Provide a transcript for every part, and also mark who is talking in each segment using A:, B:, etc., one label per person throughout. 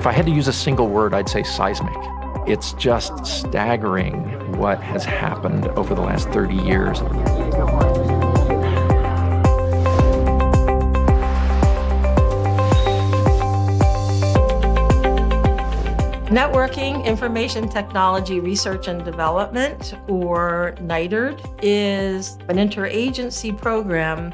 A: If I had to use a single word, I'd say seismic. It's just staggering what has happened over the last 30 years.
B: Networking, Information Technology Research and Development, or NITRD, is an interagency program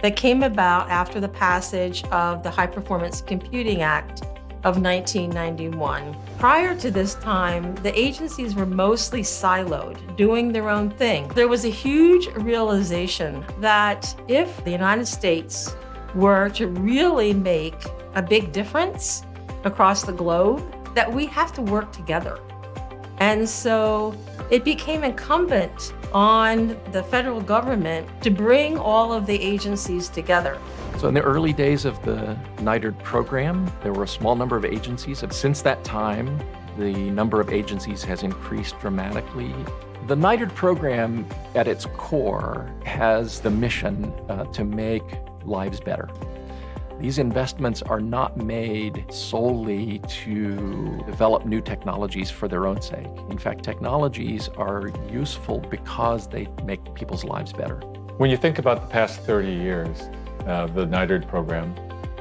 B: that came about after the passage of the High Performance Computing Act of 1991. Prior to this time, the agencies were mostly siloed, doing their own thing. There was a huge realization that if the United States were to really make a big difference across the globe, that we have to work together. And so it became incumbent on the federal government to bring all of the agencies together.
A: So in the early days of the NITRD program, there were a small number of agencies. Since that time, the number of agencies has increased dramatically. The NITRD program, at its core, has the mission to make lives better. These investments are not made solely to develop new technologies for their own sake. In fact, technologies are useful because they make people's lives better.
C: When you think about the past 30 years of the NITRD program,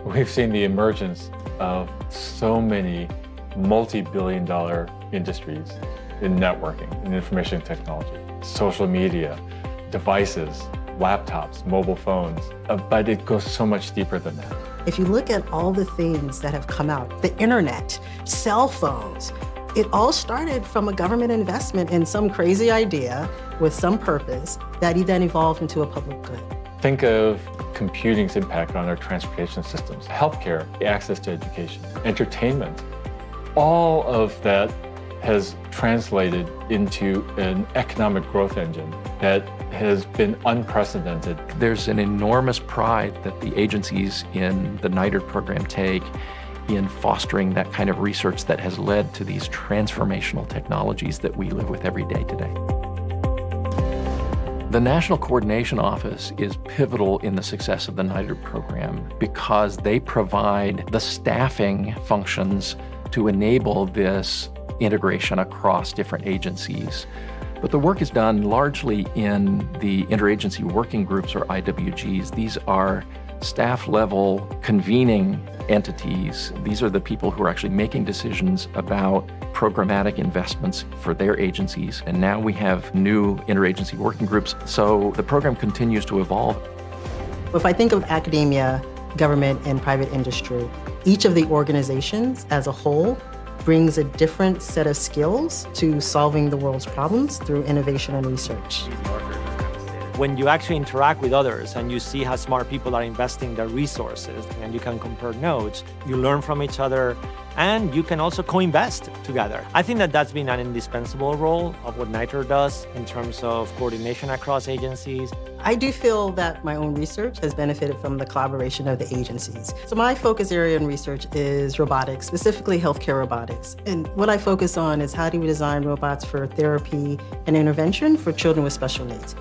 C: we've seen the emergence of so many multi-billion-dollar industries in networking, in information technology, social media, devices, laptops, mobile phones, but it goes so much deeper than that.
D: If you look at all the things that have come out, the internet, cell phones, it all started from a government investment in some crazy idea with some purpose that then evolved into a public good.
C: Think of computing's impact on our transportation systems, healthcare, access to education, entertainment. All of that has translated into an economic growth engine that has been unprecedented.
A: There's an enormous pride that the agencies in the NITRD program take in fostering that kind of research that has led to these transformational technologies that we live with every day today. The National Coordination Office is pivotal in the success of the NITRD program because they provide the staffing functions to enable this integration across different agencies. But the work is done largely in the interagency working groups, or IWGs. These are staff-level convening entities. These are the people who are actually making decisions about programmatic investments for their agencies. And now we have new interagency working groups. So the program continues to evolve.
D: If I think of academia, government, and private industry, each of the organizations as a whole brings a different set of skills to solving the world's problems through innovation and research.
E: When you actually interact with others and you see how smart people are investing their resources and you can compare notes, you learn from each other, and you can also co-invest together. I think that that's been an indispensable role of what NITRD does in terms of coordination across agencies.
D: I do feel that my own research has benefited from the collaboration of the agencies. So my focus area in research is robotics, specifically healthcare robotics. And what I focus on is how do we design robots for therapy and intervention for children with special needs.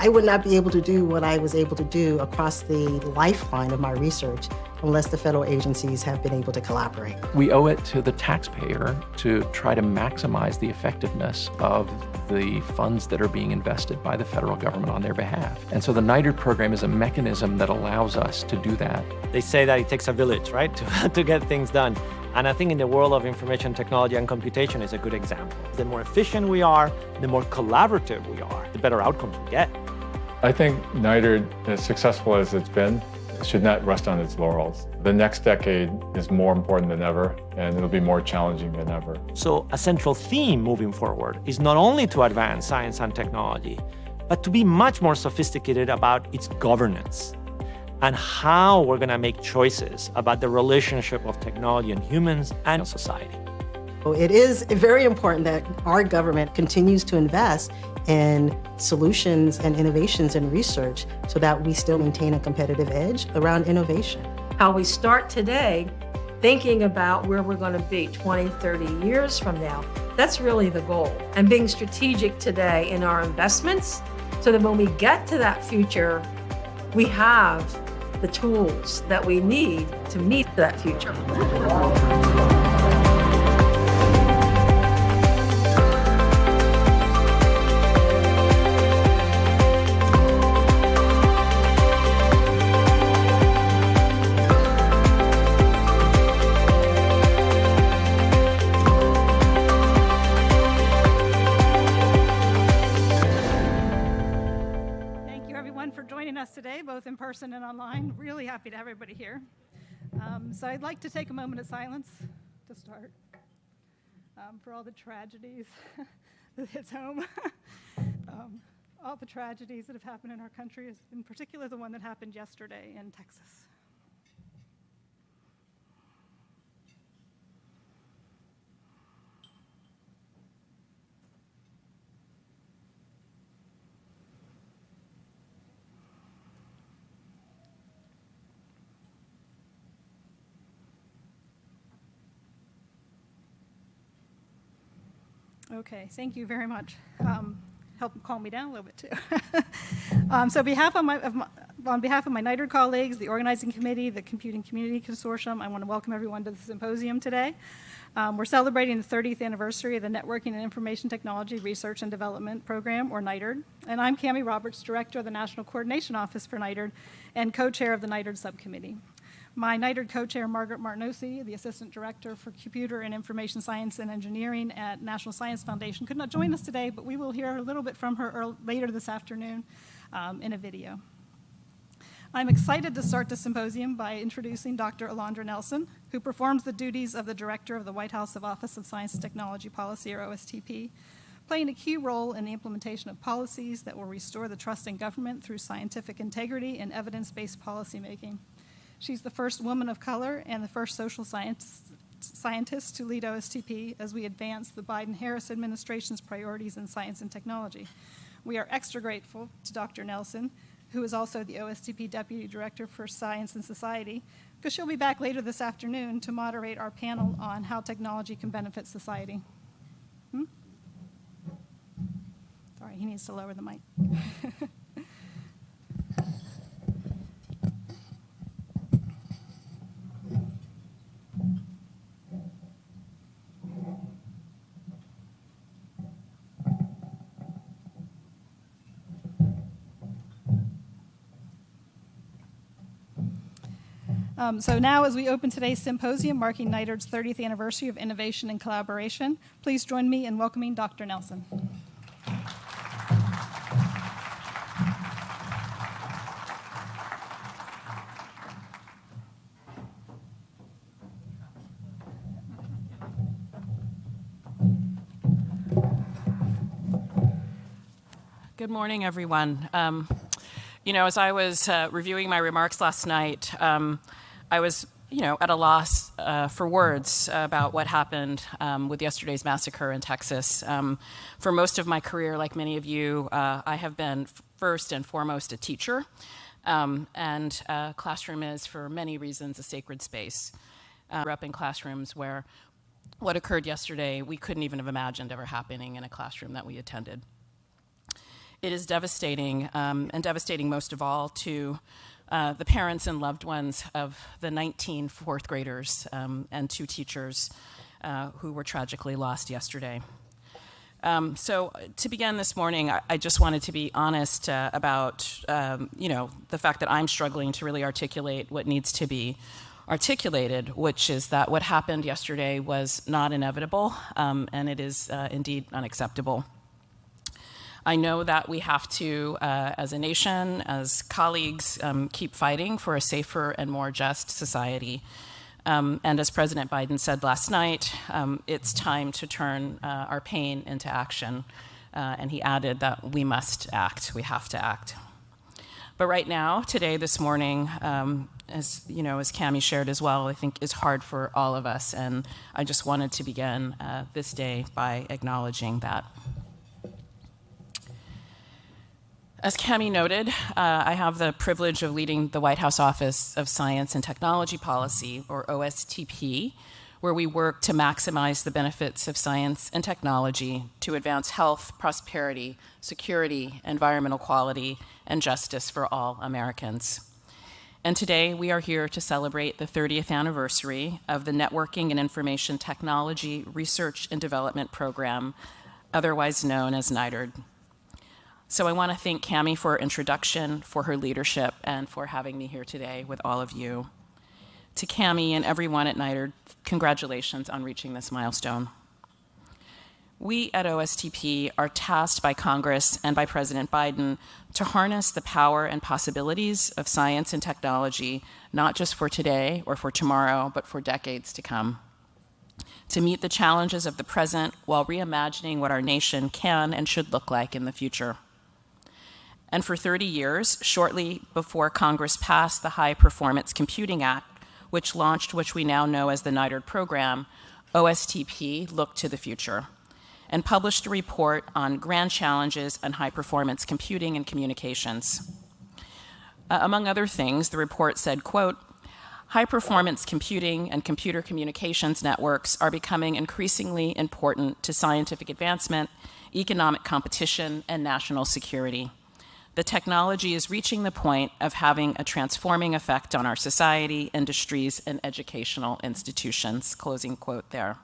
D: I would not be able to do what I was able to do across the lifeline of my research unless the federal agencies have been able to collaborate.
A: We owe it to the taxpayer to try to maximize the effectiveness of the funds that are being invested by the federal government on their behalf. And so the NITRD program is a mechanism that allows us to do that.
E: They say that it takes a village, right, to get things done. And I think in the world of information technology and computation is a good example. The more efficient we are, the more collaborative we are, the better outcomes we get.
C: I think NITRD, as successful as it's been, should not rest on its laurels. The next decade is more important than ever, and it'll be more challenging than ever.
E: So a central theme moving forward is not only to advance science and technology, but to be much more sophisticated about its governance and how we're going to make choices about the relationship of technology and humans and society.
D: It is very important that our government continues to invest in solutions and innovations in research so that we still maintain a competitive edge around innovation.
B: How we start today, thinking about where we're going to be 20, 30 years from now, that's really the goal. And being strategic today in our investments so that when we get to that future, we have the tools that we need to meet that future.
F: in person and online. Really happy to have everybody here. So I'd like to take a moment of silence to start for all the tragedies that hits home. All the tragedies that have happened in our country, in particular the one that happened yesterday in Texas. Okay, thank you very much. Help calm me down a little bit too. So on behalf of my NITRD colleagues, the organizing committee, the Computing Community Consortium, I want to welcome everyone to the symposium today. We're celebrating the 30th anniversary of the Networking and Information Technology Research and Development Program, or NITRD. And I'm Cami Roberts, Director of the National Coordination Office for NITRD and co-chair of the NITRD subcommittee. My NITRD co-chair, Margaret Martinosi, the Assistant Director for Computer and Information Science and Engineering at National Science Foundation, could not join us today, but we will hear a little bit from her later this afternoon in a video. I'm excited to start the symposium by introducing Dr. Alondra Nelson, who performs the duties of the Director of the White House Office of Science and Technology Policy, or OSTP, playing a key role in the implementation of policies that will restore the trust in government through scientific integrity and evidence-based policymaking. She's the first woman of color and the first social scientist to lead OSTP as we advance the Biden-Harris administration's priorities in science and technology. We are extra grateful to Dr. Nelson, who is also the OSTP Deputy Director for Science and Society, because she'll be back later this afternoon to moderate our panel on how technology can benefit society. Sorry, he needs to lower the mic. So now, as we open today's symposium marking NITRD's 30th anniversary of innovation and collaboration, please join me in welcoming Dr. Nelson.
G: Good morning, everyone. As I was reviewing my remarks last night, I was, at a loss for words about what happened with yesterday's massacre in Texas. For most of my career, like many of you, I have been first and foremost a teacher, and a classroom is, for many reasons, a sacred space. I grew up in classrooms where what occurred yesterday, we couldn't even have imagined ever happening in a classroom that we attended. It is devastating, and devastating most of all to the parents and loved ones of the 19 fourth graders and 2 teachers who were tragically lost yesterday. So to begin this morning, I just wanted to be honest about, the fact that I'm struggling to really articulate what needs to be articulated, which is that what happened yesterday was not inevitable, and it is indeed unacceptable. I know that we have to, as a nation, as colleagues, keep fighting for a safer and more just society. And as President Biden said last night, it's time to turn our pain into action. And he added that we must act, we have to act. But right now, today, this morning, as Cami shared as well, I think is hard for all of us. And I just wanted to begin this day by acknowledging that. As Cami noted, I have the privilege of leading the White House Office of Science and Technology Policy, or OSTP, where we work to maximize the benefits of science and technology to advance health, prosperity, security, environmental quality, and justice for all Americans. And today we are here to celebrate the 30th anniversary of the Networking and Information Technology Research and Development Program, otherwise known as NITRD. So I want to thank Cami for her introduction, for her leadership, and for having me here today with all of you. To Cami and everyone at NITRD, congratulations on reaching this milestone. We at OSTP are tasked by Congress and by President Biden to harness the power and possibilities of science and technology, not just for today or for tomorrow, but for decades to come, to meet the challenges of the present while reimagining what our nation can and should look like in the future. And for 30 years, shortly before Congress passed the High Performance Computing Act, which launched what we now know as the NITRD program, OSTP looked to the future and published a report on grand challenges in high-performance computing and communications. Among other things, the report said, quote, high-performance computing and computer communications networks are becoming increasingly important to scientific advancement, economic competition, and national security. The technology is reaching the point of having a transforming effect on our society, industries, and educational institutions, closing quote there.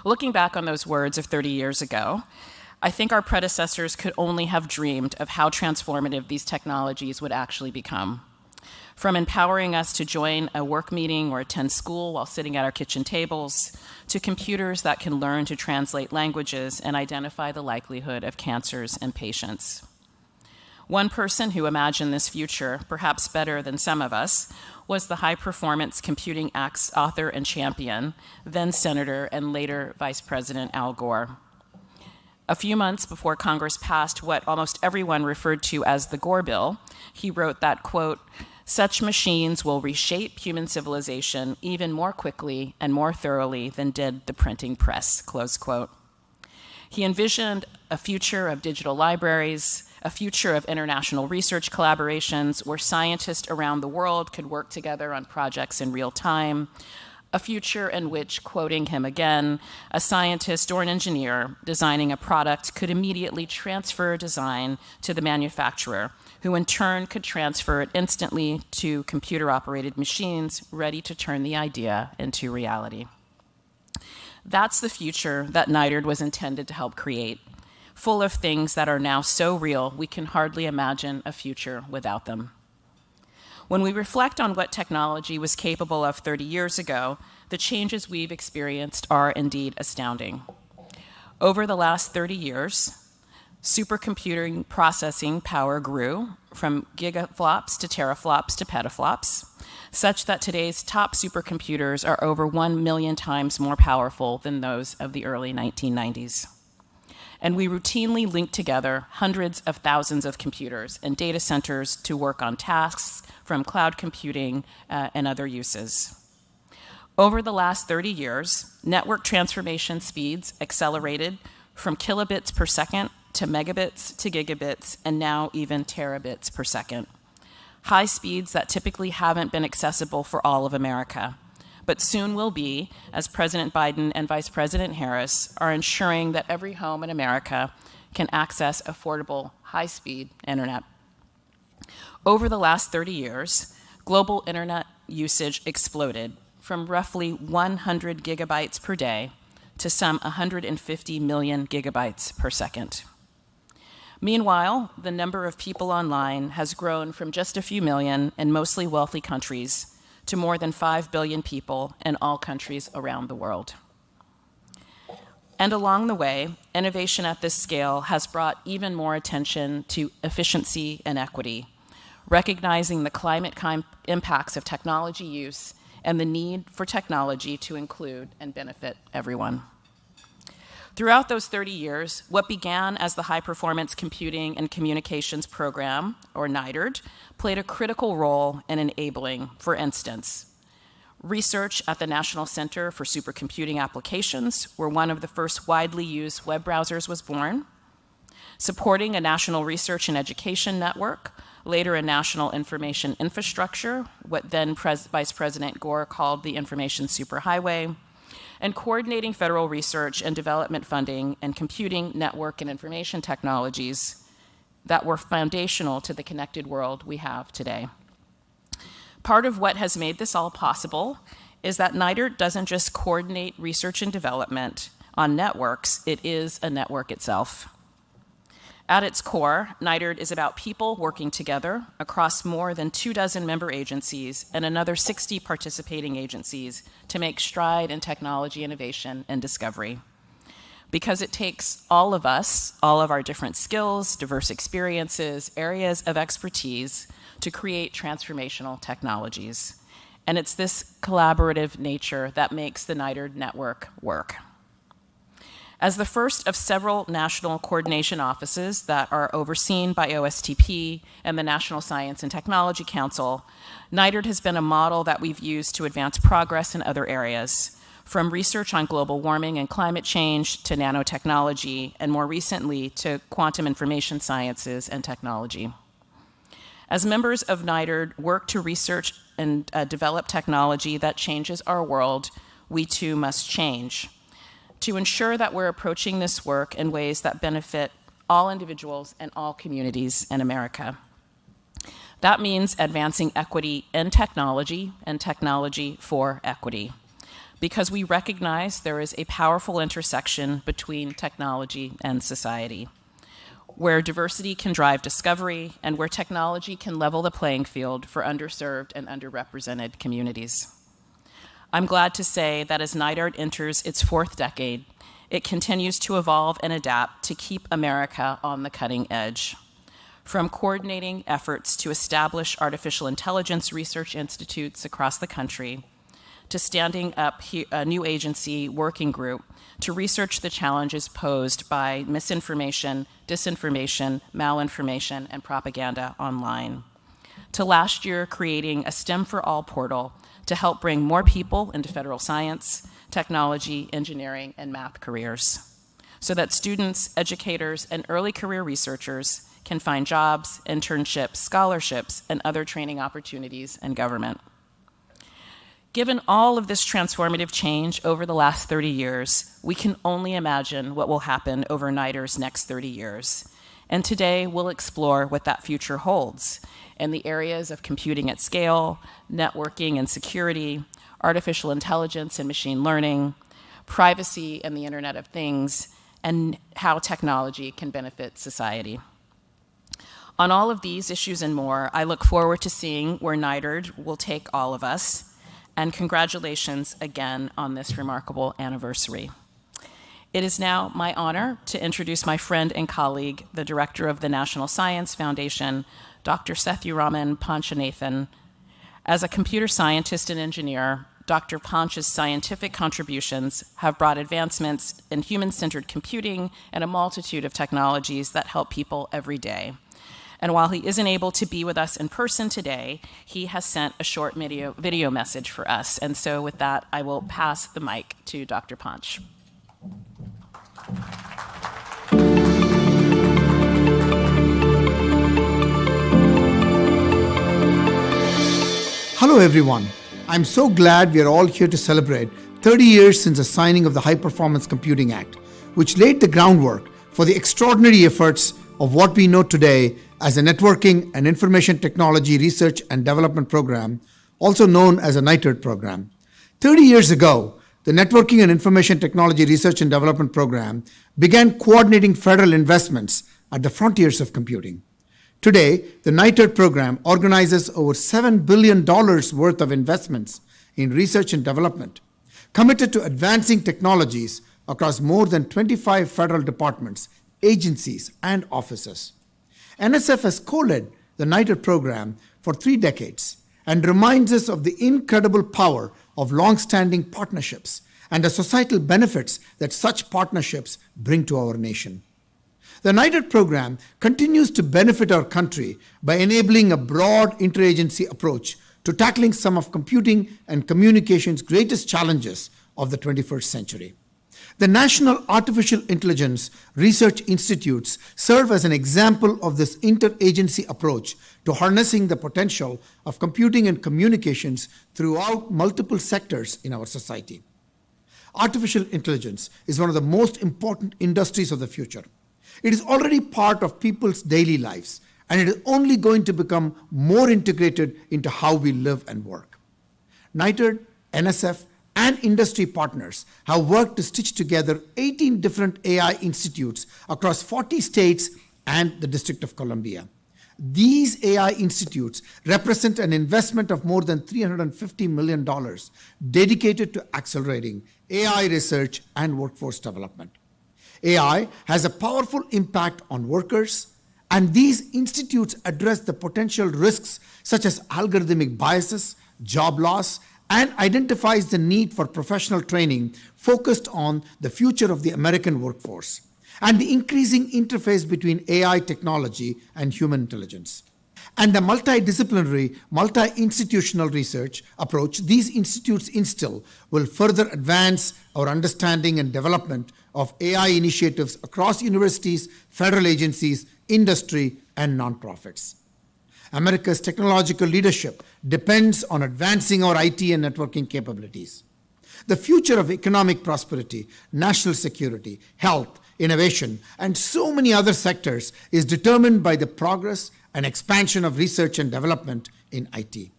G: Looking back on those words of 30 years ago, I think our predecessors could only have dreamed of how transformative these technologies would actually become. From empowering us to join a work meeting or attend school while sitting at our kitchen tables, to computers that can learn to translate languages and identify the likelihood of cancers in patients. One person who imagined this future, perhaps better than some of us, was the High Performance Computing Act's author and champion, then Senator and later Vice President Al Gore. A few months before Congress passed what almost everyone referred to as the Gore Bill, he wrote that, quote, such machines will reshape human civilization even more quickly and more thoroughly than did the printing press, close quote. He envisioned a future of digital libraries, a future of international research collaborations where scientists around the world could work together on projects in real time, a future in which, quoting him again, a scientist or an engineer designing a product could immediately transfer design to the manufacturer, who in turn could transfer it instantly to computer-operated machines ready to turn the idea into reality. That's the future that NITRD was intended to help create, full of things that are now so real we can hardly imagine a future without them. When we reflect on what technology was capable of 30 years ago, the changes we've experienced are indeed astounding. Over the last 30 years, supercomputing processing power grew from gigaflops to teraflops to petaflops, such that today's top supercomputers are over 1 million times more powerful than those of the early 1990s. And we routinely link together hundreds of thousands of computers and data centers to work on tasks from cloud computing and other uses. Over the last 30 years, network transformation speeds accelerated from kilobits per second to megabits to gigabits, and now even terabits per second. High speeds that typically haven't been accessible for all of America, but soon will be, as President Biden and Vice President Harris are ensuring that every home in America can access affordable, high-speed internet. Over the last 30 years, global internet usage exploded from roughly 100 gigabytes per day to some 150 million gigabytes per second. Meanwhile, the number of people online has grown from just a few million in mostly wealthy countries to more than 5 billion people in all countries around the world. And along the way, innovation at this scale has brought even more attention to efficiency and equity, recognizing the climate impacts of technology use and the need for technology to include and benefit everyone. Throughout those 30 years, what began as the High Performance Computing and Communications Program, or NITRD, played a critical role in enabling, for instance, research at the National Center for Supercomputing Applications, where one of the first widely used web browsers was born, supporting a national research and education network, later a national information infrastructure, what then Vice President Gore called the information superhighway, and coordinating federal research and development funding and computing, network, and information technologies that were foundational to the connected world we have today. Part of what has made this all possible is that NITRD doesn't just coordinate research and development on networks, it is a network itself. At its core, NITRD is about people working together across more than 24 member agencies and another 60 participating agencies to make stride in technology innovation and discovery. because it takes all of us, all of our different skills, diverse experiences, areas of expertise to create transformational technologies. And it's this collaborative nature that makes the NITRD network work. As the first of several national coordination offices that are overseen by OSTP and the National Science and Technology Council, NITRD has been a model that we've used to advance progress in other areas, from research on global warming and climate change to nanotechnology, and more recently to quantum information sciences and technology. As members of NITRD work to research and develop technology that changes our world, we too must change, to ensure that we're approaching this work in ways that benefit all individuals and all communities in America. That means advancing equity in technology and technology for equity, because we recognize there is a powerful intersection between technology and society, where diversity can drive discovery and where technology can level the playing field for underserved and underrepresented communities. I'm glad to say that as NITRD enters its fourth decade, it continues to evolve and adapt to keep America on the cutting edge. From coordinating efforts to establish artificial intelligence research institutes across the country, to standing up a new agency working group to research the challenges posed by misinformation, disinformation, malinformation, and propaganda online, to last year creating a STEM for All portal to help bring more people into federal science, technology, engineering, and math careers, so that students, educators, and early career researchers can find jobs, internships, scholarships, and other training opportunities in government. Given all of this transformative change over the last 30 years, we can only imagine what will happen over NITRD's next 30 years. And today, we'll explore what that future holds in the areas of computing at scale, networking and security, artificial intelligence and machine learning, privacy and the Internet of Things, and how technology can benefit society. On all of these issues and more, I look forward to seeing where NITRD will take all of us, and congratulations again on this remarkable anniversary. It is now my honor to introduce my friend and colleague, the director of the National Science Foundation, Dr. Sethiu Ramen Panchanathan. As a computer scientist and engineer, Dr. Panch's scientific contributions have brought advancements in human-centered computing and a multitude of technologies that help people every day. And while he isn't able to be with us in person today, he has sent a short video message for us. And so with that, I will pass the mic to Dr. Panch.
H: Hello everyone. I'm so glad we are all here to celebrate 30 years since the signing of the High Performance Computing Act, which laid the groundwork for the extraordinary efforts of what we know today as a Networking and Information Technology Research and Development Program, also known as a NITRD program. 30 years ago, the Networking and Information Technology Research and Development Program began coordinating federal investments at the frontiers of computing. Today, the NITRD program organizes over $7 billion worth of investments in research and development, committed to advancing technologies across more than 25 federal departments, agencies, and offices. NSF has co-led the NITRD program for 3 decades and reminds us of the incredible power of long-standing partnerships and the societal benefits that such partnerships bring to our nation. The NITRD program continues to benefit our country by enabling a broad interagency approach to tackling some of computing and communication's greatest challenges of the 21st century. The National Artificial Intelligence Research Institutes serve as an example of this interagency approach to harnessing the potential of computing and communications throughout multiple sectors in our society. Artificial intelligence is one of the most important industries of the future. It is already part of people's daily lives, and it is only going to become more integrated into how we live and work. NITRD, NSF, and industry partners have worked to stitch together 18 different AI institutes across 40 states and the District of Columbia. These AI institutes represent an investment of more than $350 million dedicated to accelerating AI research and workforce development. AI has a powerful impact on workers, and these institutes address the potential risks such as algorithmic biases, job loss, and identifies the need for professional training focused on the future of the American workforce and the increasing interface between AI technology and human intelligence. And the multidisciplinary, multi-institutional research approach these institutes instill will further advance our understanding and development of AI initiatives across universities, federal agencies, industry, and nonprofits. America's technological leadership depends on advancing our IT and networking capabilities. The future of economic prosperity, national security, health, innovation, and so many other sectors is determined by the progress and expansion of research and development in IT.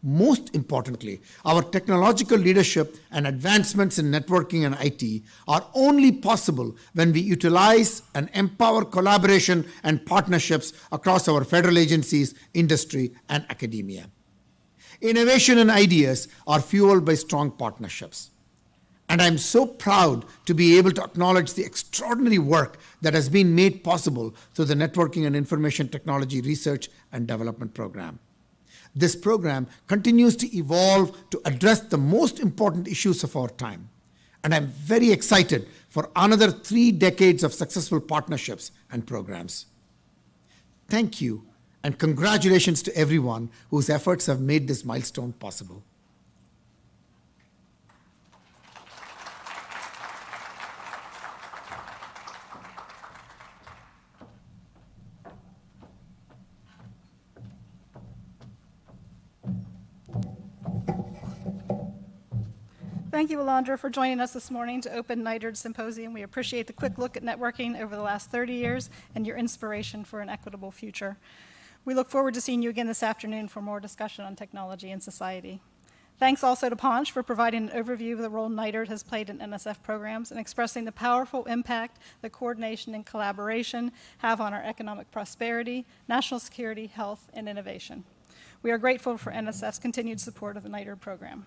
H: Most importantly, our technological leadership and advancements in networking and IT are only possible when we utilize and empower collaboration and partnerships across our federal agencies, industry, and academia. Innovation and ideas are fueled by strong partnerships. And I'm so proud to be able to acknowledge the extraordinary work that has been made possible through the Networking and Information Technology Research and Development Program. This program continues to evolve to address the most important issues of our time. And I'm very excited for another 3 decades of successful partnerships and programs. Thank you, and congratulations to everyone whose efforts have made this milestone possible.
F: Thank you, Alondra, for joining us this morning to open NITRD Symposium. We appreciate the quick look at networking over the last 30 years and your inspiration for an equitable future. We look forward to seeing you again this afternoon for more discussion on technology and society. Thanks also to Panch for providing an overview of the role NITRD has played in NSF programs and expressing the powerful impact that coordination and collaboration have on our economic prosperity, national security, health, and innovation. We are grateful for NSF's continued support of the NITRD program.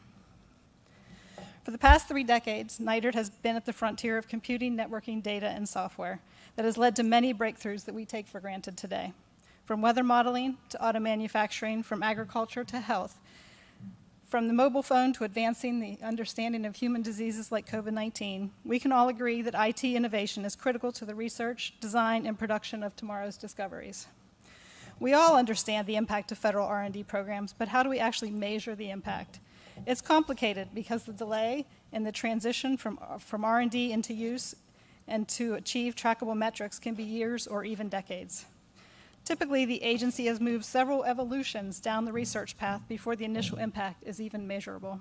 F: For the past 3 decades, NITRD has been at the frontier of computing, networking, data, and software that has led to many breakthroughs that we take for granted today. From weather modeling to auto manufacturing, from agriculture to health, from the mobile phone to advancing the understanding of human diseases like COVID-19, we can all agree that IT innovation is critical to the research, design, and production of tomorrow's discoveries. We all understand the impact of federal R&D programs, but how do we actually measure the impact? It's complicated because the delay in the transition from R&D into use and to achieve trackable metrics can be years or even decades. Typically, the agency has moved several evolutions down the research path before the initial impact is even measurable.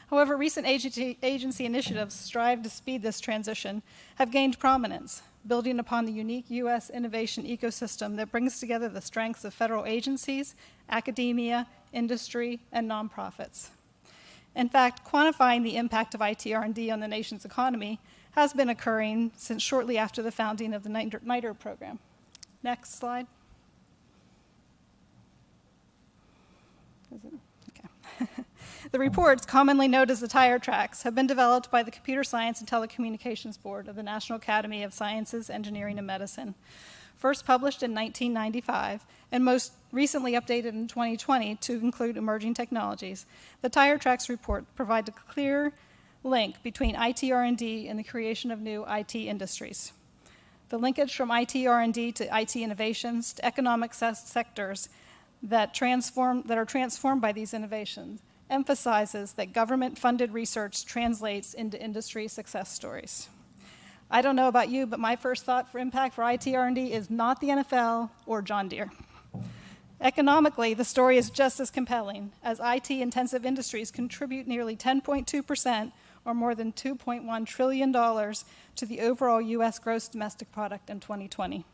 F: However, recent agency initiatives strive to speed this transition have gained prominence, building upon the unique U.S. innovation ecosystem that brings together the strengths of federal agencies, academia, industry, and nonprofits. In fact, quantifying the impact of IT R&D on the nation's economy has been occurring since shortly after the founding of the NITRD program. Next slide. Okay. The reports, commonly known as the tire tracks, have been developed by the Computer Science and Telecommunications Board of the National Academy of Sciences, Engineering, and Medicine. First published in 1995 and most recently updated in 2020 to include emerging technologies, the Tire Tracks report provides a clear link between IT R&D and the creation of new IT industries. The linkage from IT R&D to IT innovations to economic sectors that are transformed by these innovations emphasizes that government-funded research translates into industry success stories. I don't know about you, but my first thought for impact for IT R&D is not the NFL or John Deere. Economically, the story is just as compelling, as IT-intensive industries contribute nearly 10.2%, or more than $2.1 trillion, to the overall U.S. gross domestic product in 2020.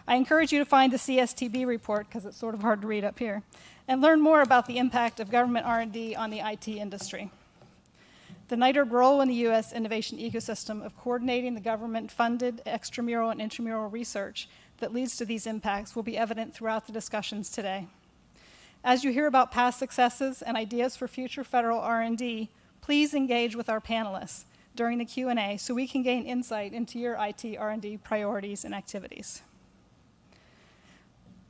F: I encourage you to find the CSTB report, because it's sort of hard to read up here, and learn more about the impact of government R&D on the IT industry. The NITRD role in the U.S. innovation ecosystem of coordinating the government-funded extramural and intramural research that leads to these impacts will be evident throughout the discussions today. As you hear about past successes and ideas for future federal R&D, please engage with our panelists. during the Q&A so we can gain insight into your IT R&D priorities and activities.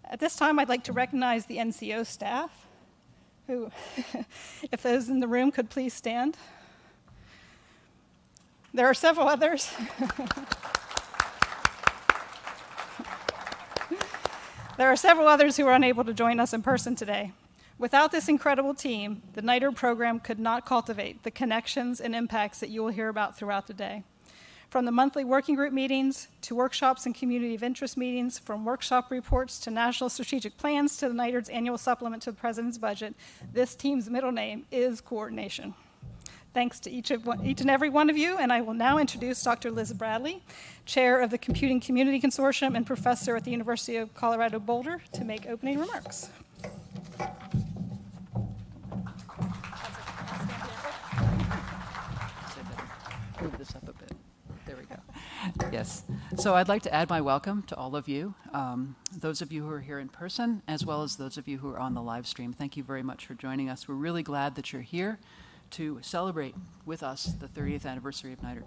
F: At this time, I'd like to recognize the NCO staff, who, if those in the room could please stand. There are several others. There are several others who are unable to join us in person today. Without this incredible team, the NITRD program could not cultivate the connections and impacts that you will hear about throughout the day. From the monthly working group meetings to workshops and community of interest meetings, from workshop reports to national strategic plans to the NITRD's annual supplement to the President's budget, this team's middle name is coordination. Thanks to each and every one of you, and I will now introduce Dr. Liz Bradley, Chair of the Computing Community Consortium and Professor at the University of Colorado Boulder, to make opening remarks.
I: Move this up a bit. There we go. Yes. So I'd like to add my welcome to all of you, those of you who are here in person, as well as those of you who are on the live stream. Thank you very much for joining us. We're really glad that you're here to celebrate with us the 30th anniversary of NITRD.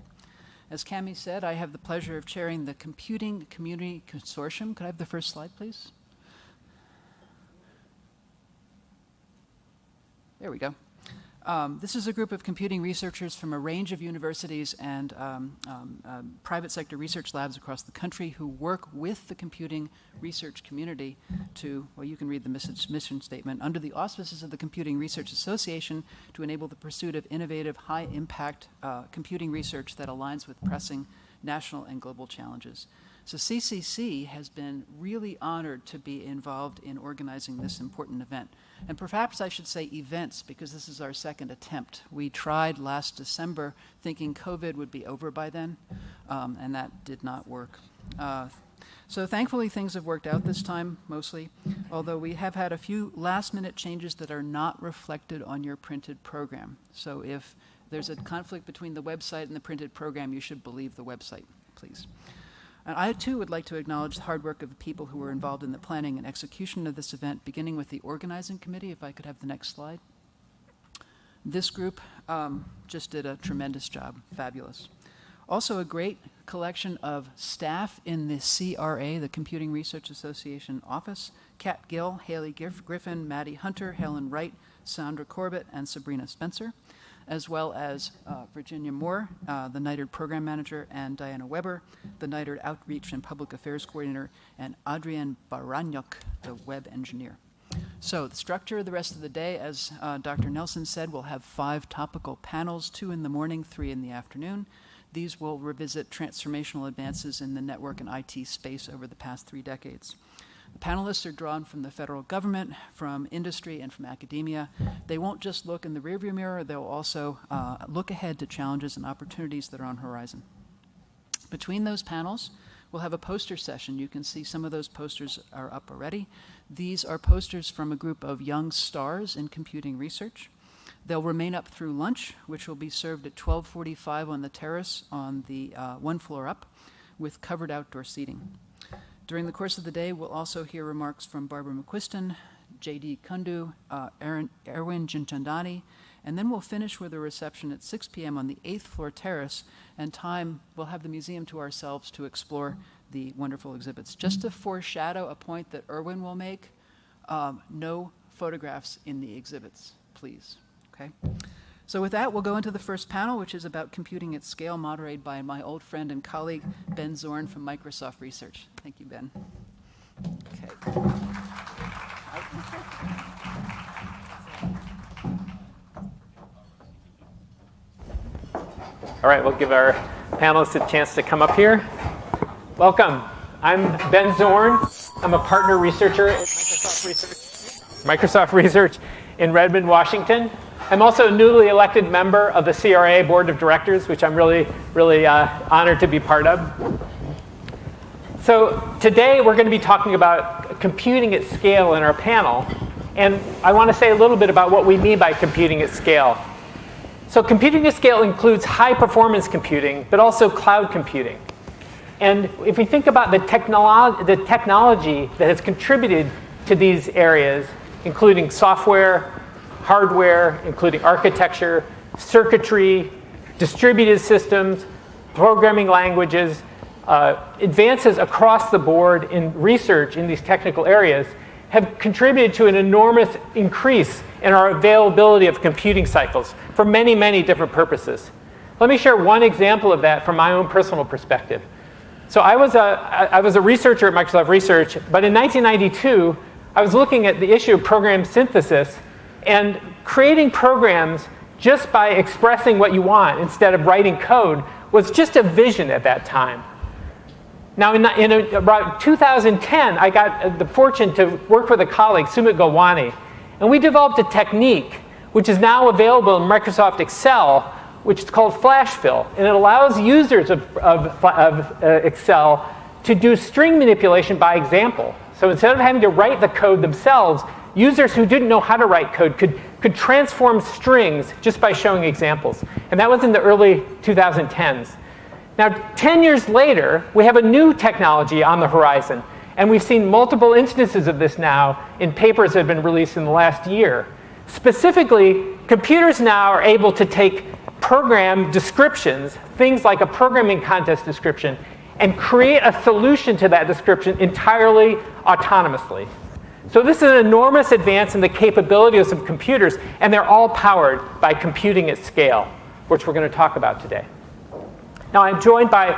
I: As Cami said, I have the pleasure of chairing the Computing Community Consortium. Could I have the first slide, please? There we go. This is a group of computing researchers from a range of universities and private sector research labs across the country who work with the computing research community to, well, you can read the mission statement, under the auspices of the Computing Research Association to enable the pursuit of innovative, high-impact computing research that aligns with pressing national and global challenges. So CCC has been really honored to be involved in organizing this important event. And perhaps I should say events, because this is our second attempt. We tried last December thinking COVID would be over by then, and that did not work. So thankfully things have worked out this time, mostly, although we have had a few last-minute changes that are not reflected on your printed program. So if there's a conflict between the website and the printed program, you should believe the website, please. And I, too, would like to acknowledge the hard work of the people who were involved in the planning and execution of this event, beginning with the organizing committee, if I could have the next slide. This group just did a tremendous job, fabulous. Also a great collection of staff in the CRA, the Computing Research Association office: Kat Gill, Haley Griffin, Maddie Hunter, Helen Wright, Sandra Corbett, and Sabrina Spencer, as well as Virginia Moore, the NITRD Program Manager, and Diana Weber, the NITRD Outreach and Public Affairs Coordinator, and Adrian Baranyuk, the Web Engineer. So the structure of the rest of the day, as Dr. Nelson said, we'll have 5 topical panels, 2 in the morning, 3 in the afternoon. These will revisit transformational advances in the network and IT space over the past 3 decades. The panelists are drawn from the federal government, from industry, and from academia. They won't just look in the rearview mirror, they'll also look ahead to challenges and opportunities that are on the horizon. Between those panels, we'll have a poster session. You can see some of those posters are up already. These are posters from a group of young stars in computing research. They'll remain up through lunch, which will be served at 12:45 on the terrace on the 1 floor up, with covered outdoor seating. During the course of the day, we'll also hear remarks from Barbara McQuiston, J.D. Kundu, Erwin Jinchandani, and then we'll finish with a reception at 6 p.m. on the 8th floor terrace, and we'll have the museum to ourselves to explore the wonderful exhibits. Just to foreshadow a point that Erwin will make, no photographs in the exhibits, please, okay? So with that, we'll go into the first panel, which is about computing at scale, moderated by my old friend and colleague, Ben Zorn from Microsoft Research. Thank you, Ben. Okay.
J: All right, we'll give our panelists a chance to come up here. Welcome. I'm Ben Zorn. I'm a partner researcher at Microsoft Research in Redmond, Washington. I'm also a newly elected member of the CRA Board of Directors, which I'm really honored to be part of. So today we're going to be talking about computing at scale in our panel. And I want to say a little bit about what we mean by computing at scale. So computing at scale includes high performance computing, but also cloud computing. And if we think about the technology that has contributed to these areas, including software, hardware, including architecture, circuitry, distributed systems, programming languages, advances across the board in research in these technical areas have contributed to an enormous increase in our availability of computing cycles for many, many different purposes. Let me share one example of that from my own personal perspective. So I was a researcher at Microsoft Research, but in 1992, I was looking at the issue of program synthesis and creating programs just by expressing what you want instead of writing code was just a vision at that time. Now, in about 2010, I got the fortune to work with a colleague, Sumit Gawani, and we developed a technique which is now available in Microsoft Excel, which is called flash fill, and it allows users of Excel to do string manipulation by example. So instead of having to write the code themselves, users who didn't know how to write code could transform strings just by showing examples. And that was in the early 2010s. Now, 10 years later, we have a new technology on the horizon. And we've seen multiple instances of this now in papers that have been released in the last year. Specifically, computers now are able to take program descriptions, things like a programming contest description, and create a solution to that description entirely autonomously. So this is an enormous advance in the capabilities of computers, and they're all powered by computing at scale, which we're going to talk about today. Now, I'm joined by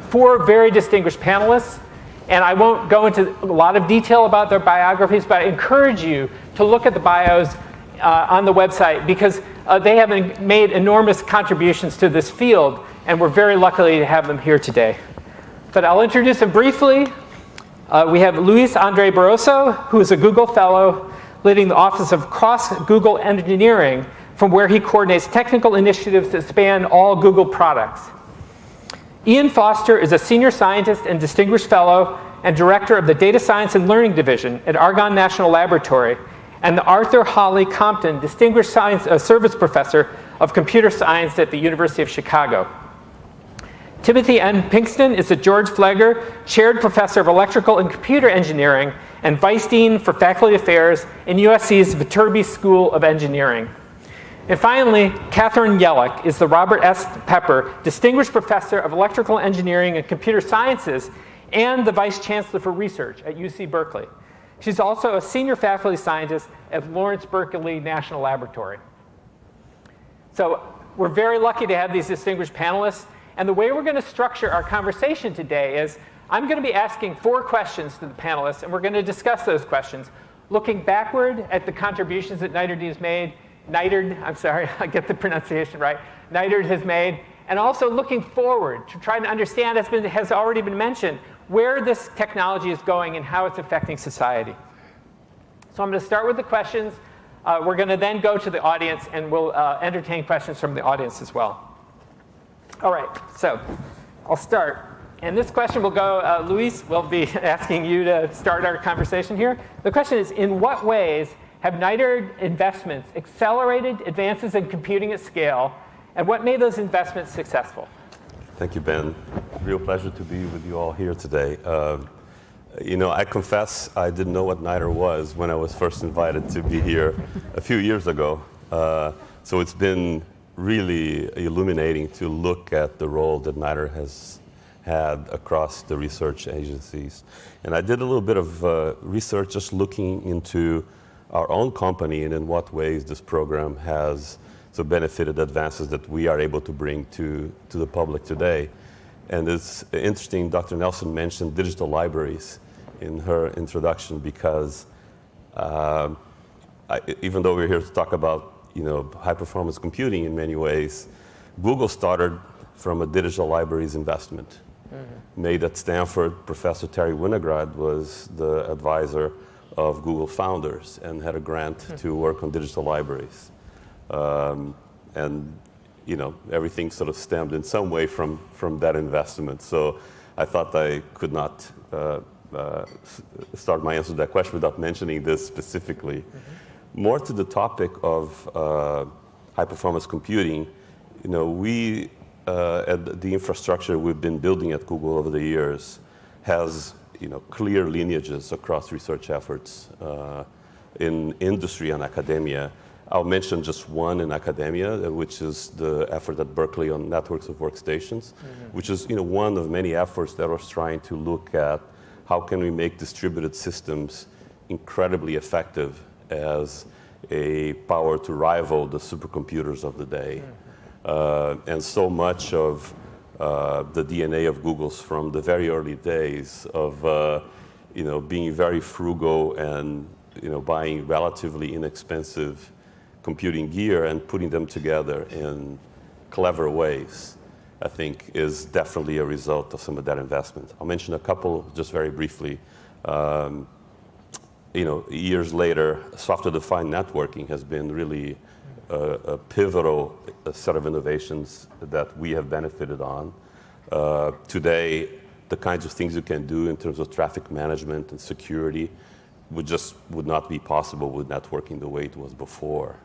J: 4 very distinguished panelists, and I won't go into a lot of detail about their biographies, but I encourage you to look at the bios on the website because they have made enormous contributions to this field, and we're very lucky to have them here today. But I'll introduce them briefly. We have Luis Andre Barroso, who is a Google Fellow leading the Office of Cross-Google Engineering, from where he coordinates technical initiatives that span all Google products. Ian Foster is a senior scientist and distinguished fellow and director of the Data Science and Learning Division at Argonne National Laboratory and the Arthur Holly Compton Distinguished Service Professor of Computer Science at the University of Chicago. Timothy N. Pinkston is a George Flegger Chaired Professor of Electrical and Computer Engineering and Vice Dean for Faculty Affairs in USC's Viterbi School of Engineering. And finally, Catherine Yellick is the Robert S. Pepper Distinguished Professor of Electrical Engineering and Computer Sciences and the Vice Chancellor for Research at UC Berkeley. She's also a senior faculty scientist at Lawrence Berkeley National Laboratory. So we're very lucky to have these distinguished panelists. And the way we're going to structure our conversation today is I'm going to be asking 4 questions to the panelists, and we're going to discuss those questions, looking backward at the contributions that NITRD has made, I'm sorry, I get the pronunciation right, NITRD has made, and also looking forward to try to understand, as has already been mentioned, where this technology is going and how it's affecting society. So I'm going to start with the questions. We're going to then go to the audience, and we'll entertain questions from the audience as well. All right, so I'll start. And this question will go, Luis, we'll be asking you to start our conversation here. The question is, in what ways have NITRD investments accelerated advances in computing at scale, and what made those investments successful?
K: Thank you, Ben. Real pleasure to be with you all here today. You know, I confess I didn't know what NITRD was when I was first invited to be here a few years ago. So it's been really illuminating to look at the role that NITRD has had across the research agencies. And I did a little bit of research just looking into our own company and in what ways this program has benefited advances that we are able to bring to the public today. And it's interesting, Dr. Nelson mentioned digital libraries in her introduction because even though we're here to talk about high-performance computing in many ways, Google started from a digital libraries investment made at Stanford. Professor Terry Winograd was the advisor of Google founders and had a grant to work on digital libraries. And everything sort of stemmed in some way from that investment. So I thought I could not start my answer to that question without mentioning this specifically. More to the topic of high-performance computing, we at the infrastructure we've been building at Google over the years has clear lineages across research efforts in industry and academia. I'll mention just one in academia, which is the effort at Berkeley on networks of workstations, which is one of many efforts that was trying to look at how can we make distributed systems incredibly effective as a power to rival the supercomputers of the day. And so much of the DNA of Google's from the very early days of being very frugal and buying relatively inexpensive computing gear and putting them together in clever ways, I think is definitely a result of some of that investment. I'll mention a couple just very briefly. Years later, software-defined networking has been really a pivotal set of innovations that we have benefited on. Today, the kinds of things you can do in terms of traffic management and security would not be possible with networking the way it was before.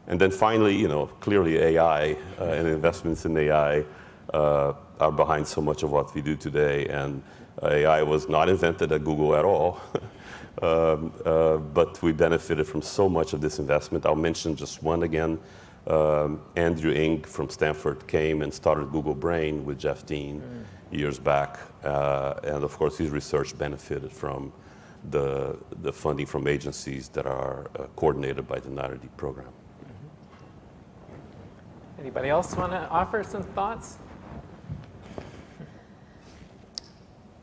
K: And then finally, clearly AI and investments in AI are behind so much of what we do today. And AI was not invented at Google at all. But we benefited from so much of this investment. I'll mention just one again. Andrew Ng from Stanford came and started Google Brain with Jeff Dean years back. And of course, his research benefited from the funding from agencies that are coordinated by the NITRD program.
J: Anybody else want to offer some thoughts?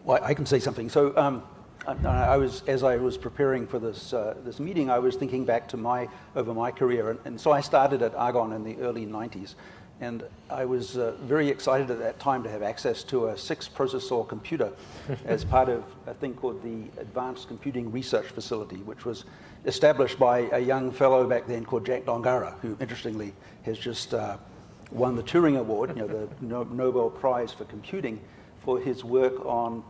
L: Well, I can say something. So as I was preparing for this meeting, I was thinking back to over my career, and so I started at Argonne in the early 90s, and I was very excited at that time to have access to a 6-processor computer as part of a thing called the Advanced Computing Research Facility, which was established by a young fellow back then called Jack Dongara, who interestingly has just won the Turing Award, the Nobel Prize for Computing, for his work on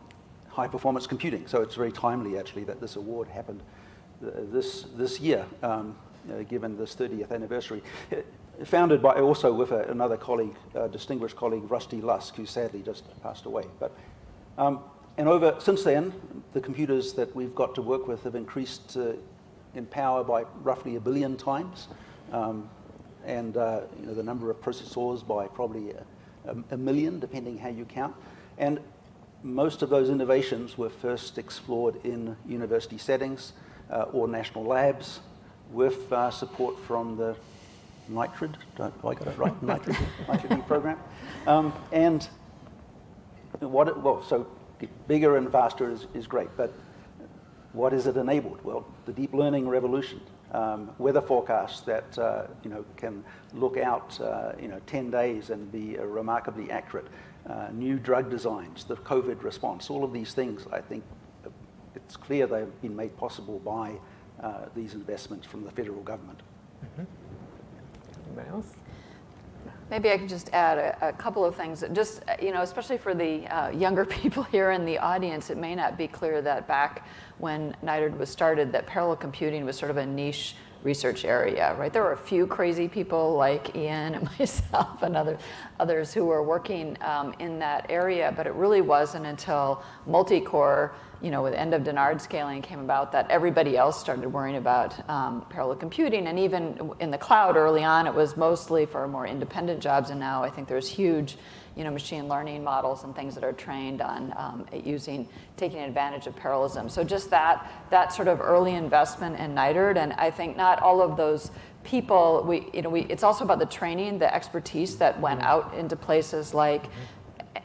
L: high-performance computing. So it's very timely, actually, that this award happened this year, given this 30th anniversary. Founded by also with another colleague, distinguished colleague, Rusty Lusk, who sadly just passed away. But and since then, the computers that we've got to work with have increased in power by roughly 1 billion times, and the number of processors by probably 1 million, depending how you count. And most of those innovations were first explored in university settings or national labs with support from the NITRD, have I got it right? NITRD program. And so bigger and faster is great, but what is it enabled? Well, the deep learning revolution, weather forecasts that can look out 10 days and be remarkably accurate, new drug designs, the COVID response, all of these things, I think it's clear they've been made possible by these investments from the federal government.
J: Anybody else?
M: Maybe I can just add a couple of things. Just, especially for the younger people here in the audience, it may not be clear that back when NITRD was started, that parallel computing was sort of a niche research area, right? There were a few crazy people like Ian and myself and others who were working in that area, but it really wasn't until multi-core, with end of Dennard scaling came about that everybody else started worrying about parallel computing. And even in the cloud early on, it was mostly for more independent jobs. And now I think there's huge, machine learning models and things that are trained on taking advantage of parallelism. So just that sort of early investment in NITRD, and I think not all of those people, it's also about the training, the expertise that went out into places like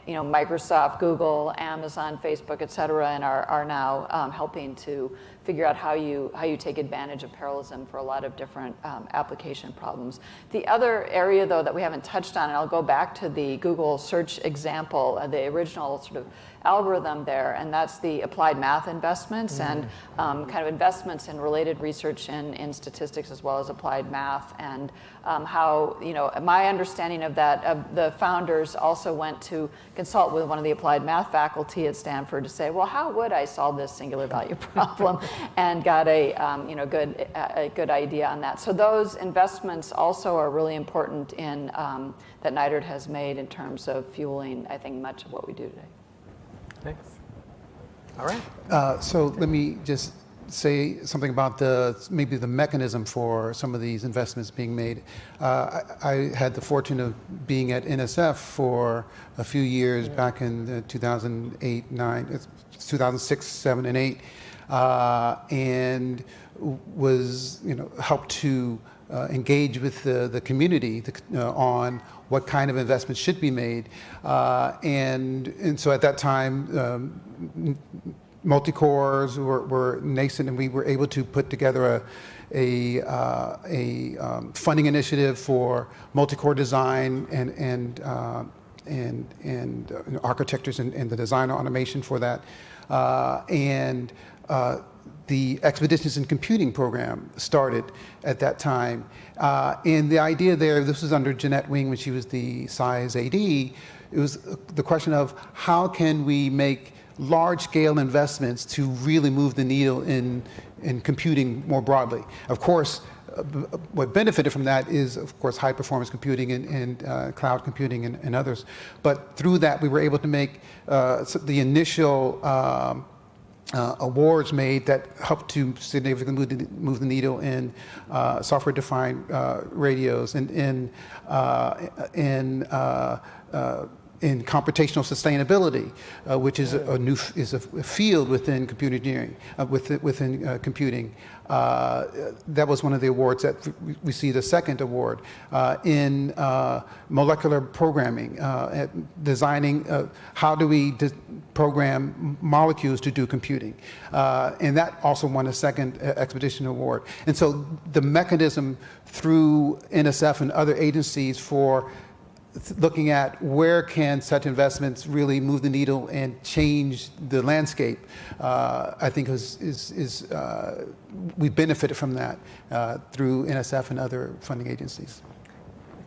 M: Microsoft, Google, Amazon, Facebook, et cetera, and are now helping to figure out how you take advantage of parallelism for a lot of different application problems. The other area, though, that we haven't touched on, and I'll go back to the Google search example, the original sort of algorithm there, and that's the applied math investments and kind of investments in related research in statistics as well as applied math, and how, my understanding of that, of the founders also went to consult with one of the applied math faculty at Stanford to say, well, how would I solve this singular value problem, and got a good idea on that. So those investments also are really important in that NITRD has made in terms of fueling, I think, much of what we do today.
J: Thanks. All right.
N: So let me just say something about maybe the mechanism for some of these investments being made. I had the fortune of being at NSF for a few years back in 2008, 2006, 7, and 8, and was helped to engage with the community on what kind of investments should be made, and so at that time. Multi-cores were nascent, and we were able to put together a funding initiative for multi-core design and architectures and the design automation for that, and the Expeditions in Computing program started at that time, and the idea there, this was under Jeanette Wing when she was the SCI's AD. It was the question of how can we make large-scale investments to really move the needle in computing more broadly. Of course, what benefited from that is, of course, high-performance computing and cloud computing and others. But through that, we were able to make the initial awards made that helped to significantly move the needle in software-defined radios and in computational sustainability, which is a field within computer engineering, within computing. That was one of the awards that received a second award in molecular programming, designing how do we program molecules to do computing, and that also won a second expedition award. And so the mechanism through NSF and other agencies for looking at where can such investments really move the needle and change the landscape, I think we benefited from that through NSF and other funding agencies.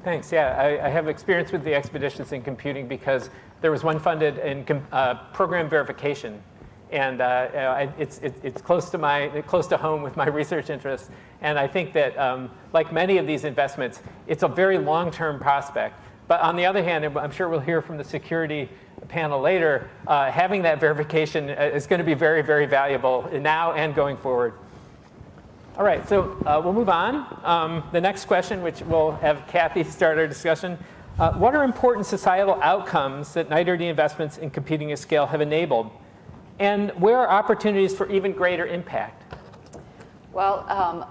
J: Thanks. Yeah, I have experience with the expeditions in computing because there was one funded in program verification, and it's close to home with my research interests. And I think that like many of these investments, it's a very long-term prospect. But on the other hand, I'm sure we'll hear from the security panel later, having that verification is going to be very, very valuable now and going forward. All right, so we'll move on. The next question, which we'll have Kathy start our discussion. What are important societal outcomes that NITRD investments in computing at scale have enabled? And where are opportunities for even greater impact?
M: Well,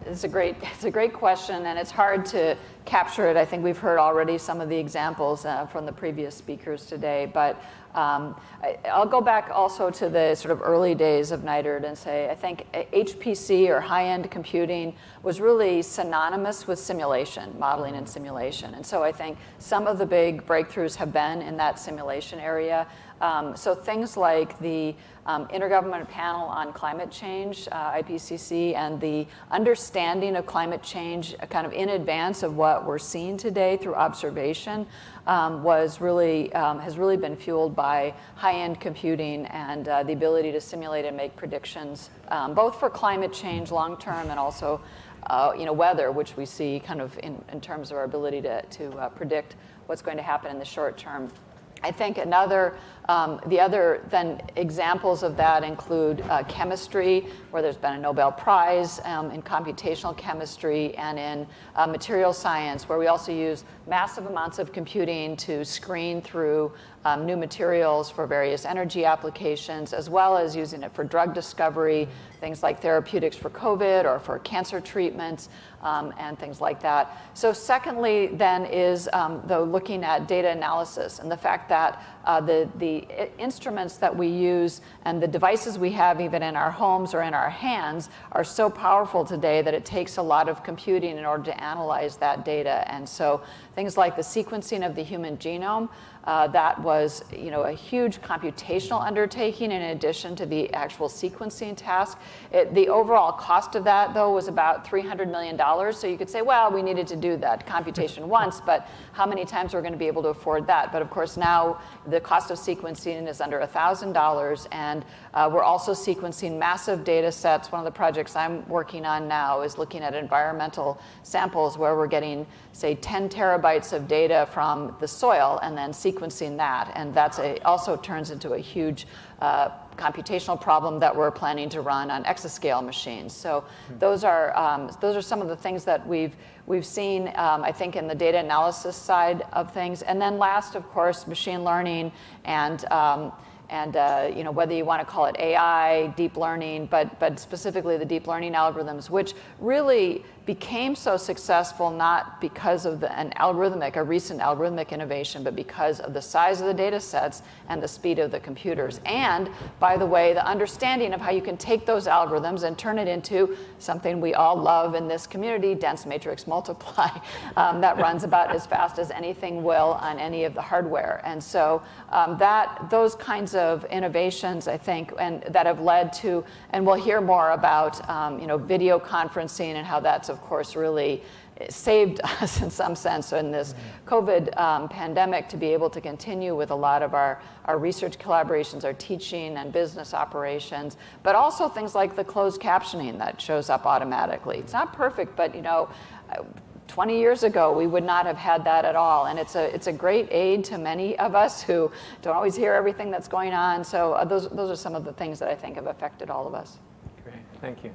M: it's a great question, and it's hard to capture it. I think we've heard already some of the examples from the previous speakers today, but I'll go back also to the sort of early days of NITRD and say I think HPC, or high-end computing, was really synonymous with simulation, modeling and simulation. And so I think some of the big breakthroughs have been in that simulation area. So things like the Intergovernmental Panel on Climate Change, IPCC, and the understanding of climate change kind of in advance of what we're seeing today through observation has really been fueled by high-end computing and the ability to simulate and make predictions, both for climate change long-term and also weather, which we see kind of in terms of our ability to predict what's going to happen in the short term. I think the other then examples of that include chemistry, where there's been a Nobel Prize in computational chemistry, and in material science, where we also use massive amounts of computing to screen through new materials for various energy applications, as well as using it for drug discovery, things like therapeutics for COVID or for cancer treatments, and things like that. So secondly then is though looking at data analysis and the fact that the instruments that we use and the devices we have even in our homes or in our hands are so powerful today that it takes a lot of computing in order to analyze that data. And so things like the sequencing of the human genome, that was a huge computational undertaking in addition to the actual sequencing task. The overall cost of that, though, was about $300 million. So you could say, well, we needed to do that computation once, but how many times we're going to be able to afford that? But of course, now the cost of sequencing is under $1,000, and we're also sequencing massive data sets. One of the projects I'm working on now is looking at environmental samples where we're getting, say, 10 terabytes of data from the soil and then sequencing that. And that's also turns into a huge computational problem that we're planning to run on exascale machines. So those are some of the things that we've seen, I think, in the data analysis side of things. And then last, of course, machine learning and whether you want to call it AI, deep learning, but specifically the deep learning algorithms, which really became so successful not because of a recent algorithmic innovation, but because of the size of the data sets and the speed of the computers. And, by the way, the understanding of how you can take those algorithms and turn it into something we all love in this community, dense matrix multiply, that runs about as fast as anything will on any of the hardware. And so those kinds of innovations, I think, and that have led to, and we'll hear more about, video conferencing and how that's, of course, really saved us in some sense in this COVID pandemic to be able to continue with a lot of our research collaborations, our teaching and business operations, but also things like the closed captioning that shows up automatically. It's not perfect, but 20 years ago, we would not have had that at all. And it's a great aid to many of us who don't always hear everything that's going on. So those are some of the things that I think have affected all of us.
J: Great, thank you.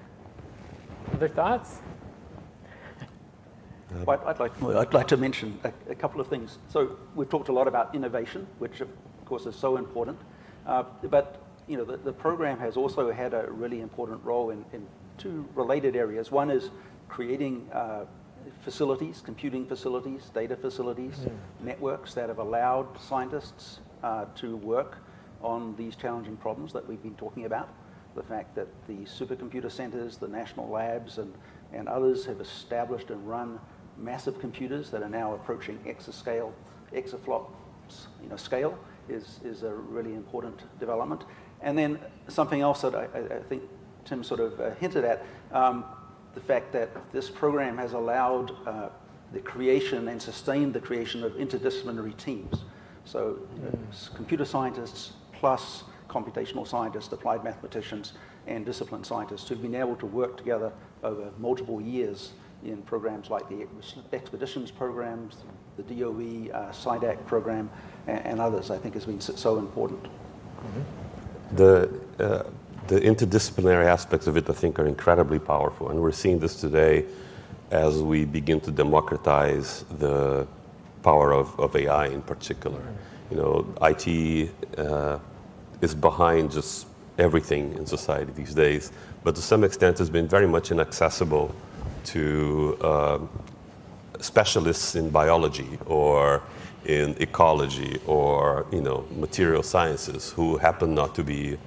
J: Other thoughts?
L: I'd like to mention a couple of things. So we've talked a lot about innovation, which of course is so important. But the program has also had a really important role in two related areas. One is creating facilities, computing facilities, data facilities, networks that have allowed scientists to work on these challenging problems that we've been talking about. The fact that the supercomputer centers, the national labs, and others have established and run massive computers that are now approaching exaflops scale is a really important development. And then something else that I think Tim sort of hinted at, the fact that this program has allowed the creation and sustained the creation of interdisciplinary teams. So computer scientists plus computational scientists, applied mathematicians, and discipline scientists who've been able to work together over multiple years in programs like the expeditions programs, the DOE SIDAC program, and others, I think has been so important.
K: The interdisciplinary aspects of it, I think, are incredibly powerful. And we're seeing this today as we begin to democratize the power of AI in particular. IT is behind just everything in society these days, but to some extent has been very much inaccessible to specialists in biology or in ecology or material sciences who happen not to be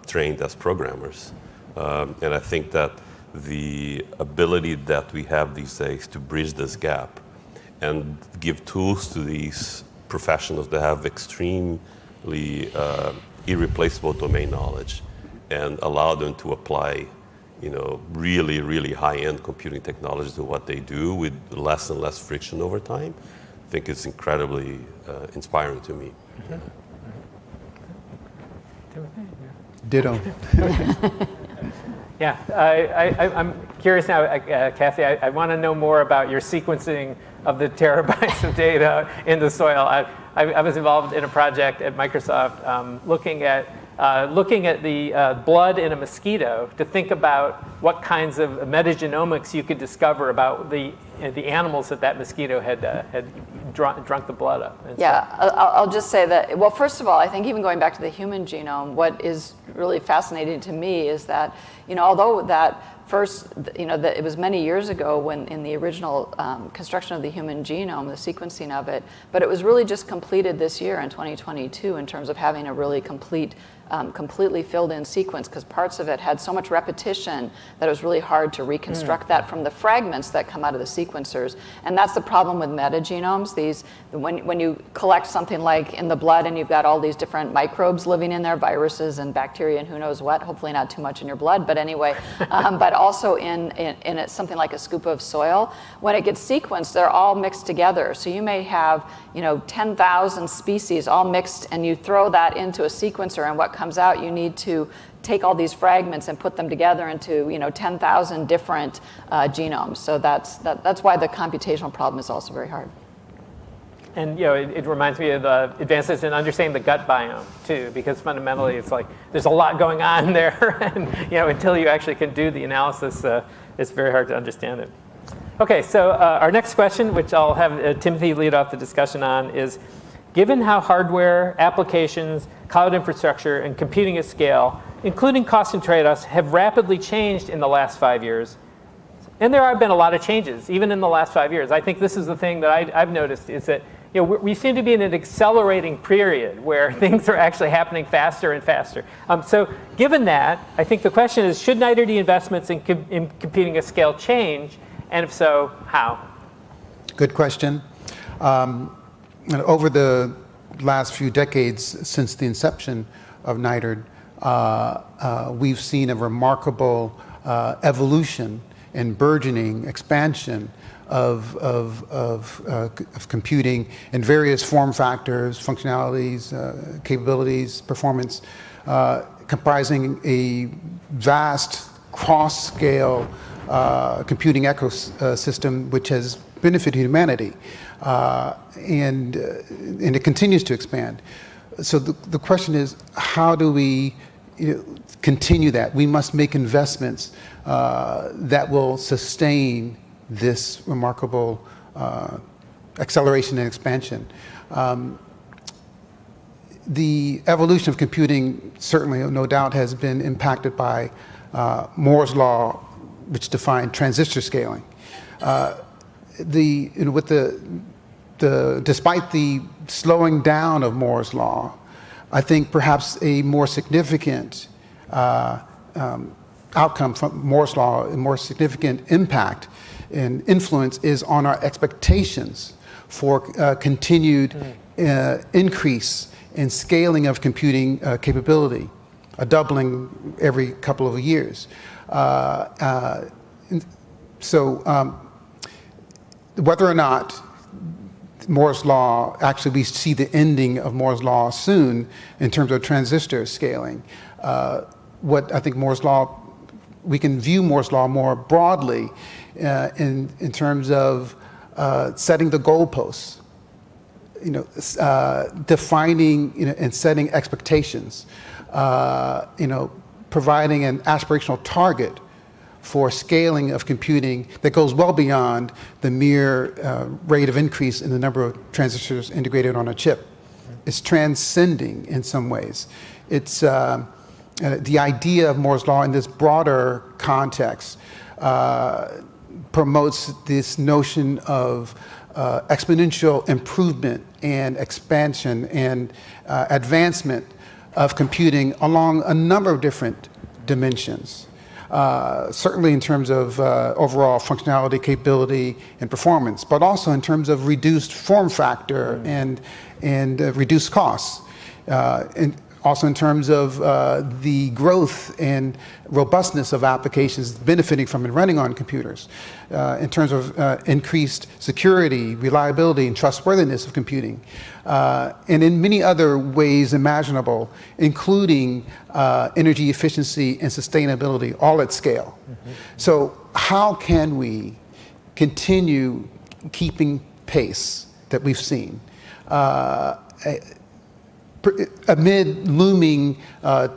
K: trained as programmers. And I think that the ability that we have these days to bridge this gap and give tools to these professionals that have extremely irreplaceable domain knowledge and allow them to apply really, really high-end computing technology to what they do with less and less friction over time, I think it's incredibly inspiring to me.
N: Ditto.
J: Yeah, I'm curious now, Kathy, I want to know more about your sequencing of the terabytes of data in the soil. I was involved in a project at Microsoft looking at the blood in a mosquito to think about what kinds of metagenomics you could discover about the animals that mosquito had drunk the blood of. And
M: I'll just say that, well, first of all, I think even going back to the human genome, what is really fascinating to me is that, although that first, that it was many years ago when in the original construction of the human genome, the sequencing of it, but it was really just completed this year in 2022 in terms of having a really completely filled in sequence, because parts of it had so much repetition that it was really hard to reconstruct that from the fragments that come out of the sequencers. And that's the problem with metagenomes. When you collect something like in the blood and you've got all these different microbes living in there, viruses and bacteria and who knows what, hopefully not too much in your blood, but anyway, but also in something like a scoop of soil, when it gets sequenced, they're all mixed together. So you may have 10,000 species all mixed, and you throw that into a sequencer, and what comes out, you need to take all these fragments and put them together into 10,000 different genomes. So that's why the computational problem is also very hard.
J: And it reminds me of the advances in understanding the gut biome too, because fundamentally it's like there's a lot going on there, and until you actually can do the analysis, it's very hard to understand it. Okay, so our next question, which I'll have Timothy lead off the discussion on, is given how hardware, applications, cloud infrastructure, and computing at scale, including cost and trade-offs, have rapidly changed in the last 5 years. And there have been a lot of changes, even in the last 5 years. I think this is the thing that I've noticed is that we seem to be in an accelerating period where things are actually happening faster and faster. So given that, I think the question is, should NITRD investments in computing at scale change? And if so, how?
N: Good question. Over the last few decades since the inception of NITRD, we've seen a remarkable evolution and burgeoning expansion of computing in various form factors, functionalities, capabilities, performance, comprising a vast cross-scale computing ecosystem which has benefited humanity, and it continues to expand. So the question is, how do we continue that? We must make investments that will sustain this remarkable acceleration and expansion. The evolution of computing certainly, no doubt, has been impacted by Moore's law, which defined transistor scaling. Despite the slowing down of Moore's law, I think perhaps a more significant outcome from Moore's law, a more significant impact and influence is on our expectations for continued increase in scaling of computing capability, a doubling every couple of years. Whether or not Moore's law, actually we see the ending of Moore's law soon in terms of transistor scaling. What I think Moore's law, we can view Moore's law more broadly in terms of setting the goalposts, defining and setting expectations, providing an aspirational target for scaling of computing that goes well beyond the mere rate of increase in the number of transistors integrated on a chip. It's transcending in some ways. It's the idea of Moore's law in this broader context promotes this notion of exponential improvement and expansion and advancement of computing along a number of different dimensions. Certainly in terms of overall functionality, capability, and performance, but also in terms of reduced form factor and reduced costs. And also in terms of the growth and robustness of applications benefiting from and running on computers, in terms of increased security, reliability, and trustworthiness of computing, and in many other ways imaginable, including energy efficiency and sustainability, all at scale. So how can we continue keeping pace that we've seen amid looming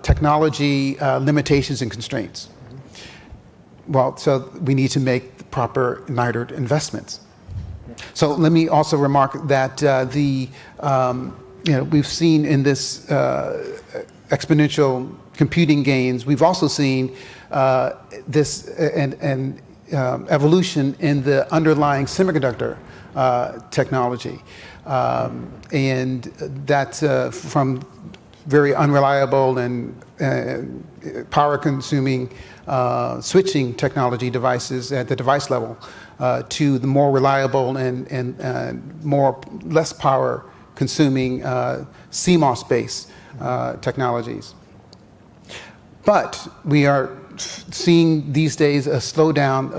N: technology limitations and constraints? Well, so we need to make the proper NITRD investments. So let me also remark that we've seen in this exponential computing gains, we've also seen this evolution in the underlying semiconductor technology. And that's from very unreliable and power-consuming switching technology devices at the device level to the more reliable and less power-consuming CMOS-based technologies. But we are seeing these days a slowdown,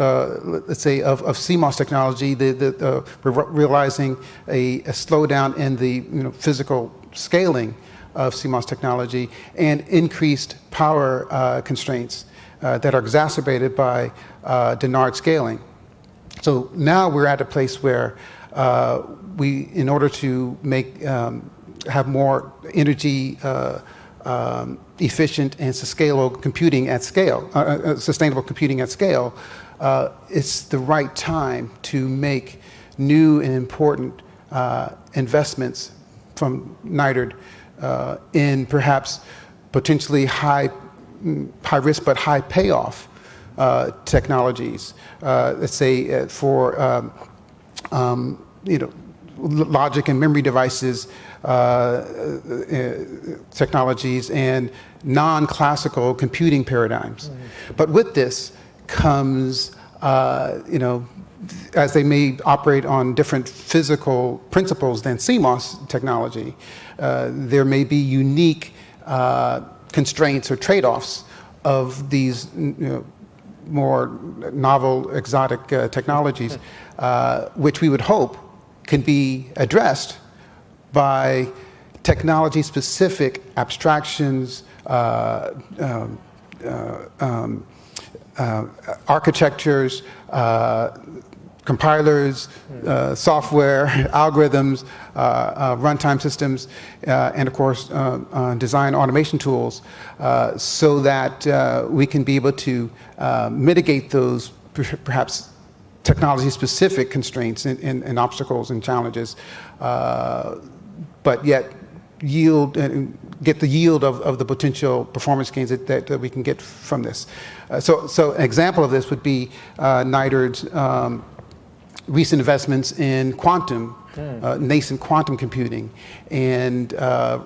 N: let's say, of CMOS technology. We're realizing a slowdown in the physical scaling of CMOS technology and increased power constraints that are exacerbated by NITRD scaling. So now we're at a place where we, in order to make have more energy efficient and sustainable computing at scale, it's the right time to make new and important investments from NITRD in perhaps potentially high risk but high payoff technologies. Let's say for logic and memory devices, technologies, and non-classical computing paradigms. But with this comes, as they may operate on different physical principles than CMOS technology, there may be unique constraints or trade-offs of these more novel, exotic technologies, which we would hope can be addressed by technology-specific abstractions, architectures, compilers, software, algorithms, runtime systems, and of course, design automation tools, so that we can be able to mitigate those perhaps technology-specific constraints and obstacles and challenges, but yet get the yield of the potential performance gains that we can get from this. So an example of this would be NITRD's recent investments in quantum, nascent quantum computing, and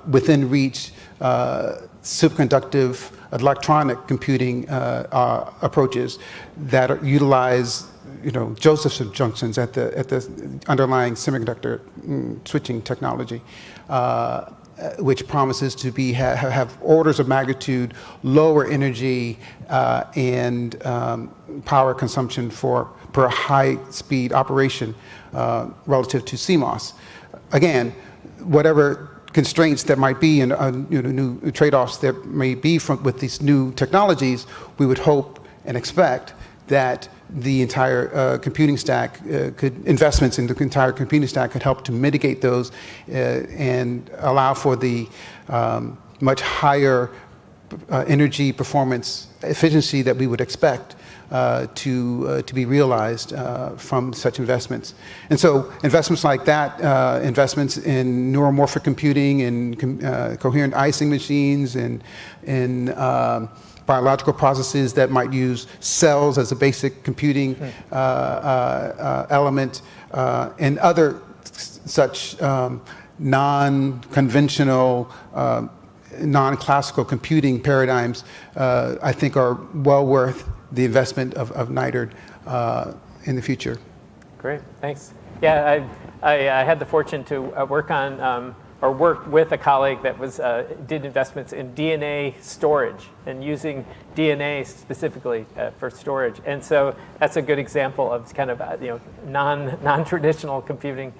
N: within reach superconductive electronic computing approaches that utilize Josephson junctions at the underlying semiconductor switching technology, which promises to have orders of magnitude lower energy and power consumption per high-speed operation relative to CMOS. Again, whatever constraints that might be and new trade-offs that may be with these new technologies, we would hope and expect that the entire computing stack investments in the entire computing stack could help to mitigate those and allow for the much higher energy performance efficiency that we would expect to be realized from such investments. And so investments like that, investments in neuromorphic computing and coherent icing machines and in biological processes that might use cells as a basic computing element, and other such non-conventional, non-classical computing paradigms, I think are well worth the investment of NITRD in the future.
J: Great, thanks. Yeah, I had the fortune to work on or worked with a colleague that did investments in DNA storage and using DNA specifically for storage. And so that's a good example of kind of non-traditional computing.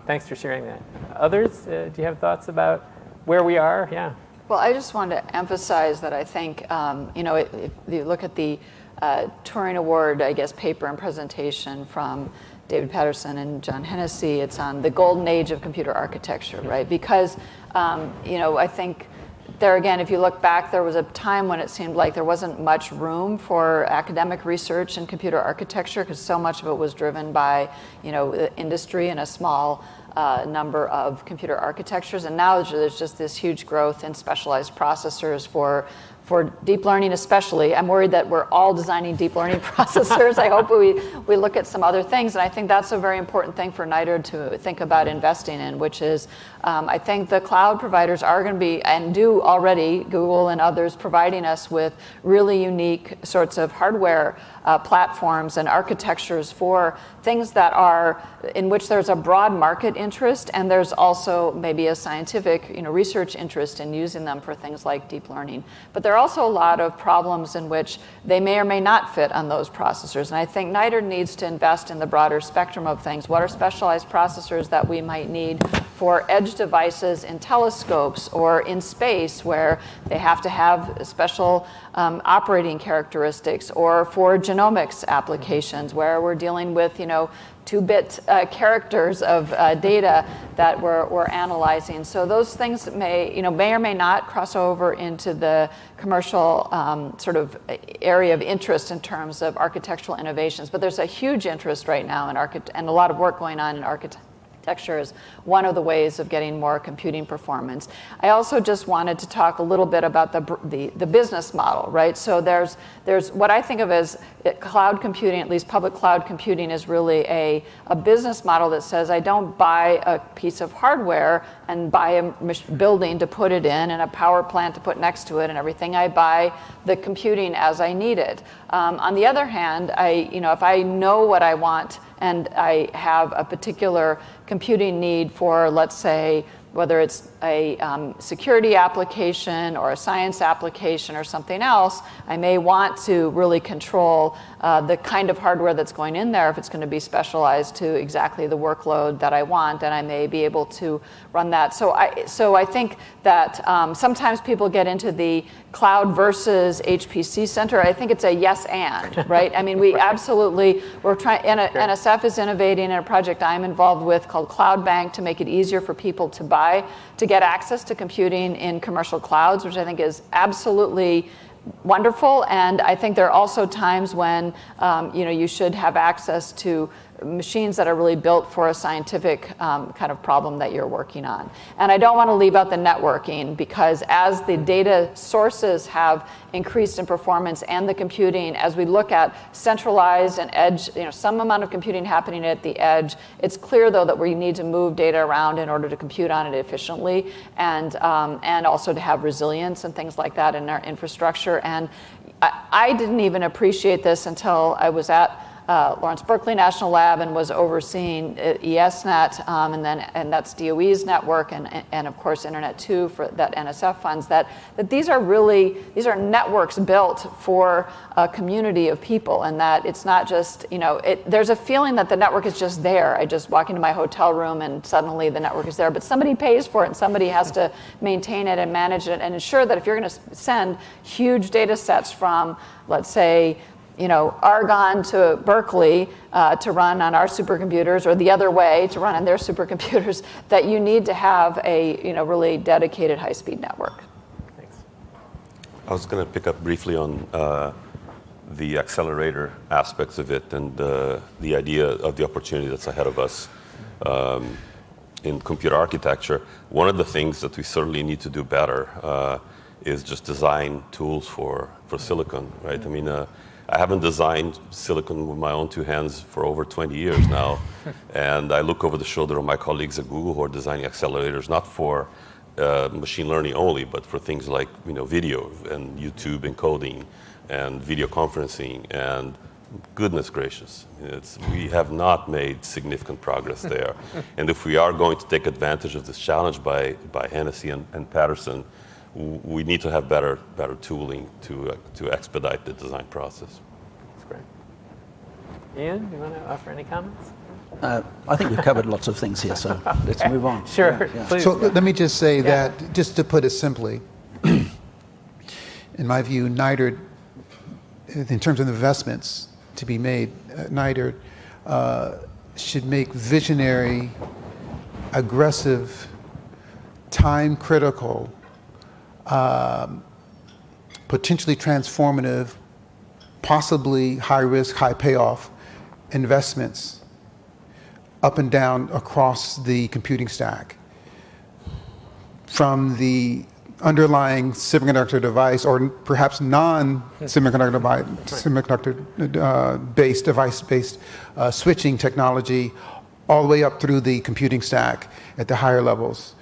J: Thanks for sharing that. Others, do you have thoughts about where we are? Yeah.
M: Well, I just wanted to emphasize that I think, if you look at the Turing Award, I guess, paper and presentation from David Patterson and John Hennessy, it's on the golden age of computer architecture, right? Because, I think there again, if you look back, there was a time when it seemed like there wasn't much room for academic research in computer architecture because so much of it was driven by, industry and a small number of computer architectures. And now there's just this huge growth in specialized processors for deep learning especially. I'm worried that we're all designing deep learning processors. I hope we look at some other things. And I think that's a very important thing for NITRD to think about investing in, which is I think the cloud providers are going to be, and do already, Google and others, providing us with really unique sorts of hardware platforms and architectures for things that are in which there's a broad market interest, and there's also maybe a scientific research interest in using them for things like deep learning. But there are also a lot of problems in which they may or may not fit on those processors. And I think NITRD needs to invest in the broader spectrum of things. What are specialized processors that we might need for edge devices in telescopes or in space where they have to have special operating characteristics, or for genomics applications where we're dealing with, 2-bit characters of data that we're analyzing. So those things may or may not cross over into the commercial sort of area of interest in terms of architectural innovations. But there's a huge interest right now in and a lot of work going on in architecture is one of the ways of getting more computing performance. I also just wanted to talk a little bit about the business model, right? So there's what I think of as cloud computing, at least public cloud computing, is really a business model that says I don't buy a piece of hardware and buy a building to put it in and a power plant to put next to it and everything. I buy the computing as I need it. On the other hand, if I know what I want and I have a particular computing need for, let's say, whether it's a security application or a science application or something else, I may want to really control the kind of hardware that's going in there if it's going to be specialized to exactly the workload that I want, and I may be able to run that. So I think that sometimes people get into the cloud versus HPC center. I think it's a yes and, right? I mean, we absolutely, we're trying, NSF is innovating in a project I'm involved with called Cloud Bank to make it easier for people to get access to computing in commercial clouds, which I think is absolutely wonderful. And I think there are also times when you should have access to machines that are really built for a scientific kind of problem that you're working on. And I don't want to leave out the networking, because as the data sources have increased in performance and the computing, as we look at centralized and edge, some amount of computing happening at the edge, it's clear though that we need to move data around in order to compute on it efficiently, and also to have resilience and things like that in our infrastructure. And I didn't even appreciate this until I was at Lawrence Berkeley National Lab and was overseeing ESNet, and that's DOE's network, and of course Internet 2 for that NSF funds, that these are networks built for a community of people, and that it's not just, there's a feeling that the network is just there. I just walk into my hotel room and suddenly the network is there, but somebody pays for it and somebody has to maintain it and manage it and ensure that if you're going to send huge data sets from, let's say, Argonne to Berkeley to run on our supercomputers, or the other way to run on their supercomputers, that you need to have a really dedicated high-speed network.
J: Thanks.
K: I was going to pick up briefly on the accelerator aspects of it and the idea of the opportunity that's ahead of us in computer architecture. One of the things that we certainly need to do better is just design tools for silicon, right? I mean, I haven't designed silicon with my own two hands for over 20 years now. And I look over the shoulder of my colleagues at Google who are designing accelerators, not for machine learning only, but for things like video and YouTube encoding and video conferencing. And goodness gracious, we have not made significant progress there. And if we are going to take advantage of this challenge by Hennessy and Patterson, we need to have better tooling to expedite the design process.
J: That's great. Ian, you want to offer any comments?
L: I think we've covered lots of things here, so let's move on.
J: Sure.
L: Yeah.
N: So let me just say that, just to put it simply, in my view, NITRD, in terms of investments to be made, NITRD should make visionary, aggressive, time-critical, potentially transformative, possibly high-risk, high-payoff investments up and down across the computing stack, from the underlying semiconductor device, or perhaps non-semiconductor semiconductor-based device-based switching technology, all the way up through the computing stack at the higher levels.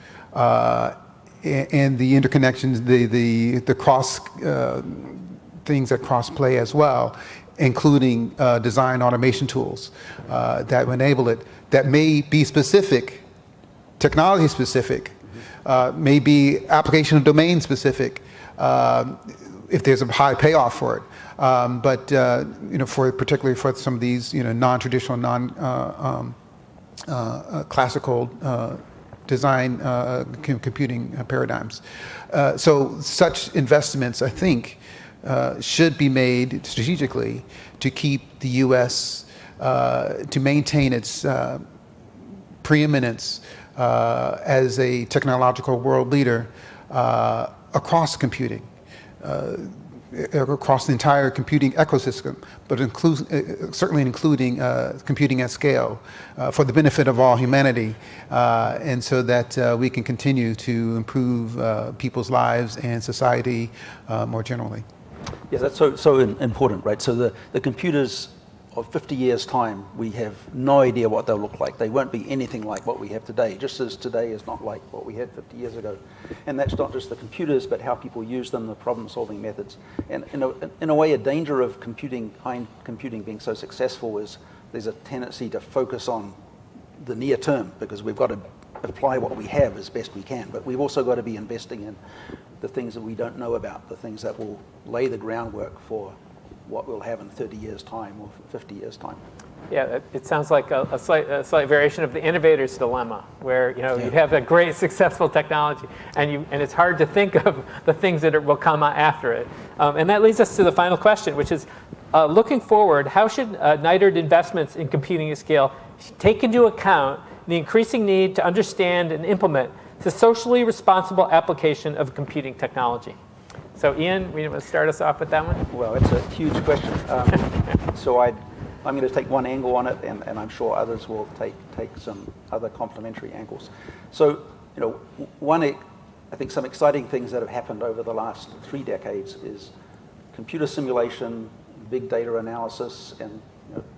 N: And the interconnections, the cross things that cross play as well, including design automation tools that enable it, that may be specific, technology specific, may be application of domain specific, if there's a high payoff for it. But particularly for some of these non-traditional, classical design computing paradigms. So such investments, I think, should be made strategically to keep the U.S. To maintain its preeminence as a technological world leader across computing, across the entire computing ecosystem, but certainly including computing at scale for the benefit of all humanity, and so that we can continue to improve people's lives and society more generally.
L: Yeah, that's so important, right? So the computers of 50 years' time, we have no idea what they'll look like. They won't be anything like what we have today, just as today is not like what we had 50 years ago. And that's not just the computers, but how people use them, the problem-solving methods. And in a way, a danger of high computing being so successful is there's a tendency to focus on the near term, because we've got to apply what we have as best we can. But we've also got to be investing in the things that we don't know about, the things that will lay the groundwork for what we'll have in 30 years' time or 50 years' time.
J: Yeah, it sounds like a slight variation of the innovator's dilemma, where you have a great successful technology, and it's hard to think of the things that will come after it. And that leads us to the final question, which is, looking forward, how should NITRD investments in computing at scale take into account the increasing need to understand and implement the socially responsible application of computing technology? So Ian, we want to start us off with that one?
L: Well, it's a huge question. So I'm going to take one angle on it, and I'm sure others will take some other complementary angles. So, I think some exciting things that have happened over the last 3 decades is computer simulation, big data analysis, and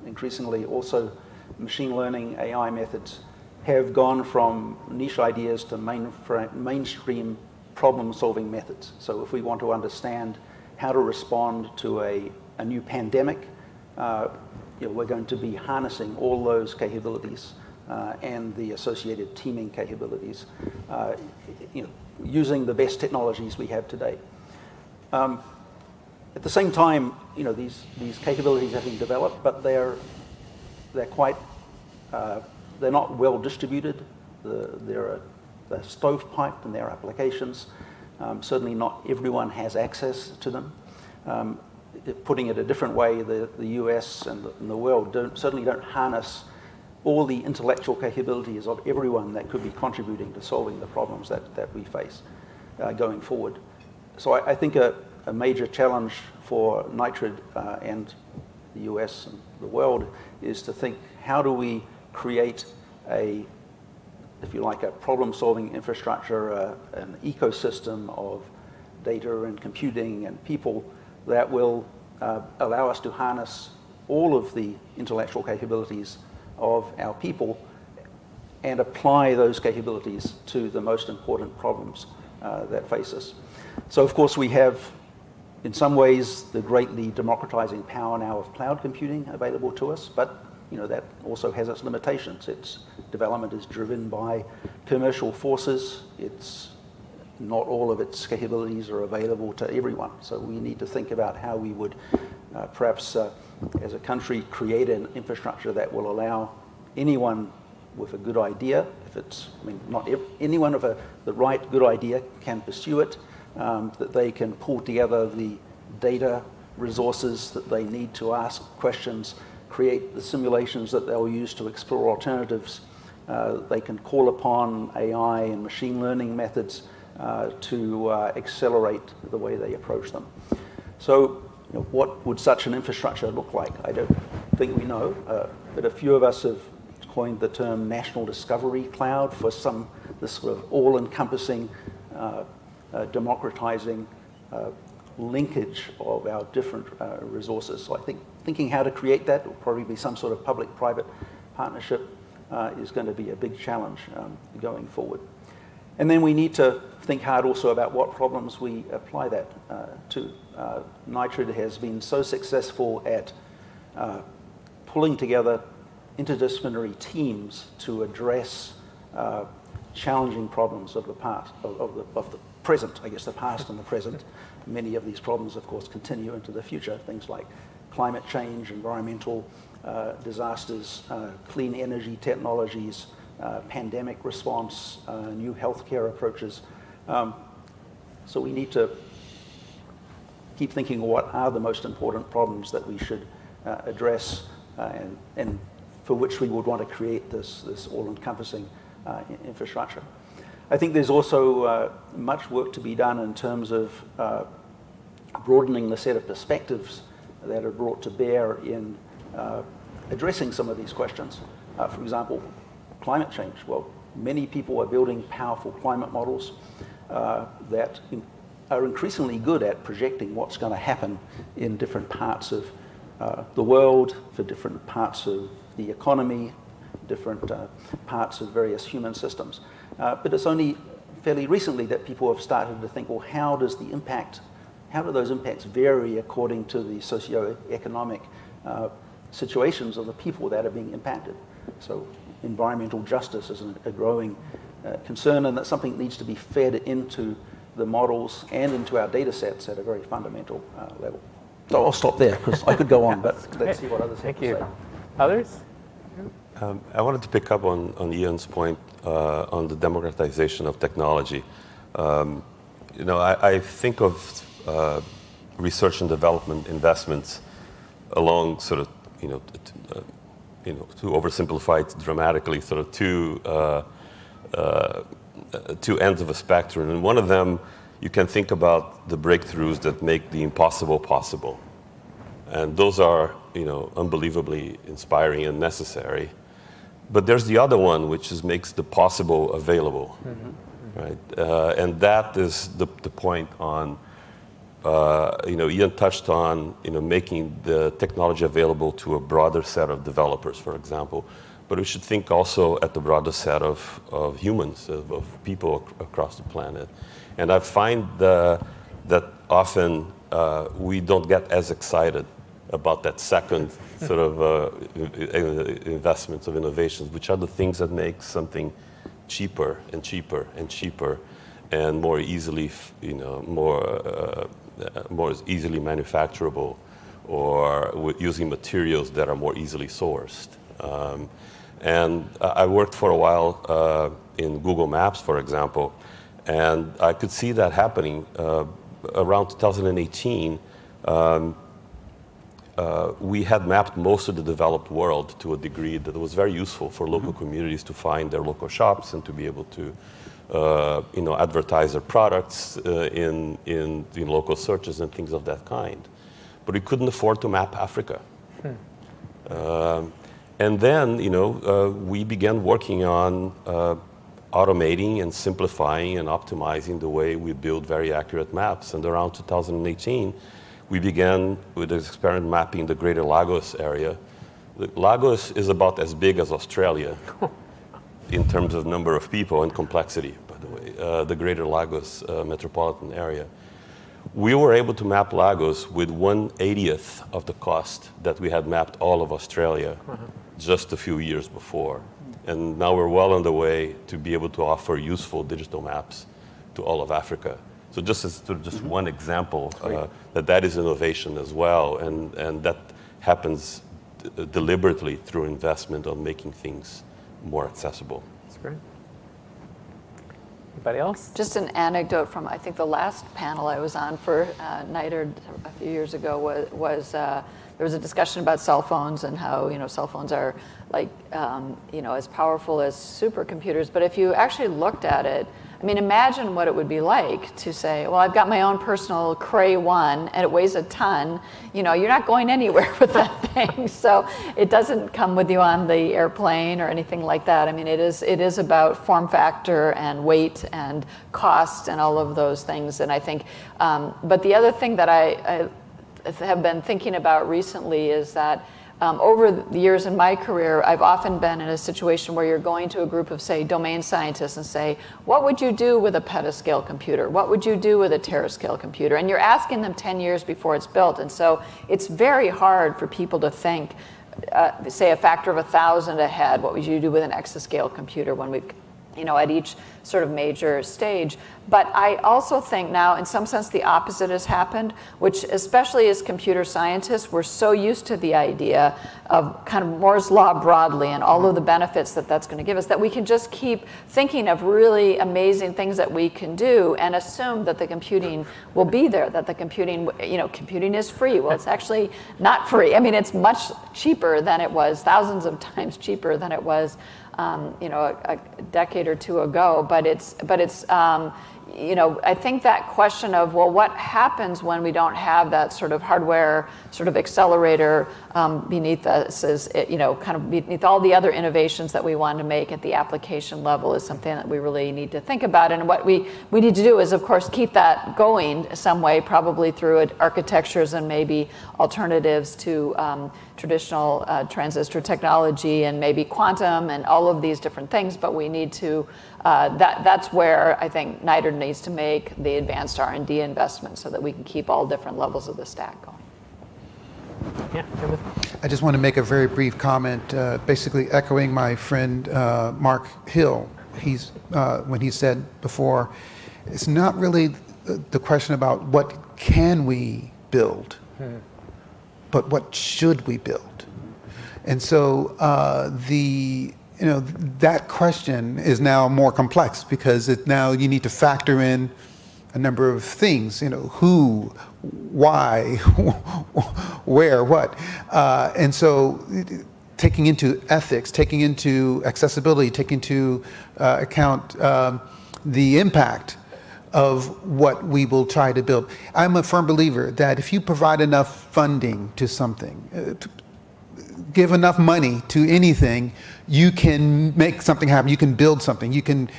L: increasingly also machine learning, AI methods have gone from niche ideas to mainstream problem-solving methods. So if we want to understand how to respond to a new pandemic, we're going to be harnessing all those capabilities and the associated teaming capabilities, using the best technologies we have today. At the same time, these capabilities have been developed, but they're not well distributed. They're stovepiped in their applications. Certainly not everyone has access to them. Putting it a different way, the US and the world certainly don't harness all the intellectual capabilities of everyone that could be contributing to solving the problems that we face going forward. So I think a major challenge for NITRD and the US and the world is to think, how do we create if you like, a problem-solving infrastructure, an ecosystem of data and computing and people that will allow us to harness all of the intellectual capabilities of our people and apply those capabilities to the most important problems that face us. So, of course, we have, in some ways, the greatly democratizing power now of cloud computing available to us, but that also has its limitations. Its development is driven by commercial forces. Not all of its capabilities are available to everyone. So we need to think about how we would perhaps, as a country, create an infrastructure that will allow anyone with a good idea, not anyone with the right good idea can pursue it, that they can pull together the data resources that they need to ask questions, create the simulations that they'll use to explore alternatives. They can call upon AI and machine learning methods to accelerate the way they approach them. So, what would such an infrastructure look like? I don't think we know, but a few of us have coined the term National Discovery Cloud for this sort of all-encompassing, democratizing linkage of our different resources. So I think thinking how to create that will probably be some sort of public-private partnership is going to be a big challenge going forward. And then we need to think hard also about what problems we apply that to. NITRD has been so successful at pulling together interdisciplinary teams to address challenging problems of the past, of the present, I guess, the past and the present. Many of these problems, of course, continue into the future, things like climate change, environmental disasters, clean energy technologies, pandemic response, new healthcare approaches. So we need to keep thinking what are the most important problems that we should address and for which we would want to create this all-encompassing infrastructure. I think there's also much work to be done in terms of broadening the set of perspectives that are brought to bear in addressing some of these questions. For example, climate change. Well, many people are building powerful climate models that are increasingly good at projecting what's going to happen in different parts of the world, for different parts of the economy, different parts of various human systems. But it's only fairly recently that people have started to think, well, how do those impacts vary according to the socioeconomic situations of the people that are being impacted? So environmental justice is a growing concern, and that's something that needs to be fed into the models and into our data sets at a very fundamental level. So I'll stop there because I could go on, but let's see what others have to say.
J: Others?
K: I wanted to pick up on Ian's point on the democratization of technology. I think of research and development investments along sort of, to oversimplify it dramatically, sort of two ends of a spectrum. And one of them, you can think about the breakthroughs that make the impossible possible. And those are, unbelievably inspiring and necessary. But there's the other one, which makes the possible available, right? And that is the point on, Ian touched on, making the technology available to a broader set of developers, for example. But we should think also at the broader set of humans, of people across the planet. And I find that often we don't get as excited about that second sort of investments of innovations, which are the things that make something cheaper and cheaper and cheaper and more easily, more easily manufacturable, or using materials that are more easily sourced. And I worked for a while in Google Maps, for example, and I could see that happening around 2018. We had mapped most of the developed world to a degree that was very useful for local communities to find their local shops and to be able to, advertise their products in local searches and things of that kind. But we couldn't afford to map Africa. And then, we began working on automating and simplifying and optimizing the way we build very accurate maps. And around 2018, we began with this experiment mapping the Greater Lagos area. Lagos is about as big as Australia in terms of number of people and complexity, by the way, the Greater Lagos metropolitan area. We were able to map Lagos with 1/80th of the cost that we had mapped all of Australia just a few years before. And now we're well on the way to be able to offer useful digital maps to all of Africa. So just as just one example, that is innovation as well, and that happens deliberately through investment on making things more accessible.
J: That's great. Anybody else?
M: Just an anecdote from, I think, the last panel I was on for NITRD a few years ago was there was a discussion about cell phones and how, cell phones are like, as powerful as supercomputers. But if you actually looked at it, imagine what it would be like to say, well, I've got my own personal Cray 1 and it weighs a ton. You're not going anywhere with that thing. So it doesn't come with you on the airplane or anything like that. It is about form factor and weight and cost and all of those things. And I think, but the other thing that I have been thinking about recently is that over the years in my career, I've often been in a situation where you're going to a group of, say, domain scientists and say, what would you do with a petascale computer? What would you do with a terascale computer? And you're asking them 10 years before it's built. And so it's very hard for people to think, say, a factor of 1,000 ahead. What would you do with an exascale computer when we've at each sort of major stage. But I also think now, in some sense, the opposite has happened, which, especially as computer scientists, we're so used to the idea of kind of Moore's law broadly and all of the benefits that that's going to give us, that we can just keep thinking of really amazing things that we can do and assume that the computing will be there, that the computing, computing is free. Well, it's actually not free. I mean, it's much cheaper than it was, thousands of times cheaper than it was a decade or two ago, but it's I think that question of, well, what happens when we don't have that sort of hardware sort of accelerator beneath us, kind of beneath all the other innovations that we want to make at the application level, is something that we really need to think about. And what we need to do is, of course, keep that going some way, probably through architectures and maybe alternatives to traditional transistor technology and maybe quantum and all of these different things. But we need to, that's where I think NITRD needs to make the advanced R&D investment so that we can keep all different levels of the stack going.
J: Yeah,
N: I just want to make a very brief comment, basically echoing my friend Mark Hill. When he said before, it's not really the question about what can we build, but what should we build? And so that question is now more complex, because now you need to factor in a number of things, who, why, where, what. And so taking into ethics, taking into accessibility, taking into account the impact of what we will try to build. I'm a firm believer that if you provide enough funding to something, give enough money to anything, you can make something happen. You can build something. You can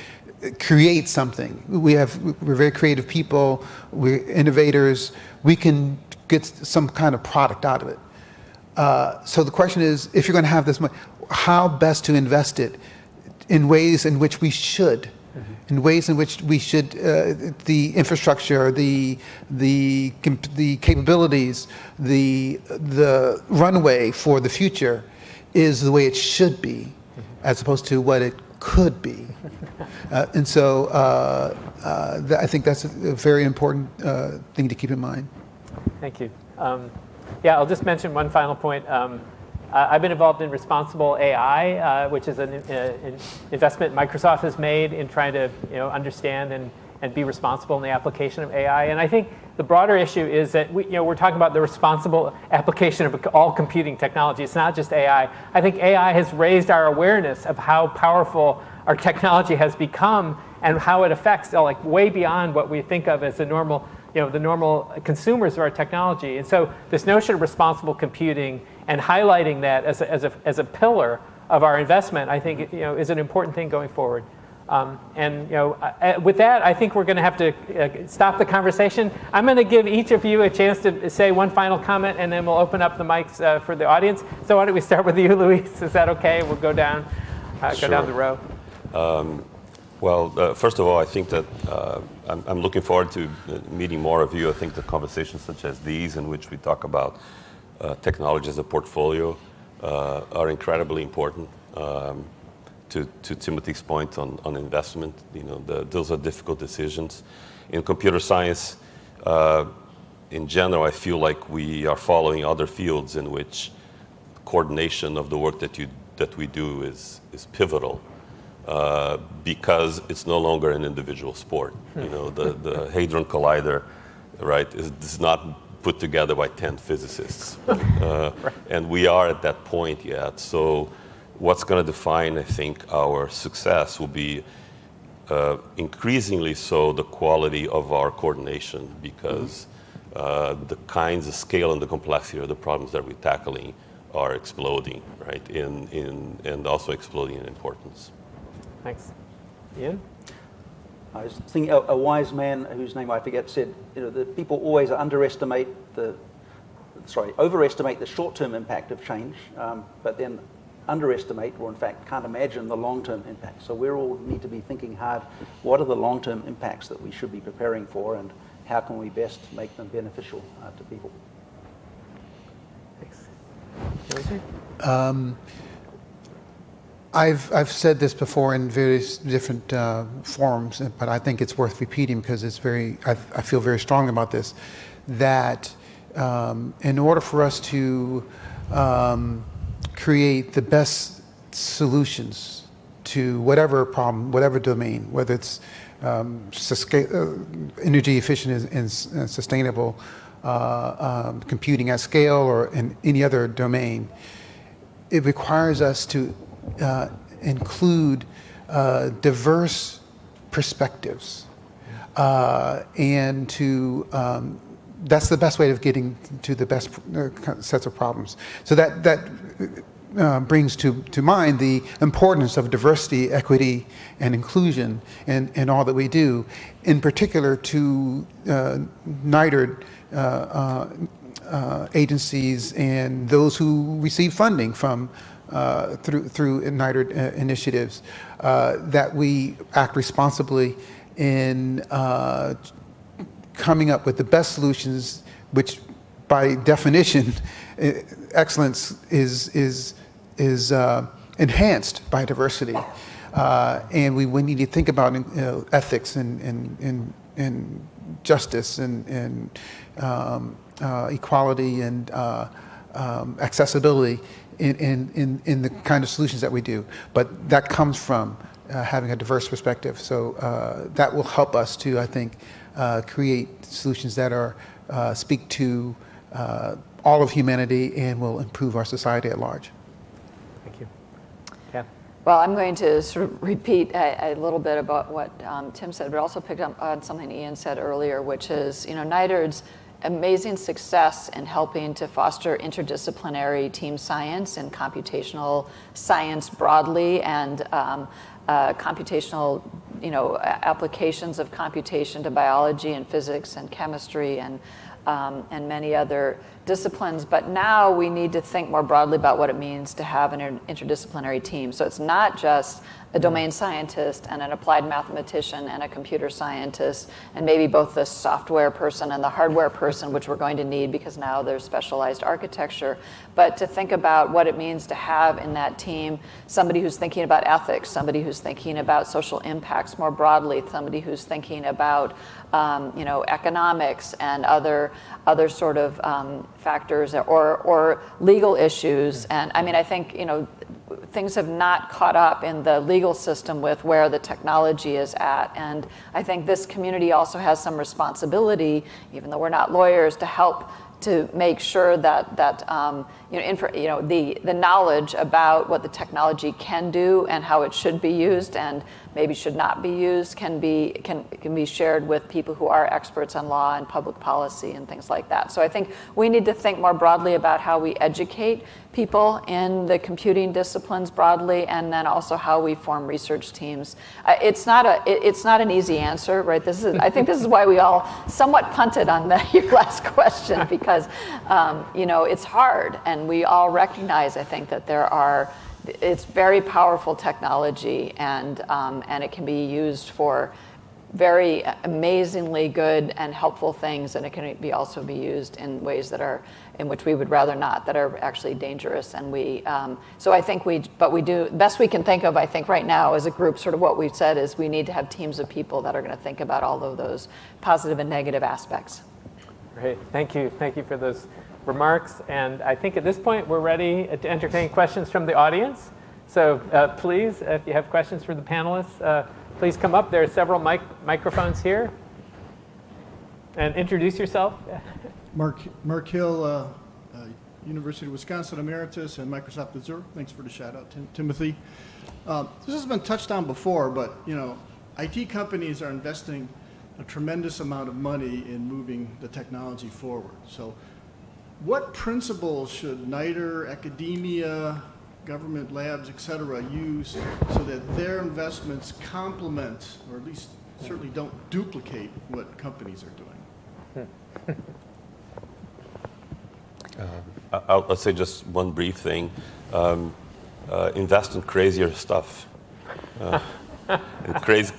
N: create something. We're very creative people. We're innovators. We can get some kind of product out of it. So the question is, if you're going to have this money, how best to invest it in ways in which we should. In ways in which we should, the infrastructure, the capabilities, the runway for the future is the way it should be, as opposed to what it could be. And so I think that's a very important thing to keep in mind.
J: Thank you. Yeah, I'll just mention one final point. I've been involved in responsible AI, which is an investment Microsoft has made in trying to understand and be responsible in the application of AI. And I think the broader issue is that we're talking about the responsible application of all computing technology. It's not just AI. I think AI has raised our awareness of how powerful our technology has become and how it affects way beyond what we think of as the normal consumers of our technology. And so this notion of responsible computing and highlighting that as a pillar of our investment, I think is an important thing going forward. With that, I think we're going to have to stop the conversation. I'm going to give each of you a chance to say one final comment, and then we'll open up the mics for the audience. So why don't we start with you, Luis? Is that okay? We'll go down,
K: Sure.
J: go down the row.
K: Well, first of all, I think that I'm looking forward to meeting more of you. I think that conversations such as these, in which we talk about technology as a portfolio, are incredibly important. To Timothy's point on investment, those are difficult decisions. In computer science, in general, I feel like we are following other fields in which coordination of the work that we do is pivotal. Because it's no longer an individual sport. The Hadron Collider, right, is not put together by 10 physicists. And we are at that point yet. So what's going to define, I think, our success will be increasingly so the quality of our coordination, because the kinds of scale and the complexity of the problems that we're tackling are exploding, right, and also exploding in importance.
J: Thanks. Ian?
L: I was thinking a wise man whose name I forget said, that people always overestimate the short-term impact of change, but then underestimate, or in fact can't imagine, the long-term impact. So we all need to be thinking hard, what are the long-term impacts that we should be preparing for, and how can we best make them beneficial to people?
J: Thanks.
N: I've said this before in various different forums, but I think it's worth repeating because it's I feel very strong about this, that in order for us to create the best solutions to whatever problem, whatever domain, whether it's energy efficient and sustainable computing at scale or in any other domain, it requires us to include diverse perspectives, and to that's the best way of getting to the best sets of problems. So that brings to mind the importance of diversity, equity, and inclusion in all that we do, in particular to NITRD agencies and those who receive funding from through NITRD initiatives, that we act responsibly in coming up with the best solutions, which by definition, excellence is enhanced by diversity. And we need to think about ethics and justice and equality and accessibility in the kind of solutions that we do. But that comes from having a diverse perspective. So that will help us to, I think, create solutions that are speak to all of humanity and will improve our society at large.
J: Thank you. Deb?
M: Well, I'm going to sort of repeat a little bit about what Tim said, but also pick up on something Ian said earlier, which is, NITRD's amazing success in helping to foster interdisciplinary team science and computational science broadly, and computational, applications of computation to biology and physics and chemistry and many other disciplines. But now we need to think more broadly about what it means to have an interdisciplinary team. So it's not just a domain scientist and an applied mathematician and a computer scientist, and maybe both the software person and the hardware person, which we're going to need because now there's specialized architecture, but to think about what it means to have in that team somebody who's thinking about ethics, somebody who's thinking about social impacts more broadly, somebody who's thinking about economics and other sort of factors or legal issues. And I think things have not caught up in the legal system with where the technology is at. And I think this community also has some responsibility, even though we're not lawyers, to help to make sure that the knowledge about what the technology can do and how it should be used and maybe should not be used can be shared with people who are experts on law and public policy and things like that. So I think we need to think more broadly about how we educate people in the computing disciplines broadly, and then also how we form research teams. It's not an easy answer, right? I think this is why we all somewhat punted on your last question, because it's hard, and we all recognize, I think, that it's very powerful technology, and it can be used for very amazingly good and helpful things, and it can also be used in ways in which we would rather not, that are actually dangerous. And so I think we do best we can think of. I think right now as a group, sort of what we've said is we need to have teams of people that are going to think about all of those positive and negative aspects.
J: Great, thank you for those remarks. And I think at this point we're ready to entertain questions from the audience. So please, if you have questions for the panelists, please come up. There are several microphones here. And introduce yourself.
O: Mark Hill, University of Wisconsin Emeritus and Microsoft Azure. Thanks for the shout out, Timothy. This has been touched on before, but IT companies are investing a tremendous amount of money in moving the technology forward. So what principles should NITRD, academia, government labs, et cetera, use so that their investments complement, or at least certainly don't duplicate, what companies are doing?
K: I'll say just one brief thing. Invest in crazier stuff,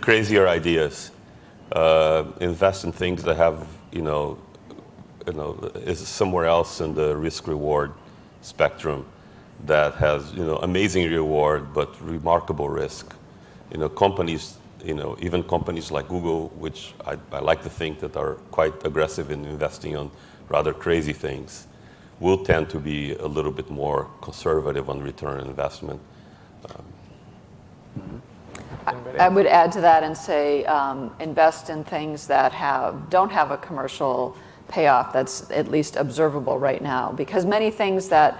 K: crazier ideas. Invest in things that have, is somewhere else in the risk-reward spectrum that has, amazing reward but remarkable risk. Companies, even companies like Google, which I like to think that are quite aggressive in investing on rather crazy things, will tend to be a little bit more conservative on return on investment.
M: I would add to that and say invest in things that don't have a commercial payoff that's at least observable right now, because many things that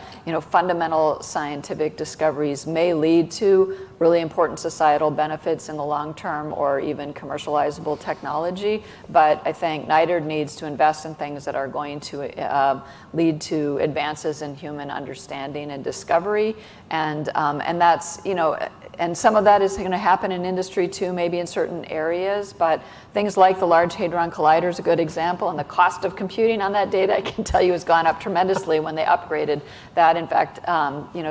M: fundamental scientific discoveries may lead to really important societal benefits in the long term or even commercializable technology. But I think NITRD needs to invest in things that are going to lead to advances in human understanding and discovery, and that's and some of that is going to happen in industry too, maybe in certain areas, but things like the Large Hadron Collider is a good example, and the cost of computing on that data, I can tell you, has gone up tremendously when they upgraded that. In fact,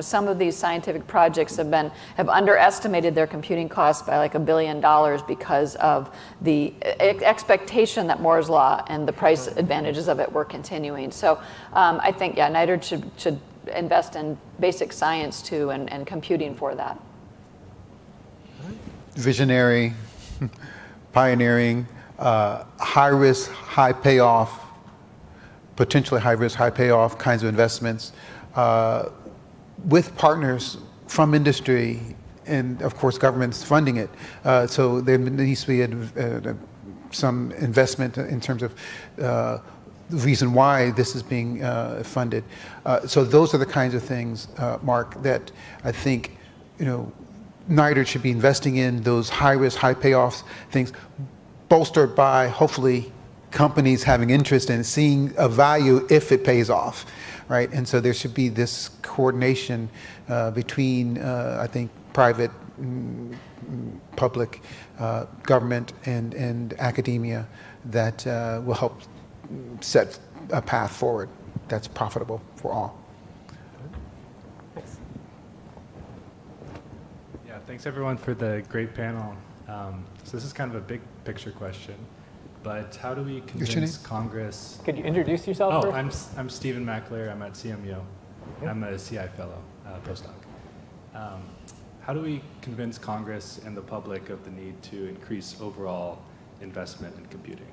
M: some of these scientific projects have underestimated their computing costs by like $1 billion because of the expectation that Moore's Law and the price advantages of it were continuing. So I think, NITRD should invest in basic science too, and computing for that.
N: Visionary, pioneering, high risk, high payoff, potentially high risk, high payoff kinds of investments with partners from industry and, of course, governments funding it. So there needs to be some investment in terms of the reason why this is being funded. So those are the kinds of things, Mark, that I think, NITRD should be investing in, those high-risk, high-payoff things, bolstered by, hopefully, companies having interest in seeing a value if it pays off, right? And so there should be this coordination between, I think, private, public, government, and academia that will help set a path forward that's profitable for all.
P: Thanks everyone for the great panel. So this is kind of a big picture question, but how do we convince Congress?
J: Could you introduce yourself first?
P: I'm Stephen McAleer. I'm at CMU. I'm a CI fellow, postdoc. How do we convince Congress and the public of the need to increase overall investment in computing?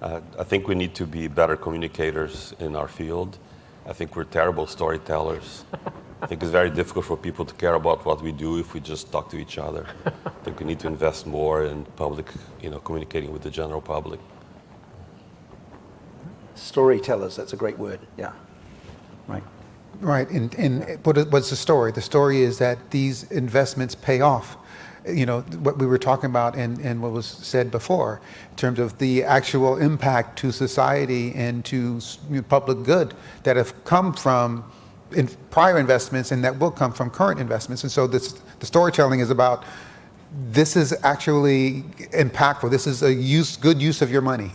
K: I think we need to be better communicators in our field. I think we're terrible storytellers. I think it's very difficult for people to care about what we do if we just talk to each other. I think we need to invest more in public, communicating with the general public.
L: Storytellers, that's a great word, yeah. Right.
N: Right, and what's the story? The story is that these investments pay off. What we were talking about and what was said before, in terms of the actual impact to society and to public good that have come from in prior investments and that will come from current investments. And so the storytelling is about, this is actually impactful. This is a good use of your money.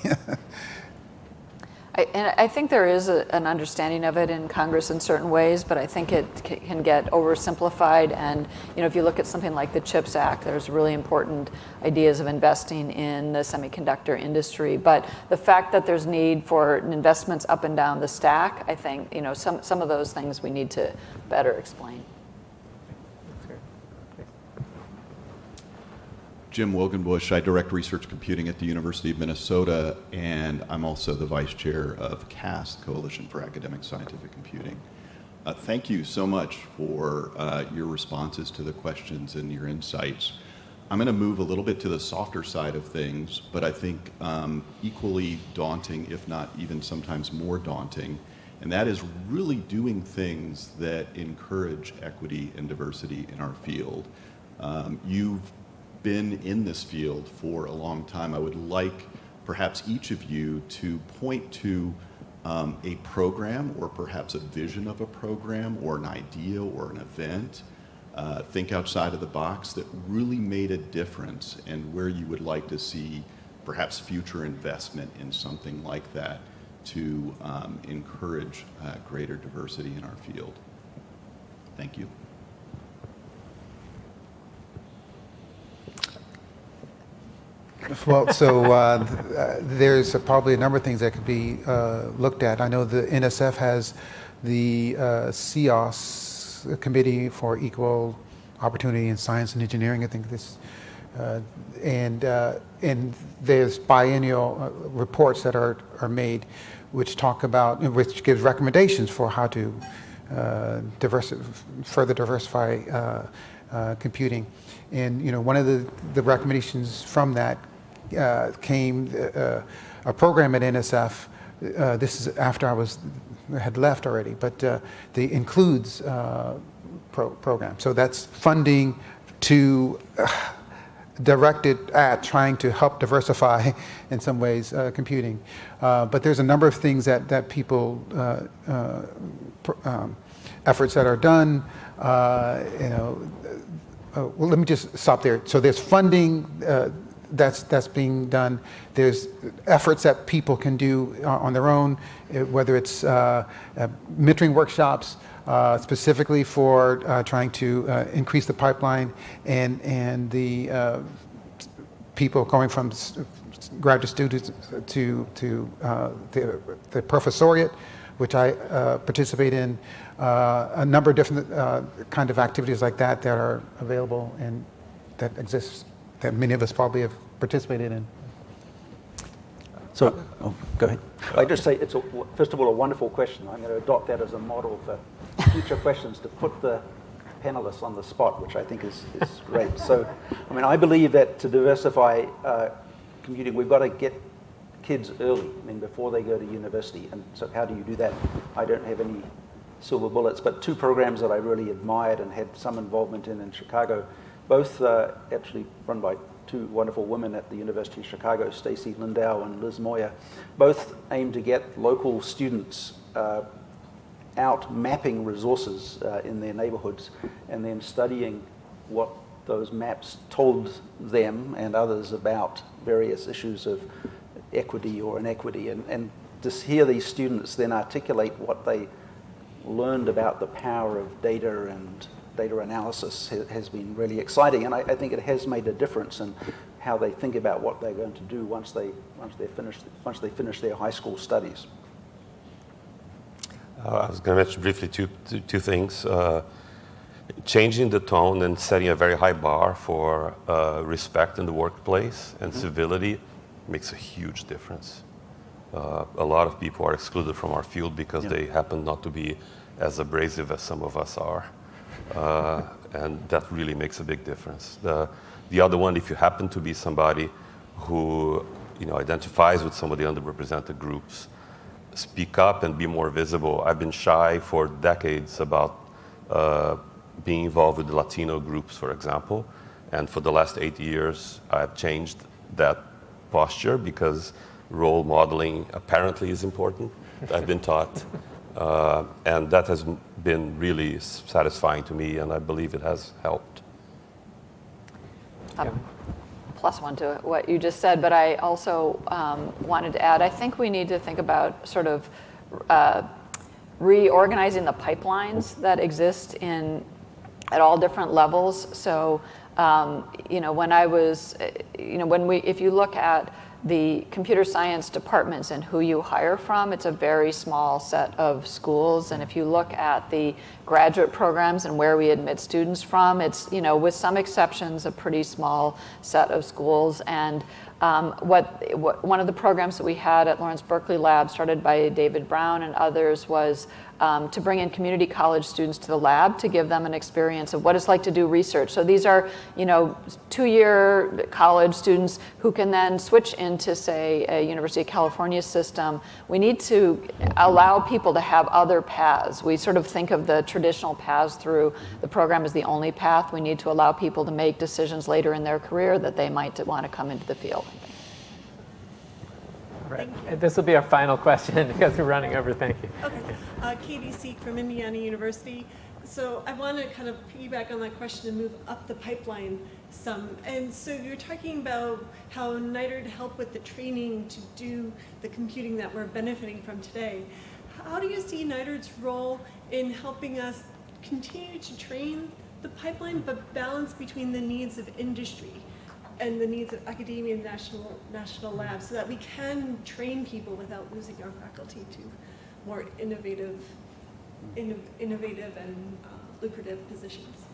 M: I think there is an understanding of it in Congress in certain ways, but I think it can get oversimplified. And if you look at something like the CHIPS Act, there's really important ideas of investing in the semiconductor industry. But the fact that there's need for investments up and down the stack, I think some of those things we need to better explain.
Q: Jim Wogenbush. I direct research computing at the University of Minnesota, and I'm also the vice chair of CAST, Coalition for Academic Scientific Computing. Thank you so much for your responses to the questions and your insights. I'm going to move a little bit to the softer side of things, but I think equally daunting, if not even sometimes more daunting, and that is really doing things that encourage equity and diversity in our field. You've been in this field for a long time. I would like perhaps each of you to point to a program or perhaps a vision of a program or an idea or an event, think outside of the box, that really made a difference, and where you would like to see perhaps future investment in something like that to encourage greater diversity in our field. Thank you.
N: Well, so there's probably a number of things that could be looked at. I know the NSF has the CEOS Committee for Equal Opportunity in Science and Engineering. I think this, and there's biennial reports that are made, which talk about, which gives recommendations for how to further diversify computing. And one of the recommendations from that came a program at NSF. This is after I had left already, but they includes program. So that's funding to directed at trying to help diversify, in some ways, computing. But there's a number of things that people, efforts that are done. Well, let me just stop there. So there's funding that's being done. There's efforts that people can do on their own, whether it's mentoring workshops, specifically for trying to increase the pipeline, and the people going from graduate students to the professoriate, which I participate in, a number of different kind of activities like that are available and that exist, that many of us probably have participated in.
L: So, go ahead. I just say it's, first of all, a wonderful question. I'm going to adopt that as a model for future questions, to put the panelists on the spot, which I think is great. So, I mean, I believe that to diversify computing, we've got to get kids early, I mean, before they go to university. And so how do you do that? I don't have any silver bullets, but two programs that I really admired and had some involvement in Chicago, both actually run by two wonderful women at the University of Chicago, Stacy Lindau and Liz Moyer, both aim to get local students out mapping resources in their neighborhoods and then studying what those maps told them and others about various issues of equity or inequity. And to hear these students then articulate what they learned about the power of data and data analysis has been really exciting, and I think it has made a difference in how they think about what they're going to do once they finish their high school studies.
K: I was going to mention briefly two things. Changing the tone and setting a very high bar for respect in the workplace and civility makes a huge difference. A lot of people are excluded from our field because they happen not to be as abrasive as some of us are. And that really makes a big difference. The other one, if you happen to be somebody who identifies with some of the underrepresented groups, speak up and be more visible. I've been shy for decades about being involved with the Latino groups, for example. And for the last 8 years, I've changed that posture because role modeling apparently is important. I've been taught. And that has been really satisfying to me, and I believe it has helped.
M: Plus one to what you just said, but I also wanted to add, I think we need to think about sort of reorganizing the pipelines that exist at all different levels. So, when I was, if you look at the computer science departments and who you hire from, it's a very small set of schools. And if you look at the graduate programs and where we admit students from, it's, with some exceptions, a pretty small set of schools. And one of the programs that we had at Lawrence Berkeley Lab, started by David Brown and others, was to bring in community college students to the lab to give them an experience of what it's like to do research. So these are, 2-year college students who can then switch into, say, a University of California system. We need to allow people to have other paths. We sort of think of the traditional paths through the program as the only path. We need to allow people to make decisions later in their career that they might want to come into the field.
J: Right. This will be our final question because we're running over. Thank you.
R: Okay. Katie Seek from Indiana University. So I want to kind of piggyback on that question and move up the pipeline some. And so you're talking about how NITRD helped with the training to do the computing that we're benefiting from today. How do you see NITRD's role in helping us continue to train the pipeline, but balance between the needs of industry and the needs of academia and national labs, so that we can train people without losing our faculty to more innovative innovative and lucrative positions.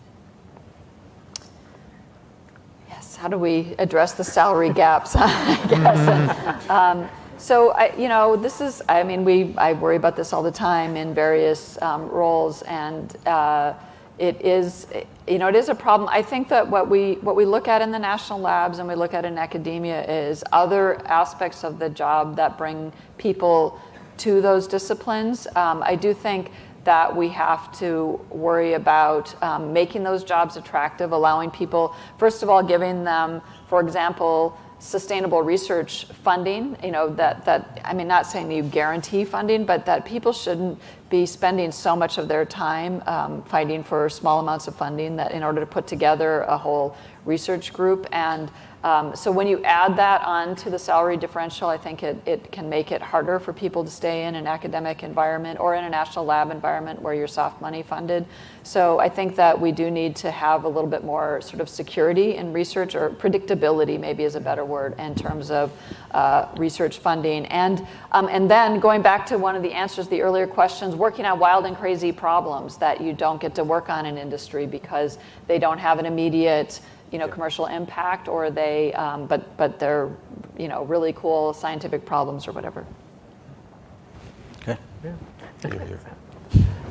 M: Yes, how do we address the salary gaps, I guess. So, this is, I worry about this all the time in various roles, and it is a problem. I think that what we look at in the national labs and we look at in academia is other aspects of the job that bring people to those disciplines. I do think that we have to worry about making those jobs attractive, allowing people, first of all, giving them, for example, sustainable research funding, not saying you guarantee funding, but that people shouldn't be spending so much of their time fighting for small amounts of funding that in order to put together a whole research group. And so when you add that on to the salary differential, I think it can make it harder for people to stay in an academic environment or in a national lab environment where you're soft money funded. So I think that we do need to have a little bit more sort of security in research, or predictability maybe is a better word, in terms of research funding. And then going back to one of the answers to the earlier questions, working on wild and crazy problems that you don't get to work on in industry because they don't have an immediate commercial impact, or they, but they're, really cool scientific problems or whatever.
L: Okay.
J: Yeah.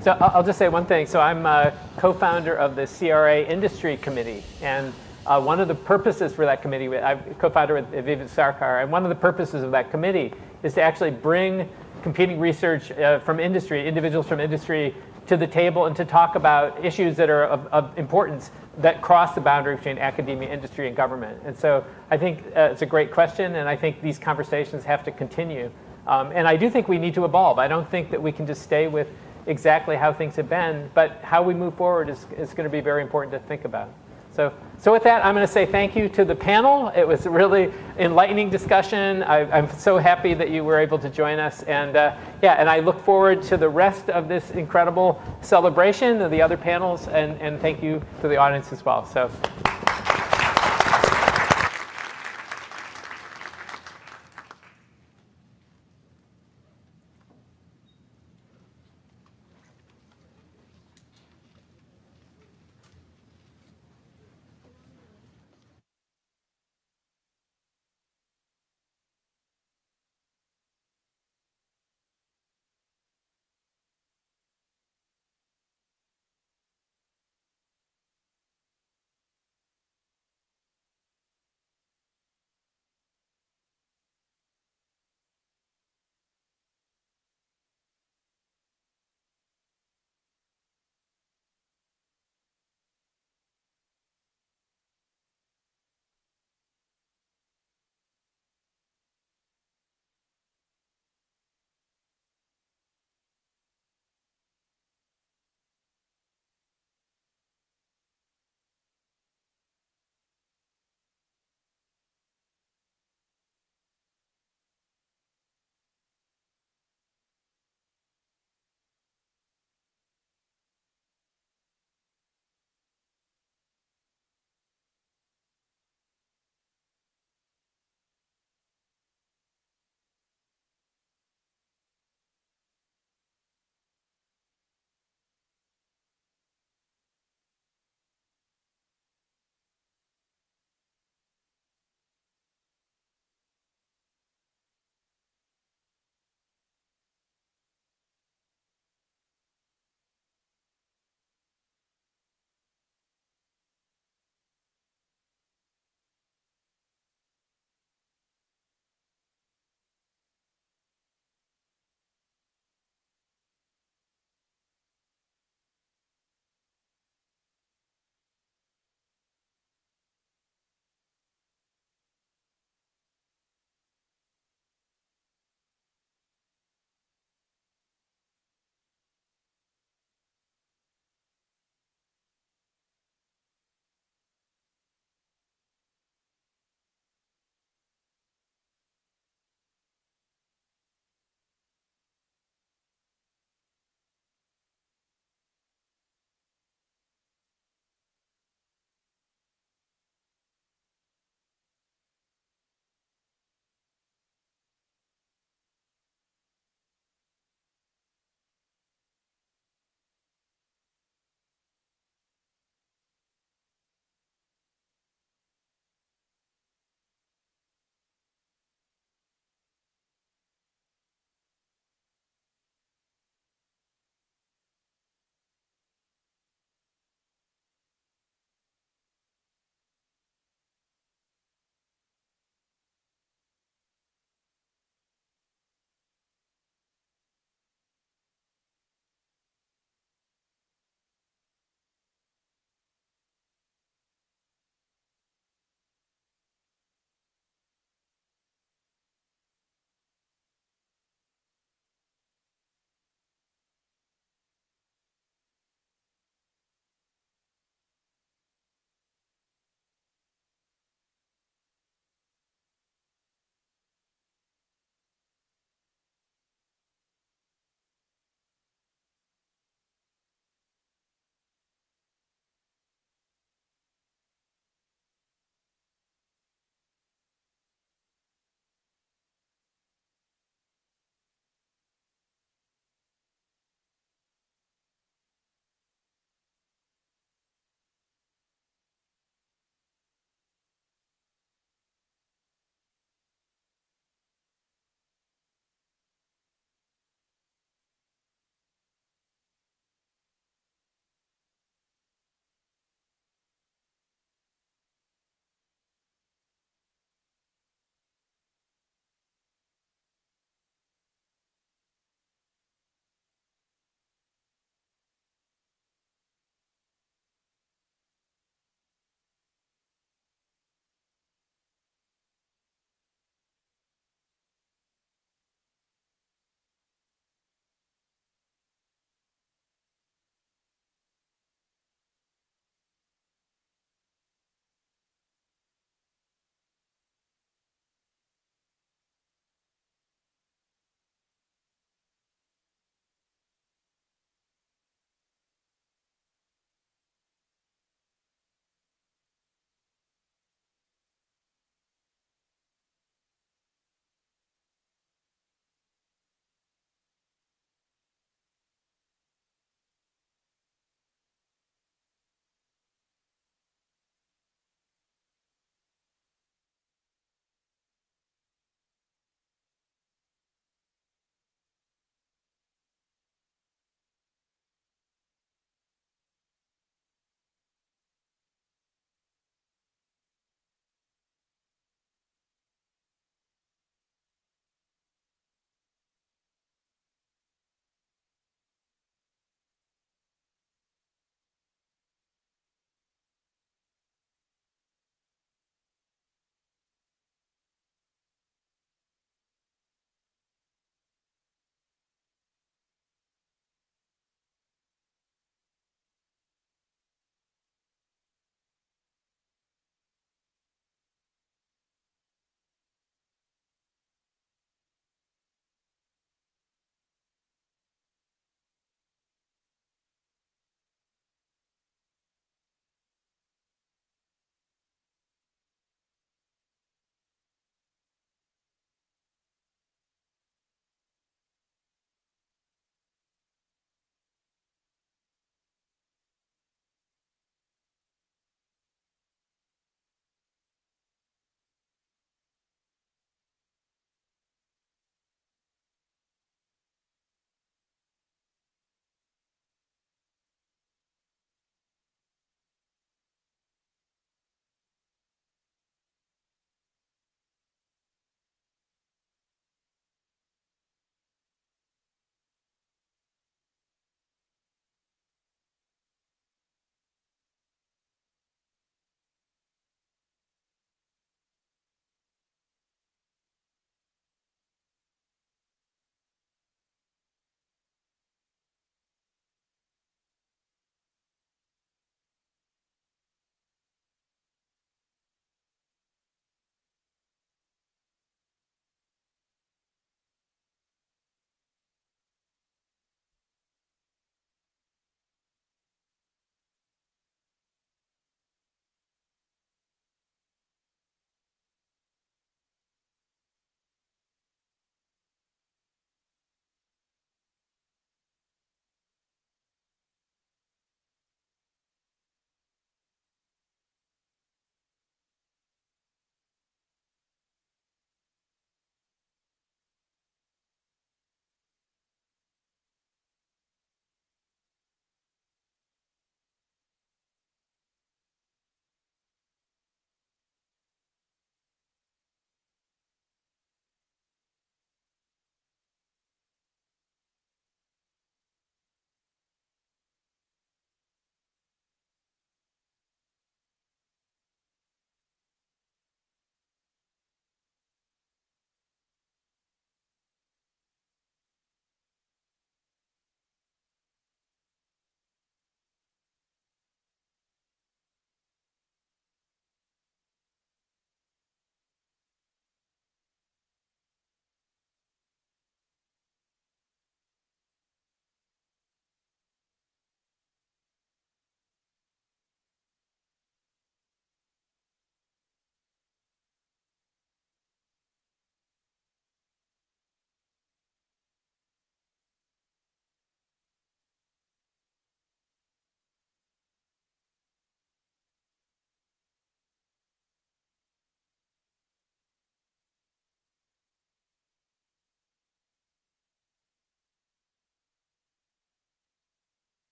J: So I'll just say one thing. So I'm a co-founder of the CRA Industry Committee, and one of the purposes for that committee, I'm co-founder with Vivek Sarkar, and one of the purposes of that committee is to actually bring computing research from industry, individuals from industry, to the table and to talk about issues that are of importance that cross the boundary between academia, industry, and government. And so I think it's a great question, and I think these conversations have to continue. And I do think we need to evolve. I don't think that we can just stay with exactly how things have been, but how we move forward is going to be very important to think about. So with that, I'm going to say thank you to the panel. It was a really enlightening discussion. I'm so happy that you were able to join us. And and I look forward to the rest of this incredible celebration of the other panels. And thank you to the audience as well. So.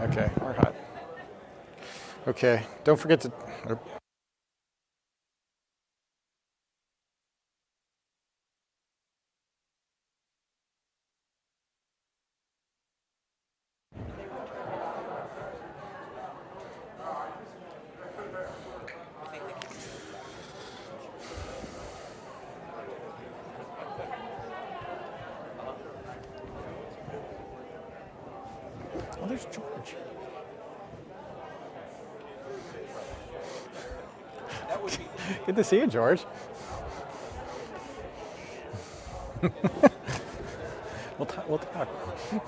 S: Okay, we're hot. Okay, don't forget to. Oh, there's George. Good to see you, George. We'll talk. Yeah.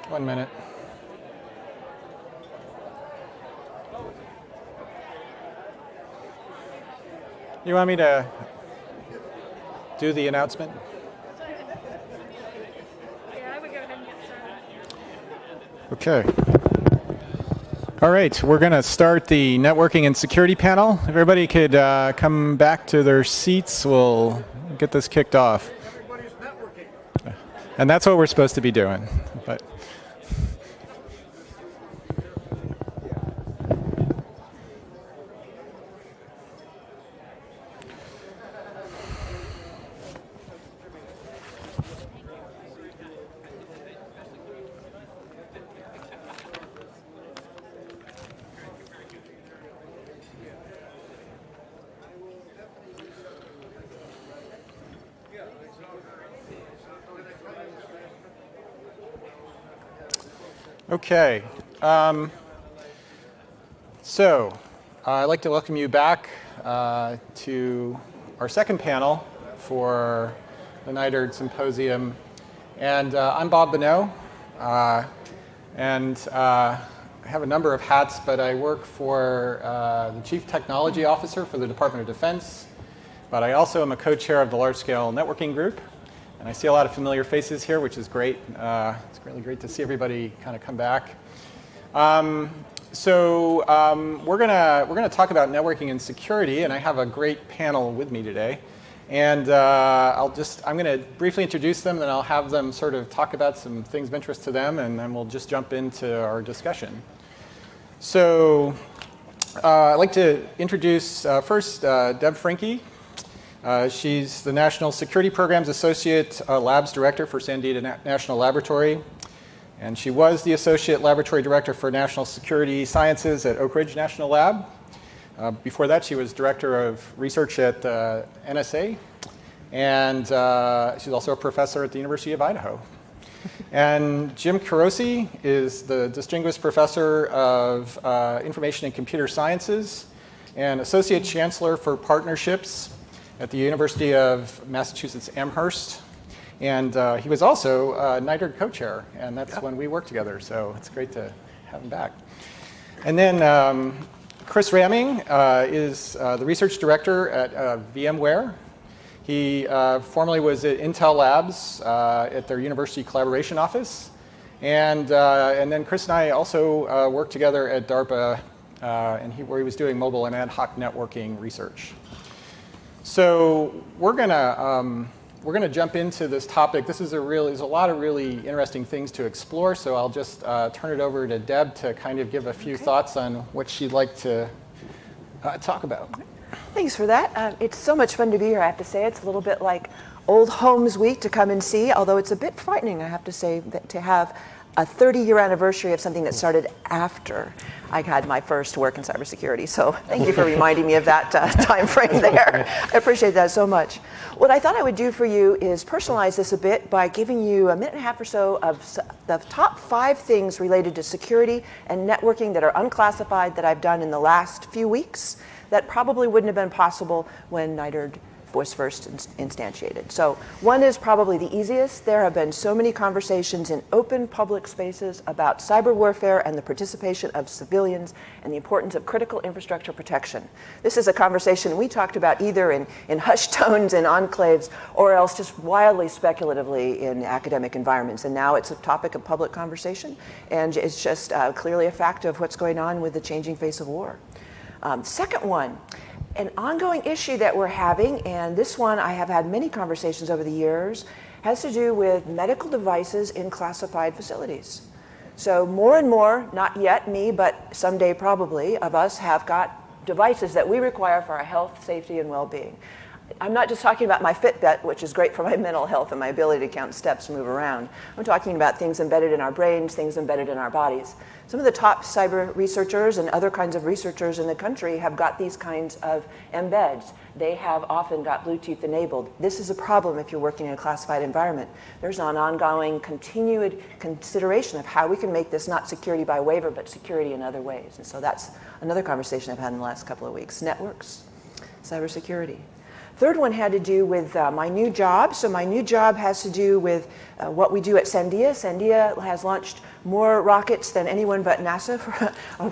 S: One minute. You want me to do the announcement?
F: Yeah, I would go ahead and get started.
S: Okay. All right, we're going to start the networking and security panel. If everybody could come back to their seats, we'll get this kicked off.
O: Everybody's networking.
S: And that's what we're supposed to be doing. But okay, so I'd like to welcome you back to our second panel for the NITRD Symposium. And I'm Bob Bonneau, and I have a number of hats, but I work for the Chief Technology Officer for the Department of Defense, but I also am a co-chair of the Large Scale Networking Group. And I see a lot of familiar faces here, which is great. It's really great to see everybody kind of come back. We're gonna talk about networking and security, and I have a great panel with me today. And I'm gonna briefly introduce them, then I'll have them sort of talk about some things of interest to them, and then we'll just jump into our discussion. So I'd like to introduce first Deb Frankie. She's the National Security Programs Associate Labs Director for Sandia National Laboratory. And she was the Associate Laboratory Director for National Security Sciences at Oak Ridge National Lab. Before that, she was Director of Research at NSA. And she's also a professor at the University of Idaho. And Jim Carosi is the Distinguished Professor of Information and Computer Sciences and Associate Chancellor for Partnerships at the University of Massachusetts Amherst. And he was also NITRD co-chair, and that's when we worked together, so it's great to have him back. And then Chris Ramen is the research director at VMware. He formerly was at Intel Labs at their University Collaboration Office. And then Chris and I also worked together at DARPA, where he was doing mobile and ad hoc networking research. So we're gonna jump into this topic. There's a lot of really interesting things to explore. So I'll just turn it over to Deb to kind of give a few thoughts on what she'd like to talk about.
T: Thanks for that. It's so much fun to be here. I have to say, it's a little bit like Old Homes Week to come and see. Although it's a bit frightening, I have to say, that to have a 30-year anniversary of something that started after I had my first work in cybersecurity. So thank you for reminding me of that time frame there. I appreciate that so much. What I thought I would do for you is personalize this a bit by giving you a minute and a half or so of the top 5 things related to security and networking that are unclassified that I've done in the last few weeks that probably wouldn't have been possible when NITRD was first instantiated. So one is probably the easiest. There have been so many conversations in open public spaces about cyber warfare and the participation of civilians and the importance of critical infrastructure protection. This is a conversation we talked about either in hushed tones in enclaves or else just wildly speculatively in academic environments. And now it's a topic of public conversation, and it's just clearly a fact of what's going on with the changing face of war. Second one, an ongoing issue that we're having, and this one I have had many conversations over the years, has to do with medical devices in classified facilities. So more and more, not yet me, but someday probably, of us have got devices that we require for our health, safety, and well-being. I'm not just talking about my Fitbit, which is great for my mental health and my ability to count steps and move around. I'm talking about things embedded in our brains, things embedded in our bodies. Some of the top cyber researchers and other kinds of researchers in the country have got these kinds of embeds. They have often got Bluetooth enabled. This is a problem if you're working in a classified environment. There's an ongoing, continued consideration of how we can make this not security by waiver, but security in other ways. And so that's another conversation I've had in the last couple of weeks. Networks, cybersecurity. Third one had to do with my new job. So my new job has to do with what we do at Sandia. Sandia has launched more rockets than anyone but NASA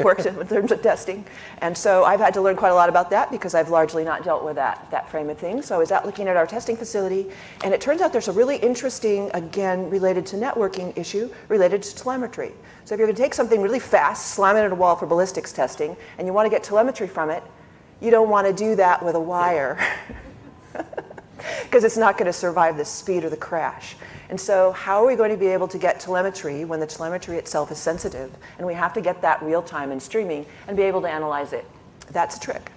T: works in terms of testing. And so I've had to learn quite a lot about that because I've largely not dealt with that frame of things. So I was out looking at our testing facility, and it turns out there's a really interesting, again, related to networking issue, related to telemetry. So if you're going to take something really fast, slam it at a wall for ballistics testing, and you want to get telemetry from it, you don't want to do that with a wire. Because it's not going to survive the speed or the crash. And so how are we going to be able to get telemetry when the telemetry itself is sensitive? And we have to get that real time and streaming and be able to analyze it. That's a trick.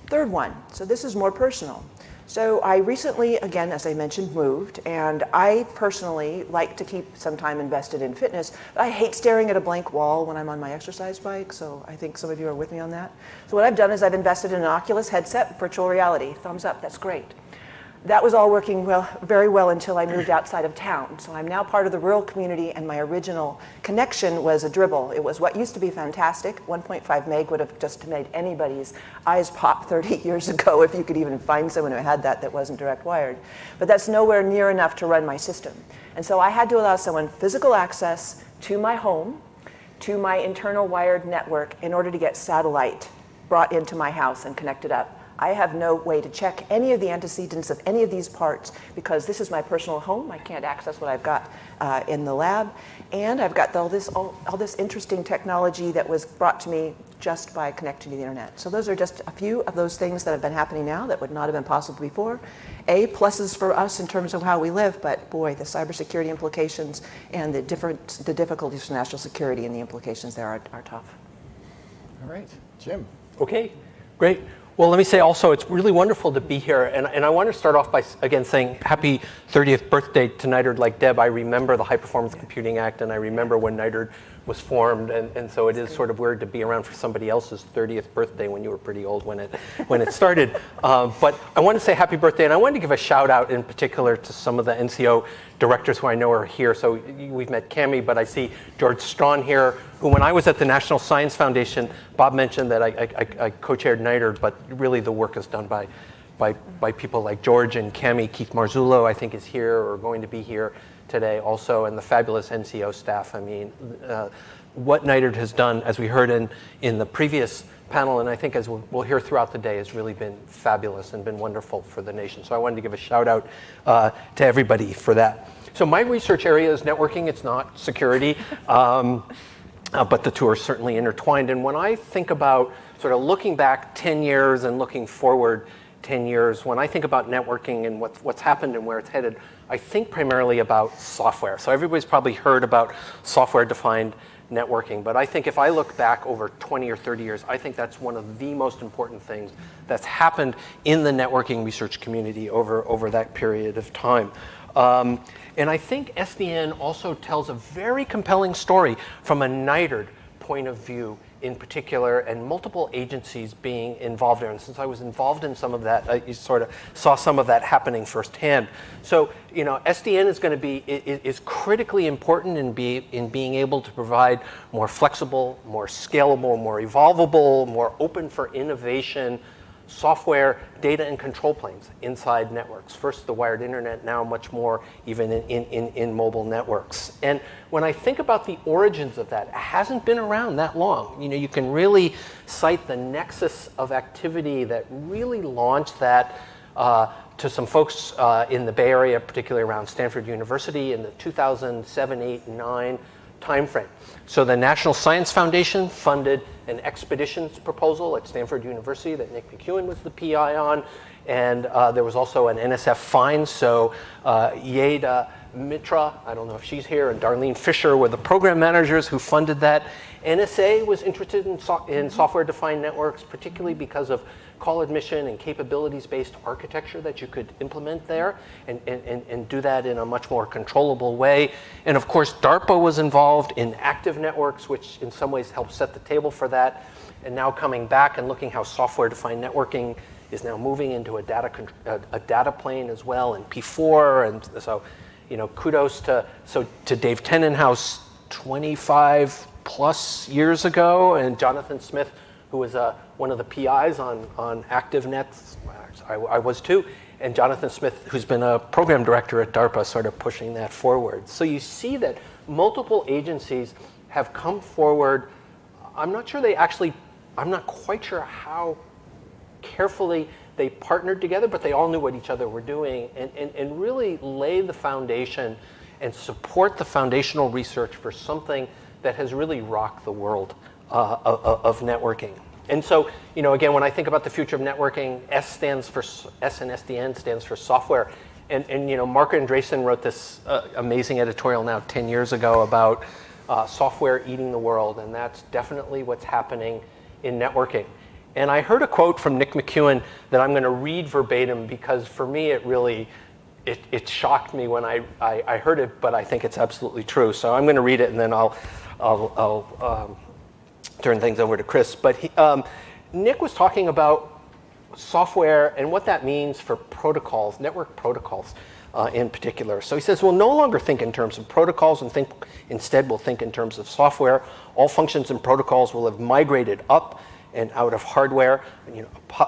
T: Third one, so this is more personal. So I recently, again, as I mentioned, moved, and I personally like to keep some time invested in fitness. But I hate staring at a blank wall when I'm on my exercise bike, so I think some of you are with me on that. So what I've done is I've invested in an Oculus headset, virtual reality. Thumbs up, that's great. That was all working very well until I moved outside of town. So I'm now part of the rural community, and my original connection was a dribble. It was what used to be fantastic. 1.5 meg would have just made anybody's eyes pop 30 years ago if you could even find someone who had that wasn't direct wired. But that's nowhere near enough to run my system. And so I had to allow someone physical access to my home, to my internal wired network in order to get satellite brought into my house and connected up. I have no way to check any of the antecedents of any of these parts because this is my personal home. I can't access what I've got in the lab. And I've got all this interesting technology that was brought to me just by connecting to the internet. So those are just a few of those things that have been happening now that would not have been possible before. Pluses for us in terms of how we live, but boy, the cybersecurity implications and the difficulties for national security and the implications there are tough.
S: All right, Jim.
U: Okay, great. Well, let me say also, it's really wonderful to be here. And I want to start off by, again, saying happy 30th birthday to NITRD. Like Deb, I remember the High Performance Computing Act, and I remember when NITRD was formed. And so it is sort of weird to be around for somebody else's 30th birthday when you were pretty old when it started. But I want to say happy birthday. And I wanted to give a shout out in particular to some of the NCO directors who I know are here. So we've met Cami, but I see George Strawn here, who when I was at the National Science Foundation, Bob mentioned that I co-chaired NITRD, but really the work is done by people like George and Cami. Keith Marzullo, I think, is here or going to be here today also, and the fabulous NCO staff. I mean, what NITRD has done, as we heard in the previous panel, and I think as we'll hear throughout the day, has really been fabulous and been wonderful for the nation. So I wanted to give a shout out to everybody for that. So my research area is networking. It's not security. But the two are certainly intertwined. And when I think about sort of looking back 10 years and looking forward 10 years, when I think about networking and what's happened and where it's headed, I think primarily about software. So everybody's probably heard about software-defined networking. But I think if I look back over 20 or 30 years, I think that's one of the most important things that's happened in the networking research community over that period of time. And I think SDN also tells a very compelling story from a NITRD point of view in particular, and multiple agencies being involved there. And since I was involved in some of that, you sort of saw some of that happening firsthand. So, you know, SDN is going to be is critically important in being able to provide more flexible, more scalable, more evolvable, more open for innovation software, data, and control planes inside networks. First the wired internet, now much more even in mobile networks. And when I think about the origins of that, it hasn't been around that long. You can really cite the nexus of activity that really launched that to some folks in the Bay Area, particularly around Stanford University in the 2007, 8, 9 timeframe. So the National Science Foundation funded an expeditions proposal at Stanford University that Nick McEwen was the PI on, and there was also an NSF fine. So Yeda Mitra, I don't know if she's here, and Darlene Fisher were the program managers who funded that. NSA was interested in software-defined networks, particularly because of call admission and capabilities-based architecture that you could implement there and do that in a much more controllable way. And of course, DARPA was involved in active networks, which in some ways helped set the table for that. And now coming back and looking how software-defined networking is now moving into a data plane as well, and P4. And so, kudos to Dave Tenenhouse 25 plus years ago, and Jonathan Smith, who was one of the PIs on ActiveNet. I was too. And Jonathan Smith, who's been a program director at DARPA, sort of pushing that forward. So you see that multiple agencies have come forward. I'm not quite sure how carefully they partnered together, but they all knew what each other were doing and really lay the foundation and support the foundational research for something that has really rocked the world of networking. And so, again, when I think about the future of networking, S and SDN stands for software. And Mark Andreessen wrote this amazing editorial now 10 years ago about software eating the world, and that's definitely what's happening in networking. And I heard a quote from Nick McEwen that I'm going to read verbatim because for me it shocked me when I heard it, but I think it's absolutely true. So I'm going to read it, and then I'll turn things over to Chris. But Nick was talking about software and what that means for protocols, network protocols in particular. So he says, we'll no longer think in terms of protocols and instead we'll think in terms of software. All functions and protocols will have migrated up and out of hardware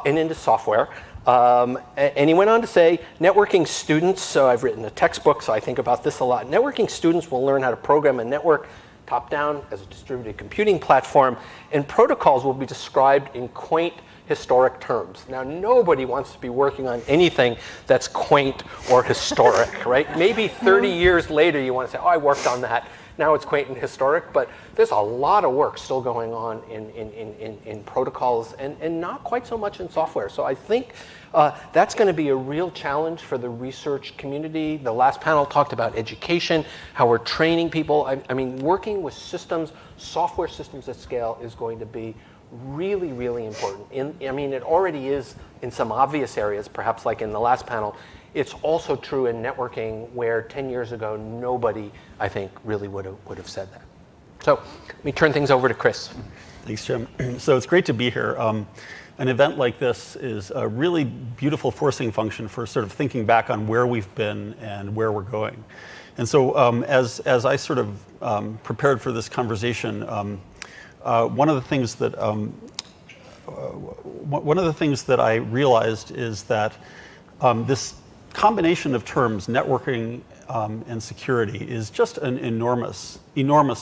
U: and into software. And he went on to say, networking students, so I've written a textbook, so I think about this a lot. Networking students will learn how to program a network top-down as a distributed computing platform, and protocols will be described in quaint historic terms. Now, nobody wants to be working on anything that's quaint or historic, right? Maybe 30 years later you want to say, oh, I worked on that. Now it's quaint and historic, but there's a lot of work still going on in protocols and not quite so much in software. So I think that's going to be a real challenge for the research community. The last panel talked about education, how we're training people. I mean, working with systems, software systems at scale is going to be really, really important. It already is in some obvious areas, perhaps like in the last panel. It's also true in networking where 10 years ago, nobody, I think, really would have said that. So let me turn things over to Chris.
A: Thanks, Jim. So it's great to be here. An event like this is a really beautiful forcing function for sort of thinking back on where we've been and where we're going. And so as I sort of prepared for this conversation, one of the things that I realized is that this combination of terms, networking and security, is just an enormous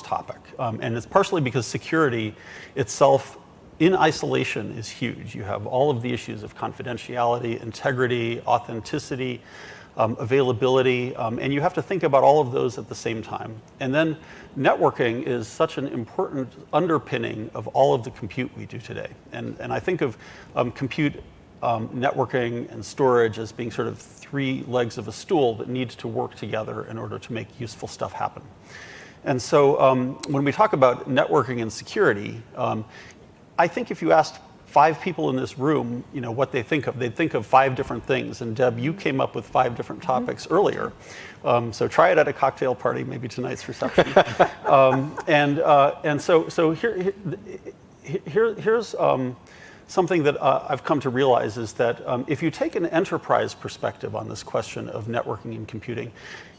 A: topic. And it's partially because security itself in isolation is huge. You have all of the issues of confidentiality, integrity, authenticity, availability, and you have to think about all of those at the same time. And then networking is such an important underpinning of all of the compute we do today. And I think of compute, networking, and storage as being sort of three legs of a stool that needs to work together in order to make useful stuff happen. And so when we talk about networking and security, I think if you asked 5 people in this room, what they think of, they'd think of 5 different things. And Deb, you came up with 5 different topics earlier. So try it at a cocktail party, maybe tonight's reception. And so here's something that I've come to realize is that if you take an enterprise perspective on this question of networking and computing,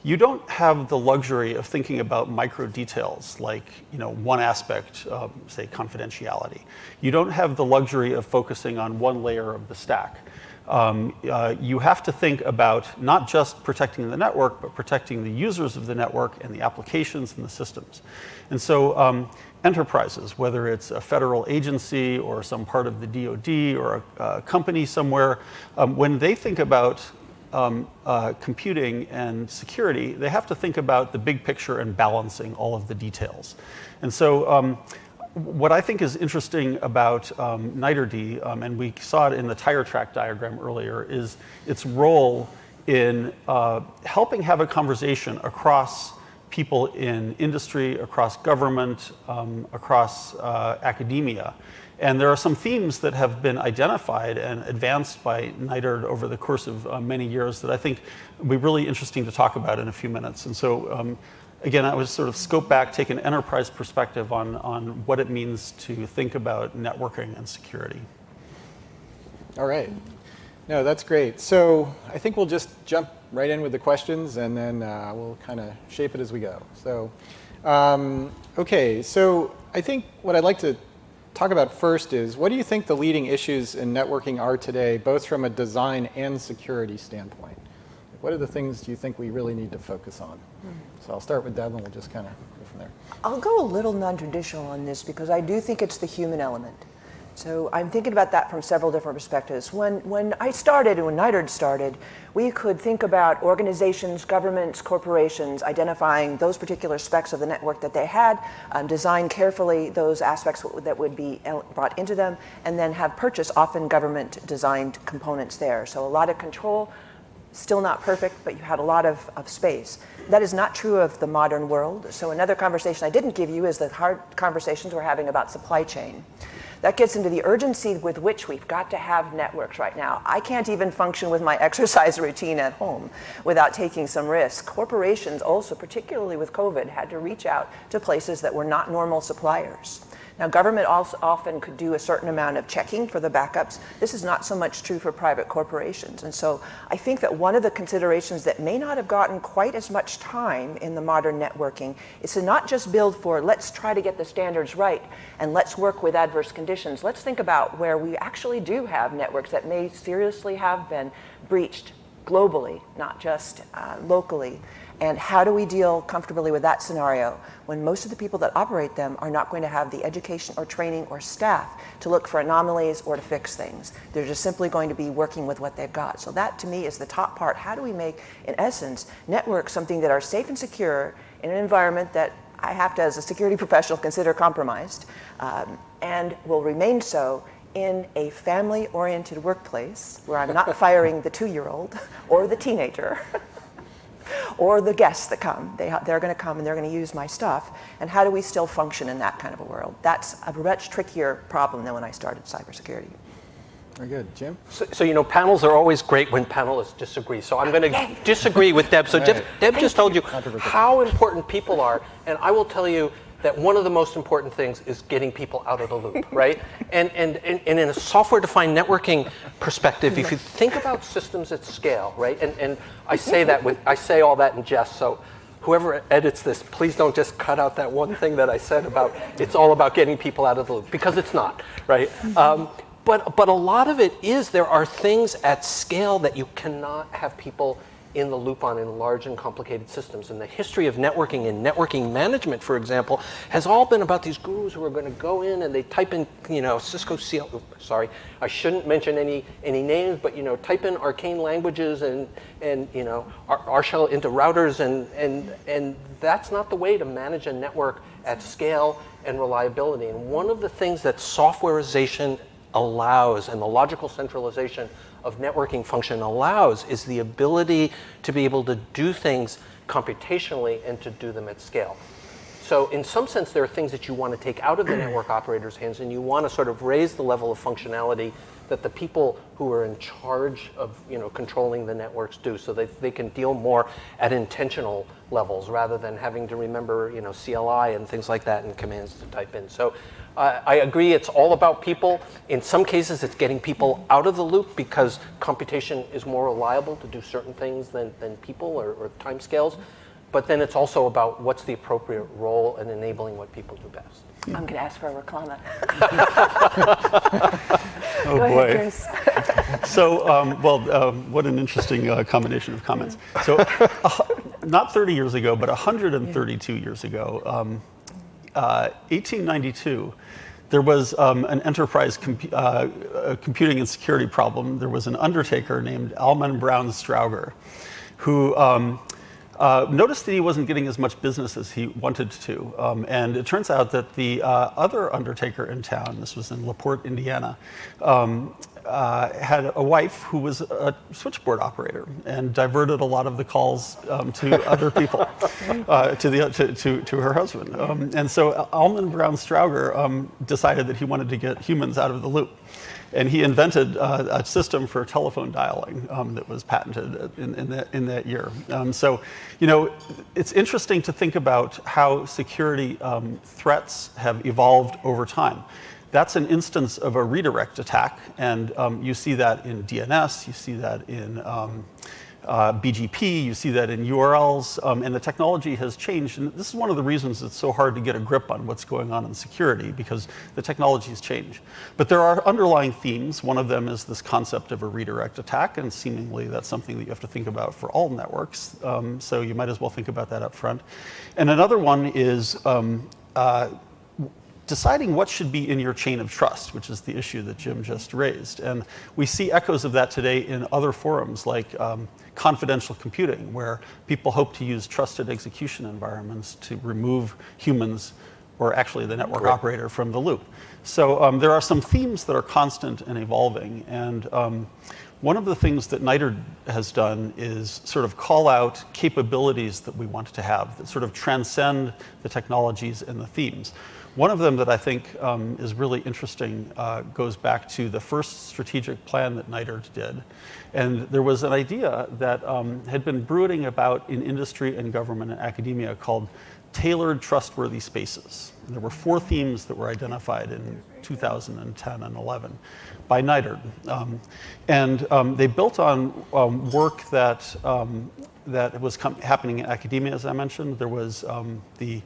A: you don't have the luxury of thinking about micro details like one aspect, say confidentiality. You don't have the luxury of focusing on one layer of the stack. You have to think about not just protecting the network, but protecting the users of the network and the applications and the systems. And so enterprises, whether it's a federal agency or some part of the DoD or a company somewhere, when they think about computing and security, they have to think about the big picture and balancing all of the details. And so what I think is interesting about NITRD, and we saw it in the tire track diagram earlier, is its role in helping have a conversation across people in industry, across government, across academia. And there are some themes that have been identified and advanced by NITRD over the course of many years that I think will be really interesting to talk about in a few minutes. And so, again, I was sort of scope back, take an enterprise perspective on what it means to think about networking and security.
S: All right. No, that's great. So I think we'll just jump right in with the questions, and then we'll kind of shape it as we go. So, okay. So I think what I'd like to talk about first is, what do you think the leading issues in networking are today, both from a design and security standpoint? What are the things do you think we really need to focus on? So I'll start with Deb, and we'll just kind of go from there.
T: I'll go a little non-traditional on this because I do think it's the human element. So I'm thinking about that from several different perspectives. When I started, and when NITRD started, we could think about organizations, governments, corporations, identifying those particular specs of the network that they had, design carefully those aspects that would be brought into them, and then have purchased often government-designed components there. So a lot of control, still not perfect, but you had a lot of space. That is not true of the modern world. So another conversation I didn't give you is the hard conversations we're having about supply chain. That gets into the urgency with which we've got to have networks right now. I can't even function with my exercise routine at home without taking some risk. Corporations also, particularly with COVID, had to reach out to places that were not normal suppliers. Now, government also often could do a certain amount of checking for the backups. This is not so much true for private corporations. And so I think that one of the considerations that may not have gotten quite as much time in the modern networking is to not just build for, let's try to get the standards right, and let's work with adverse conditions. Let's think about where we actually do have networks that may seriously have been breached globally, not just locally. And how do we deal comfortably with that scenario when most of the people that operate them are not going to have the education or training or staff to look for anomalies or to fix things? They're just simply going to be working with what they've got. So that, to me, is the top part. How do we make, in essence, networks something that are safe and secure in an environment that I have to, as a security professional, consider compromised, and will remain so in a family-oriented workplace where I'm not firing the 2-year-old or the teenager or the guests that come. They're going to come and they're going to use my stuff. And how do we still function in that kind of a world? That's a much trickier problem than when I started cybersecurity.
S: Very good. Jim?
U: So panels are always great when panelists disagree. So I'm going to disagree with Deb. So Deb just told you how important people are. And I will tell you that one of the most important things is getting people out of the loop, right? And in a software-defined networking perspective, if you think about systems at scale, right? And I say all that in jest, so whoever edits this, please don't just cut out that one thing that I said about it's all about getting people out of the loop, because it's not, right? But a lot of it is there are things at scale that you cannot have people in the loop on in large and complicated systems. And the history of networking and networking management, for example, has all been about these gurus who are going to go in and they type in, Cisco CL, sorry, I shouldn't mention any names, but, type in arcane languages and R shell into routers, and that's not the way to manage a network at scale and reliability. And one of the things that softwareization allows, and the logical centralization of networking function allows, is the ability to be able to do things computationally and to do them at scale. so in some sense, there are things that you want to take out of the network operator's hands, and you want to sort of raise the level of functionality that the people who are in charge of controlling the networks do, so that they can deal more at intentional levels rather than having to remember CLI and things like that and commands to type in. So I agree, it's all about people. In some cases, it's getting people out of the loop because computation is more reliable to do certain things than people or timescales. But then it's also about what's the appropriate role in enabling what people do best.
T: I'm going to ask for a reclama.
A: Oh
T: Go
A: boy.
T: ahead, Chris.
A: So, what an interesting combination of comments. So, not 30 years ago, but 132 years ago, 1892, there was an enterprise computing and security problem. There was an undertaker named Alman Brown Strauger who noticed that he wasn't getting as much business as he wanted to. And it turns out that the other undertaker in town, this was in LaPorte, Indiana, had a wife who was a switchboard operator and diverted a lot of the calls to other people, to her husband. And so Alman Brown Strauger decided that he wanted to get humans out of the loop. And he invented a system for telephone dialing that was patented in that year. So, it's interesting to think about how security threats have evolved over time. That's an instance of a redirect attack, and you see that in DNS, you see that in BGP, you see that in URLs, and the technology has changed. And this is one of the reasons it's so hard to get a grip on what's going on in security, because the technologies change. But there are underlying themes. One of them is this concept of a redirect attack, and seemingly that's something that you have to think about for all networks. So you might as well think about that up front. And another one is deciding what should be in your chain of trust, which is the issue that Jim just raised. And we see echoes of that today in other forums like confidential computing, where people hope to use trusted execution environments to remove humans, or actually the network operator, from the loop. So there are some themes that are constant and evolving. And one of the things that NITRD has done is sort of call out capabilities that we want to have that sort of transcend the technologies and the themes. One of them that I think is really interesting goes back to the first strategic plan that NITRD did. And there was an idea that had been brooding about in industry and government and academia called tailored trustworthy spaces. And there were 4 themes that were identified in 2010 and 11 by NITRD. And they built on work that was happening in academia, as I mentioned. There was the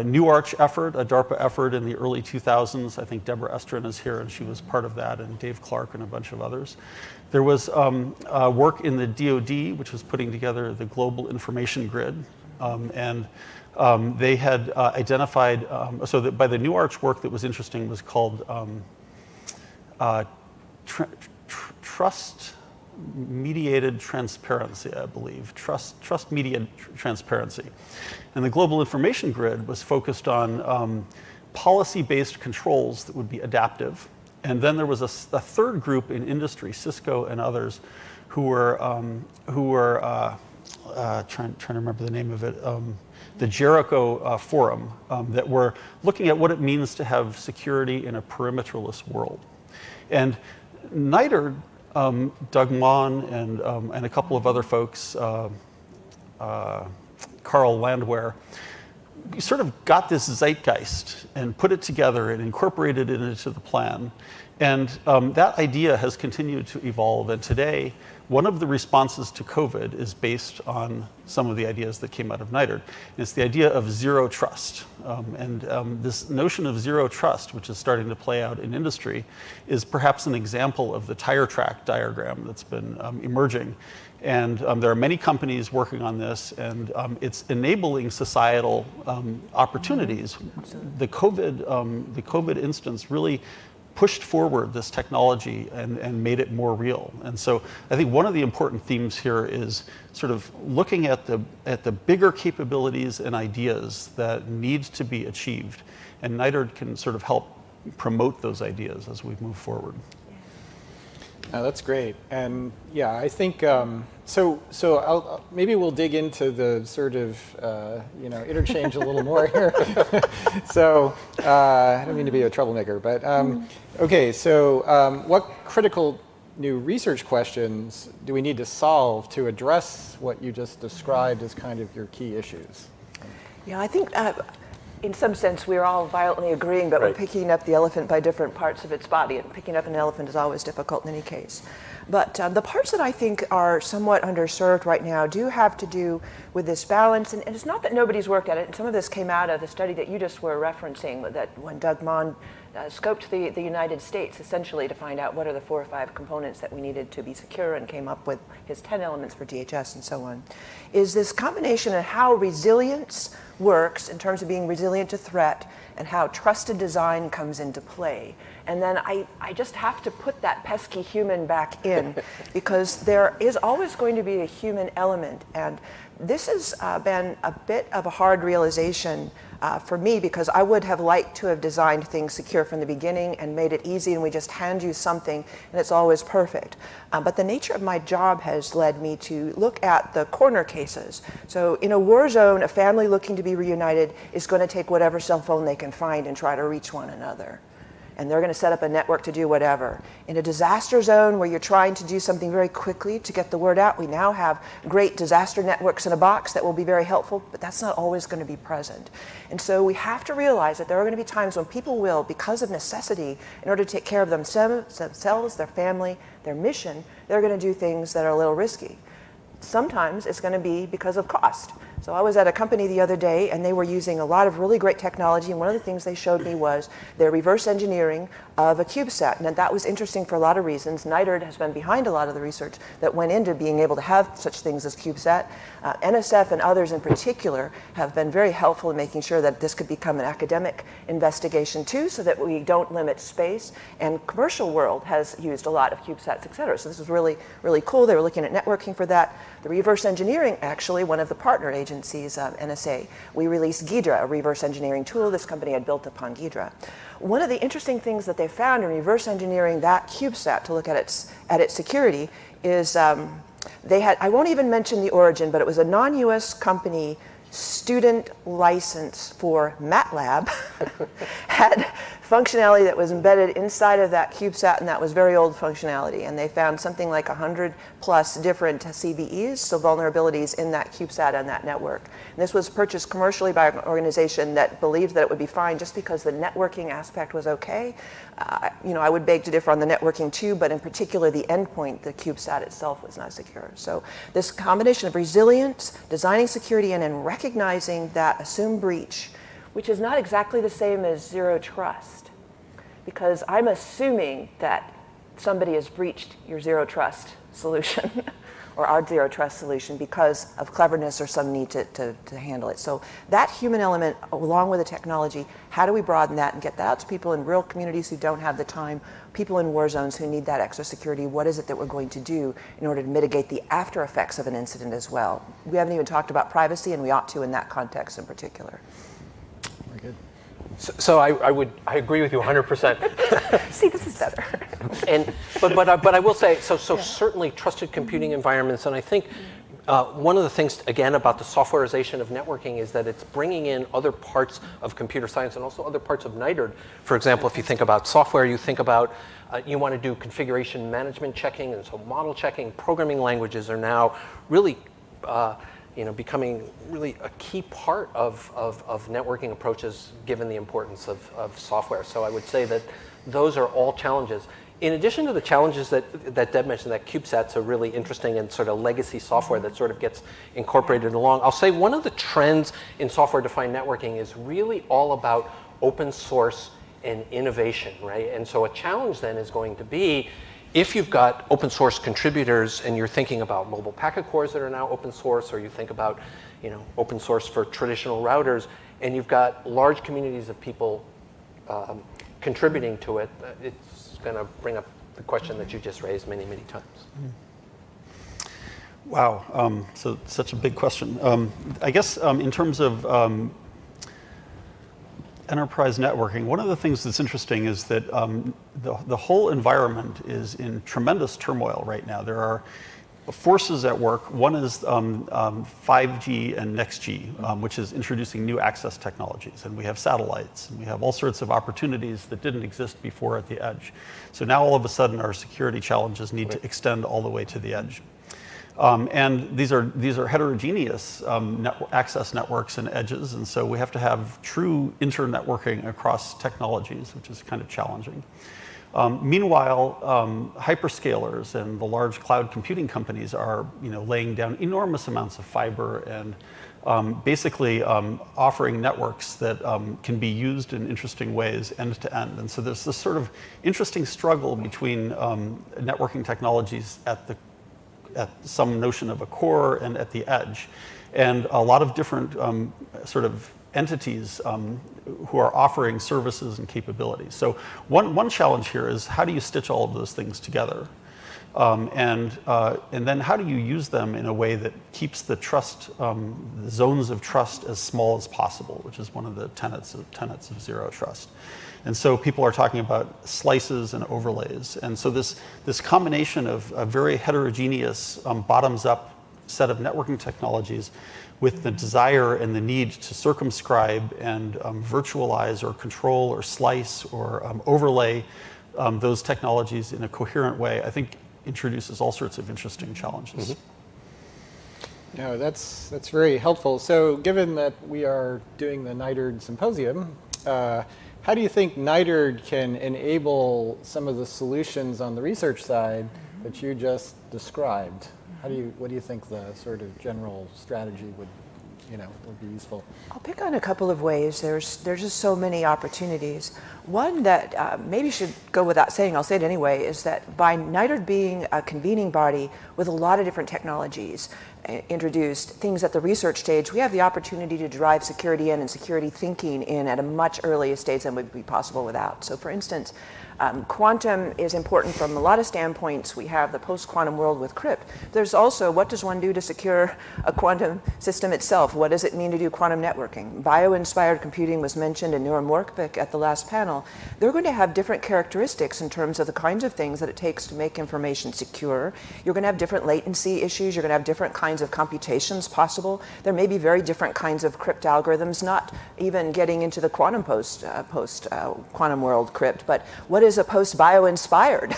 A: New Arch effort, a DARPA effort in the early 2000s. I think Deborah Estrin is here, and she was part of that, and Dave Clark and a bunch of others. There was work in the DoD, which was putting together the global information grid. And they had identified, so that by the New Arch work that was interesting was called trust-mediated transparency, I believe. Trust-mediated transparency. And the global information grid was focused on policy-based controls that would be adaptive. And then there was a third group in industry, Cisco and others, who were trying to remember the name of it, the Jericho Forum, that were looking at what it means to have security in a perimeterless world. And NITRD, Doug Mon and a couple of other folks, Carl Landwehr, sort of got this zeitgeist and put it together and incorporated it into the plan. And that idea has continued to evolve. And today, one of the responses to COVID is based on some of the ideas that came out of NITRD. It's the idea of zero trust. This notion of zero trust, which is starting to play out in industry, is perhaps an example of the tire track diagram that's been emerging. And there are many companies working on this, and it's enabling societal opportunities. The COVID instance really pushed forward this technology and made it more real. And so I think one of the important themes here is sort of looking at the bigger capabilities and ideas that need to be achieved. And NITRD can sort of help promote those ideas as we move forward.
S: That's great. And yeah, I think Maybe we'll dig into the sort of interchange a little more here. I don't mean to be a troublemaker, but okay. So what critical new research questions do we need to solve to address what you just described as kind of your key issues?
T: Yeah, I think in some sense we're all violently agreeing, but we're picking up the elephant by different parts of its body, and picking up an elephant is always difficult in any case. But the parts that I think are somewhat underserved right now do have to do with this balance, and it's not that nobody's worked at it, and some of this came out of the study that you just were referencing, that when Doug Mond scoped the United States essentially to find out what are the 4 or 5 components that we needed to be secure, and came up with his 10 elements for DHS and so on, is this combination of how resilience works in terms of being resilient to threat and how trusted design comes into play. And then I just have to put that pesky human back in because there is always going to be a human element. And this has been a bit of a hard realization for me, because I would have liked to have designed things secure from the beginning and made it easy, and we just hand you something and it's always perfect. But the nature of my job has led me to look at the corner cases. So in a war zone, a family looking to be reunited is going to take whatever cell phone they can find and try to reach one another. And they're going to set up a network to do whatever. In a disaster zone where you're trying to do something very quickly to get the word out, we now have great disaster networks in a box that will be very helpful, but that's not always going to be present. And so we have to realize that there are going to be times when people will, because of necessity, in order to take care of themselves, their family, their mission, they're going to do things that are a little risky. Sometimes it's going to be because of cost. So I was at a company the other day, and they were using a lot of really great technology, and one of the things they showed me was their reverse engineering of a Cubesat. And that was interesting for a lot of reasons. NITRD has been behind a lot of the research that went into being able to have such things as Cubesat. NSF and others in particular have been very helpful in making sure that this could become an academic investigation too, so that we don't limit space. And commercial world has used a lot of Cubesats, et cetera. So this is really, really cool. They were looking at networking for that. The reverse engineering, actually, one of the partner agencies, NSA, we released Ghidra, a reverse engineering tool this company had built upon Ghidra. One of the interesting things that they found in reverse engineering that Cubesat to look at its security is they had, I won't even mention the origin, but it was a non-US company student license for MATLAB had functionality that was embedded inside of that Cubesat, and that was very old functionality. And they found something like 100 plus different CVEs, so vulnerabilities in that Cubesat and that network. And this was purchased commercially by an organization that believed that it would be fine just because the networking aspect was okay. I would beg to differ on the networking too, but in particular the endpoint, the Cubesat itself, was not secure. So this combination of resilience, designing security, and then recognizing that assumed breach, which is not exactly the same as zero trust, because I'm assuming that somebody has breached your zero trust solution or our zero trust solution because of cleverness or some need to handle it. So that human element, along with the technology, how do we broaden that and get that out to people in rural communities who don't have the time, people in war zones who need that extra security? What is it that we're going to do in order to mitigate the after effects of an incident as well? We haven't even talked about privacy, and we ought to in that context in particular.
S: Very good.
U: So I agree with you 100%.
T: See, this is better.
U: But I will say, certainly trusted computing environments, and I think one of the things, again, about the softwareization of networking is that it's bringing in other parts of computer science and also other parts of NITRD. For example, if you think about software, you think about you want to do configuration management checking, and so model checking, programming languages are now really becoming really a key part of networking approaches given the importance of software. So I would say that those are all challenges. In addition to the challenges that Deb mentioned, that Cubesat's a really interesting and sort of legacy software that sort of gets incorporated along. I'll say one of the trends in software-defined networking is really all about open source and innovation, right? And so a challenge then is going to be, if you've got open source contributors and you're thinking about mobile packet cores that are now open source, or you think about open source for traditional routers, and you've got large communities of people contributing to it, it's going to bring up the question that you just raised many, many times.
A: Wow, so such a big question. I guess in terms of enterprise networking, one of the things that's interesting is that the whole environment is in tremendous turmoil right now. There are forces at work. One is 5G and NextG, which is introducing new access technologies. And we have satellites, and we have all sorts of opportunities that didn't exist before at the edge. So now all of a sudden our security challenges need to extend all the way to the edge. And these are heterogeneous access networks and edges, and so we have to have true internetworking across technologies, which is kind of challenging. Meanwhile, hyperscalers and the large cloud computing companies are, laying down enormous amounts of fiber and basically offering networks that can be used in interesting ways end to end. And so there's this sort of interesting struggle between networking technologies at some notion of a core and at the edge, and a lot of different sort of entities who are offering services and capabilities. So one challenge here is how do you stitch all of those things together? And then how do you use them in a way that keeps the trust, the zones of trust as small as possible, which is one of the tenets of zero trust. And so people are talking about slices and overlays. And so this combination of a very heterogeneous bottoms-up set of networking technologies with the desire and the need to circumscribe and virtualize or control or slice or overlay those technologies in a coherent way, I think introduces all sorts of interesting challenges.
S: No, that's very helpful. So given that we are doing the NITRD Symposium, how do you think NITRD can enable some of the solutions on the research side that you just described? What do you think the sort of general strategy would be useful?
T: I'll pick on a couple of ways. There's just so many opportunities. One that maybe should go without saying, I'll say it anyway, is that by NITRD being a convening body with a lot of different technologies introduced, things at the research stage, we have the opportunity to drive security in and security thinking in at a much earlier stage than would be possible without. So for instance, quantum is important from a lot of standpoints. We have the post-quantum world with crypt. There's also, what does one do to secure a quantum system itself? What does it mean to do quantum networking? Bio-inspired computing was mentioned in neuromorphic at the last panel. They're going to have different characteristics in terms of the kinds of things that it takes to make information secure. You're going to have different latency issues. You're going to have different kinds of computations possible. There may be very different kinds of crypt algorithms, not even getting into the quantum post-quantum world crypt, but what is a post-bio-inspired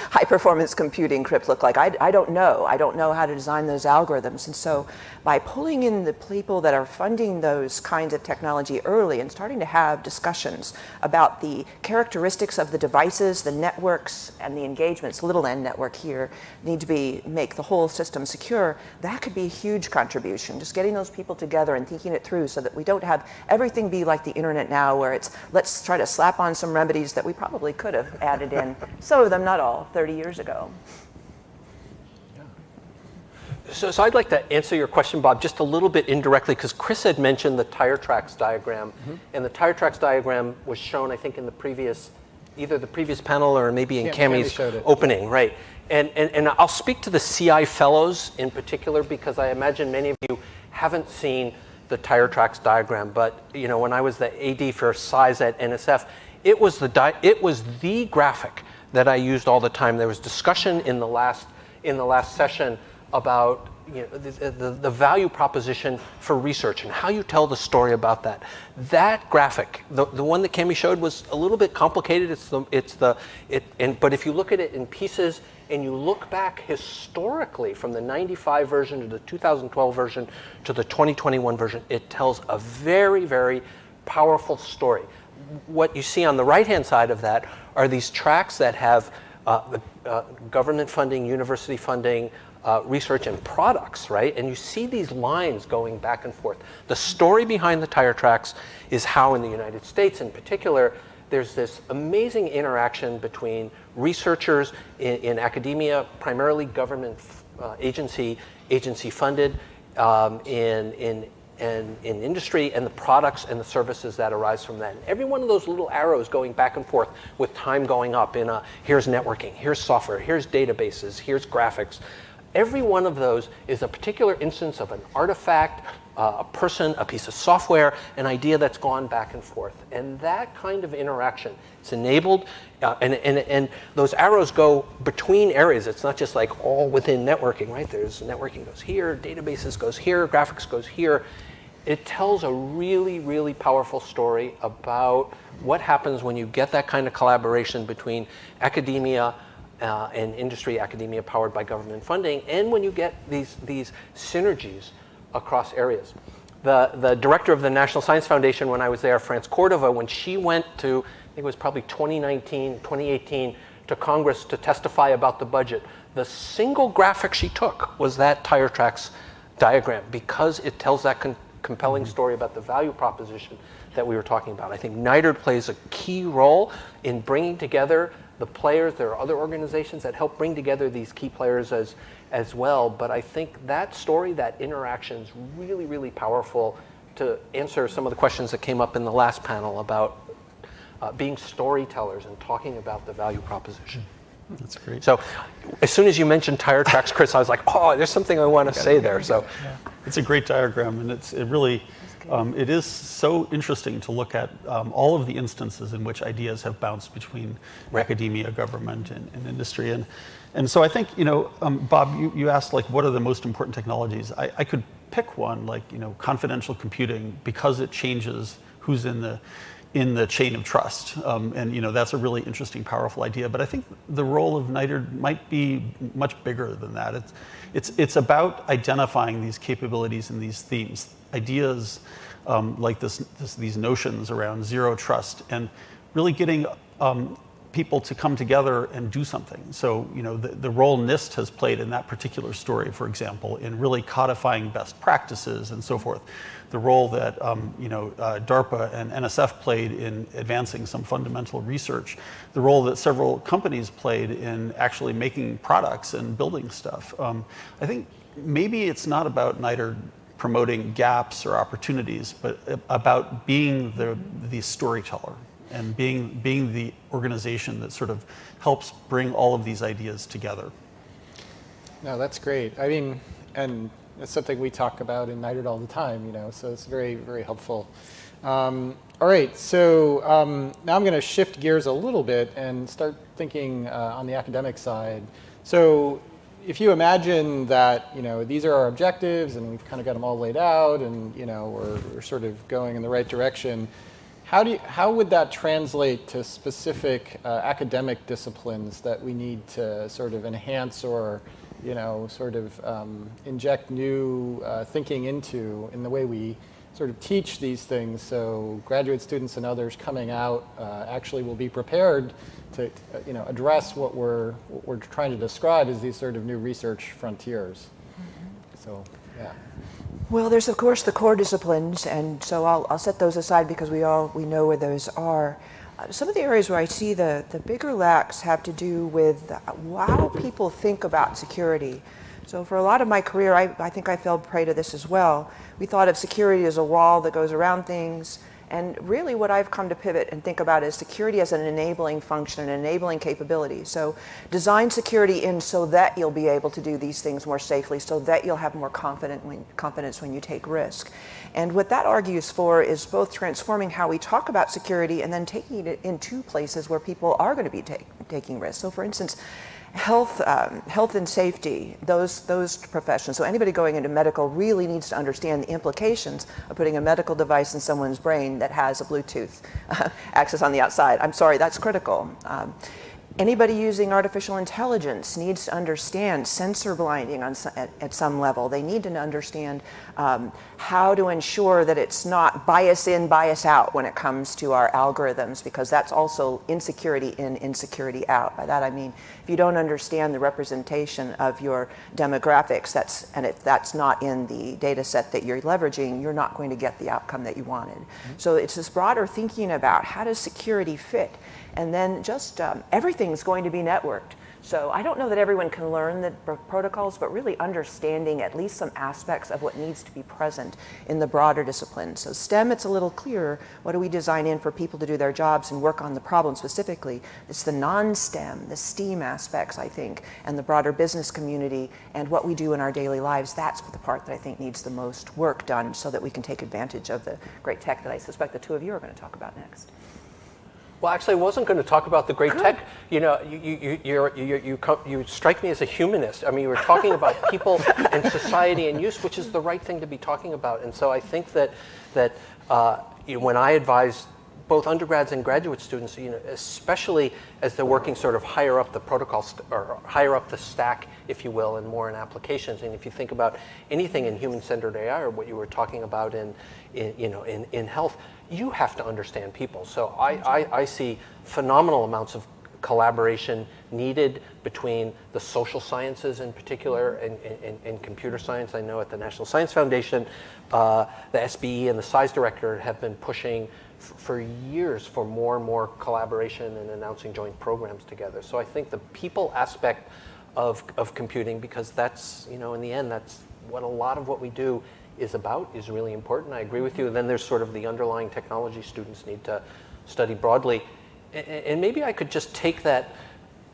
T: high-performance computing crypt look like? I don't know. I don't know how to design those algorithms. And so by pulling in the people that are funding those kinds of technology early and starting to have discussions about the characteristics of the devices, the networks, and the engagements, little n network here, need to make the whole system secure, that could be a huge contribution. Just getting those people together and thinking it through so that we don't have everything be like the internet now, where it's let's try to slap on some remedies that we probably could have added in, some of them, not all, 30 years ago.
U: So I'd like to answer your question, Bob, just a little bit indirectly, because Chris had mentioned the tire tracks diagram, and the tire tracks diagram was shown, I think, in either the previous panel or maybe in Cammy's opening, right? And I'll speak to the CI fellows in particular, because I imagine many of you haven't seen the tire tracks diagram, but when I was the AD for size at NSF, it was the graphic that I used all the time. There was discussion in the last session about the value proposition for research and how you tell the story about that. That graphic, the one that Cammy showed, was a little bit complicated. But if you look at it in pieces and you look back historically from the 95 version to the 2012 version to the 2021 version, it tells a very, very powerful story. What you see on the right-hand side of that are these tracks that have government funding, university funding, research and products, right? And you see these lines going back and forth. The story behind the tire tracks is how in the United States in particular, there's this amazing interaction between researchers in academia, primarily government agency funded, in industry, and the products and the services that arise from that. And every one of those little arrows going back and forth with time going up in here's networking, here's software, here's databases, here's graphics. Every one of those is a particular instance of an artifact a person, a piece of software, an idea that's gone back and forth. And that kind of interaction, it's enabled, and those arrows go between areas. It's not just like all within networking, right? There's networking goes here, databases goes here, graphics goes here. It tells a really, really powerful story about what happens when you get that kind of collaboration between academia and industry, academia powered by government funding, and when you get these synergies across areas. The director of the National Science Foundation when I was there, France Cordova, when she went to, I think it was probably 2018, to Congress to testify about the budget, the single graphic she took was that tire tracks diagram because it tells that compelling story about the value proposition that we were talking about. I think NITRD plays a key role in bringing together the players. There are other organizations that help bring together these key players as well, but I think that story, that interaction is really, really powerful to answer some of the questions that came up in the last panel about being storytellers and talking about the value proposition.
A: That's great.
U: So as soon as you mentioned tire tracks, Chris, I was like, oh, there's something I want to say there. So
A: it's a great diagram, and it is so interesting to look at all of the instances in which ideas have bounced between academia, government, and industry. And so I think, Bob, you asked, like, what are the most important technologies? I could pick one, like, confidential computing, because it changes who's in the chain of trust. And that's a really interesting, powerful idea. But I think the role of NITRD might be much bigger than that. It's about identifying these capabilities and these themes, ideas like these notions around zero trust, and really getting people to come together and do something. So, the role NIST has played in that particular story, for example, in really codifying best practices and so forth. The role that DARPA and NSF played in advancing some fundamental research. The role that several companies played in actually making products and building stuff. I think maybe it's not about NITRD promoting gaps or opportunities, but about being the storyteller and being the organization that sort of helps bring all of these ideas together.
S: No, that's great. I mean, and it's something we talk about in NITRD all the time, so it's very, very helpful. All right, so now I'm going to shift gears a little bit and start thinking on the academic side. So if you imagine that, these are our objectives and we've kind of got them all laid out and, we're sort of going in the right direction, how would that translate to specific academic disciplines that we need to sort of enhance or, sort of inject new thinking into in the way we sort of teach these things, so graduate students and others coming out actually will be prepared to address what we're trying to describe as these sort of new research frontiers. So, yeah.
T: Well, there's of course the core disciplines, and so I'll set those aside because we know where those are. Some of the areas where I see the bigger lacks have to do with how people think about security. So for a lot of my career, I think I fell prey to this as well. We thought of security as a wall that goes around things, and really what I've come to pivot and think about is security as an enabling function, an enabling capability. So design security in so that you'll be able to do these things more safely, so that you'll have more confidence when you take risk. And what that argues for is both transforming how we talk about security and then taking it into places where people are going to be taking risks. So for instance, health and safety, those professions. So anybody going into medical really needs to understand the implications of putting a medical device in someone's brain that has a Bluetooth access on the outside. I'm sorry, that's critical. Anybody using artificial intelligence needs to understand sensor blinding at some level. They need to understand how to ensure that it's not bias in, bias out when it comes to our algorithms, because that's also insecurity in, insecurity out. By that I mean, if you don't understand the representation of your demographics, and if that's not in the data set that you're leveraging, you're not going to get the outcome that you wanted. So it's this broader thinking about how does security fit. And then just everything's going to be networked. So I don't know that everyone can learn the protocols, but really understanding at least some aspects of what needs to be present in the broader discipline. So STEM, it's a little clearer. What do we design in for people to do their jobs and work on the problem specifically? It's the non-STEM, the STEAM aspects, I think, and the broader business community and what we do in our daily lives. That's the part that I think needs the most work done so that we can take advantage of the great tech that I suspect the two of you are going to talk about next.
U: Well, actually, I wasn't going to talk about the great tech. You know, you strike me as a humanist. I mean, you were talking about people and society and use, which is the right thing to be talking about. And so I think that when I advise both undergrads and graduate students, you know, especially as they're working sort of higher up the protocol or higher up the stack, if you will, and more in applications. And if you think about anything in human-centered AI or what you were talking about in health, you have to understand people. So I see phenomenal amounts of collaboration needed between the social sciences in particular and computer science. I know at the National Science Foundation, the SBE and the SCIES director have been pushing for years for more and more collaboration and announcing joint programs together. So I think the people aspect of computing, because that's, you know, in the end, that's what a lot of what we do is about, is really important. I agree with you. And then there's sort of the underlying technology students need to study broadly. And maybe I could just take that,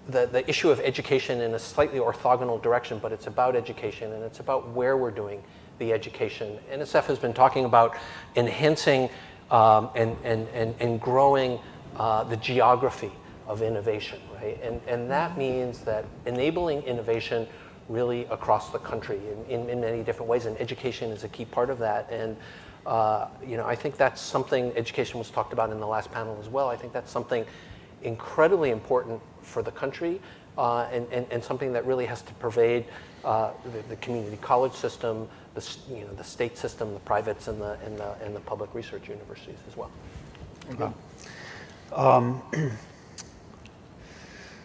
U: the issue of education in a slightly orthogonal direction, but it's about education and it's about where we're doing the education. NSF has been talking about enhancing and growing the geography of innovation, right? And that means that enabling innovation really across the country in many different ways, and education is a key part of that. And you know, I think that's something, education was talked about in the last panel as well. I think that's something incredibly important for the country, and something that really has to pervade the community college system, the state system, the privates, and the public research universities as well.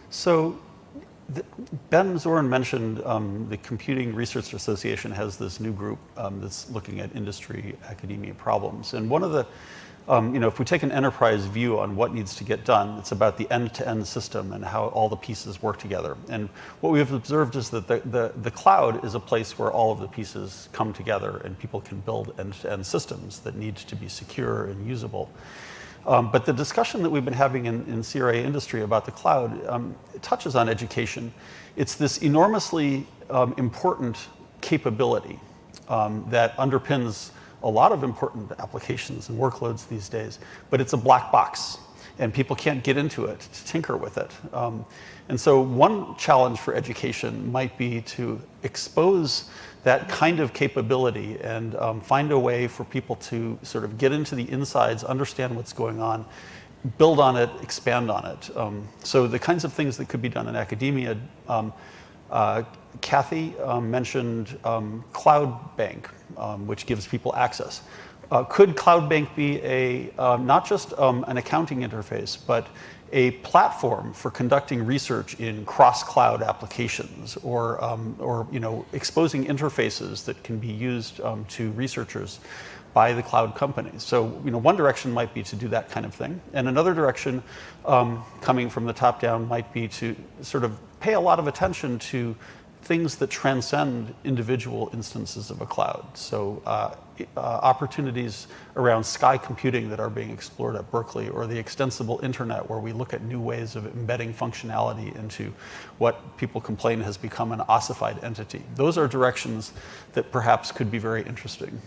A: So Ben Zorn mentioned the Computing Research Association has this new group that's looking at industry academia problems. And one of the, if we take an enterprise view on what needs to get done, it's about the end-to-end system and how all the pieces work together. And what we have observed is that the cloud is a place where all of the pieces come together and people can build end-to-end systems that need to be secure and usable. But the discussion that we've been having in CRA industry about the cloud, it touches on education. It's this enormously important capability that underpins a lot of important applications and workloads these days, but it's a black box and people can't get into it to tinker with it. And so one challenge for education might be to expose that kind of capability and find a way for people to sort of get into the insides, understand what's going on, build on it, expand on it. So the kinds of things that could be done in academia, Kathy mentioned Cloud Bank, which gives people access. Could Cloud Bank be not just an accounting interface, but a platform for conducting research in cross-cloud applications, or exposing interfaces that can be used to researchers by the cloud companies? So one direction might be to do that kind of thing, and another direction coming from the top down might be to sort of pay a lot of attention to things that transcend individual instances of a cloud. So opportunities around sky computing that are being explored at Berkeley, or the extensible internet, where we look at new ways of embedding functionality into what people complain has become an ossified entity. Those are directions that perhaps could be very interesting.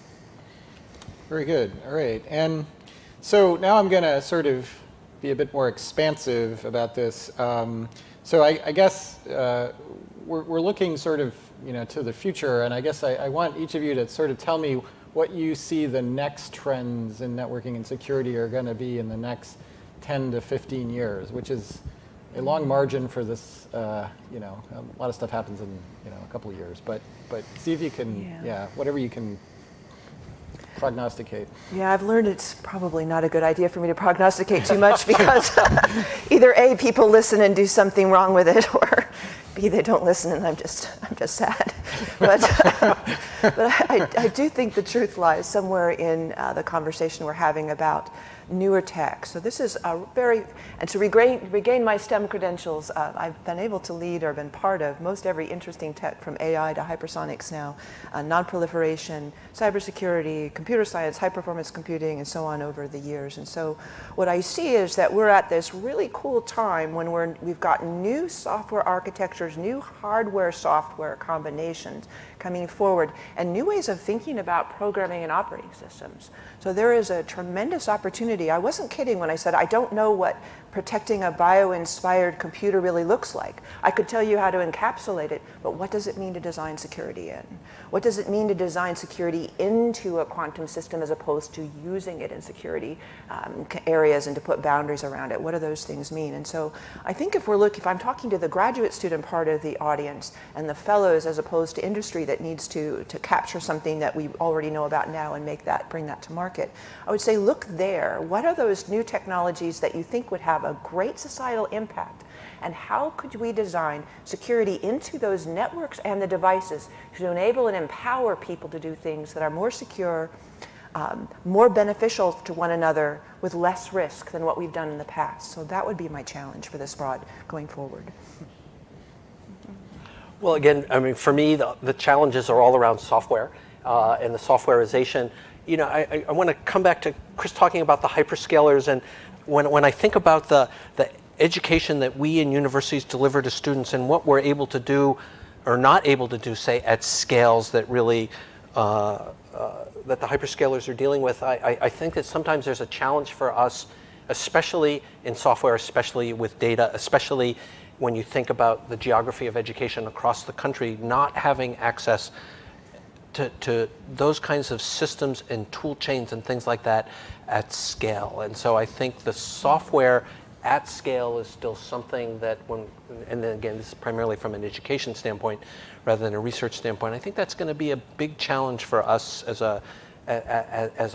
S: Very good. All right. And so now I'm going to sort of be a bit more expansive about this. So I guess we're looking sort of to the future, and I guess I want each of you to sort of tell me what you see the next trends in networking and security are going to be in the next 10 to 15 years, which is a long margin for this. A lot of stuff happens in a couple of years, but see if you can, whatever you can prognosticate.
T: Yeah, I've learned it's probably not a good idea for me to prognosticate too much because either A, people listen and do something wrong with it, or B, they don't listen and I'm just sad. But I do think the truth lies somewhere in the conversation we're having about newer tech. So this is a very, and to regain my STEM credentials, I've been able to lead or been part of most every interesting tech from AI to hypersonics now, non-proliferation, cybersecurity, computer science, high-performance computing, and so on over the years. And so what I see is that we're at this really cool time when we've got new software architectures, new hardware-software combinations coming forward, and new ways of thinking about programming and operating systems. So there is a tremendous opportunity. I wasn't kidding when I said I don't know what protecting a bio-inspired computer really looks like. I could tell you how to encapsulate it, but what does it mean to design security in? What does it mean to design security into a quantum system as opposed to using it in security areas and to put boundaries around it? What do those things mean? And so I think if I'm talking to the graduate student part of the audience and the fellows as opposed to industry that needs to capture something that we already know about now and bring that to market, I would say look there. What are those new technologies that you think would have a great societal impact? And how could we design security into those networks and the devices to enable and empower people to do things that are more secure, more beneficial to one another with less risk than what we've done in the past? So that would be my challenge for this broad going forward.
U: Well, again, I mean, for me, the challenges are all around software and the softwareization. You know, I want to come back to Chris talking about the hyperscalers, and when I think about the education that we in universities deliver to students and what we're able to do or not able to do, say, at scales that really that the hyperscalers are dealing with, I think that sometimes there's a challenge for us, especially in software, especially with data, especially when you think about the geography of education across the country, not having access to those kinds of systems and tool chains and things like that at scale. And so I think the software at scale is still something that and then again, this is primarily from an education standpoint rather than a research standpoint, I think that's going to be a big challenge for us as a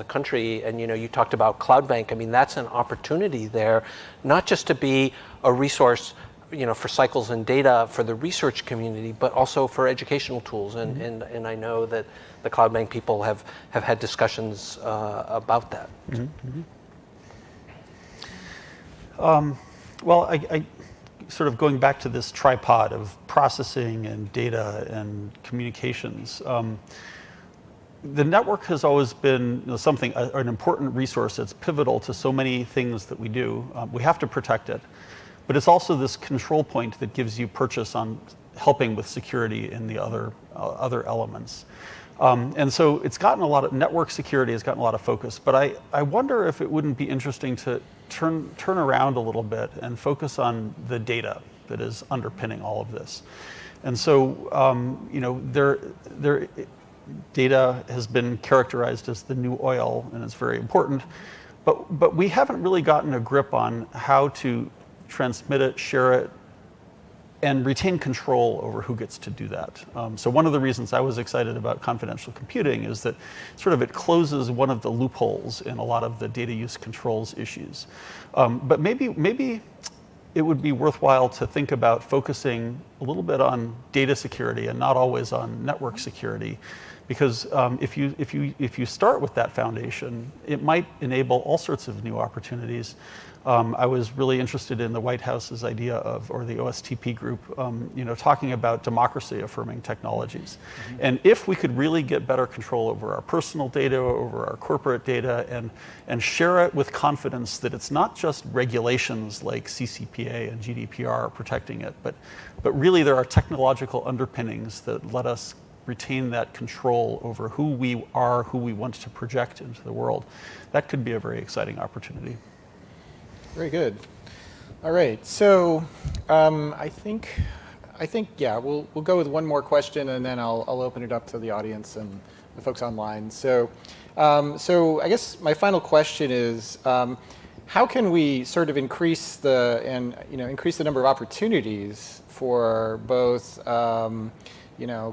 U: country. And you know, you talked about Cloud Bank. I mean, that's an opportunity there, not just to be a resource, you know, for cycles and data for the research community, but also for educational tools. And I know that the Cloud Bank people have had discussions about that.
A: Well, I sort of going back to this tripod of processing and data and communications. The network has always been an important resource that's pivotal to so many things that we do. We have to protect it. But it's also this control point that gives you purchase on helping with security in the other elements. And so it's gotten network security has gotten a lot of focus, but I wonder if it wouldn't be interesting to turn around a little bit and focus on the data that is underpinning all of this. And so, you know, data has been characterized as the new oil, and it's very important, but we haven't really gotten a grip on how to transmit it, share it, and retain control over who gets to do that. So one of the reasons I was excited about confidential computing is that it closes one of the loopholes in a lot of the data use controls issues. But maybe it would be worthwhile to think about focusing a little bit on data security and not always on network security, because if you start with that foundation, it might enable all sorts of new opportunities. I was really interested in the White House's idea or the OSTP group, you know, talking about democracy affirming technologies. And if we could really get better control over our personal data, over our corporate data, and share it with confidence that it's not just regulations like CCPA and GDPR protecting it, but really there are technological underpinnings that let us retain that control over who we are, who we want to project into the world. That could be a very exciting opportunity.
S: Very good. All right. So I think yeah, we'll go with one more question, and then I'll open it up to the audience and the folks online. So I guess my final question is, how can we sort of increase the number of opportunities for both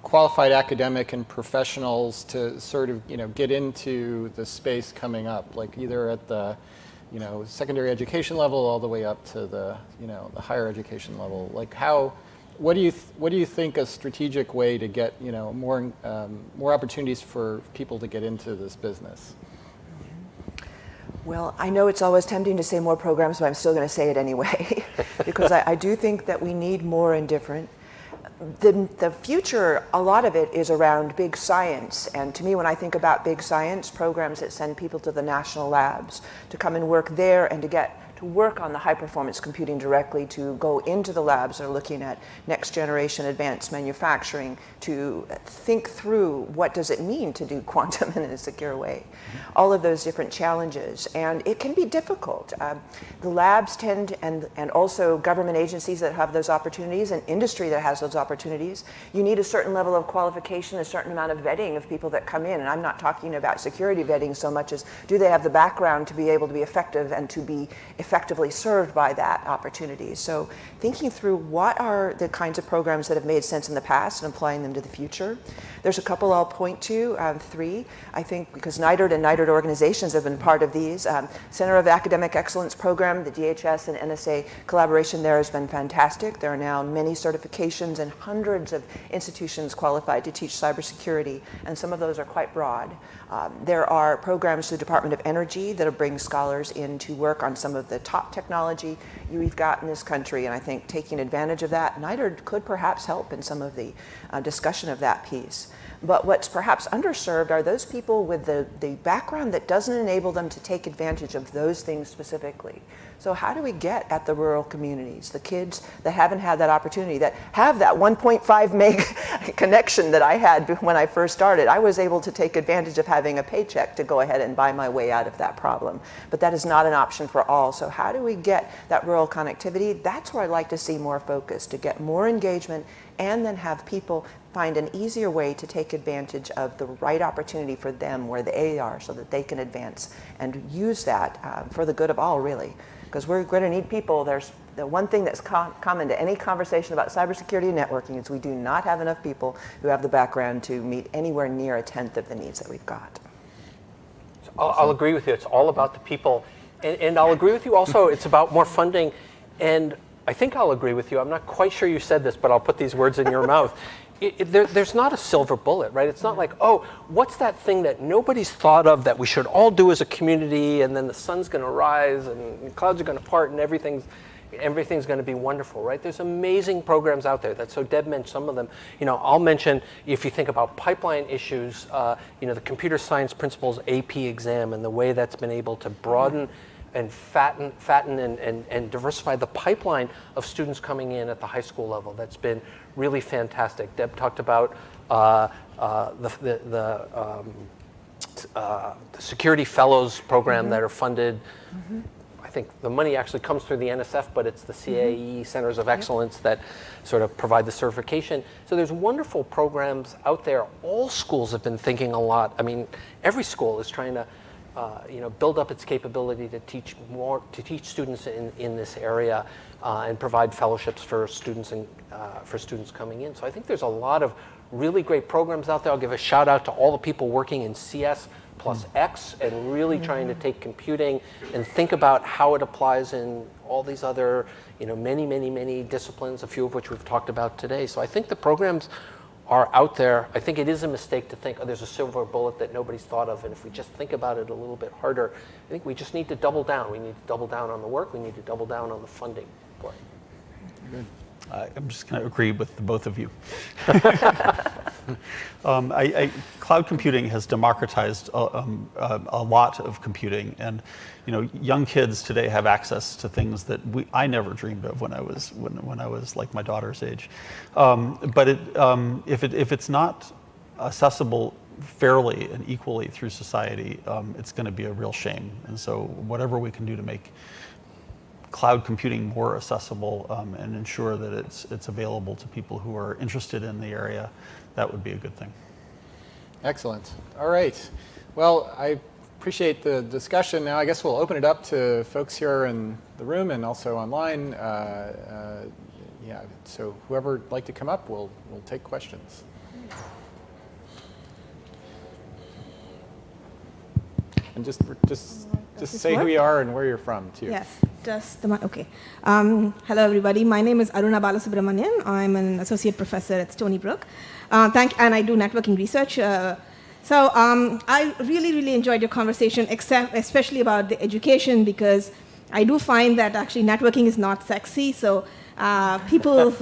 S: qualified academic and professionals to sort of get into the space coming up, like either at the secondary education level all the way up to the the higher education level. Like what do you think a strategic way to get more opportunities for people to get into this business?
T: Well, I know it's always tempting to say more programs, but I'm still going to say it anyway, because I do think that we need more and different. The future, a lot of it is around big science. And to me, when I think about big science, programs that send people to the national labs to come and work there and to get to work on the high performance computing directly, to go into the labs that are looking at next generation advanced manufacturing, to think through what does it mean to do quantum in a secure way. All of those different challenges, and it can be difficult. The labs tend, and also government agencies that have those opportunities and industry that has those opportunities, you need a certain level of qualification, a certain amount of vetting of people that come in. And I'm not talking about security vetting so much as do they have the background to be able to be effective and to be effectively served by that opportunity. So thinking through what are the kinds of programs that have made sense in the past and applying them to the future. There's a couple I'll point to, 3, I think, because NITRD and NITRD organizations have been part of these. Center of Academic Excellence program, the DHS and NSA collaboration there has been fantastic. There are now many certifications and hundreds of institutions qualified to teach cybersecurity, and some of those are quite broad. There are programs through the Department of Energy that bring scholars in to work on some of the top technology we've got in this country, and I think taking advantage of that, NITRD could perhaps help in some of the discussion of that piece. But what's perhaps underserved are those people with the background that doesn't enable them to take advantage of those things specifically. So how do we get at the rural communities, the kids that haven't had that opportunity, that have that 1.5 meg connection that I had when I first started? I was able to take advantage of having a paycheck to go ahead and buy my way out of that problem. But that is not an option for all. So how do we get that rural connectivity? That's where I'd like to see more focus, to get more engagement and then have people find an easier way to take advantage of the right opportunity for them where they are so that they can advance and use that for the good of all, really. Because we're going to need people. There's the one thing that's common to any conversation about cybersecurity and networking is we do not have enough people who have the background to meet anywhere near 1/10 of the needs that we've got.
U: So I'll agree with you. It's all about the people. And I'll agree with you also, it's about more funding. And I think I'll agree with you. I'm not quite sure you said this, but I'll put these words in your mouth. There's not a silver bullet, right? It's not like, oh, what's that thing that nobody's thought of that we should all do as a community, and then the sun's going to rise and the clouds are going to part and everything's going to be wonderful, right? There's amazing programs out there. So Deb mentioned some of them. I'll mention, if you think about pipeline issues, the computer science principles AP exam and the way that's been able to broaden and fatten and diversify the pipeline of students coming in at the high school level. That's been really fantastic. Deb talked about the Security Fellows program that are funded. I think the money actually comes through the NSF, but it's the CAE Centers of Excellence that sort of provide the certification. So there's wonderful programs out there. All schools have been thinking a lot. I mean, every school is trying to build up its capability to teach students in this area and provide fellowships for students coming in. So I think there's a lot of really great programs out there. I'll give a shout out to all the people working in CS plus X and really trying to take computing and think about how it applies in all these other, many disciplines, a few of which we've talked about today. So I think the programs are out there. I think it is a mistake to think, there's a silver bullet that nobody's thought of, and if we just think about it a little bit harder, I think we just need to double down. We need to double down on the work. We need to double down on the funding for it.
A: Good. I'm just going to agree with the both of you. Cloud computing has democratized a lot of computing, and young kids today have access to things that I never dreamed of when I was like my daughter's age. But if it's not accessible fairly and equally through society, it's going to be a real shame. And so whatever we can do to make cloud computing more accessible and ensure that it's available to people who are interested in the area, that would be a good thing.
S: Excellent. All right. Well, I appreciate the discussion. Now I guess we'll open it up to folks here in the room and also online. So whoever would like to come up, we'll take questions. And just say who you are and where you're from, too.
C: Yes, okay. Hello, everybody. My name is Aruna Balasubramanian. I'm an associate professor at Stony Brook. And I do networking research. So I really enjoyed your conversation, especially about the education, because I do find that actually networking is not sexy. So people,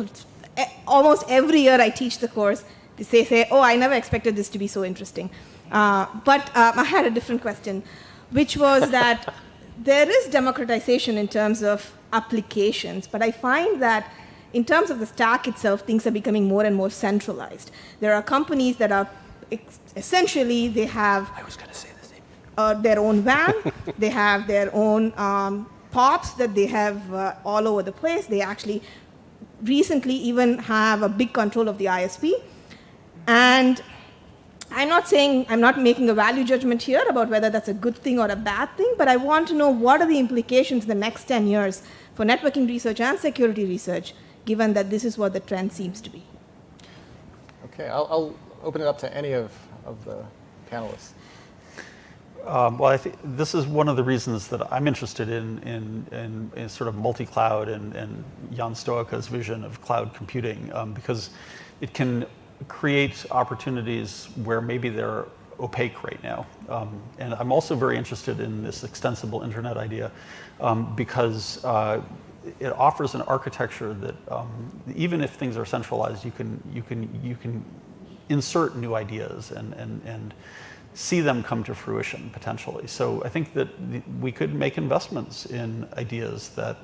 C: almost every year I teach the course, they say, oh, I never expected this to be so interesting. But I had a different question, which was that there is democratization in terms of applications, but I find that in terms of the stack itself, things are becoming more and more centralized. There are companies that are essentially, they have their own WAN, they have their own POPs that they have all over the place. They actually recently even have a big control of the ISP. And I'm not making a value judgment here about whether that's a good thing or a bad thing, but I want to know what are the implications in the next 10 years for networking research and security research, given that this is what the trend seems to be.
S: Okay, I'll open it up to any of the panelists.
A: Well, I think this is one of the reasons that I'm interested in sort of multi-cloud and Jan Stoika's vision of cloud computing, because it can create opportunities where maybe they're opaque right now. And I'm also very interested in this extensible internet idea because it offers an architecture that even if things are centralized, you can insert new ideas and see them come to fruition potentially. So I think that we could make investments in ideas that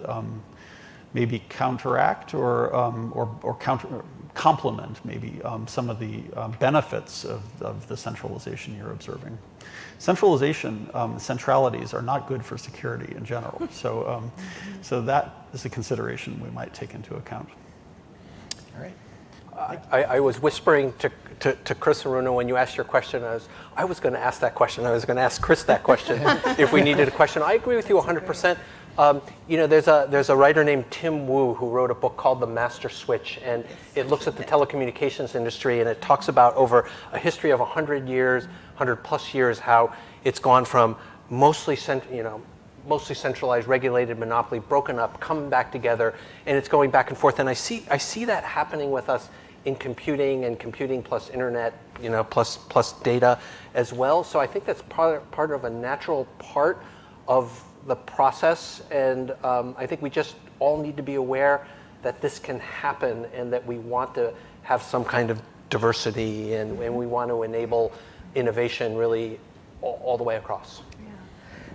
A: maybe counteract or complement maybe some of the benefits of the centralization you're observing. Centralities are not good for security in general. So, so that is a consideration we might take into account.
S: All right.
U: I was whispering to Chris and Runa when you asked your question. I was going to ask that question. I was going to ask Chris that question if we needed a question. I agree with you 100%. There's a writer named Tim Wu who wrote a book called The Master Switch, and it looks at the telecommunications industry, and it talks about over a history of 100 years, 100 plus years, how it's gone from mostly centralized, regulated monopoly, broken up, coming back together, and it's going back and forth. And I see that happening with us in computing and computing plus internet, plus data as well. So I think that's part of a natural part of the process, and I think we just all need to be aware that this can happen and that we want to have some kind of diversity and we want to enable innovation really all the way across.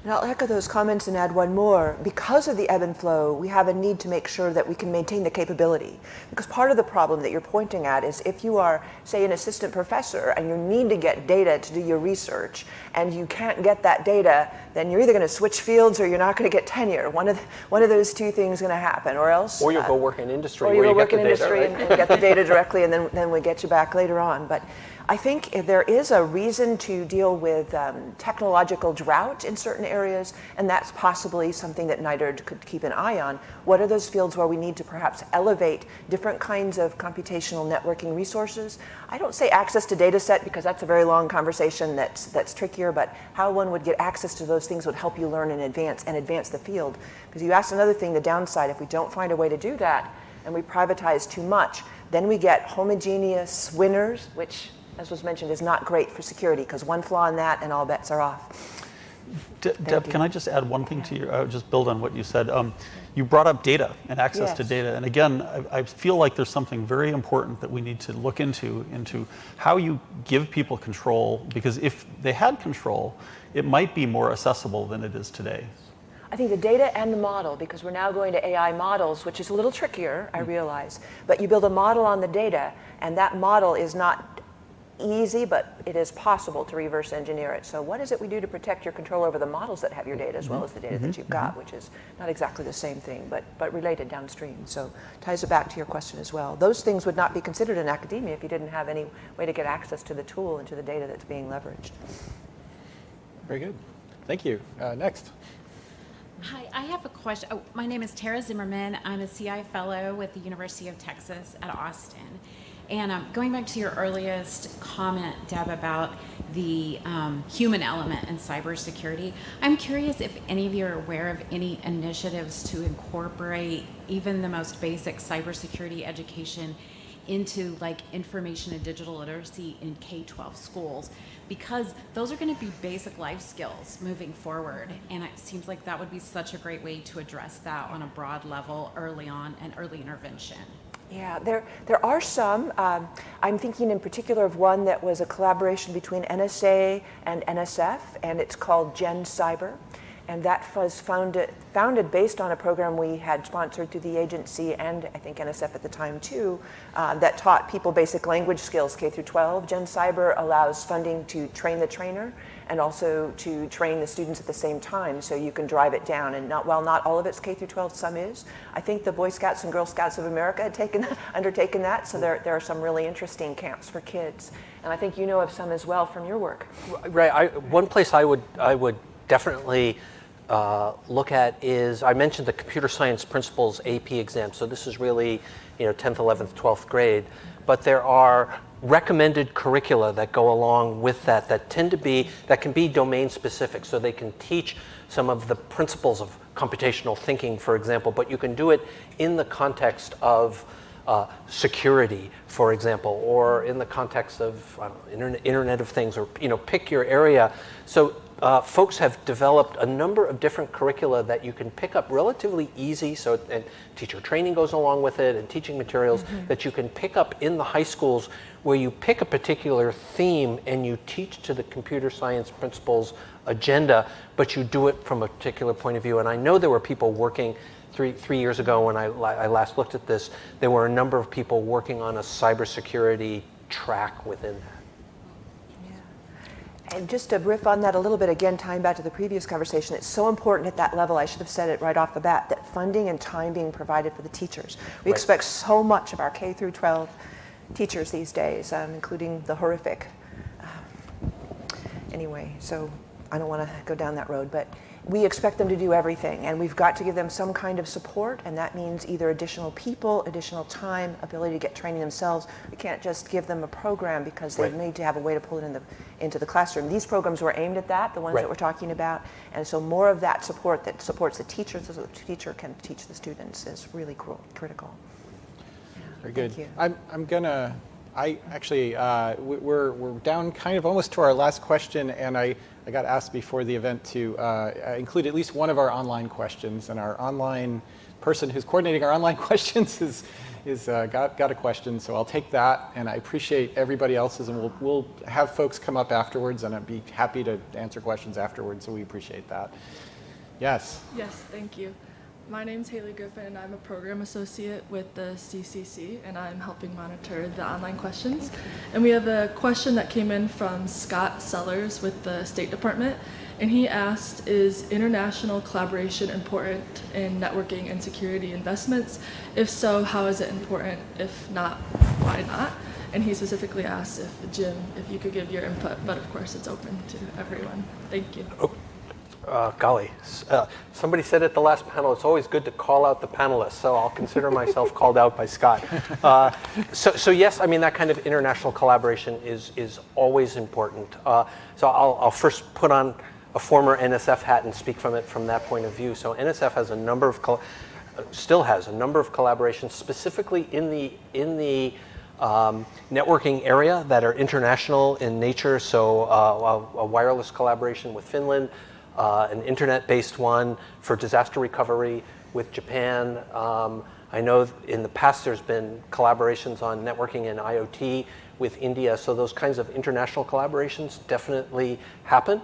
T: And I'll echo those comments and add one more. Because of the ebb and flow, we have a need to make sure that we can maintain the capability. Because part of the problem that you're pointing at is if you are, say, an assistant professor and you need to get data to do your research and you can't get that data, then you're either going to switch fields or you're not going to get tenure. One of those two things is going to happen, or else.
U: Or you'll go work in industry
T: or
U: where you
T: go
U: get
T: work
U: the
T: in
U: data,
T: industry
U: right?
T: and get the data directly, and then we get you back later on. But I think there is a reason to deal with technological drought in certain areas, and that's possibly something that NITRD could keep an eye on. What are those fields where we need to perhaps elevate different kinds of computational networking resources? I don't say access to data set because that's a very long conversation that's trickier, but how one would get access to those things would help you learn and advance the field. Because you asked another thing, the downside, if we don't find a way to do that and we privatize too much, then we get homogeneous winners, which, as was mentioned, is not great for security because one flaw in that and all bets are off.
A: Deb, can I just add one thing to you? Just build on what you said. You brought up data and access to data. And again, I feel like there's something very important that we need to look into how you give people control, because if they had control, it might be more accessible than it is today.
T: I think the data and the model, because we're now going to AI models, which is a little trickier, I realize, but you build a model on the data, and that model is not easy, but it is possible to reverse engineer it. So what is it we do to protect your control over the models that have your data as well as the data that you've got, which is not exactly the same thing, but related downstream. So ties it back to your question as well. Those things would not be considered in academia if you didn't have any way to get access to the tool and to the data that's being leveraged.
S: Very good. Thank you. Next.
E: Hi, I have a question. Oh, my name is Tara Zimmerman. I'm a CI fellow with the University of Texas at Austin. And going back to your earliest comment, Deb, about the human element in cybersecurity, I'm curious if any of you are aware of any initiatives to incorporate even the most basic cybersecurity education into like information and digital literacy in K-12 schools, because those are going to be basic life skills moving forward. And it seems like that would be such a great way to address that on a broad level early on and early intervention.
T: Yeah, there are some. I'm thinking in particular of one that was a collaboration between NSA and NSF, and it's called Gen Cyber. And that was founded based on a program we had sponsored through the agency and I think NSF at the time too, that taught people basic language skills K through 12. Gen Cyber allows funding to train the trainer and also to train the students at the same time, so you can drive it down. And while not all of it's K through 12, some is. I think the Boy Scouts and Girl Scouts of America had undertaken that, so there are some really interesting camps for kids. And I think you know of some as well from your work.
U: Right. One place I would definitely look at is, I mentioned the computer science principles AP exam. So this is really, 10th, 11th, 12th grade. But there are recommended curricula that go along with that that can be domain specific. So they can teach some of the principles of computational thinking, for example, but you can do it in the context of security, for example, or in the context of Internet of Things, or pick your area. So folks have developed a number of different curricula that you can pick up relatively easy. So and teacher training goes along with it, and teaching materials that you can pick up in the high schools, where you pick a particular theme and you teach to the computer science principles agenda, but you do it from a particular point of view. And I know there were people working. Three years ago, when I last looked at this, there were a number of people working on a cybersecurity track within that.
T: Yeah. And just to riff on that a little bit, again, tying back to the previous conversation, it's so important at that level, I should have said it right off the bat, that funding and time being provided for the teachers. We expect so much of our K through 12 teachers these days, including the horrific. Anyway, so I don't want to go down that road, but we expect them to do everything, and we've got to give them some kind of support, and that means either additional people, additional time, ability to get training themselves. We can't just give them a program, because they need to have a way to pull it into the classroom. These programs were aimed at that, the ones that we're talking about, and so more of that support that supports the teachers so the teacher can teach the students is really critical.
S: Very good.
T: Thank you.
S: We're down kind of almost to our last question, and I got asked before the event to include at least one of our online questions, and our online person who's coordinating our online questions is got a question, so I'll take that, and I appreciate everybody else's, and we'll have folks come up afterwards, and I'd be happy to answer questions afterwards, so we appreciate that. Yes?
D: Yes, thank you. My name's Haley Griffin, and I'm a program associate with the CCC, and I'm helping monitor the online questions. And we have a question that came in from Scott Sellers with the State Department, and he asked, is international collaboration important in networking and security investments? If so, how is it important? If not, why not? And he specifically asked if, Jim, if you could give your input, but of course it's open to everyone. Thank you.
U: Golly, somebody said at the last panel, it's always good to call out the panelists, so I'll consider myself called out by Scott. So yes, I mean, that kind of international collaboration is always important. So I'll first put on a former NSF hat and speak from that point of view. So NSF has a number of, still has a number of collaborations, specifically in the networking area that are international in nature. So a wireless collaboration with Finland, an internet-based one for disaster recovery with Japan. I know in the past there's been collaborations on networking and IoT with India, so those kinds of international collaborations definitely happen.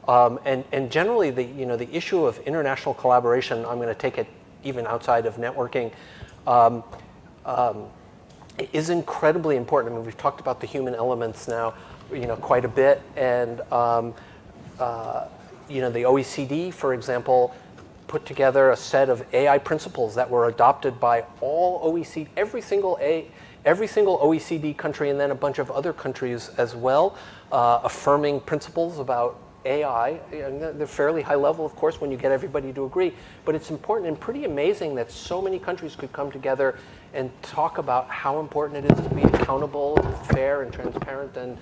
U: And generally, the issue of international collaboration, I'm going to take it even outside of networking, is incredibly important. I mean, we've talked about the human elements now, quite a bit, and the OECD, for example, put together a set of AI principles that were adopted by all OECD, every single OECD country, and then a bunch of other countries as well, affirming principles about AI. They're fairly high level, of course, when you get everybody to agree, but it's important and pretty amazing that so many countries could come together and talk about how important it is to be accountable, fair, and transparent. And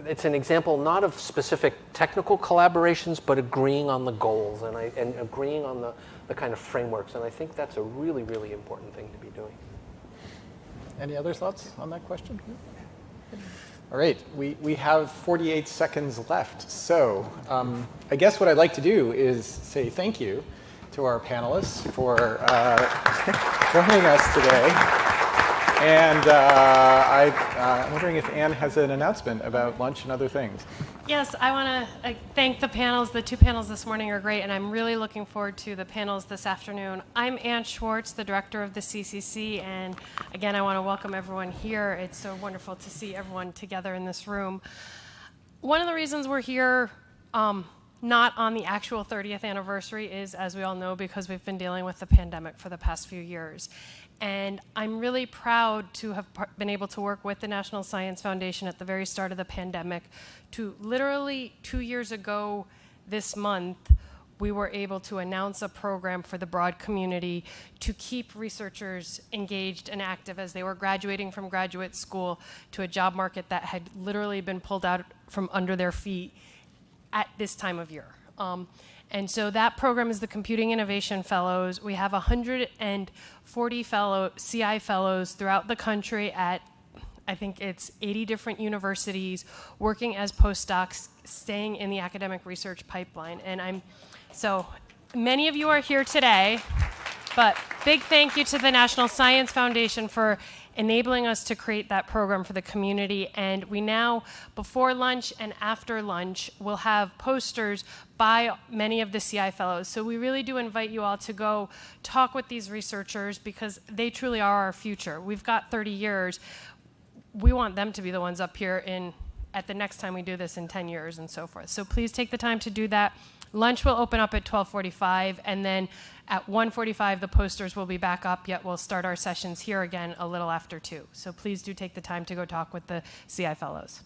U: it's an example not of specific technical collaborations, but agreeing on the goals and agreeing on the kind of frameworks. And I think that's a really, really important thing to be doing.
S: Any other thoughts on that question? All right, we have 48 seconds left. So I guess what I'd like to do is say thank you to our panelists for joining us today. And I'm wondering if Anne has an announcement about lunch and other things.
B: Yes, I want to thank the panels. The two panels this morning are great, and I'm really looking forward to the panels this afternoon. I'm Ann Schwartz, the director of the CCC, and again, I want to welcome everyone here. It's so wonderful to see everyone together in this room. One of the reasons we're here, not on the actual 30th anniversary, is, as we all know, because we've been dealing with the pandemic for the past few years. And I'm really proud to have been able to work with the National Science Foundation at the very start of the pandemic to literally 2 years ago this month, we were able to announce a program for the broad community to keep researchers engaged and active as they were graduating from graduate school to a job market that had literally been pulled out from under their feet at this time of year. And so that program is the Computing Innovation Fellows. We have 140 CI fellows throughout the country at, I think it's 80 different universities, working as postdocs, staying in the academic research pipeline. And so many of you are here today, but big thank you to the National Science Foundation for enabling us to create that program for the community. And we now, before lunch and after lunch, will have posters by many of the CI fellows. So we really do invite you all to go talk with these researchers because they truly are our future. We've got 30 years. We want them to be the ones up here at the next time we do this in 10 years and so forth. So please take the time to do that. Lunch will open up at 12:45, and then at 1:45, the posters will be back up, yet we'll start our sessions here again a little after 2. So please do take the time to go talk with the CI fellows.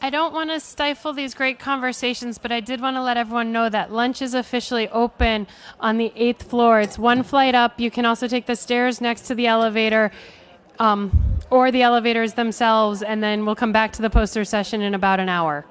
B: I don't want to stifle these great conversations, but I did want to let everyone know that lunch is officially open on the 8th floor. It's one flight up. You can also take the stairs next to the elevator or the elevators themselves, and then we'll come back to the poster session in about an hour.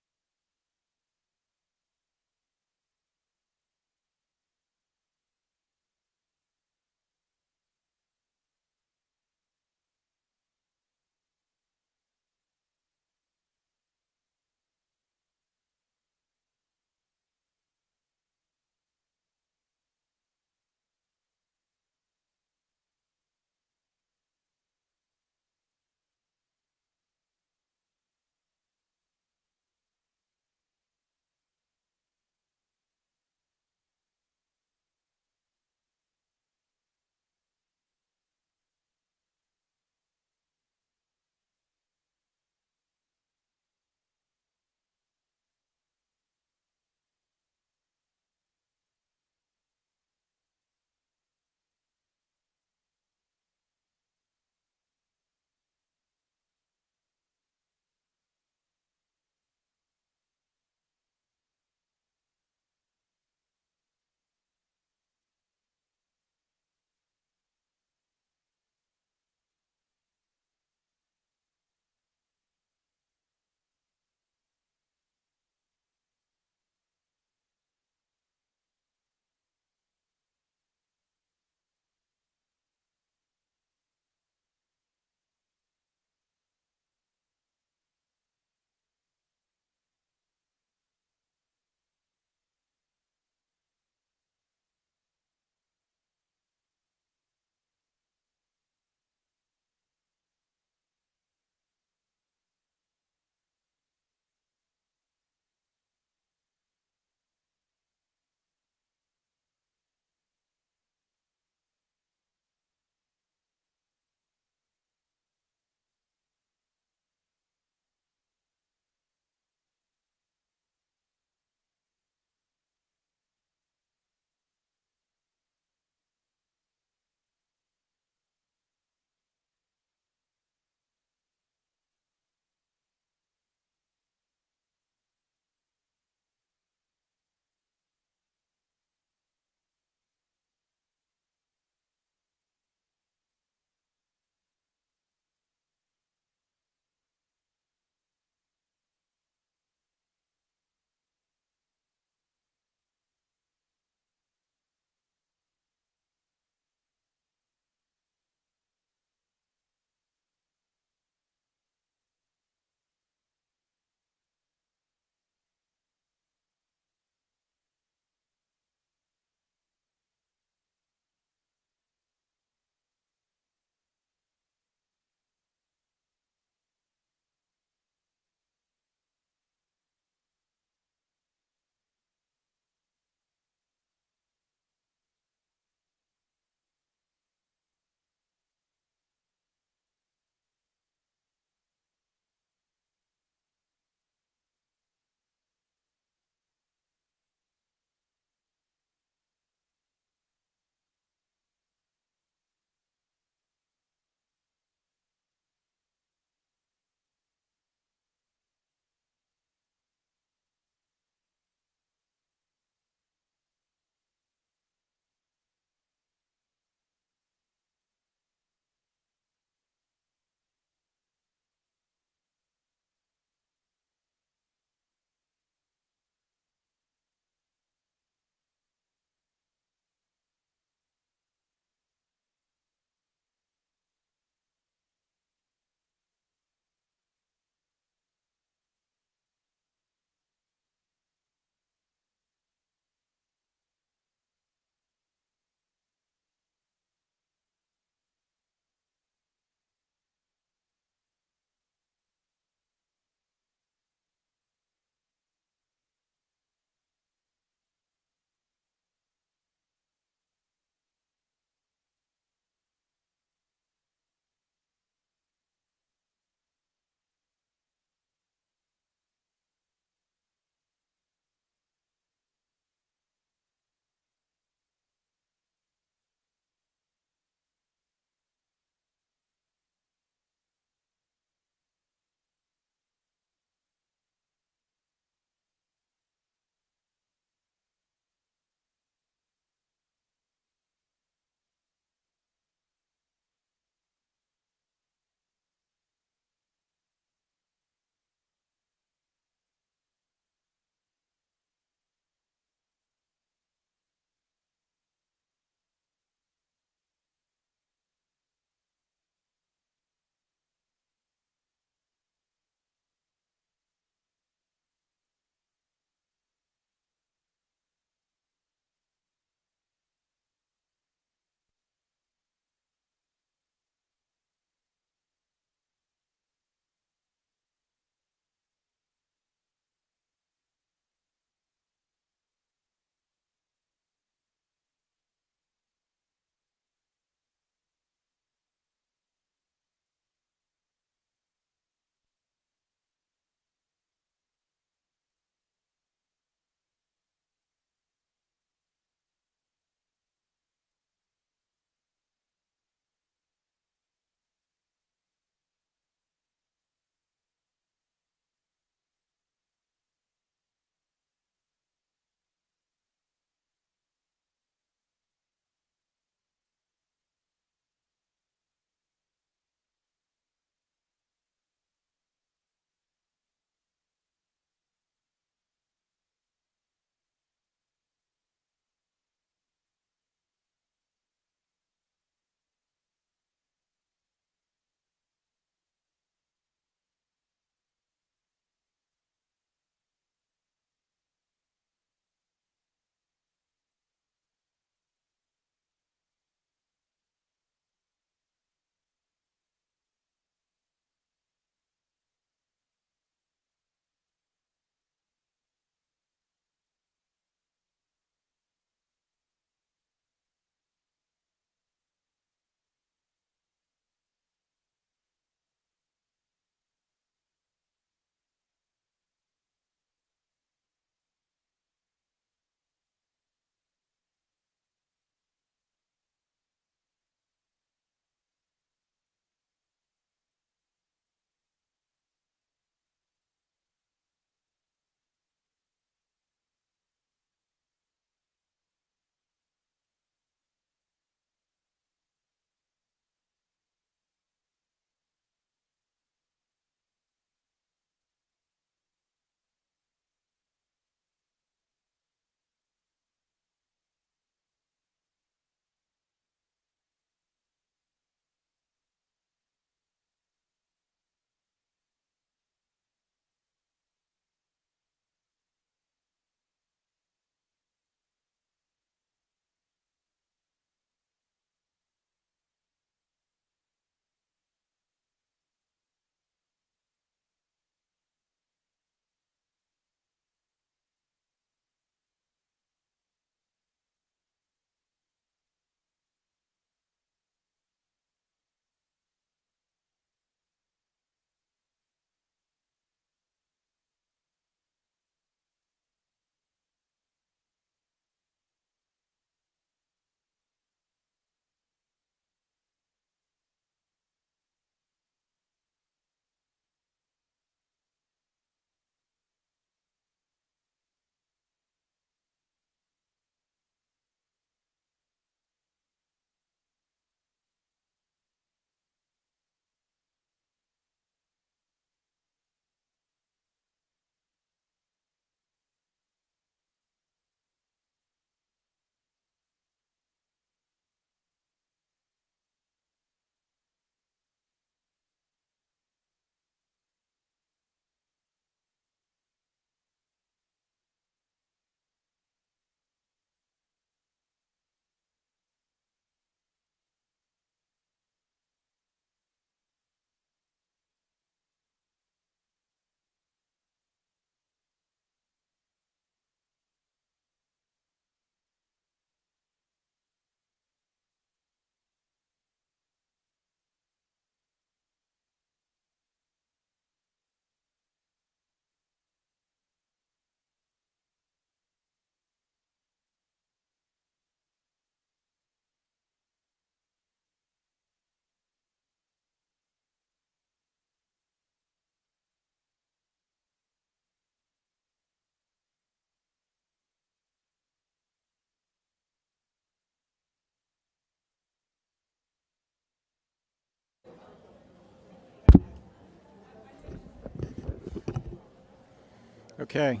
S: Okay.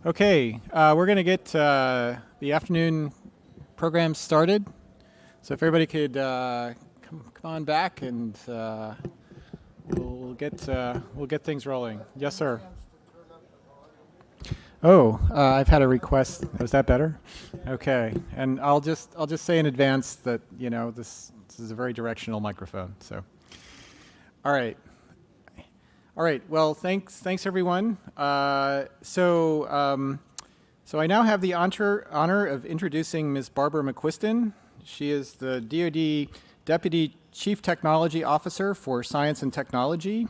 S: Okay, we're going to get the afternoon program started. So if everybody could come on back, and we'll get things rolling. Yes, sir. Oh, I've had a request. Was that better? Okay, and I'll just say in advance that this is a very directional microphone. So, all right. Well, thanks everyone. So I now have the honor of introducing Ms. Barbara McQuiston. She is the DoD Deputy Chief Technology Officer for Science and Technology.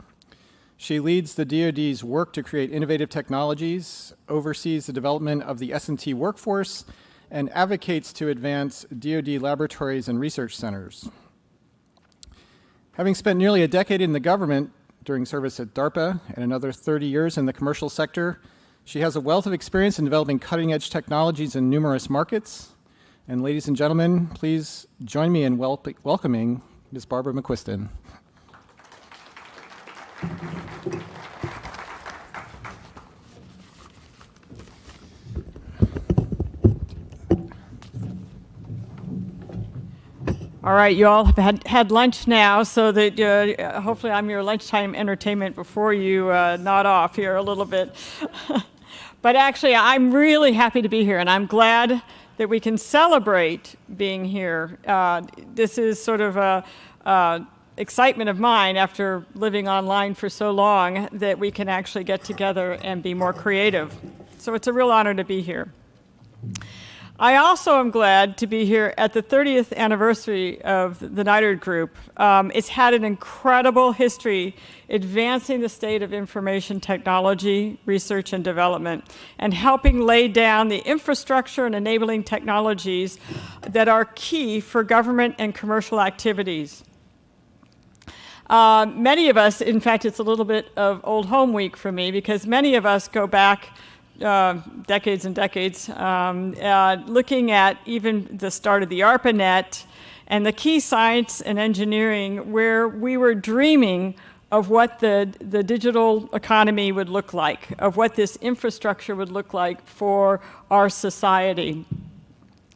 S: She leads the DoD's work to create innovative technologies, oversees the development of the S&T workforce, and advocates to advance DoD laboratories and research centers. Having spent nearly a decade in the government during service at DARPA and another 30 years in the commercial sector, she has a wealth of experience in developing cutting-edge technologies in numerous markets. And ladies and gentlemen, please join me in welcoming Ms. Barbara McQuiston.
G: All right, you all have had lunch now, so that hopefully I'm your lunchtime entertainment before you nod off here a little bit. But actually, I'm really happy to be here, and I'm glad that we can celebrate being here. This is sort of a excitement of mine after living online for so long, that we can actually get together and be more creative. So it's a real honor to be here. I also am glad to be here at the 30th anniversary of the NITRD group. It's had an incredible history advancing the state of information technology, research and development, and helping lay down the infrastructure and enabling technologies that are key for government and commercial activities. Many of us, in fact, it's a little bit of old home week for me, because many of us go back decades and decades, looking at even the start of the ARPANET and the key science and engineering, where we were dreaming of what the digital economy would look like, of what this infrastructure would look like for our society.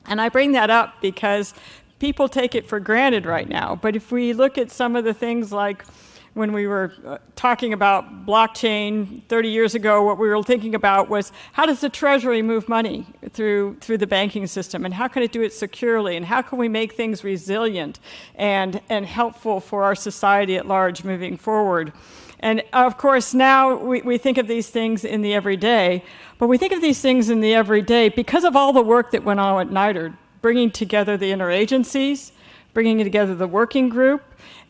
G: And I bring that up because people take it for granted right now. But if we look at some of the things like when we were talking about blockchain 30 years ago, what we were thinking about was, how does the Treasury move money through the banking system, and how can it do it securely, and how can we make things resilient and helpful for our society at large moving forward? And of course, now we think of these things in the everyday, but we think of these things in the everyday because of all the work that went on at NITRD, bringing together the interagencies, bringing together the working group,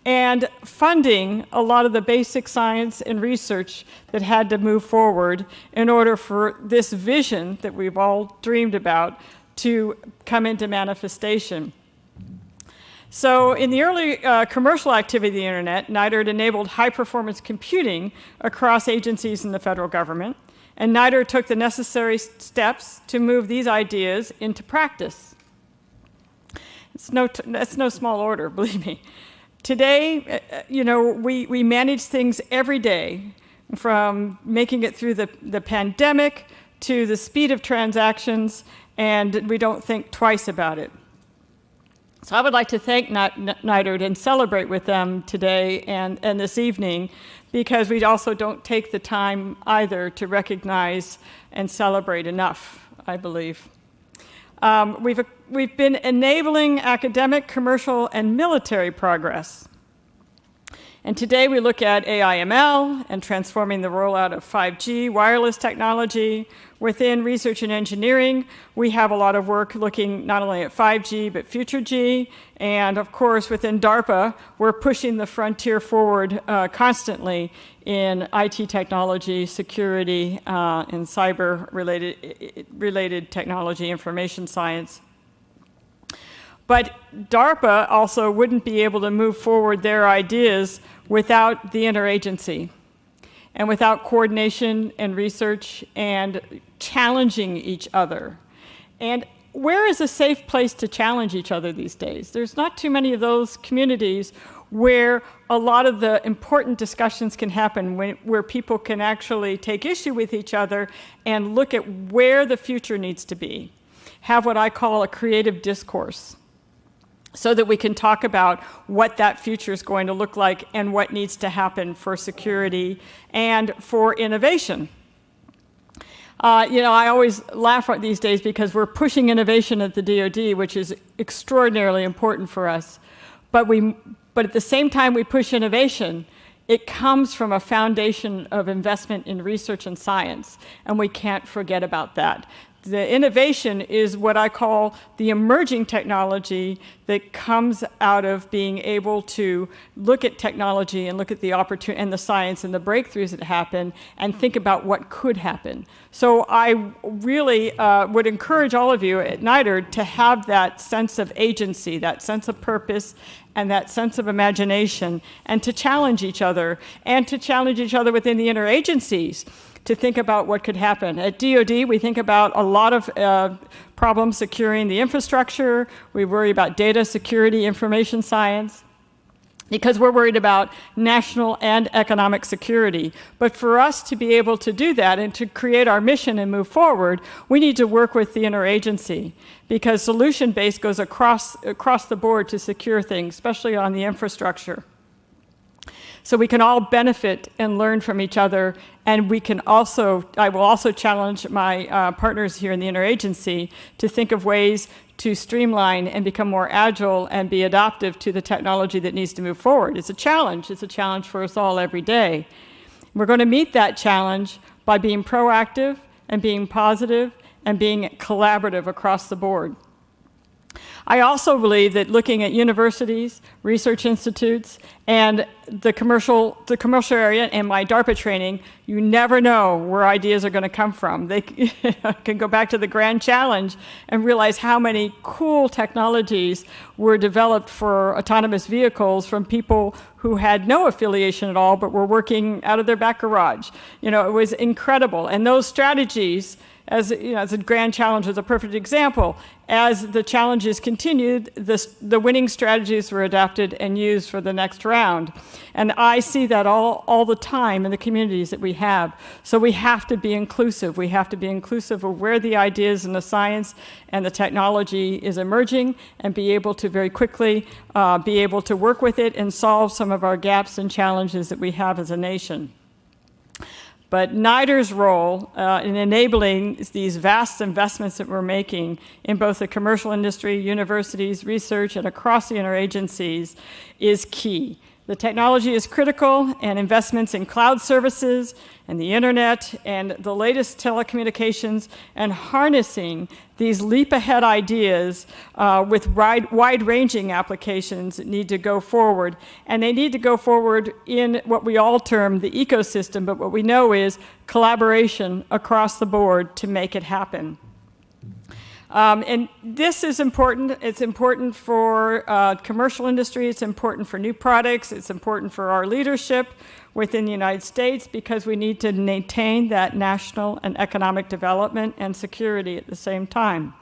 G: and funding a lot of the basic science and research that had to move forward in order for this vision that we've all dreamed about to come into manifestation. So in the early commercial activity of the internet, NITRD enabled high-performance computing across agencies in the federal government, and NITRD took the necessary steps to move these ideas into practice. That's no small order, believe me. Today, we manage things every day, from making it through the pandemic to the speed of transactions, and we don't think twice about it. So I would like to thank NITRD and celebrate with them today and this evening, because we also don't take the time either to recognize and celebrate enough, I believe. We've been enabling academic, commercial, and military progress. And today we look at AI/ML and transforming the rollout of 5G wireless technology. Within research and engineering, we have a lot of work looking not only at 5G, but future G. And of course, within DARPA, we're pushing the frontier forward constantly in IT technology, security, and cyber-related technology, information science. But DARPA also wouldn't be able to move forward their ideas without the interagency and without coordination and research and challenging each other. And where is a safe place to challenge each other these days? There's not too many of those communities where a lot of the important discussions can happen, where people can actually take issue with each other and look at where the future needs to be. Have what I call a creative discourse, so that we can talk about what that future is going to look like and what needs to happen for security and for innovation. I always laugh at these days because we're pushing innovation at the DoD, which is extraordinarily important for us. But at the same time we push innovation, it comes from a foundation of investment in research and science, and we can't forget about that. The innovation is what I call the emerging technology that comes out of being able to look at technology and look at the opportunity and the science and the breakthroughs that happen and think about what could happen. So I really would encourage all of you at NITRD to have that sense of agency, that sense of purpose, and that sense of imagination, and to challenge each other, and to challenge each other within the interagencies to think about what could happen. At DoD, we think about a lot of problems securing the infrastructure. We worry about data security, information science, because we're worried about national and economic security. But for us to be able to do that and to create our mission and move forward, we need to work with the interagency, because solution-based goes across the board to secure things, especially on the infrastructure. So we can all benefit and learn from each other, and I will also challenge my partners here in the interagency to think of ways to streamline and become more agile and be adaptive to the technology that needs to move forward. It's a challenge. It's a challenge for us all every day. We're going to meet that challenge by being proactive and being positive and being collaborative across the board. I also believe that looking at universities, research institutes, and the commercial area and my DARPA training, you never know where ideas are going to come from. They can go back to the grand challenge and realize how many cool technologies were developed for autonomous vehicles from people who had no affiliation at all but were working out of their back garage. It was incredible. And those strategies, as a grand challenge was a perfect example. As the challenges continued, the winning strategies were adapted and used for the next round. And I see that all the time in the communities that we have. So we have to be inclusive. We have to be inclusive of where the ideas and the science and the technology is emerging, and be able to very quickly be able to work with it and solve some of our gaps and challenges that we have as a nation. But NITRD's role in enabling these vast investments that we're making in both the commercial industry, universities, research, and across the interagencies is key. The technology is critical, and investments in cloud services and the internet and the latest telecommunications and harnessing these leap-ahead ideas with wide-ranging applications need to go forward. And they need to go forward in what we all term the ecosystem, but what we know is collaboration across the board to make it happen. And this is important. It's important for commercial industry. It's important for new products. It's important for our leadership within the United States, because we need to maintain that national and economic development and security at the same time.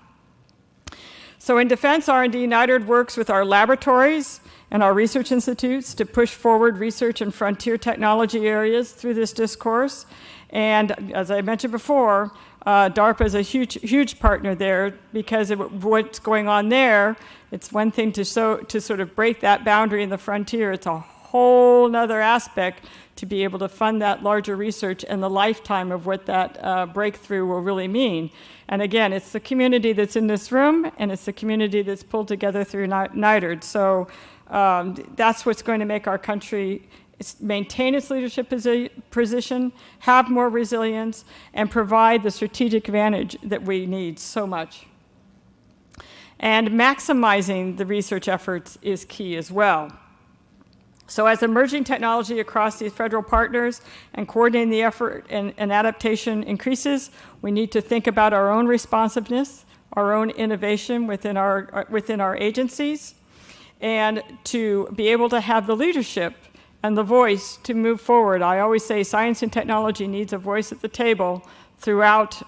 G: So in defense R&D, NITRD works with our laboratories and our research institutes to push forward research in frontier technology areas through this discourse. And as I mentioned before, DARPA is a huge partner there, because of what's going on there. It's one thing to sort of break that boundary in the frontier. It's a whole other aspect to be able to fund that larger research and the lifetime of what that breakthrough will really mean. And again, it's the community that's in this room, and it's the community that's pulled together through NITRD. So that's what's going to make our country maintain its leadership position, have more resilience, and provide the strategic advantage that we need so much. And maximizing the research efforts is key as well. So as emerging technology across these federal partners and coordinating the effort and adaptation increases, we need to think about our own responsiveness, our own innovation within our agencies, and to be able to have the leadership and the voice to move forward. I always say science and technology needs a voice at the table throughout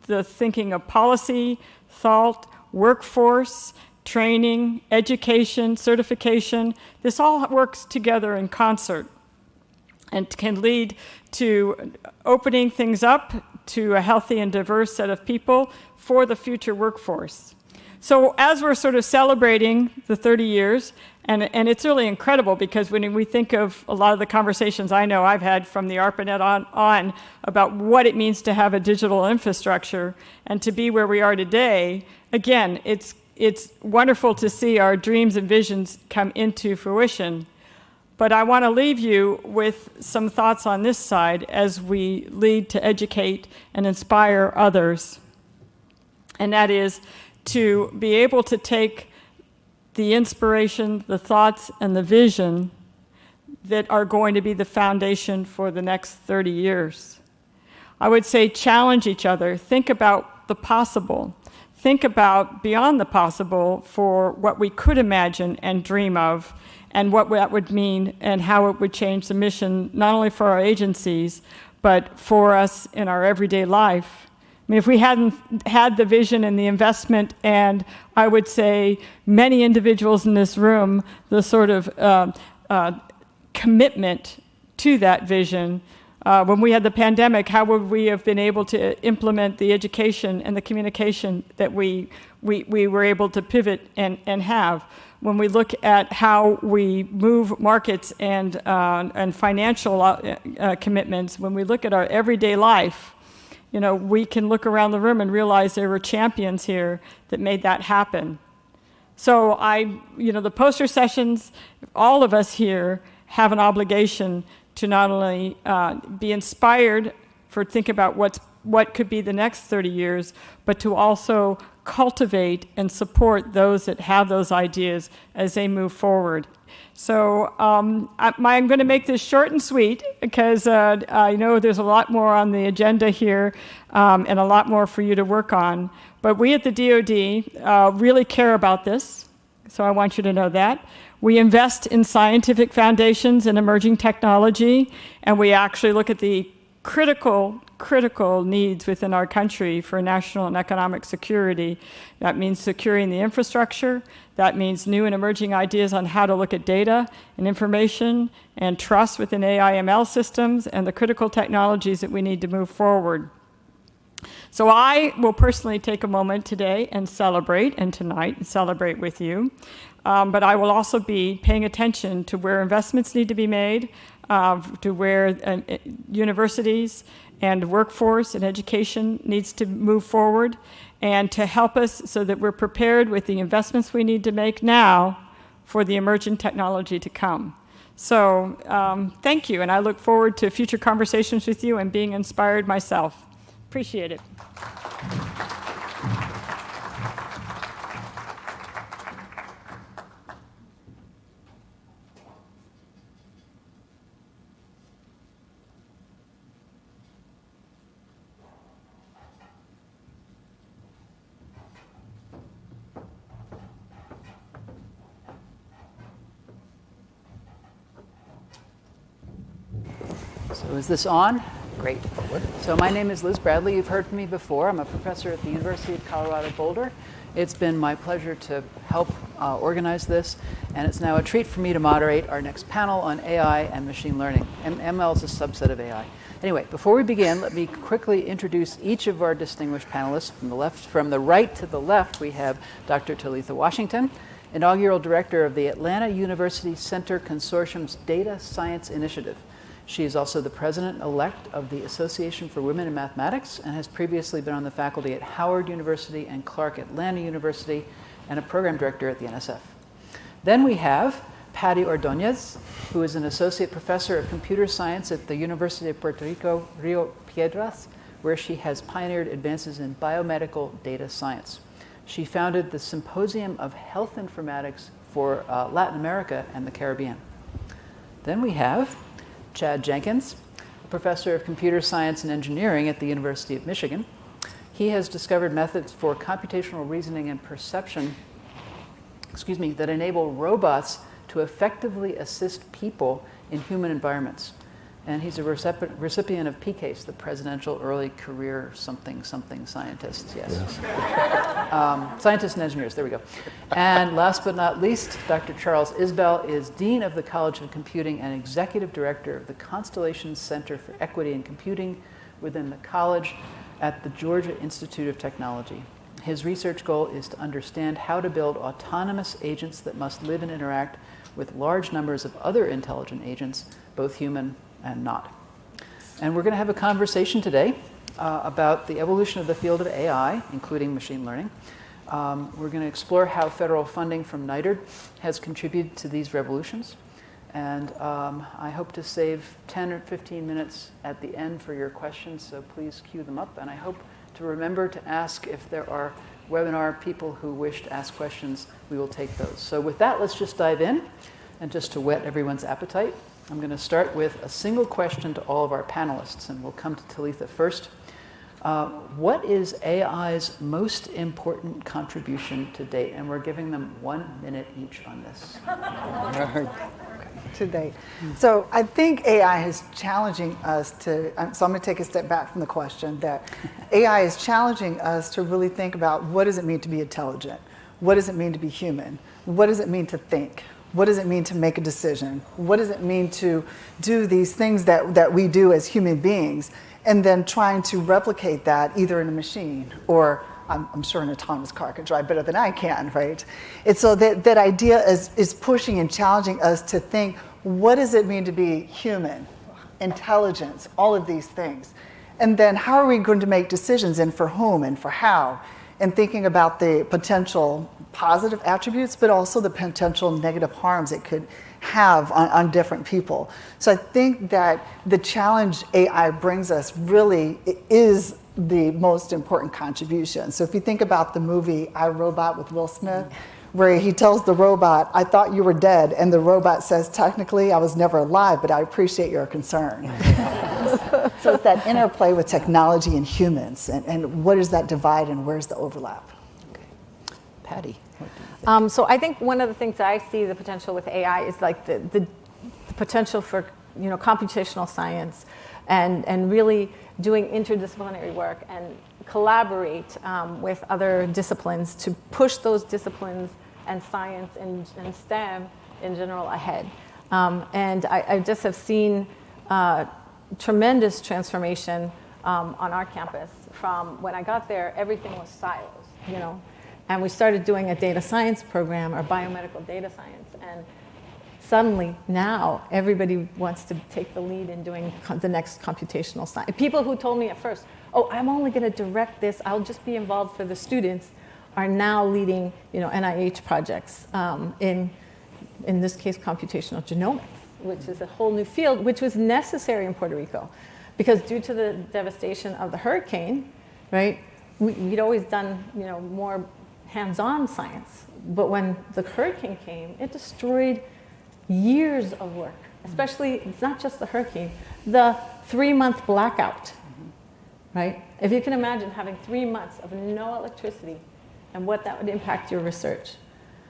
G: the thinking of policy, thought, workforce, training, education, certification. This all works together in concert and can lead to opening things up to a healthy and diverse set of people for the future workforce. So as we're sort of celebrating the 30 years, and it's really incredible because when we think of a lot of the conversations I know I've had from the ARPANET on about what it means to have a digital infrastructure and to be where we are today, again, it's wonderful to see our dreams and visions come into fruition. But I want to leave you with some thoughts on this side as we lead to educate and inspire others. And that is to be able to take the inspiration, the thoughts, and the vision that are going to be the foundation for the next 30 years. I would say challenge each other. Think about the possible. Think about beyond the possible for what we could imagine and dream of, and what that would mean and how it would change the mission, not only for our agencies, but for us in our everyday life. I mean, if we hadn't had the vision and the investment, and I would say many individuals in this room, the sort of commitment to that vision, when we had the pandemic, how would we have been able to implement the education and the communication that we were able to pivot and have? When we look at how we move markets and financial commitments, when we look at our everyday life, you know, we can look around the room and realize there were champions here that made that happen. So the poster sessions, all of us here have an obligation to not only be inspired for think about what could be the next 30 years, but to also cultivate and support those that have those ideas as they move forward. So I'm going to make this short and sweet because I know there's a lot more on the agenda here and a lot more for you to work on. But we at the DoD really care about this, so I want you to know that. We invest in scientific foundations and emerging technology, and we actually look at the critical needs within our country for national and economic security. That means securing the infrastructure. That means new and emerging ideas on how to look at data and information and trust within AI/ML systems and the critical technologies that we need to move forward. So I will personally take a moment today and celebrate, and tonight and celebrate with you. But I will also be paying attention to where investments need to be made, to where universities and workforce and education needs to move forward, and to help us so that we're prepared with the investments we need to make now for the emerging technology to come. So thank you, and I look forward to future conversations with you and being inspired myself. Appreciate it.
I: So is this on? Great. So my name is Liz Bradley. You've heard from me before. I'm a professor at the University of Colorado Boulder. It's been my pleasure to help organize this, and it's now a treat for me to moderate our next panel on AI and machine learning. ML is a subset of AI. Anyway, before we begin, let me quickly introduce each of our distinguished panelists. From the right to the left, we have Dr. Talitha Washington, inaugural director of the Atlanta University Center Consortium's Data Science Initiative. She is also the president-elect of the Association for Women in Mathematics and has previously been on the faculty at Howard University and Clark Atlanta University and a program director at the NSF. Then we have Patty Ordonez, who is an associate professor of computer science at the University of Puerto Rico, Rio Piedras, where she has pioneered advances in biomedical data science. She founded the Symposium of Health Informatics for Latin America and the Caribbean. Then we have Chad Jenkins, a professor of computer science and engineering at the University of Michigan. He has discovered methods for computational reasoning and perception, that enable robots to effectively assist people in human environments. and he's a recipient of PCASE, the Presidential Early Career Something Scientist. Yes. Scientists and engineers, there we go. And last but not least, Dr. Charles Isbell is Dean of the College of Computing and Executive Director of the Constellation Center for Equity in Computing within the college at the Georgia Institute of Technology. His research goal is to understand how to build autonomous agents that must live and interact with large numbers of other intelligent agents, both human and not. And we're going to have a conversation today about the evolution of the field of AI, including machine learning. We're going to explore how federal funding from NITRD has contributed to these revolutions. And I hope to save 10 or 15 minutes at the end for your questions, so please queue them up. And I hope to remember to ask if there are webinar people who wish to ask questions. We will take those. So with that, let's just dive in. And just to whet everyone's appetite, I'm going to start with a single question to all of our panelists, and we'll come to Talitha first. What is AI's most important contribution to date? And we're giving them 1 minute each on this.
H: To date. So I think AI is challenging us to, so I'm going to take a step back from the question, that AI is challenging us to really think about what does it mean to be intelligent? What does it mean to be human? What does it mean to think? What does it mean to make a decision? What does it mean to do these things that we do as human beings? And then trying to replicate that either in a machine or I'm sure an autonomous car can drive better than I can, right? And so that idea is pushing and challenging us to think, what does it mean to be human, intelligence, all of these things? And then how are we going to make decisions, and for whom and for how? And thinking about the potential positive attributes, but also the potential negative harms it could have on different people. So I think that the challenge AI brings us really is the most important contribution. So if you think about the movie I, Robot with Will Smith, where he tells the robot, I thought you were dead, and the robot says, technically I was never alive, but I appreciate your concern. So it's that interplay with technology and humans, and what is that divide and where's the overlap?
I: Okay. Patty.
V: So I think one of the things that I see the potential with AI is like the potential for computational science and really doing interdisciplinary work and collaborate with other disciplines to push those disciplines and science and STEM in general ahead. And I just have seen tremendous transformation on our campus. From when I got there, everything was silos, and we started doing a data science program or biomedical data science. And suddenly now everybody wants to take the lead in doing the next computational science. People who told me at first, oh, I'm only going to direct this, I'll just be involved for the students, are now leading NIH projects in this case computational genomics, which is a whole new field, which was necessary in Puerto Rico. Because due to the devastation of the hurricane, right, we'd always done more hands-on science. But when the hurricane came, it destroyed years of work, especially, it's not just the hurricane, the 3-month blackout, right? If you can imagine having 3 months of no electricity and what that would impact your research.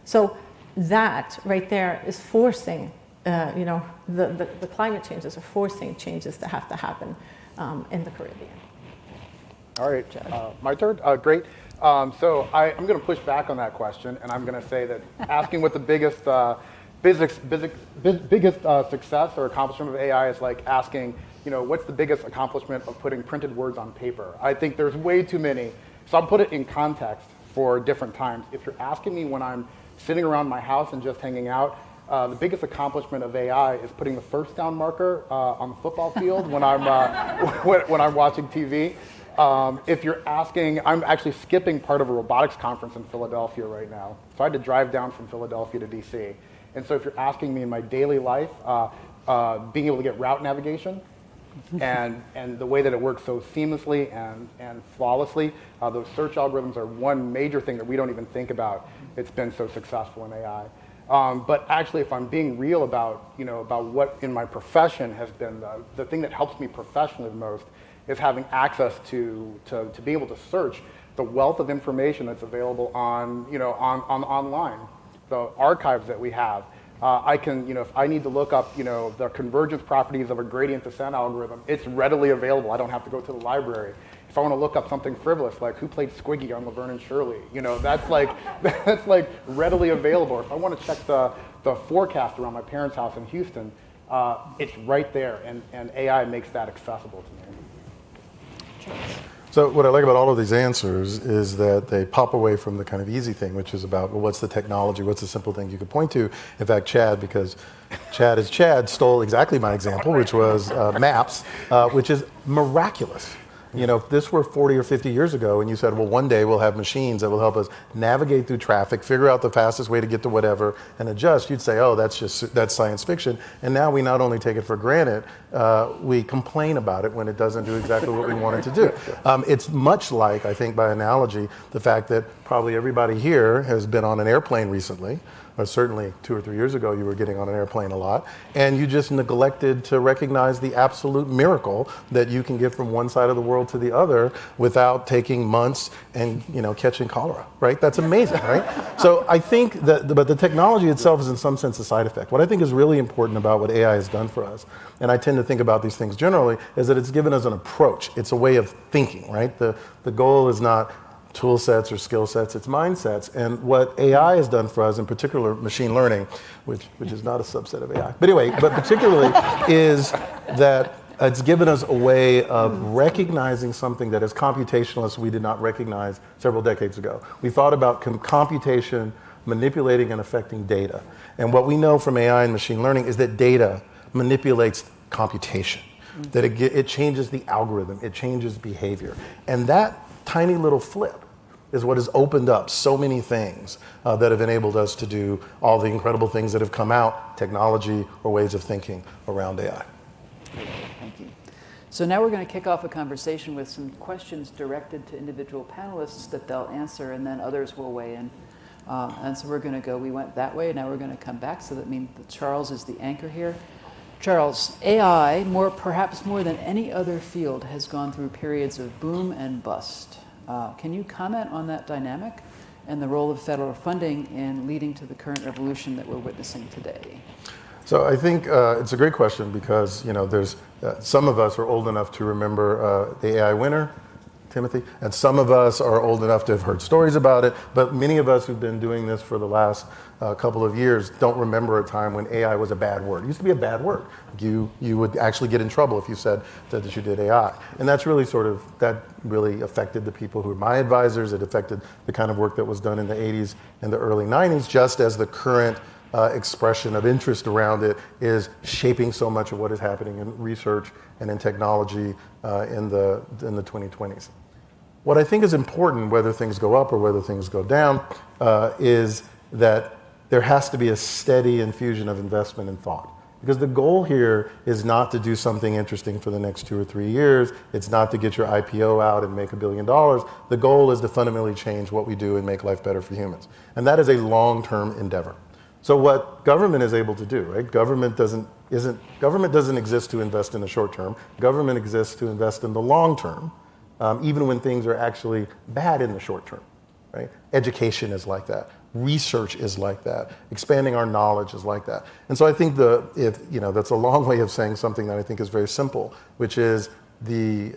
V: So that right there is forcing, the climate changes are forcing changes to have to happen in the Caribbean.
W: All right, my turn? Great. So I'm going to push back on that question, and I'm going to say that asking what the biggest success or accomplishment of AI is like asking, what's the biggest accomplishment of putting printed words on paper? I think there's way too many. So I'll put it in context for different times. If you're asking me when I'm sitting around my house and just hanging out, the biggest accomplishment of AI is putting the first down marker on the football field when I'm when I'm watching TV. If you're asking, I'm actually skipping part of a robotics conference in Philadelphia right now. So I had to drive down from Philadelphia to DC. And so if you're asking me in my daily life, being able to get route navigation and the way that it works so seamlessly and flawlessly, those search algorithms are one major thing that we don't even think about. It's been so successful in AI. But actually, if I'm being real about what in my profession has been the thing that helps me professionally the most is having access to be able to search the wealth of information that's available on online, the archives that we have, I can, if I need to look up, the convergence properties of a gradient descent algorithm, it's readily available. I don't have to go to the library. If I want to look up something frivolous, like who played Squiggy on Laverne and Shirley, that's like readily available. If I want to check the forecast around my parents' house in Houston, it's right there, and AI makes that accessible to me.
N: So what I like about all of these answers is that they pop away from the kind of easy thing, which is about, well, what's the technology? What's the simple thing you could point to? In fact, Chad, because Chad stole exactly my example, which was maps, which is miraculous. If this were 40 or 50 years ago and you said, well, one day we'll have machines that will help us navigate through traffic, figure out the fastest way to get to whatever, and adjust, you'd say, oh, that's science fiction. And now we not only take it for granted, we complain about it when it doesn't do exactly what we want it to do. It's much like, I think by analogy, the fact that probably everybody here has been on an airplane recently. Or certainly 2 or 3 years ago, you were getting on an airplane a lot, and you just neglected to recognize the absolute miracle that you can get from one side of the world to the other without taking months and catching cholera, right? That's amazing, right? So I think but the technology itself is in some sense a side effect. What I think is really important about what AI has done for us, and I tend to think about these things generally, is that it's given us an approach. It's a way of thinking, right? The goal is not tool sets or skill sets, it's mindsets. And what AI has done for us, in particular machine learning, which is not a subset of AI, but anyway, but particularly is that it's given us a way of recognizing something that as computationalists we did not recognize several decades ago. We thought about computation manipulating and affecting data. And what we know from AI and machine learning is that data manipulates computation, that it changes the algorithm, it changes behavior. And that tiny little flip is what has opened up so many things that have enabled us to do all the incredible things that have come out, technology or ways of thinking around AI.
I: Thank you. So now we're going to kick off a conversation with some questions directed to individual panelists that they'll answer, and then others will weigh in. And so we're going to go, we went that way, now we're going to come back, so that means that Charles is the anchor here. Charles, AI, perhaps more than any other field, has gone through periods of boom and bust. Can you comment on that dynamic and the role of federal funding in leading to the current revolution that we're witnessing today?
N: So I think it's a great question because there's some of us are old enough to remember the AI winter, Timothy, and some of us are old enough to have heard stories about it, but many of us who've been doing this for the last couple of years don't remember a time when AI was a bad word. It used to be a bad word. You would actually get in trouble if you said that you did AI. And that's really that really affected the people who were my advisors. It affected the kind of work that was done in the 80s and the early 90s, just as the current expression of interest around it is shaping so much of what is happening in research and in technology in the 2020s. What I think is important, whether things go up or whether things go down, is that there has to be a steady infusion of investment and thought. Because the goal here is not to do something interesting for the next 2 or 3 years. It's not to get your IPO out and make $1 billion. The goal is to fundamentally change what we do and make life better for humans. And that is a long-term endeavor. So what government is able to do, right? Government doesn't exist to invest in the short term. Government exists to invest in the long term, even when things are actually bad in the short term, right? Education is like that. Research is like that. Expanding our knowledge is like that. And so I think that's a long way of saying something that I think is very simple, which is the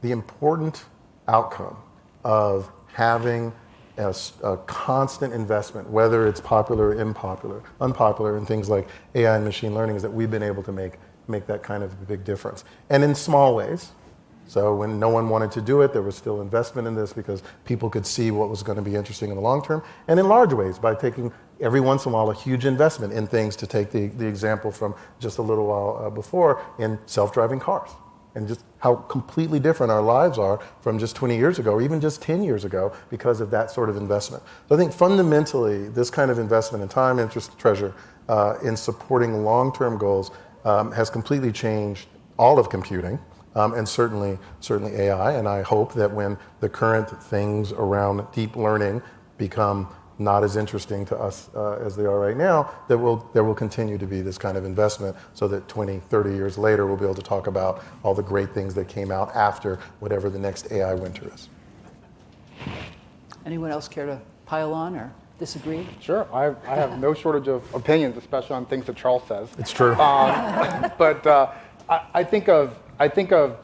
N: important outcome of having a constant investment, whether it's popular or unpopular in things like AI and machine learning, is that we've been able to make that kind of a big difference. And in small ways. So when no one wanted to do it, there was still investment in this because people could see what was going to be interesting in the long term. And in large ways, by taking every once in a while a huge investment in things, to take the example from just a little while before, in self-driving cars. And just how completely different our lives are from just 20 years ago, or even just 10 years ago, because of that sort of investment. So I think fundamentally, this kind of investment in time, interest, treasure, in supporting long-term goals has completely changed all of computing. And certainly AI, and I hope that when the current things around deep learning become not as interesting to us as they are right now, there will continue to be this kind of investment so that 20, 30 years later, we'll be able to talk about all the great things that came out after whatever the next AI winter is.
I: Anyone else care to pile on? Or disagree?
W: Sure, I have no shortage of opinions, especially on things that Charles says.
N: It's true.
W: But I think of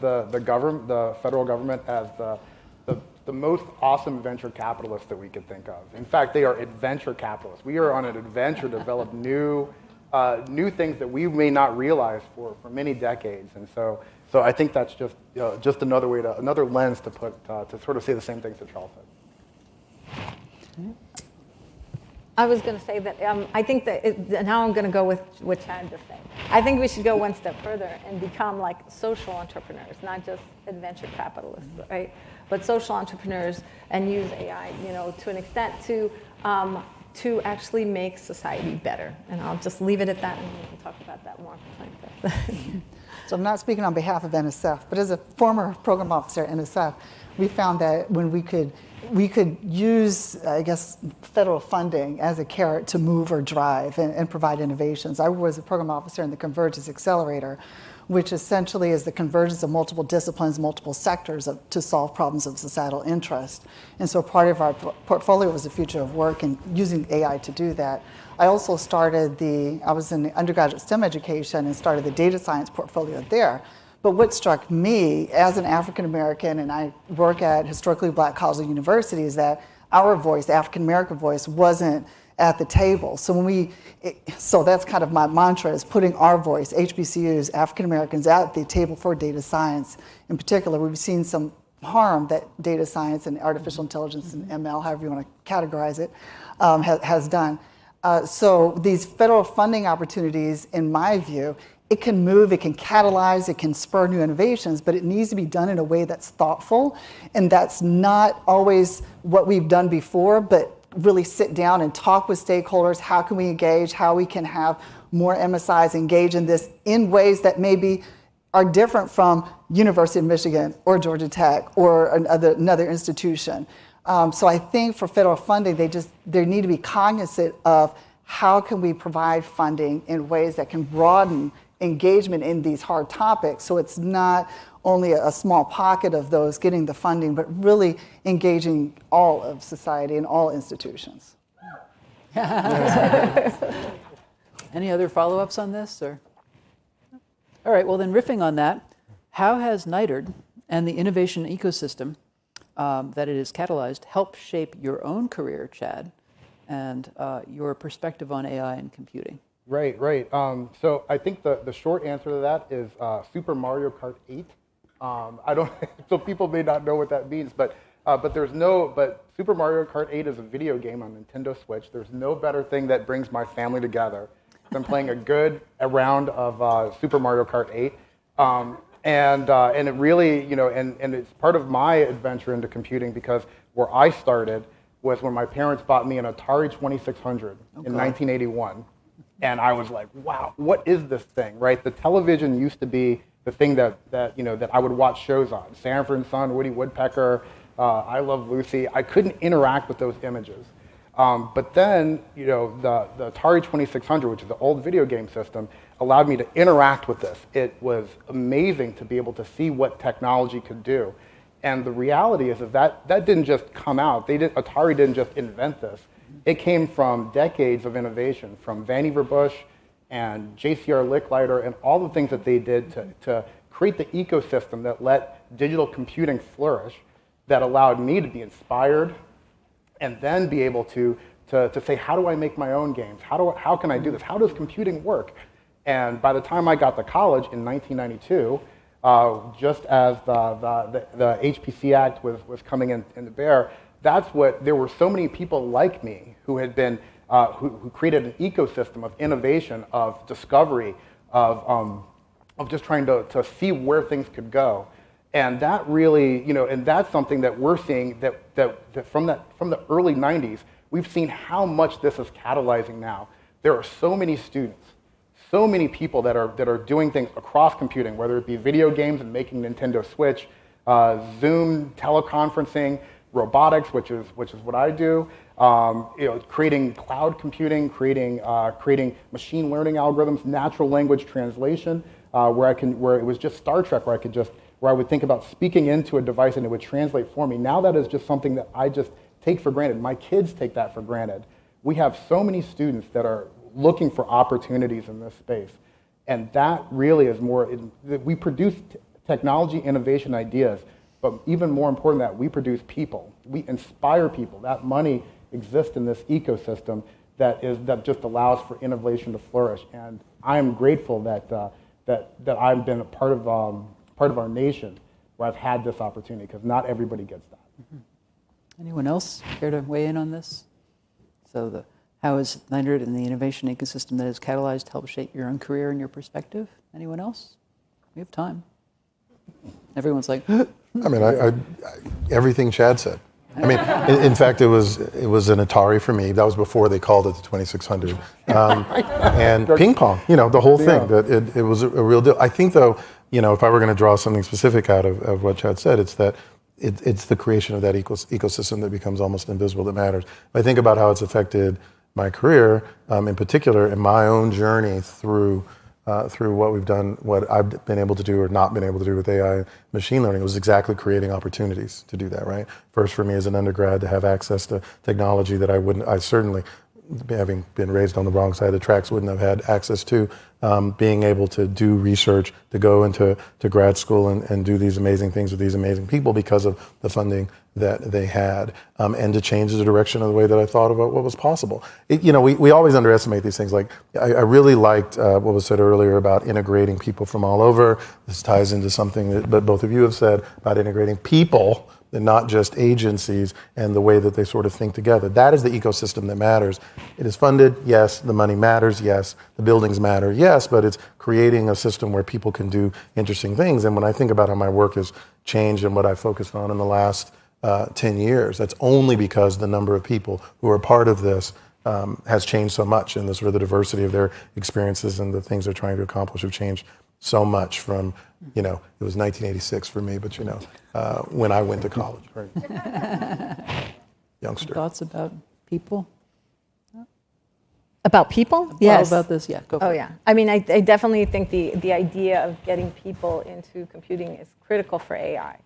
W: the government, the federal government, as the most awesome venture capitalists that we could think of. In fact, they are adventure capitalists. We are on an adventure to develop new things that we may not realize for many decades. And so I think that's just another way another lens to put to sort of say the same things that Charles said.
V: I was going to say that I think that now I'm going to go with what Chad just said. I think we should go one step further and become like social entrepreneurs, not just adventure capitalists, right? But social entrepreneurs, and use AI, to an extent to actually make society better. And I'll just leave it at that, and we'll talk about that more.
H: So I'm not speaking on behalf of NSF, but as a former program officer at NSF, we found that when we could use, I guess, federal funding as a carrot to move or drive and provide innovations. I was a program officer in the Convergence Accelerator, which essentially is the convergence of multiple disciplines, multiple sectors to solve problems of societal interest. And so part of our portfolio was the future of work and using AI to do that. I also I was in undergraduate STEM education and started the data science portfolio there. But what struck me as an African American, and I work at historically black colleges and universities, is that our voice, the African American voice, wasn't at the table. So that's kind of my mantra, is putting our voice, HBCUs, African Americans, at the table for data science. In particular, we've seen some harm that data science and artificial intelligence and ML, however you want to categorize it, has done. So these federal funding opportunities, in my view, it can move, it can catalyze, it can spur new innovations, but it needs to be done in a way that's thoughtful, and that's not always what we've done before, but really sit down and talk with stakeholders. How can we engage? How we can have more MSIs engage in this in ways that maybe are different from University of Michigan or Georgia Tech or another institution. So I think for federal funding, they need to be cognizant of how can we provide funding in ways that can broaden engagement in these hard topics, so it's not only a small pocket of those getting the funding, but really engaging all of society and all institutions.
I: Any other follow-ups on this? Or? All right, well then, riffing on that, how has NITRD and the innovation ecosystem that it has catalyzed helped shape your own career, Chad, and your perspective on AI and computing?
W: Right. So I think the short answer to that is Super Mario Kart 8. So people may not know what that means, but Super Mario Kart 8 is a video game on Nintendo Switch. There's no better thing that brings my family together than playing a round of Super Mario Kart 8. And it really, and it's part of my adventure into computing, because where I started was when my parents bought me an Atari 2600 in 1981. And I was like, wow, what is this thing, right? The television used to be the thing that I would watch shows on. Sanford and Son, Woody Woodpecker, I Love Lucy. I couldn't interact with those images. But then, the Atari 2600, which is the old video game system, allowed me to interact with this. It was amazing to be able to see what technology could do. And the reality is that didn't just come out. Atari didn't just invent this. It came from decades of innovation, from Vannevar Bush and JCR Licklider and all the things that they did to create the ecosystem that let digital computing flourish, that allowed me to be inspired and then be able to say, how do I make my own games? How can I do this? How does computing work? And by the time I got to college in 1992, just as the HPC Act was coming into bear, there were so many people like me who had been, who created an ecosystem of innovation, of discovery, of just trying to see where things could go. And that really, and that's something that we're seeing that from the early 90s, we've seen how much this is catalyzing now. There are so many students, so many people that are doing things across computing, whether it be video games and making Nintendo Switch, Zoom, teleconferencing, robotics, which is what I do, creating cloud computing, creating machine learning algorithms, natural language translation, where it was just Star Trek, where I would think about speaking into a device and it would translate for me. Now that is just something that I just take for granted. My kids take that for granted. We have so many students that are looking for opportunities in this space. And that really is more, we produce technology, innovation, ideas, but even more important than that, we produce people. We inspire people. That money exists in this ecosystem that just allows for innovation to flourish. And I am grateful that I've been a part of our nation where I've had this opportunity, because not everybody gets that.
I: Mm-hmm. Anyone else care to weigh in on this? So how has NITRD and the innovation ecosystem that has catalyzed helped shape your own career and your perspective? Anyone else? We have time. Everyone's like,
N: I mean, everything Chad said. I mean, in fact, it was an Atari for me. That was before they called it the 2600. And ping pong, the whole thing. That it was a real deal. I think, though, if I were going to draw something specific out of what Chad said, it's that it's the creation of that ecosystem that becomes almost invisible that matters. I think about how it's affected my career, in particular, in my own journey through what we've done, what I've been able to do or not been able to do with AI and machine learning. It was exactly creating opportunities to do that, right? First, for me as an undergrad, to have access to technology that I certainly, having been raised on the wrong side of the tracks, wouldn't have had access to. Being able to do research, to go into grad school and do these amazing things with these amazing people because of the funding that they had, and to change the direction of the way that I thought about what was possible. We always underestimate these things. Like, I really liked what was said earlier about integrating people from all over. This ties into something that both of you have said about integrating people and not just agencies, and the way that they sort of think together. That is the ecosystem that matters. It is funded, yes. The money matters, yes. The buildings matter, yes. But it's creating a system where people can do interesting things. And when I think about how my work has changed and what I focused on in the last 10 years, that's only because the number of people who are part of this has changed so much, and the sort of the diversity of their experiences and the things they're trying to accomplish have changed so much from, it was 1986 for me, but when I went to college, right? Youngster.
I: Thoughts about people?
V: About people? Yes.
I: About this, yeah, go for it.
V: Oh, yeah. I mean, I definitely think the idea of getting people into computing is critical for AI.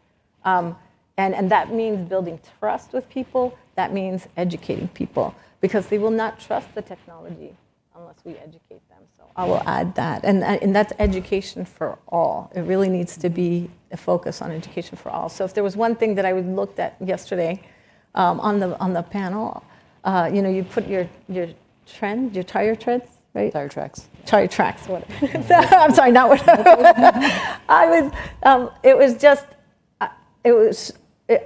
V: And that means building trust with people. That means educating people, because they will not trust the technology unless we educate them. So I will add that. And that's education for all. It really needs to be a focus on education for all. So if there was one thing that I looked at yesterday on the panel, you put your tire treads, right?
I: Tire tracks.
V: Tire tracks. What? I'm sorry, not what.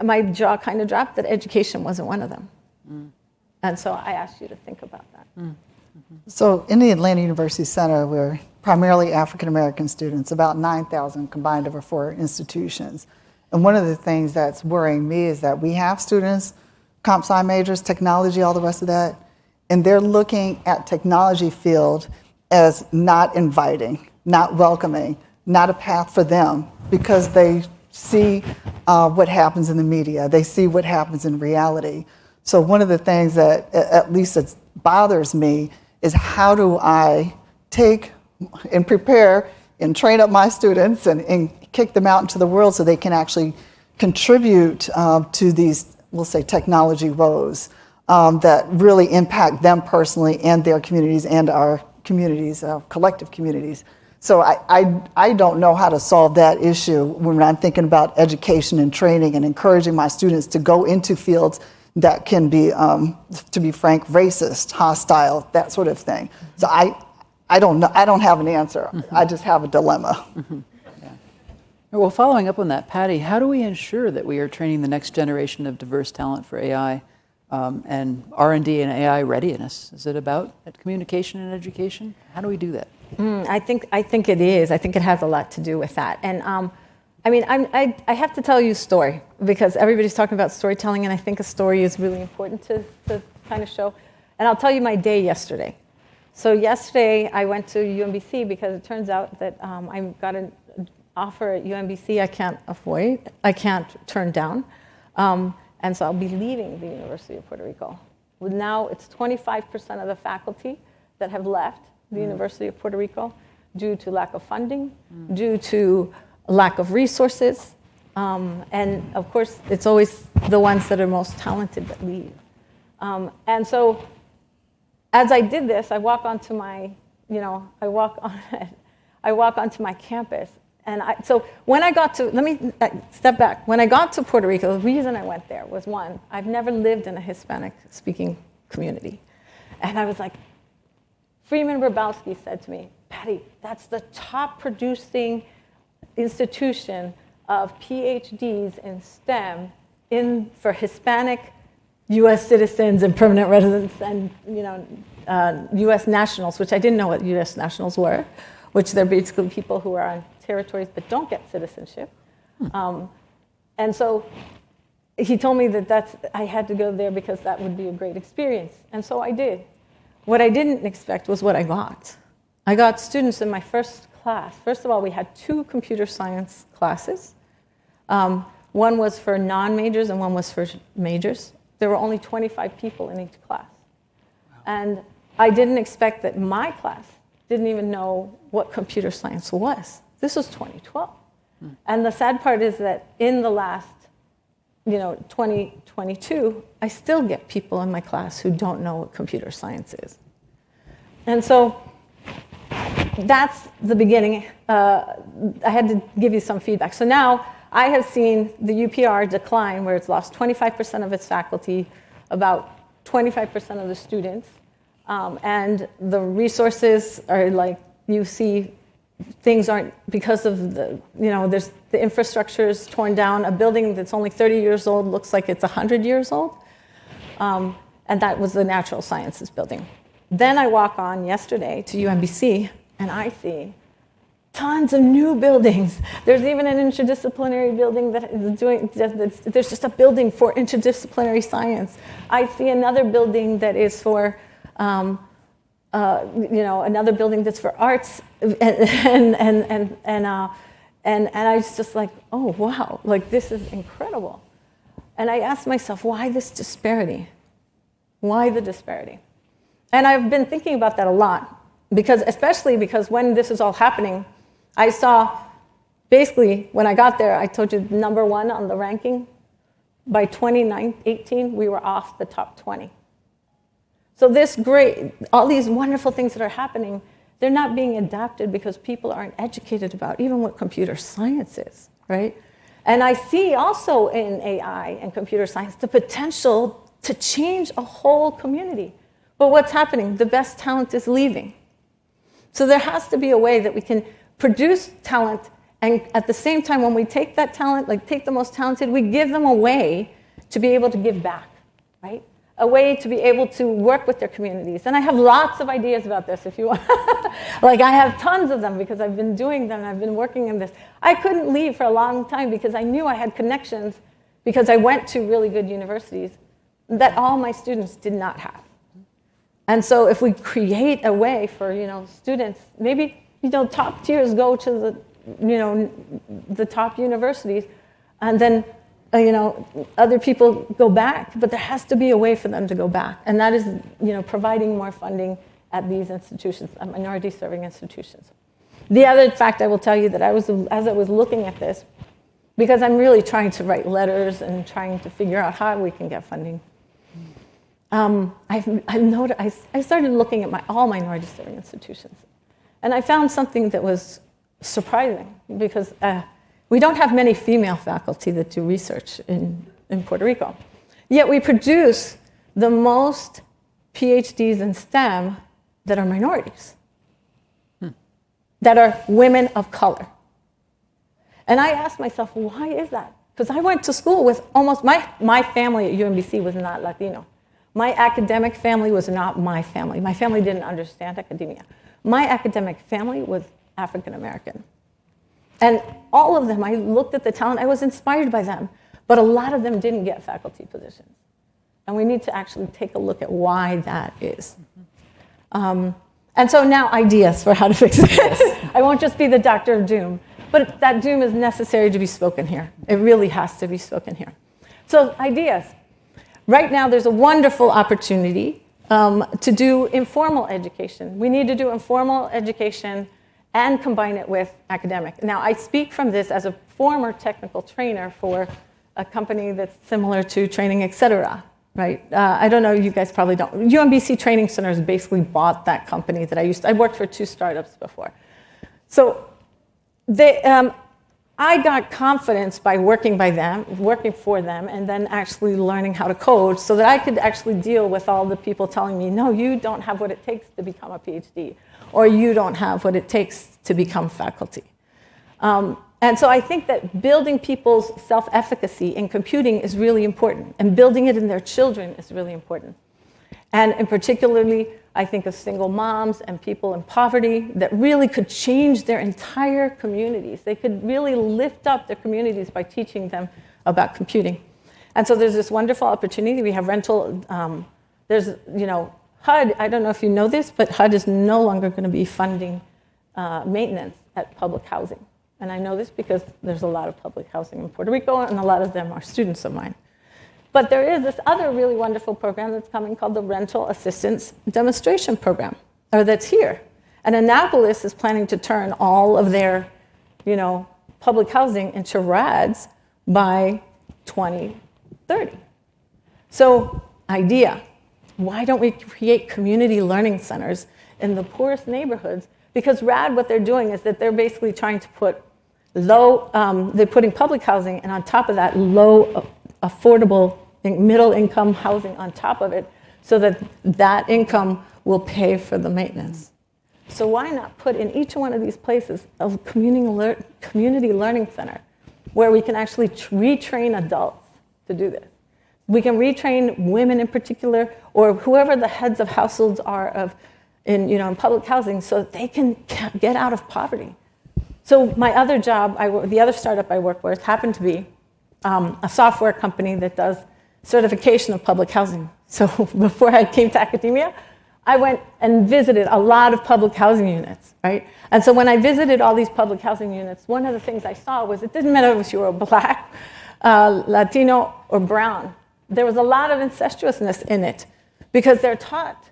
V: My jaw kind of dropped that education wasn't one of them. Mm. And so I asked you to think about that. Mm. Mm-hmm.
H: So in the Atlanta University Center, we're primarily African-American students, about 9,000 combined over 4 institutions. And one of the things that's worrying me is that we have students, comp sci majors, technology, all the rest of that, and they're looking at technology field as not inviting, not welcoming, not a path for them, because they see what happens in the media. They see what happens in reality. So one of the things that at least it bothers me is, how do I take and prepare and train up my students and kick them out into the world so they can actually contribute to these, we'll say, technology woes that really impact them personally and their communities and our communities, collective communities. So I don't know how to solve that issue when I'm thinking about education and training and encouraging my students to go into fields that can be, to be frank, racist, hostile, that sort of thing. So I don't know. I don't have an answer. Mm-hmm. I just have a dilemma.
I: Mm-hmm. Yeah. Well, following up on that, Patty, how do we ensure that we are training the next generation of diverse talent for AI and R&D and AI readiness? Is it about communication and education? How do we do that?
V: I think it is. I think it has a lot to do with that. And I have to tell you a story, because everybody's talking about storytelling, and I think a story is really important to kind of show. And I'll tell you my day yesterday. So yesterday I went to UMBC because it turns out that I got an offer at UMBC I can't turn down. And so I'll be leaving the University of Puerto Rico. Now it's 25% of the faculty that have left the University of Puerto Rico due to lack of funding, due to lack of resources. And of course, it's always the ones that are most talented that leave. And so as I did this, I walk onto my, I walk onto my campus. And so when I got to, let me step back. When I got to Puerto Rico, the reason I went there was, one, I've never lived in a Hispanic-speaking community. And I was like, Freeman Grabowski said to me, Patty, that's the top producing institution of PhDs in STEM for Hispanic U.S. citizens and permanent residents and U.S. nationals, which I didn't know what U.S. nationals were, which they're basically people who are on territories but don't get citizenship. And so he told me that I had to go there because that would be a great experience. And so I did. What I didn't expect was what I got. I got students in my first class. First of all, we had 2 computer science classes. One was for non-majors and one was for majors. There were only 25 people in each class. Wow. And I didn't expect that my class didn't even know what computer science was. This was 2012. And the sad part is that in the last 2022, I still get people in my class who don't know what computer science is. And so that's the beginning. I had to give you some feedback. So now I have seen the UPR decline, where it's lost 25% of its faculty, about 25% of the students. And the resources are like, you see, things aren't, because of the, there's the infrastructure is torn down. A building that's only 30 years old looks like it's 100 years old. And that was the natural sciences building. Then I walk on yesterday to UMBC, and I see tons of new buildings. There's even an interdisciplinary building that is there's just a building for interdisciplinary science. I see another building that is for, another building that's for arts, and I was just like, oh, wow, like this is incredible. And I asked myself, why this disparity? Why the disparity? And I've been thinking about that a lot, especially because when this is all happening, I saw, basically, when I got there, I told you #1 on the ranking. By 2018, we were off the top 20. So all these wonderful things that are happening, they're not being adapted because people aren't educated about even what computer science is, right? And I see also in AI and computer science the potential to change a whole community. But what's happening? The best talent is leaving. So there has to be a way that we can produce talent, and at the same time, when we take that talent, like take the most talented, we give them a way to be able to give back, right? A way to be able to work with their communities. And I have lots of ideas about this if you want. Like I have tons of them because I've been doing them and I've been working in this. I couldn't leave for a long time because I knew I had connections, because I went to really good universities that all my students did not have. And so if we create a way for, students, maybe, top tiers go to the top universities, and then, other people go back, but there has to be a way for them to go back. And that is, providing more funding at these institutions, minority-serving institutions. The other fact I will tell you that as I was looking at this, because I'm really trying to write letters and trying to figure out how we can get funding, I started looking at all minority-serving institutions. And I found something that was surprising, because we don't have many female faculty that do research in Puerto Rico. Yet we produce the most PhDs in STEM that are minorities, that are women of color. And I asked myself, why is that? Because I went to school with almost, my family at UMBC was not Latino. My academic family was not my family. My family didn't understand academia. My academic family was African American. And all of them, I looked at the talent, I was inspired by them, but a lot of them didn't get faculty positions. And we need to actually take a look at why that is. And so now ideas for how to fix it. I won't just be the doctor of doom, but that doom is necessary to be spoken here. It really has to be spoken here. So ideas. Right now, there's a wonderful opportunity to do informal education. We need to do informal education and combine it with academic. Now, I speak from this as a former technical trainer for a company that's similar to Training, etc. right? I don't know, you guys probably don't. UMBC Training Centers basically bought that company that I worked for 2 startups before. So I got confidence by working for them, and then actually learning how to code so that I could actually deal with all the people telling me, no, you don't have what it takes to become a PhD, or you don't have what it takes to become faculty. And so I think that building people's self-efficacy in computing is really important, and building it in their children is really important. And in particularly, I think of single moms and people in poverty that really could change their entire communities. They could really lift up their communities by teaching them about computing. And so there's this wonderful opportunity. We have rental, there's, HUD, I don't know if you know this, but HUD is no longer going to be funding maintenance at public housing. And I know this because there's a lot of public housing in Puerto Rico, and a lot of them are students of mine. But there is this other really wonderful program that's coming called the Rental Assistance Demonstration Program, or that's here. And Annapolis is planning to turn all of their, public housing into RADs by 2030. So, idea, why don't we create community learning centers in the poorest neighborhoods? Because RAD, what they're doing is that they're basically trying to put they're putting public housing, and on top of that, low affordable middle income housing on top of it, so that that income will pay for the maintenance. So why not put in each one of these places a community learning center where we can actually retrain adults to do this? We can retrain women in particular, or whoever the heads of households are in public housing, so that they can get out of poverty. So my other job, the other startup I work with, happened to be a software company that does certification of public housing. So before I came to academia, I went and visited a lot of public housing units, right? And so when I visited all these public housing units, one of the things I saw was it didn't matter if you were Black, Latino, or brown. There was a lot of incestuousness in it because they're taught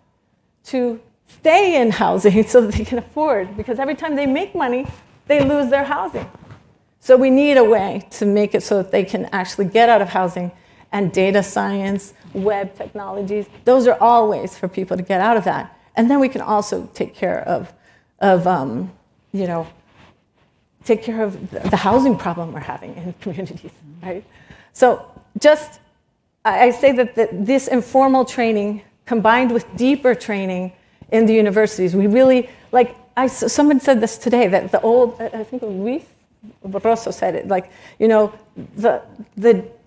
V: to stay in housing so that they can afford, because every time they make money, they lose their housing. So we need a way to make it so that they can actually get out of housing. And data science, web technologies, those are all ways for people to get out of that. And then we can also take care of the housing problem we're having in communities, right? So I say that this informal training combined with deeper training in the universities, we really, someone said this today, that I think Luis Barroso said it,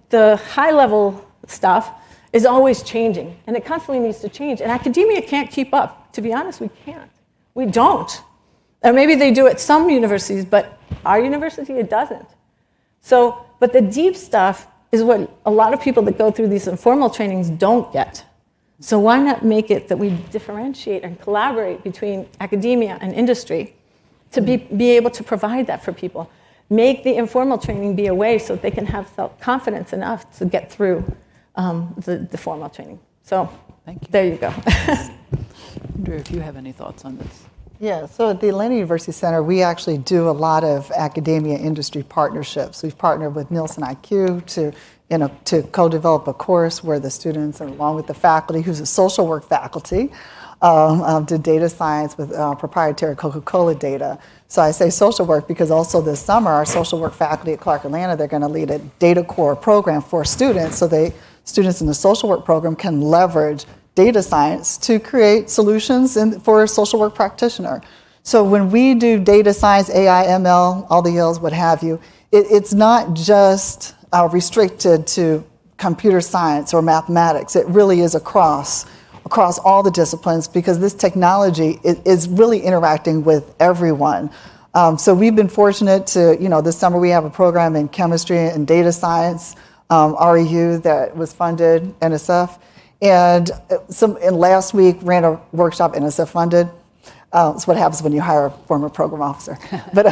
V: the high-level stuff is always changing, and it constantly needs to change. And academia can't keep up. To be honest, we can't. We don't. Or maybe they do at some universities, but our university, it doesn't. So, but the deep stuff is what a lot of people that go through these informal trainings don't get. So why not make it that we differentiate and collaborate between academia and industry to be able to provide that for people? Make the informal training be a way so that they can have self-confidence enough to get through the formal training. So there you go.
I: I wonder if you have any thoughts on this.
H: Yeah, so at the Atlanta University Center, we actually do a lot of academia industry partnerships. We've partnered with Nielsen IQ to co-develop a course where the students, along with the faculty, who's a social work faculty, did data science with proprietary Coca-Cola data. So I say social work because also this summer, our social work faculty at Clark Atlanta, they're going to lead a data core program for students, so students in the social work program can leverage data science to create solutions for a social work practitioner. So when we do data science, AI, ML, all the L's, what have you, it's not just restricted to computer science or mathematics. It really is across all the disciplines, because this technology is really interacting with everyone. So we've been fortunate to, this summer we have a program in chemistry and data science, REU, that was funded, NSF. And last week ran a workshop, NSF funded. It's what happens when you hire a former program officer. But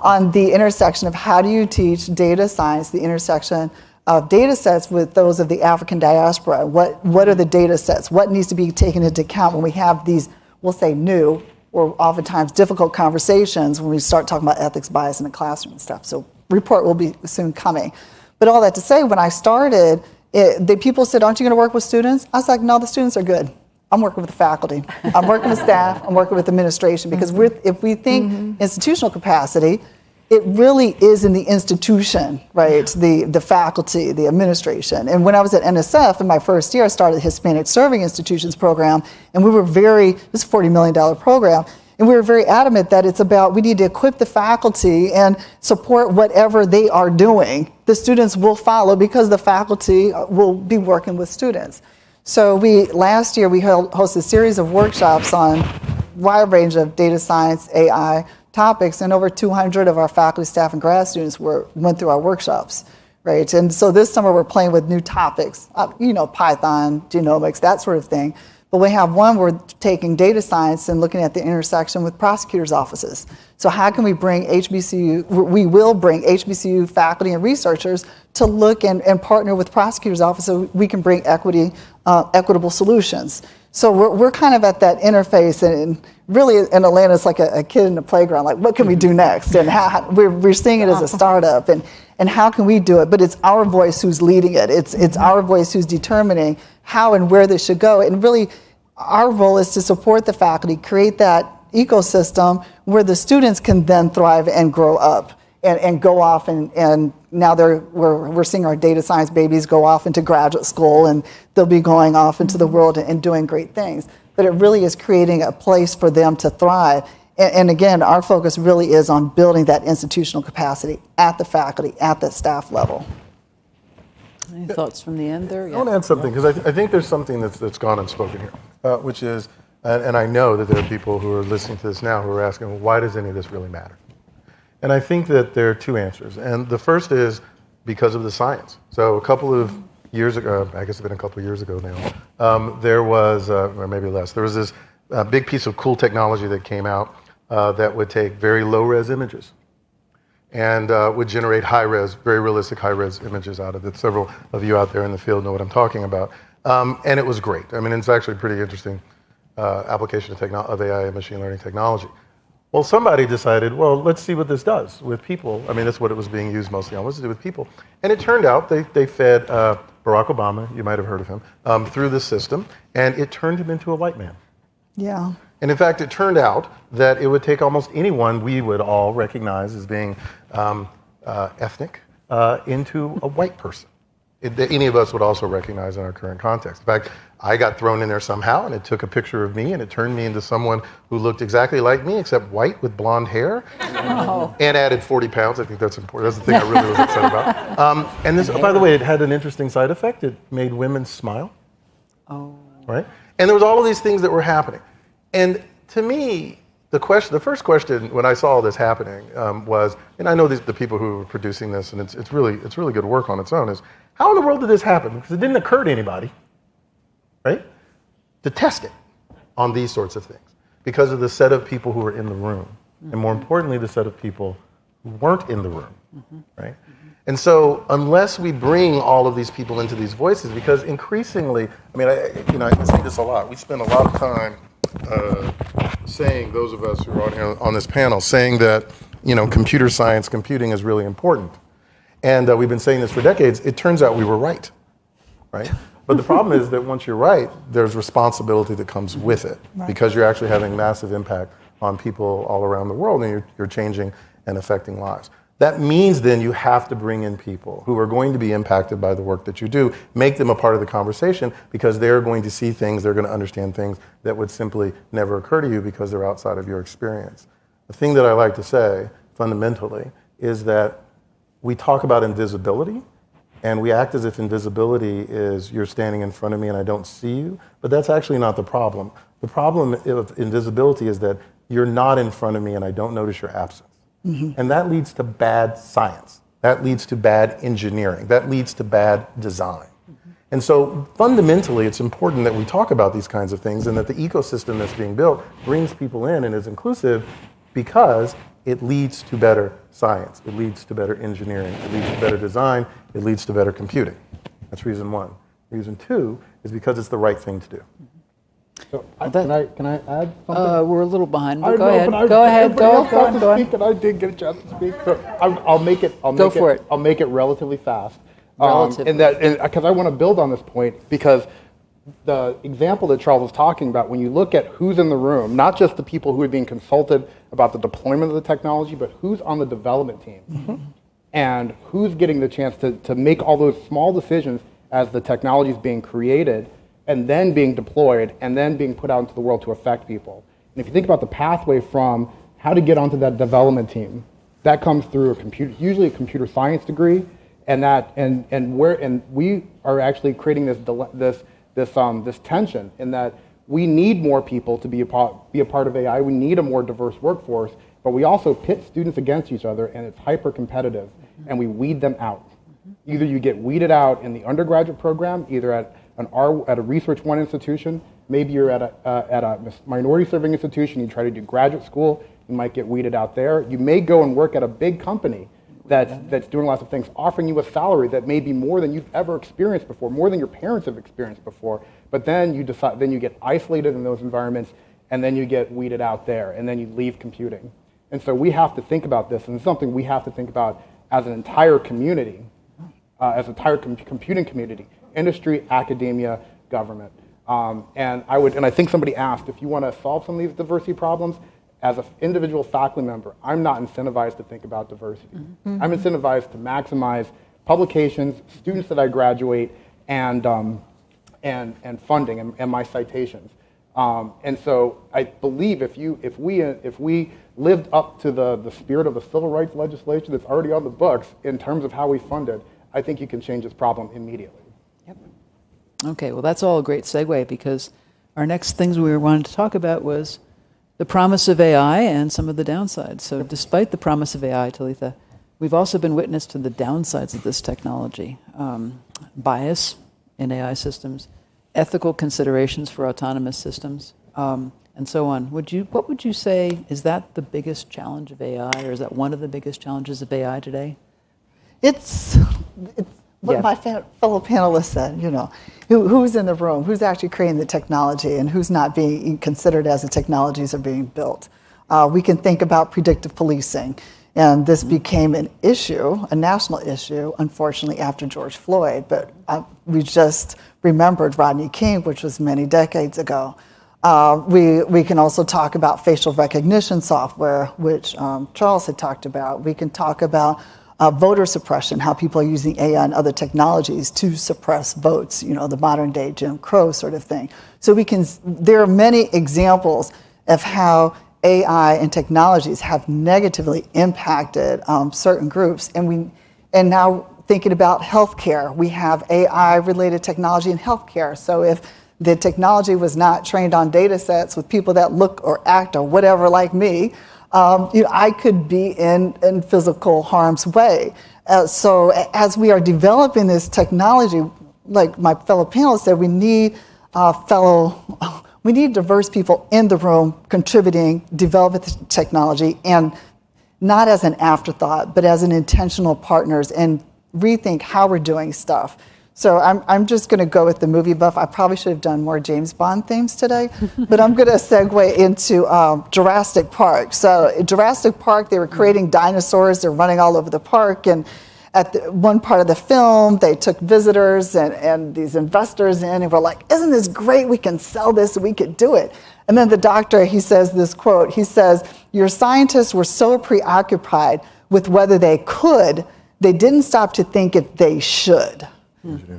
H: on the intersection of how do you teach data science, the intersection of data sets with those of the African diaspora. What are the data sets? What needs to be taken into account when we have these, we'll say new, or oftentimes difficult conversations when we start talking about ethics, bias in the classroom and stuff. So report will be soon coming. But all that to say, when I started The people said, aren't you going to work with students? I was like, no, the students are good. I'm working with the faculty. I'm working with staff. I'm working with administration. Because if we think institutional capacity, it really is in the institution, right? The faculty, the administration. And when I was at NSF in my first year, I started the Hispanic Serving Institutions program, and we were this is a $40 million program, and we were very adamant that it's about, we need to equip the faculty and support whatever they are doing. The students will follow because the faculty will be working with students. So last year we hosted a series of workshops on a wide range of data science, AI topics, and over 200 of our faculty, staff, and grad students went through our workshops, right? And so this summer we're playing with new topics, Python, genomics, that sort of thing. But we have one, we're taking data science and looking at the intersection with prosecutors' offices. So how can we bring we will bring HBCU faculty and researchers to look and partner with prosecutors' offices so we can bring equitable solutions. So we're kind of at that interface, and really in Atlanta it's like a kid in the playground, like what can we do next? And how we're seeing it as a startup, and how can we do it? But it's our voice who's leading it. It's our voice who's determining how and where this should go. And really our role is to support the faculty, create that ecosystem where the students can then thrive and grow up and go off, and now we're seeing our data science babies go off into graduate school, and they'll be going off into the world and doing great things. But it really is creating a place for them to thrive. And again, our focus really is on building that institutional capacity at the faculty, at the staff level.
K: Any thoughts from the end there?
N: I want to add something, because I think there's something that's gone unspoken here, which is, and I know that there are people who are listening to this now who are asking, well, why does any of this really matter? And I think that there are two answers. And the first is because of the science. So a couple of years ago, I guess it's been a couple of years ago now, there was, or maybe less, there was this big piece of cool technology that came out that would take very low-res images and would generate high-res, very realistic high-res images out of it. Several of you out there in the field know what I'm talking about. And it was great. I mean, it's actually a pretty interesting application of AI and machine learning technology. Well, somebody decided, well, let's see what this does with people. I mean, that's what it was being used mostly on, was to do with people. And it turned out they fed Barack Obama, you might have heard of him, through the system, and it turned him into a white man.
H: Yeah.
N: And in fact, it turned out that it would take almost anyone we would all recognize as being ethnic into a white person. That any of us would also recognize in our current context. In fact, I got thrown in there somehow, and it took a picture of me, and it turned me into someone who looked exactly like me, except white with blonde hair, and added 40 pounds. I think that's important. That's the thing I really was upset about. And this, by the way, it had an interesting side effect. It made women smile.
K: Oh.
N: Right? And there was all of these things that were happening. And to me, the first question when I saw all this happening was, and I know the people who were producing this, and it's really good work on its own, is how in the world did this happen? Because it didn't occur to anybody, right, to test it on these sorts of things because of the set of people who were in the room, and more importantly, the set of people who weren't in the room, right? And so unless we bring all of these people into these voices, because increasingly, I mean, I say this a lot, we spend a lot of time saying, those of us who are on this panel, saying that, computer science, computing is really important. And we've been saying this for decades. It turns out we were right? But the problem is that once you're right, there's responsibility that comes with it, because you're actually having massive impact on people all around the world, and you're changing and affecting lives. That means then you have to bring in people who are going to be impacted by the work that you do, make them a part of the conversation, because they're going to see things, they're going to understand things that would simply never occur to you because they're outside of your experience. The thing that I like to say, fundamentally, is that we talk about invisibility, and we act as if invisibility is you're standing in front of me and I don't see you, but that's actually not the problem. The problem of invisibility is that you're not in front of me and I don't notice your absence. And that leads to bad science. That leads to bad engineering. That leads to bad design. And so fundamentally, it's important that we talk about these kinds of things, and that the ecosystem that's being built brings people in and is inclusive, because it leads to better science. It leads to better engineering. It leads to better design. It leads to better computing. That's reason one. Reason two is because it's the right thing to do.
W: So can I add something?
K: We're a little behind, but
W: Go ahead.
K: Go ahead. Go on.
W: And I did get a chance to speak, so I'll make it. I'll make it relatively fast.
K: Relatively.
W: Because I want to build on this point, because the example that Charles was talking about, when you look at who's in the room, not just the people who are being consulted about the deployment of the technology, but who's on the development team, and who's getting the chance to make all those small decisions as the technology is being created, and then being deployed, and then being put out into the world to affect people. And if you think about the pathway from how to get onto that development team, that comes through usually a computer science degree, and we are actually creating this tension in that we need more people to be a part of AI. We need a more diverse workforce, but we also pit students against each other, and it's hyper competitive, and we weed them out. Either you get weeded out in the undergraduate program, either at a Research One institution, maybe you're at a minority serving institution, you try to do graduate school, you might get weeded out there. You may go and work at a big company that's doing lots of things, offering you a salary that may be more than you've ever experienced before, more than your parents have experienced before. But then you get isolated in those environments, and then you get weeded out there, and then you leave computing. And so we have to think about this, and it's something we have to think about as an entire community, as an entire computing community, industry, academia, government. And I think somebody asked, if you want to solve some of these diversity problems, as an individual faculty member, I'm not incentivized to think about diversity. I'm incentivized to maximize publications, students that I graduate, and funding and my citations. And so I believe if we lived up to the spirit of the civil rights legislation that's already on the books in terms of how we fund it, I think you can change this problem immediately.
K: Yep. Okay, well that's all a great segue, because our next things we wanted to talk about was the promise of AI and some of the downsides. So despite the promise of AI, Talitha, we've also been witness to the downsides of this technology. Bias in AI systems, ethical considerations for autonomous systems, and so on. What would you say, is that the biggest challenge of AI, or is that one of the biggest challenges of AI today?
H: It's what my fellow panelists said, who's in the room, who's actually creating the technology, and who's not being considered as the technologies are being built. We can think about predictive policing, and this became an issue, a national issue, unfortunately, after George Floyd, but we just remembered Rodney King, which was many decades ago. We can also talk about facial recognition software, which Charles had talked about. We can talk about voter suppression, how people are using AI and other technologies to suppress votes, the modern day Jim Crow sort of thing. So there are many examples of how AI and technologies have negatively impacted certain groups. And now thinking about healthcare, we have AI related technology in healthcare. So if the technology was not trained on data sets with people that look or act or whatever like me, I could be in physical harm's way. So as we are developing this technology, like my fellow panelists said, we need diverse people in the room contributing, developing the technology, and not as an afterthought, but as an intentional partners, and rethink how we're doing stuff. So I'm just going to go with the movie buff. I probably should have done more James Bond themes today, but I'm going to segue into Jurassic Park. So in Jurassic Park, they were creating dinosaurs. They're running all over the park. And at one part of the film, they took visitors and these investors in and were like, isn't this great? We can sell this. We could do it. And then the doctor, he says this quote. He says, your scientists were so preoccupied with whether they could, they didn't stop to think if they should.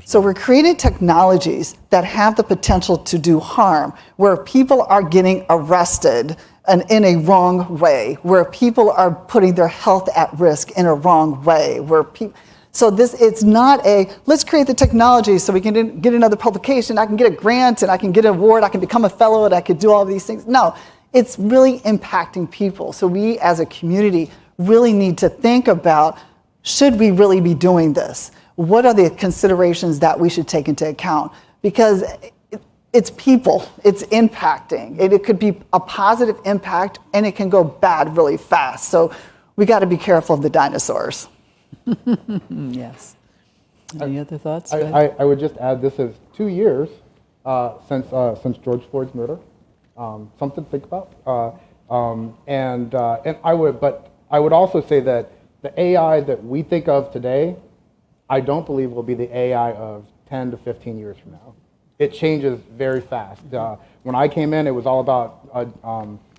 H: So we're creating technologies that have the potential to do harm, where people are getting arrested and in a wrong way, where people are putting their health at risk in a wrong way, it's not let's create the technology so we can get another publication, I can get a grant and I can get an award, I can become a fellow and I can do all of these things. No, it's really impacting people. So we as a community really need to think about, should we really be doing this? What are the considerations that we should take into account? Because it's people, it's impacting. It could be a positive impact and it can go bad really fast. So we got to be careful of the dinosaurs.
K: Yes. Any other thoughts?
W: I would just add, this is 2 years since George Floyd's murder. Something to think about. I would also say that the AI that we think of today I don't believe will be the AI of 10 to 15 years from now. It changes very fast. When I came in, it was all about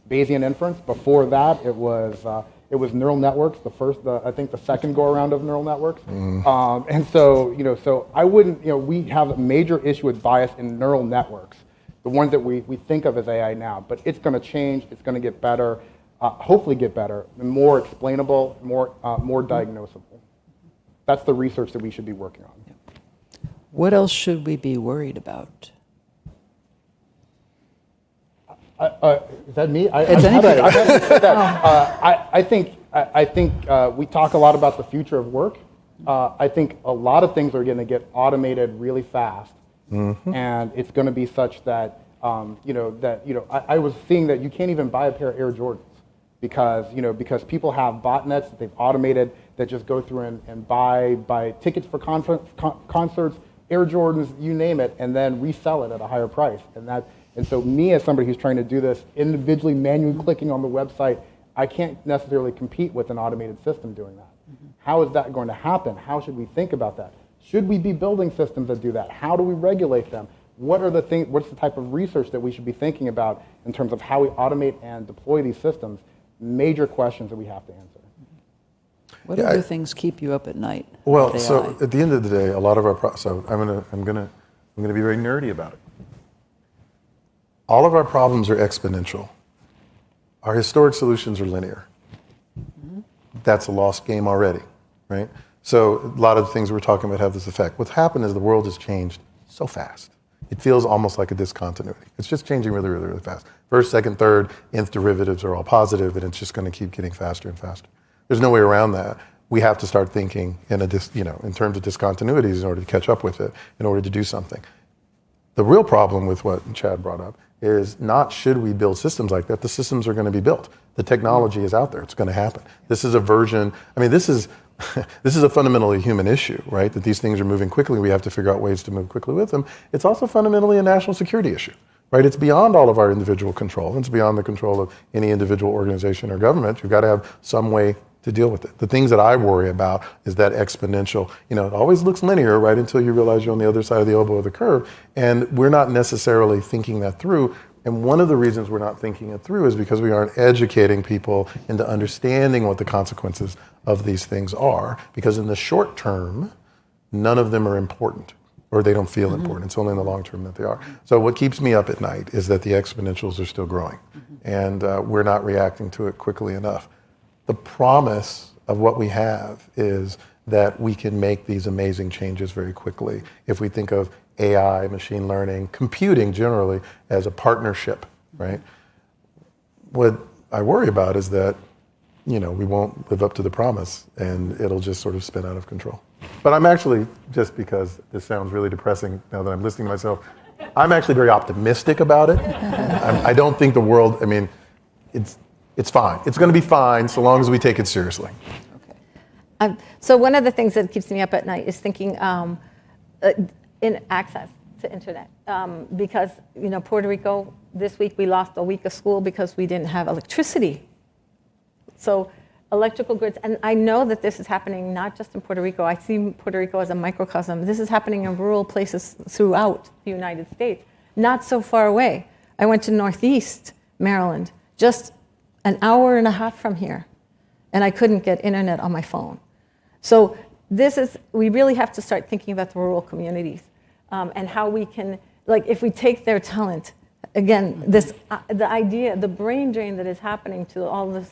W: Bayesian inference. Before that, it was neural networks. I think the second go around of neural networks. And so, so I wouldn't, we have a major issue with bias in neural networks, the ones that we think of as AI now. But it's going to change. It's going to get better. Hopefully, get better, and more explainable, more diagnosable. That's the research that we should be working on.
K: What else should we be worried about?
W: Is that me?
K: It's anybody.
W: I think we talk a lot about the future of work. I think a lot of things are going to get automated really fast, and it's going to be such that I was seeing that you can't even buy a pair of Air Jordans because people have botnets that they've automated that just go through and buy tickets for concerts, Air Jordans, you name it, and then resell it at a higher price. And so me as somebody who's trying to do this individually, manually clicking on the website, I can't necessarily compete with an automated system doing that. How is that going to happen? How should we think about that? Should we be building systems that do that? How do we regulate them? What's the type of research that we should be thinking about in terms of how we automate and deploy these systems? Major questions that we have to answer.
K: What other things keep you up at night?
N: Well, so at the end of the day, a lot of our so I'm gonna be very nerdy about it. All of our problems are exponential. Our historic solutions are linear. That's a lost game already, right? So a lot of the things we're talking about have this effect. What's happened is the world has changed so fast. It feels almost like a discontinuity. It's just changing really, really, really fast. First, second, third, nth derivatives are all positive, and it's just going to keep getting faster and faster. There's no way around that. We have to start thinking in terms of discontinuities in order to catch up with it, in order to do something. The real problem with what Chad brought up is not should we build systems like that. The systems are going to be built. The technology is out there. It's going to happen. This is a version. I mean, this is a fundamentally human issue, right? That these things are moving quickly. We have to figure out ways to move quickly with them. It's also fundamentally a national security issue, right? It's beyond all of our individual control. It's beyond the control of any individual organization or government. You've got to have some way to deal with it. The things that I worry about is that exponential, it always looks linear, right, until you realize you're on the other side of the elbow of the curve. And we're not necessarily thinking that through. And one of the reasons we're not thinking it through is because we aren't educating people into understanding what the consequences of these things are. Because in the short term, none of them are important, or they don't feel important. It's only in the long term that they are. So what keeps me up at night is that the exponentials are still growing, and we're not reacting to it quickly enough. The promise of what we have is that we can make these amazing changes very quickly if we think of AI, machine learning, computing generally as a partnership, right? What I worry about is that, we won't live up to the promise and it'll just sort of spin out of control. But I'm actually, just because this sounds really depressing now that I'm listening to myself, I'm actually very optimistic about it. I don't think the world, it's fine. It's going to be fine so long as we take it seriously.
V: So one of the things that keeps me up at night is thinking in access to internet. Because, Puerto Rico, this week we lost a week of school because we didn't have electricity. So electrical grids, and I know that this is happening not just in Puerto Rico. I see Puerto Rico as a microcosm. This is happening in rural places throughout the United States, not so far away. I went to Northeast Maryland, just an hour and a half from here, and I couldn't get internet on my phone. So we really have to start thinking about the rural communities and how we can, if we take their talent, again, the idea, the brain drain that is happening to all this,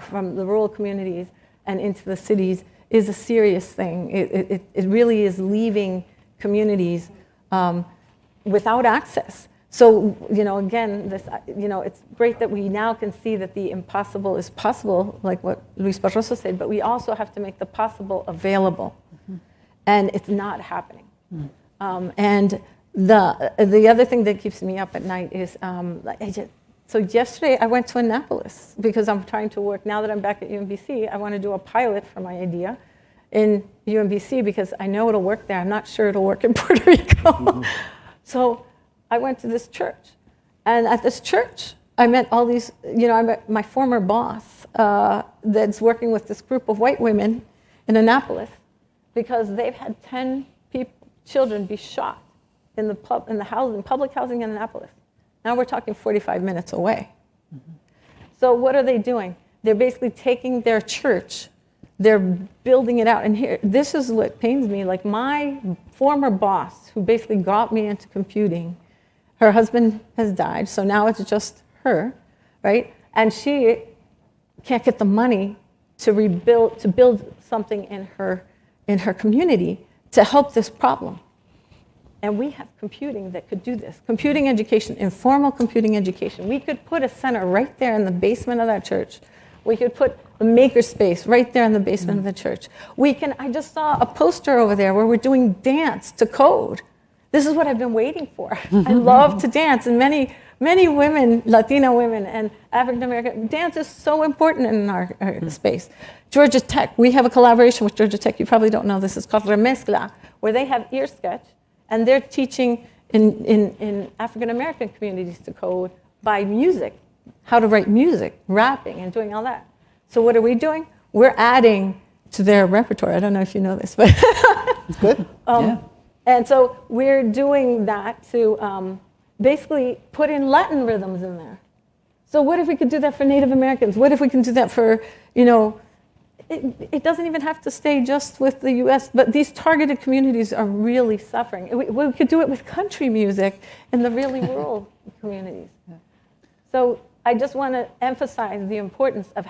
V: from the rural communities and into the cities is a serious thing. It really is leaving communities without access. So, again, it's great that we now can see that the impossible is possible, like what Luis Barroso said, but we also have to make the possible available. And it's not happening. And the other thing that keeps me up at night is, so yesterday I went to Annapolis because I'm trying to work, now that I'm back at UMBC, I want to do a pilot for my idea in UMBC because I know it'll work there. I'm not sure it'll work in Puerto Rico. So I went to this church. And at this church, I met all these, I met my former boss that's working with this group of white women in Annapolis. because they've had 10 children be shot in the public housing in Annapolis. Now we're talking 45 minutes away. So what are they doing? They're basically taking their church, they're building it out. And here, this is what pains me. Like my former boss, who basically got me into computing, her husband has died, so now it's just her, right? And she can't get the money to build something in her community to help this problem. And we have computing that could do this. Computing education, informal computing education. We could put a center right there in the basement of that church. We could put a makerspace right there in the basement of the church. I just saw a poster over there where we're doing dance to code. This is what I've been waiting for. I love to dance, and many women, Latina women and African American, dance is so important in our space. Georgia Tech, we have a collaboration with Georgia Tech. You probably don't know this. It's called Remezcla, where they have ear sketch, and they're teaching in African American communities to code by music, how to write music, rapping, and doing all that. So what are we doing? We're adding to their repertoire. I don't know if you know this, but
H: it's good.
V: Yeah. And so we're doing that to basically put in Latin rhythms in there. So what if we could do that for Native Americans? What if we can do that for, it doesn't even have to stay just with the US, but these targeted communities are really suffering. We could do it with country music in the really rural communities. So I just want to emphasize the importance of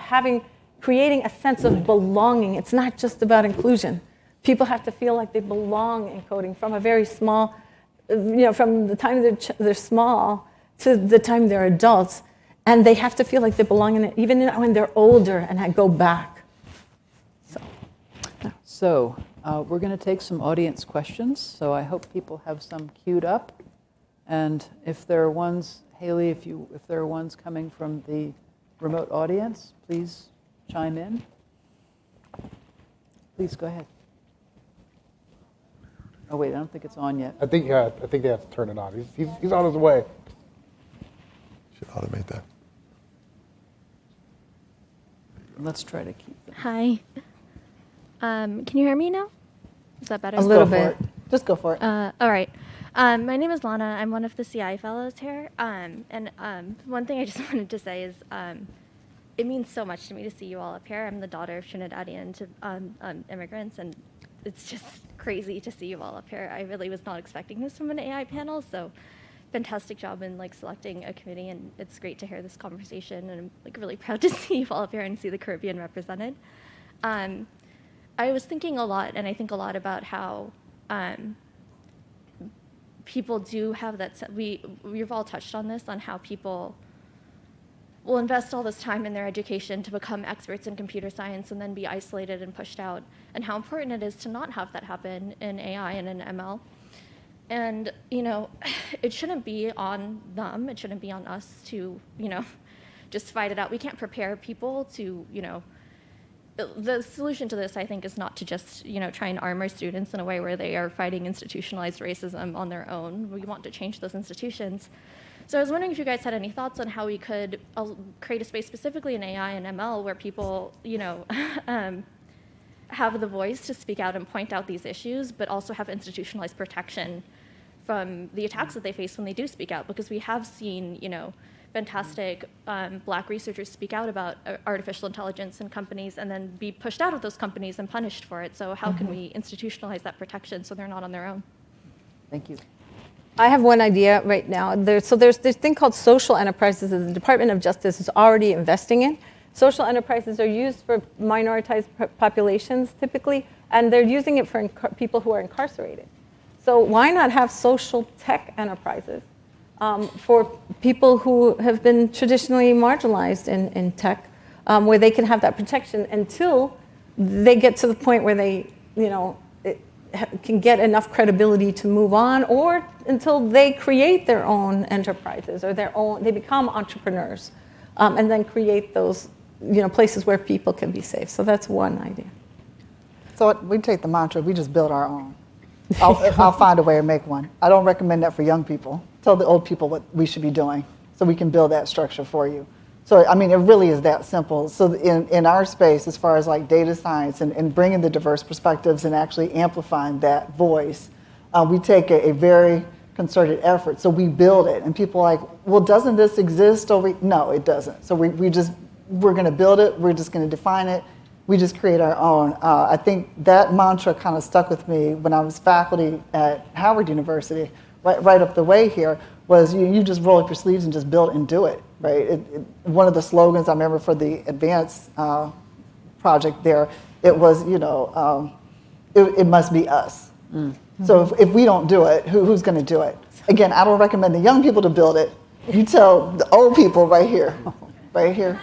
V: creating a sense of belonging. It's not just about inclusion. People have to feel like they belong in coding from a very small, from the time they're small to the time they're adults. And they have to feel like they belong in it, even when they're older, and I go back.
K: So we're going to take some audience questions. So I hope people have some queued up. And if there are ones, Haley, if there are ones coming from the remote audience, please chime in. Please go ahead. Oh wait, I don't think it's on yet.
W: I think they have to turn it on. He's on his way.
N: Should automate that.
K: Let's try to keep them.
P: Hi. Can you hear me now? Is that better?
H: A little bit. Just go for it.
P: All right. My name is Lana. I'm one of the CI fellows here. And one thing I just wanted to say is it means so much to me to see you all up here. I'm the daughter of Trinidadian immigrants, and it's just crazy to see you all up here. I really was not expecting this from an AI panel, so fantastic job in selecting a committee, and it's great to hear this conversation, and I'm really proud to see you all up here and see the Caribbean represented. I was thinking a lot, and I think a lot about how people do have that, we've all touched on this, on how people will invest all this time in their education to become experts in computer science and then be isolated and pushed out, and how important it is to not have that happen in AI and in ML. And, it shouldn't be on them, it shouldn't be on us to, just fight it out. We can't prepare people to, the solution to this, I think, is not to just, try and armor students in a way where they are fighting institutionalized racism on their own. We want to change those institutions. So I was wondering if you guys had any thoughts on how we could create a space specifically in AI and ML where people, have the voice to speak out and point out these issues, but also have institutionalized protection from the attacks that they face when they do speak out. Because we have seen, fantastic Black researchers speak out about artificial intelligence in companies and then be pushed out of those companies and punished for it. So how can we institutionalize that protection so they're not on their own?
K: Thank you.
V: I have one idea right now. There's this thing called social enterprises that the Department of Justice is already investing in. Social enterprises are used for minoritized populations typically, and they're using it for people who are incarcerated. So why not have social tech enterprises for people who have been traditionally marginalized in tech, where they can have that protection until they get to the point where they, can get enough credibility to move on, or until they create their own enterprises or they become entrepreneurs, and then create those, places where people can be safe. So that's one idea.
H: So we take the mantra, we just build our own. I'll find a way to make one. I don't recommend that for young people. Tell the old people what we should be doing so we can build that structure for you. So, I mean, it really is that simple. So in our space, as far as like data science and bringing the diverse perspectives and actually amplifying that voice, we take a very concerted effort. So we build it, and people are like, well, doesn't this exist over? No, it doesn't. So we're going to build it. We're just going to define it. We just create our own. I think that mantra kind of stuck with me when I was faculty at Howard University, right up the way here, was you just roll up your sleeves and just build and do it, right? One of the slogans I remember for the advanced project there, it was, it must be us. So if we don't do it, who's going to do it? Again, I don't recommend the young people to build it. You tell the old people right here. Right here.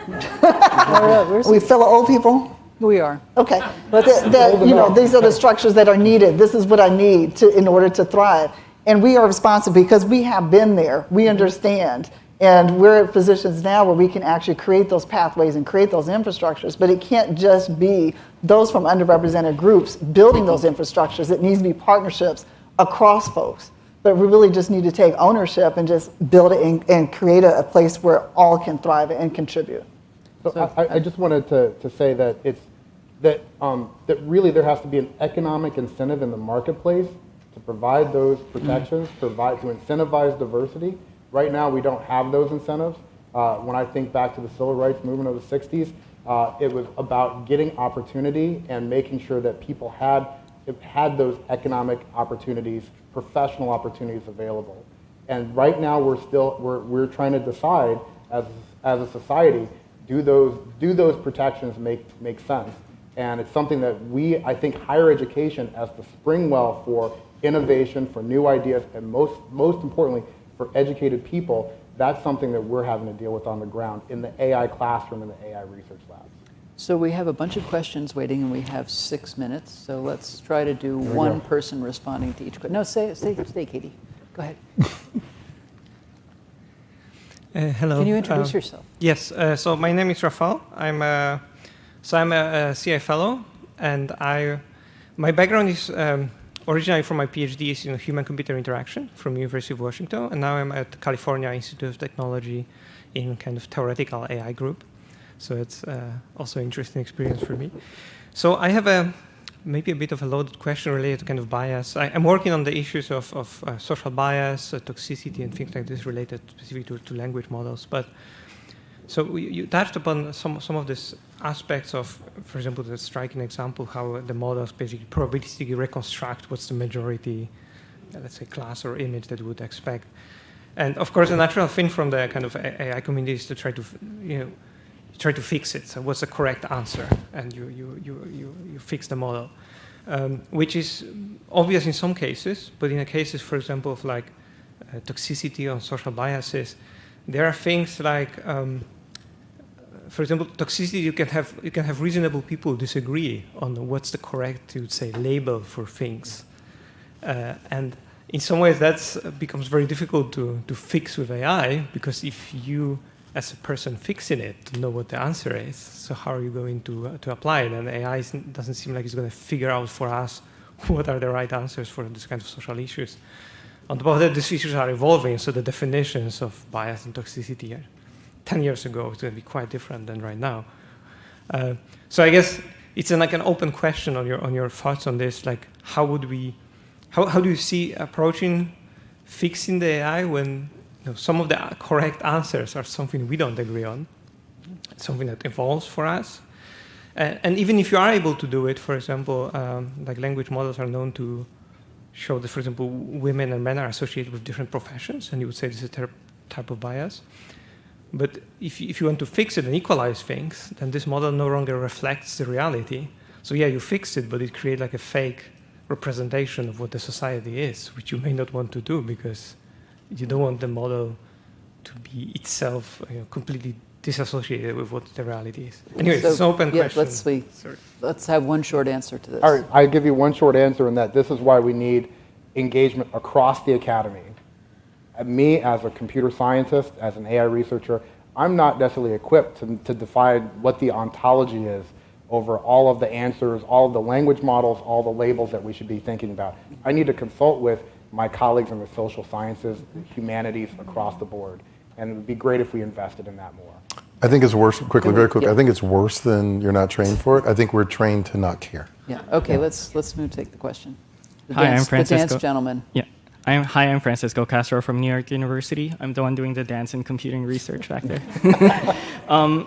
H: We fill of old people?
K: We are.
H: Okay. But these are the structures that are needed. This is what I need in order to thrive. And we are responsible because we have been there. We understand. And we're at positions now where we can actually create those pathways and create those infrastructures. But it can't just be those from underrepresented groups building those infrastructures. It needs to be partnerships across folks. But we really just need to take ownership and just build it and create a place where all can thrive and contribute.
W: So I just wanted to say that that really there has to be an economic incentive in the marketplace to provide those protections, to incentivize diversity. Right now, we don't have those incentives. When I think back to the civil rights movement of the 60s, it was about getting opportunity and making sure that people had those economic opportunities, professional opportunities available. And right now, we're trying to decide as a society, do those protections make sense? And it's something that I think higher education as the spring well for innovation, for new ideas, and most importantly, for educated people, that's something that we're having to deal with on the ground in the AI classroom and the AI research labs.
K: So we have a bunch of questions waiting, and we have 6 minutes. So let's try to do one person responding to each question. No, stay, Katie. Go ahead.
M: Hello.
K: Can you introduce yourself?
M: Yes. So my name is Rafael. I'm a CI fellow, and my background is originally from my PhD is in human-computer interaction from University of Washington, and now I'm at California Institute of Technology in kind of theoretical AI group. So it's also an interesting experience for me. So I have maybe a bit of a loaded question related to kind of bias. I'm working on the issues of social bias, toxicity, and things like this related specifically to language models. But so you touched upon some of these aspects of, for example, the striking example how the models basically probabilistically reconstruct what's the majority, let's say, class or image that we would expect. And of course, the natural thing from the kind of AI community is to try to fix it. So what's the correct answer? And you fix the model, which is obvious in some cases, but in the cases, for example, of like toxicity or social biases, there are things like, for example, toxicity. You can have reasonable people disagree on what's the correct, you would say, label for things, and in some ways that becomes very difficult to fix with AI, because if you, as a person fixing it, know what the answer is, so how are you going to apply it? And AI doesn't seem like it's going to figure out for us what are the right answers for this kind of social issues. On top of that, these issues are evolving, so the definitions of bias and toxicity 10 years ago is going to be quite different than right now. So I guess it's like an open question on your thoughts on this. Like, how do you see approaching fixing the AI when some of the correct answers are something we don't agree on, something that evolves for us? And even if you are able to do it, for example, like language models are known to show that, for example, women and men are associated with different professions, and you would say this is a type of bias. But if you want to fix it and equalize things, then this model no longer reflects the reality. So yeah, you fixed it, but it creates like a fake representation of what the society is, which you may not want to do because you don't want the model to be itself completely disassociated with what the reality is. Anyway, it's an open question.
K: Let's have one short answer to this.
W: All right, I'll give you one short answer in that this is why we need engagement across the academy. Me, as a computer scientist, as an AI researcher, I'm not necessarily equipped to define what the ontology is over all of the answers, all of the language models, all the labels that we should be thinking about. I need to consult with my colleagues in the social sciences, humanities, across the board. And it would be great if we invested in that more.
N: I think it's worse, very quickly.
K: Yeah.
N: I think it's worse than you're not trained for it. I think we're trained to not care.
K: Yeah, okay, let's move, take the question.
L: Hi, I'm Francisco.
K: The dance gentleman.
L: Yeah. I'm Francisco Castro from New York University. I'm the one doing the dance and computing research back there.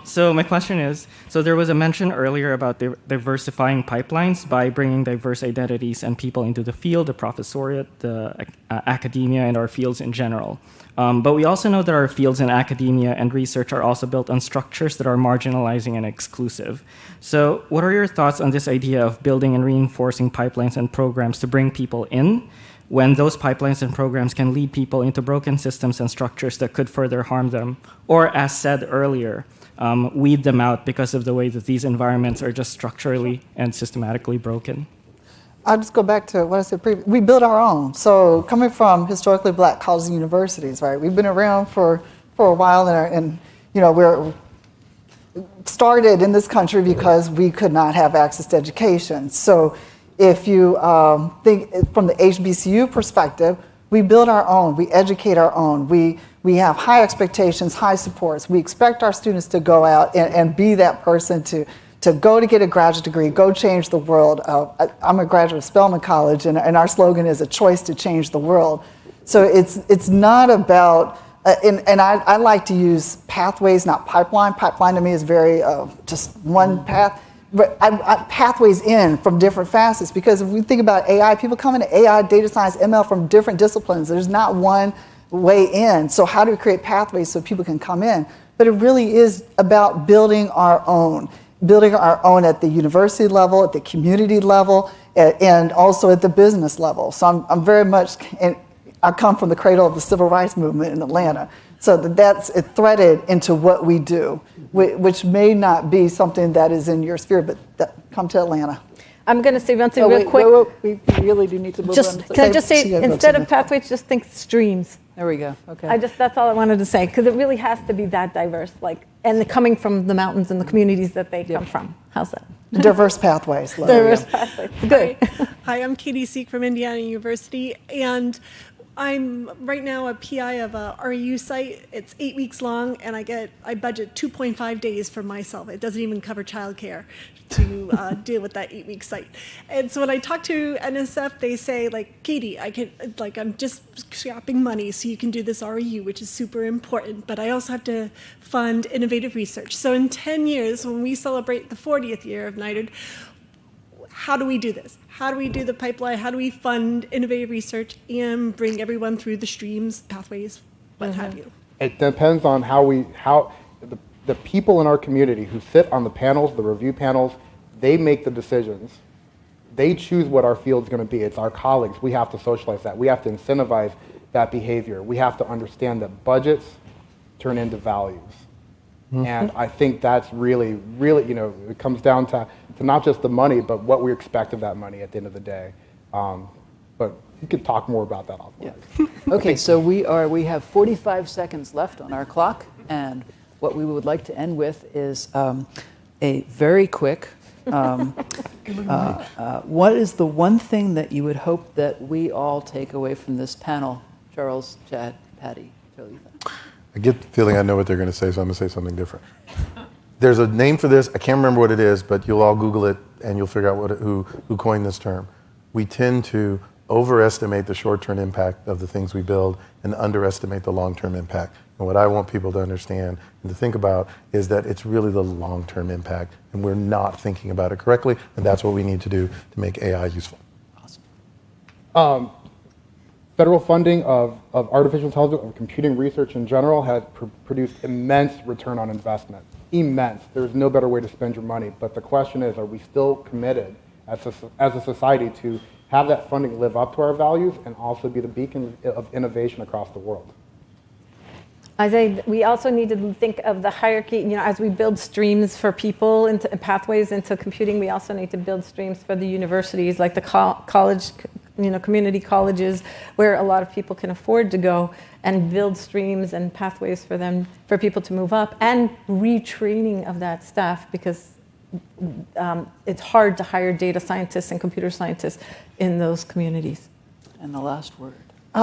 L: So my question is, so there was a mention earlier about diversifying pipelines by bringing diverse identities and people into the field, the professoriate, the academia, and our fields in general. But we also know that our fields in academia and research are also built on structures that are marginalizing and exclusive. So what are your thoughts on this idea of building and reinforcing pipelines and programs to bring people in, when those pipelines and programs can lead people into broken systems and structures that could further harm them, or as said earlier, weed them out because of the way that these environments are just structurally and systematically broken?
H: I'll just go back to what I said previously. We build our own. So coming from historically black colleges and universities, right? We've been around for a while, and we're started in this country because we could not have access to education. So if you think from the HBCU perspective, we build our own, we educate our own, we have high expectations, high supports. We expect our students to go out and be that person to go to get a graduate degree, go change the world. I'm a graduate of Spelman College, and our slogan is a choice to change the world. So it's not about, and I like to use pathways, not pipeline. Pipeline to me is very just one path. But pathways in from different facets, because if we think about AI, people come into AI, data science, ML from different disciplines. There's not one way in. So how do we create pathways so people can come in? But it really is about building our own at the university level, at the community level, and also at the business level. So I'm very much, and I come from the cradle of the civil rights movement in Atlanta. So that's threaded into what we do, which may not be something that is in your sphere, but come to Atlanta.
V: I'm going to say one thing real quick.
H: We really do need to move on.
V: Can I just say, instead of pathways, just think streams.
H: There we go. Okay.
V: That's all I wanted to say, because it really has to be that diverse, and coming from the mountains and the communities that they come from. How's that?
H: Diverse pathways.
V: Diverse pathways. Good.
Q: Hi, I'm Katie Seek from Indiana University, and I'm right now a PI of a REU site. It's 8 weeks long, and I budget 2.5 days for myself. It doesn't even cover childcare to deal with that 8-week site. And so when I talk to NSF, they say, Katie, I'm just scrapping money so you can do this REU, which is super important, but I also have to fund innovative research. So in 10 years, when we celebrate the 40th year of NITRD, how do we do this? How do we do the pipeline? How do we fund innovative research and bring everyone through the streams, pathways, what have you?
W: It depends on how the people in our community who sit on the panels, the review panels, they make the decisions. They choose what our field's going to be. It's our colleagues. We have to socialize that. We have to incentivize that behavior. We have to understand that budgets turn into values. And I think that's really, it comes down to not just the money, but what we expect of that money at the end of the day. But you could talk more about that offline.
K: Yeah. Okay, so we have 45 seconds left on our clock, and what we would like to end with is a very quick, what is the one thing that you would hope that we all take away from this panel? Charles, Chad, Patty, Talitha.
N: I get the feeling I know what they're going to say, so I'm going to say something different. There's a name for this. I can't remember what it is, but you'll all Google it and you'll figure out who coined this term. We tend to overestimate the short-term impact of the things we build and underestimate the long-term impact. And what I want people to understand and to think about is that it's really the long-term impact, and we're not thinking about it correctly, and that's what we need to do to make AI useful.
W: Awesome. Federal funding of artificial intelligence, of computing research in general, has produced immense return on investment. Immense. There's no better way to spend your money. But the question is, are we still committed as a society to have that funding live up to our values and also be the beacon of innovation across the world?
V: I say we also need to think of the hierarchy, as we build streams for people into pathways into computing, we also need to build streams for the universities, like the college, community colleges, where a lot of people can afford to go, and build streams and pathways for people to move up, and retraining of that staff, because it's hard to hire data scientists and computer scientists in those communities.
K: And the last word.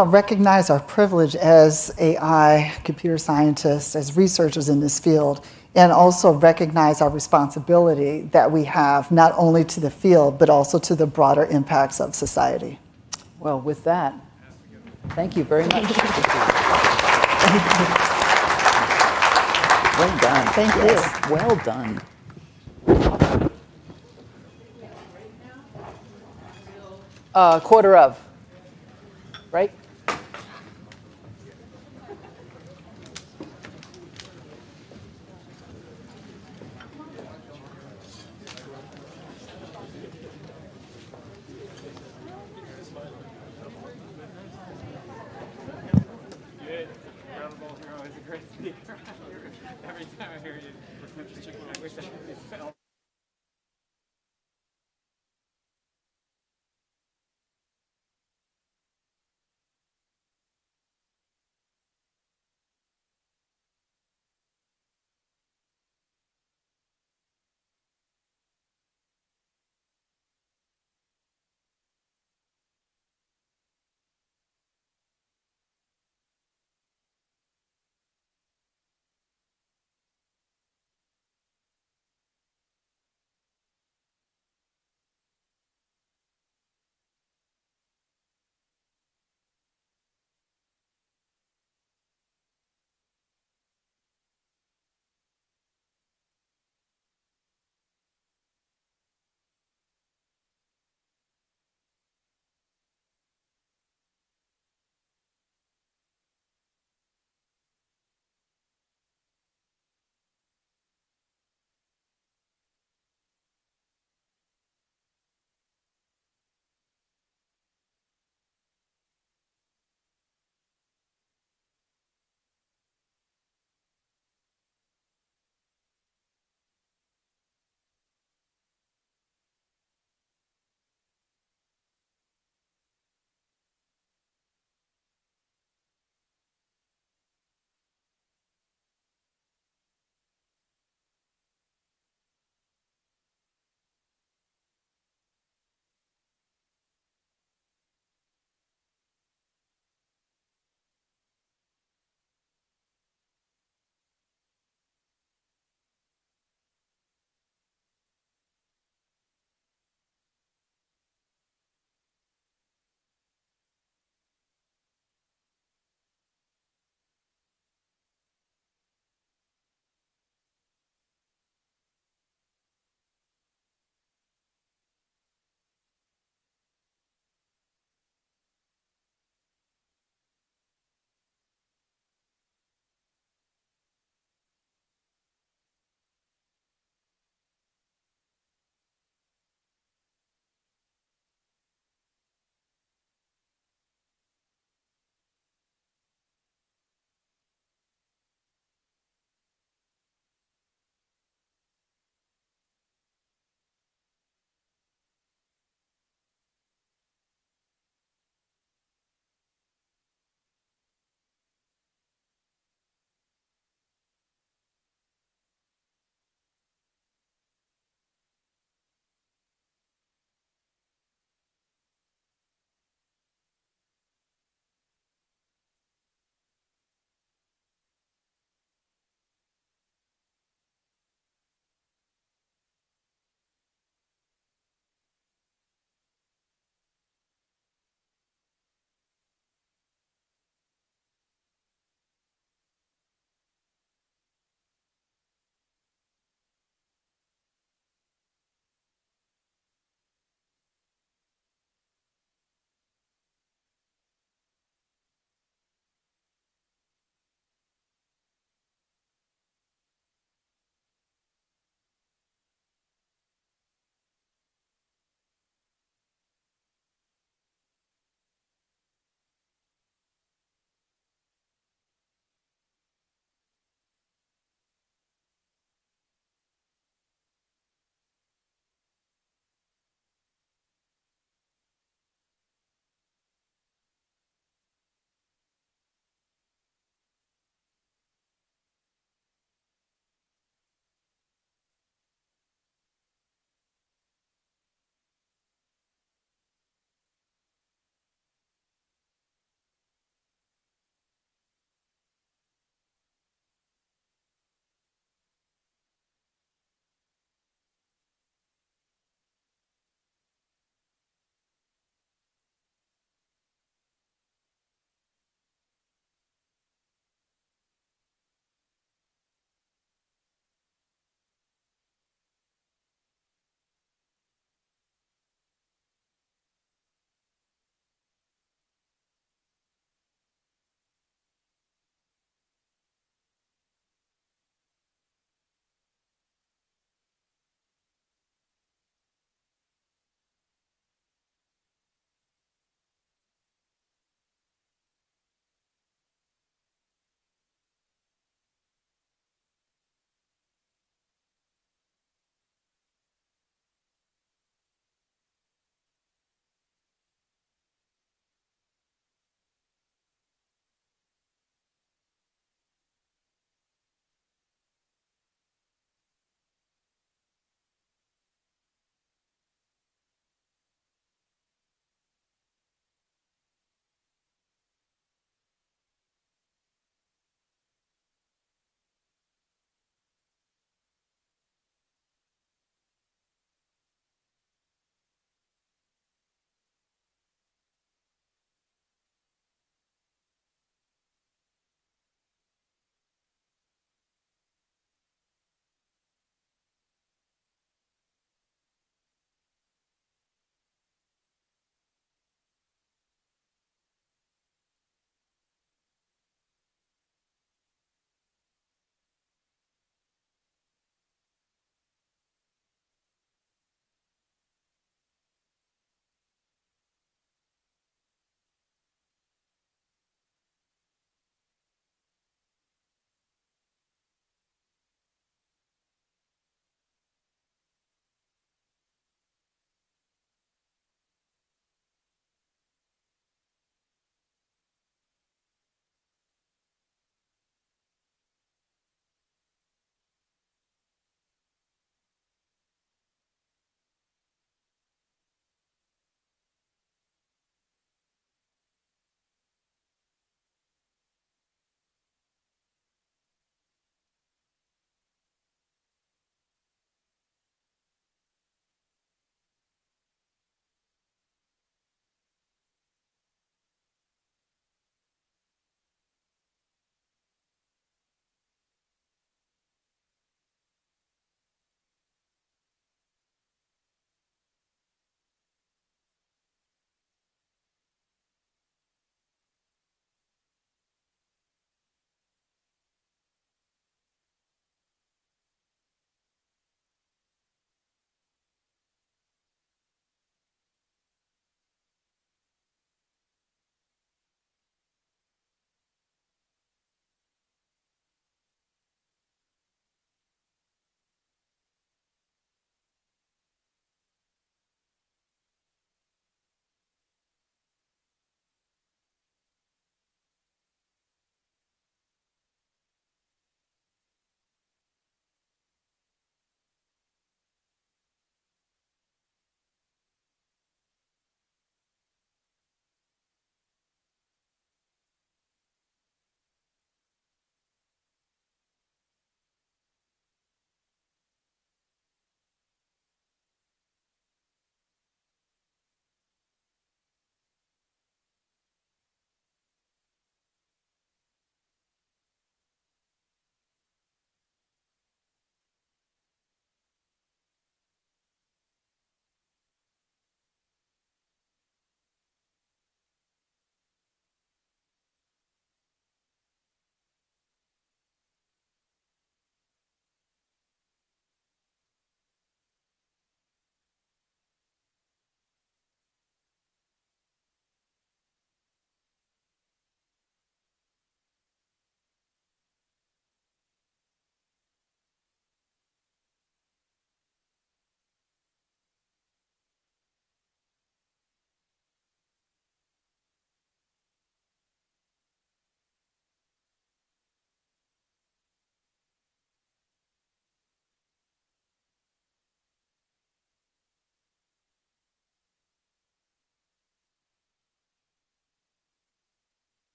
H: recognize our privilege as AI computer scientists, as researchers in this field, and also recognize our responsibility that we have not only to the field, but also to the broader impacts of society.
K: Well, with that, thank you very much. Well done.
H: Thank you.
K: Yes, well done. Quarter of, right?
F: Every time I hear you, I wish I could.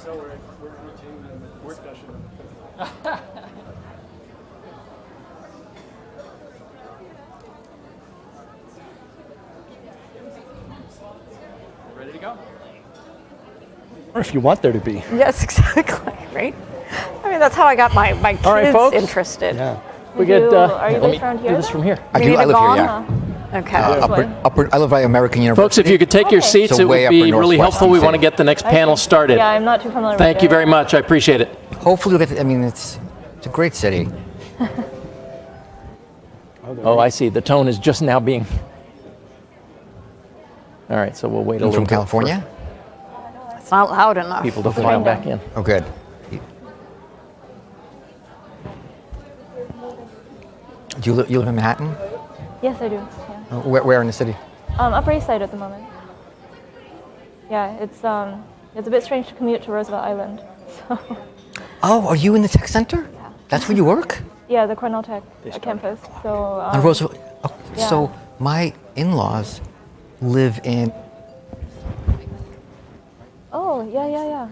F: So we're routine discussion.
S: Ready to go? Or if you want there to be.
J: Yes, exactly. Right. I mean, that's how I got my kids
S: All right, folks.
J: interested.
S: Yeah. We get.
J: Are you
S: let me
J: based around
S: do
J: here?
S: this from here.
J: We need
O: I
J: a
O: live
J: gong,
O: here,
J: huh? Okay.
O: I live at American University.
S: Folks, if you could take your seats,
O: So
S: it
O: way
S: would be
O: upper
S: really
O: northwest
S: helpful. We
O: DC.
S: want to get the next panel started.
J: Yeah, I'm not too familiar
S: Thank
J: with
S: you
J: it.
S: very much. I appreciate it.
O: Hopefully, we'll get. I mean, it's a great city.
S: Oh, I see. The tone is just now being. All right, so we'll wait a
O: You're
S: little
O: from
S: bit
O: California?
J: It's not loud enough.
S: for people to file back in.
O: Oh, good. Do you live in Manhattan?
R: Yes, I do. Yeah.
O: Where in the city?
R: Upper East Side at the moment. Yeah, it's a bit strange to commute to Roosevelt Island. So.
O: Oh, are you in the tech center?
R: Yeah.
O: That's where you work?
R: Yeah, the Cornell Tech campus. So.
O: On Roosevelt. Oh,
R: yeah.
O: So my in-laws live in.
R: Oh, yeah.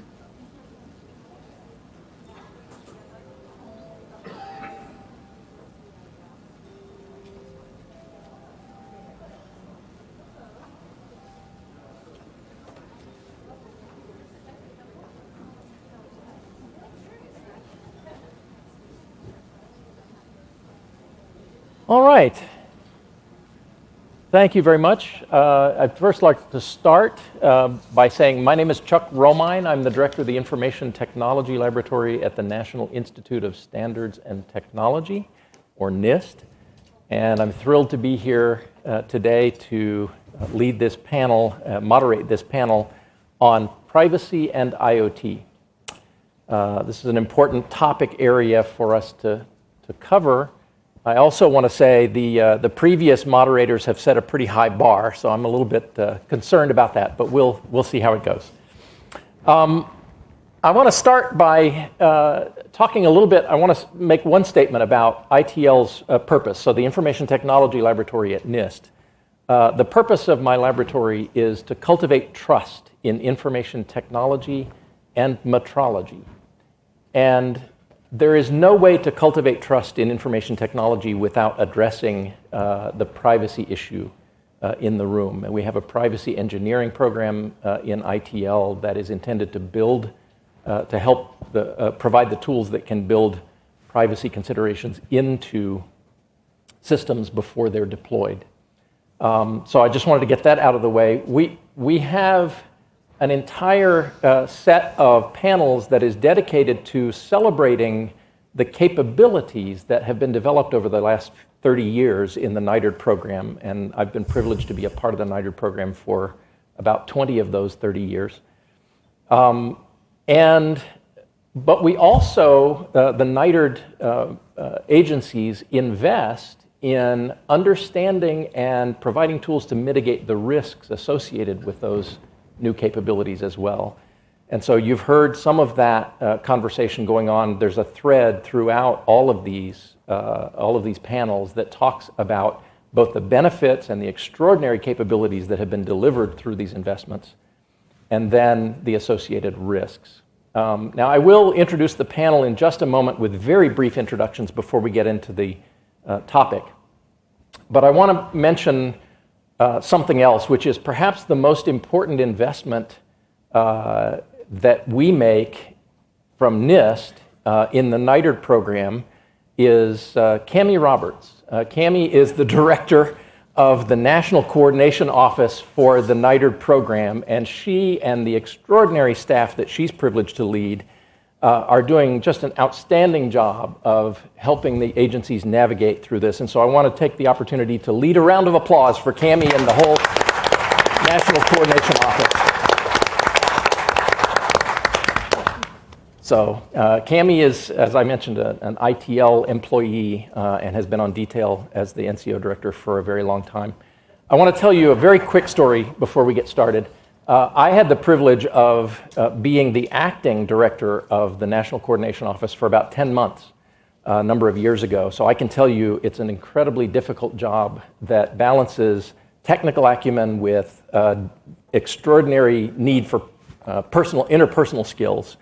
A: All right. Thank you very much. I'd first like to start by saying my name is Chuck Romine. I'm the director of the Information Technology Laboratory at the National Institute of Standards and Technology, or NIST. And I'm thrilled to be here today to lead this panel, moderate this panel on privacy and IoT. This is an important topic area for us to cover. I also want to say the previous moderators have set a pretty high bar, so I'm a little bit concerned about that, but we'll see how it goes. I want to start by talking a little bit. I want to make one statement about ITL's purpose, so the Information Technology Laboratory at NIST. The purpose of my laboratory is to cultivate trust in information technology and metrology. And there is no way to cultivate trust in information technology without addressing the privacy issue in the room. And we have a privacy engineering program in ITL that is intended to build, to help provide the tools that can build privacy considerations into systems before they're deployed. So I just wanted to get that out of the way. We have an entire set of panels that is dedicated to celebrating the capabilities that have been developed over the last 30 years in the NITRD program. And I've been privileged to be a part of the NITRD program for about 20 of those 30 years. But we also, the NITRD agencies invest in understanding and providing tools to mitigate the risks associated with those new capabilities as well. And so you've heard some of that conversation going on. There's a thread throughout all of these panels that talks about both the benefits and the extraordinary capabilities that have been delivered through these investments, and then the associated risks. Now, I will introduce the panel in just a moment with very brief introductions before we get into the topic. But I want to mention something else, which is perhaps the most important investment that we make from NIST in the NITRD program is Cami Roberts. Cami is the director of the National Coordination Office for the NITRD program, and she and the extraordinary staff that she's privileged to lead are doing just an outstanding job of helping the agencies navigate through this. And so I want to take the opportunity to lead a round of applause for Cami and the whole National Coordination Office. So Cami is, as I mentioned, an ITL employee and has been on detail as the NCO director for a very long time. I want to tell you a very quick story before we get started. I had the privilege of being the acting director of the National Coordination Office for about 10 months a number of years ago. So I can tell you it's an incredibly difficult job that balances technical acumen with extraordinary need for interpersonal skills.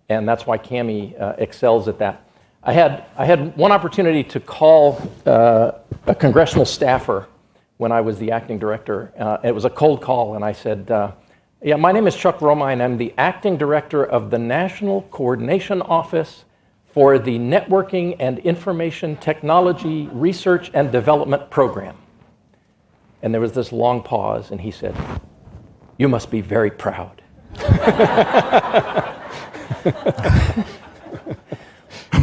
A: And that's why Cami excels at that. I had one opportunity to call a congressional staffer when I was the acting director. It was a cold call, and I said, yeah, my name is Chuck Romine. I'm the acting director of the National Coordination Office for the Networking and Information Technology Research and Development Program. And there was this long pause, and he said, "You must be very proud."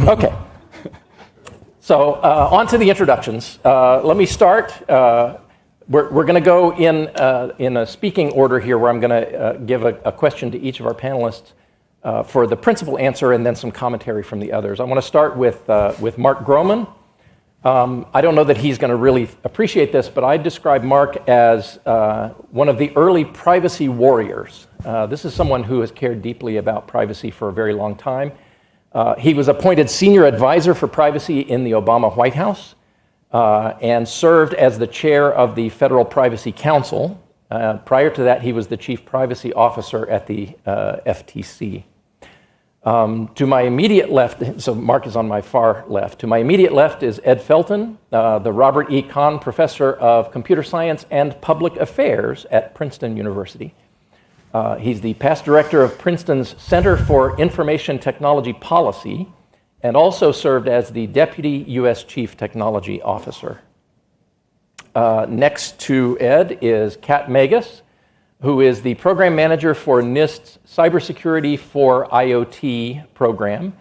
A: Okay. So on to the introductions. Let me start. We're going to go in a speaking order here, where I'm going to give a question to each of our panelists for the principal answer, and then some commentary from the others. I want to start with Mark Groman. I don't know that he's going to really appreciate this, but I describe Mark as one of the early privacy warriors. This is someone who has cared deeply about privacy for a very long time. He was appointed senior advisor for privacy in the Obama White House and served as the chair of the Federal Privacy Council. Prior to that, he was the chief privacy officer at the FTC. To my immediate left, so Mark is on my far left, to my immediate left is Ed Felton, the Robert E. Kahn Professor of Computer Science and Public Affairs at Princeton University. He's the past director of Princeton's Center for Information Technology Policy and also served as the Deputy U.S. Chief Technology Officer. Next to Ed is Kat Magus, who is the program manager for NIST's Cybersecurity for IoT program.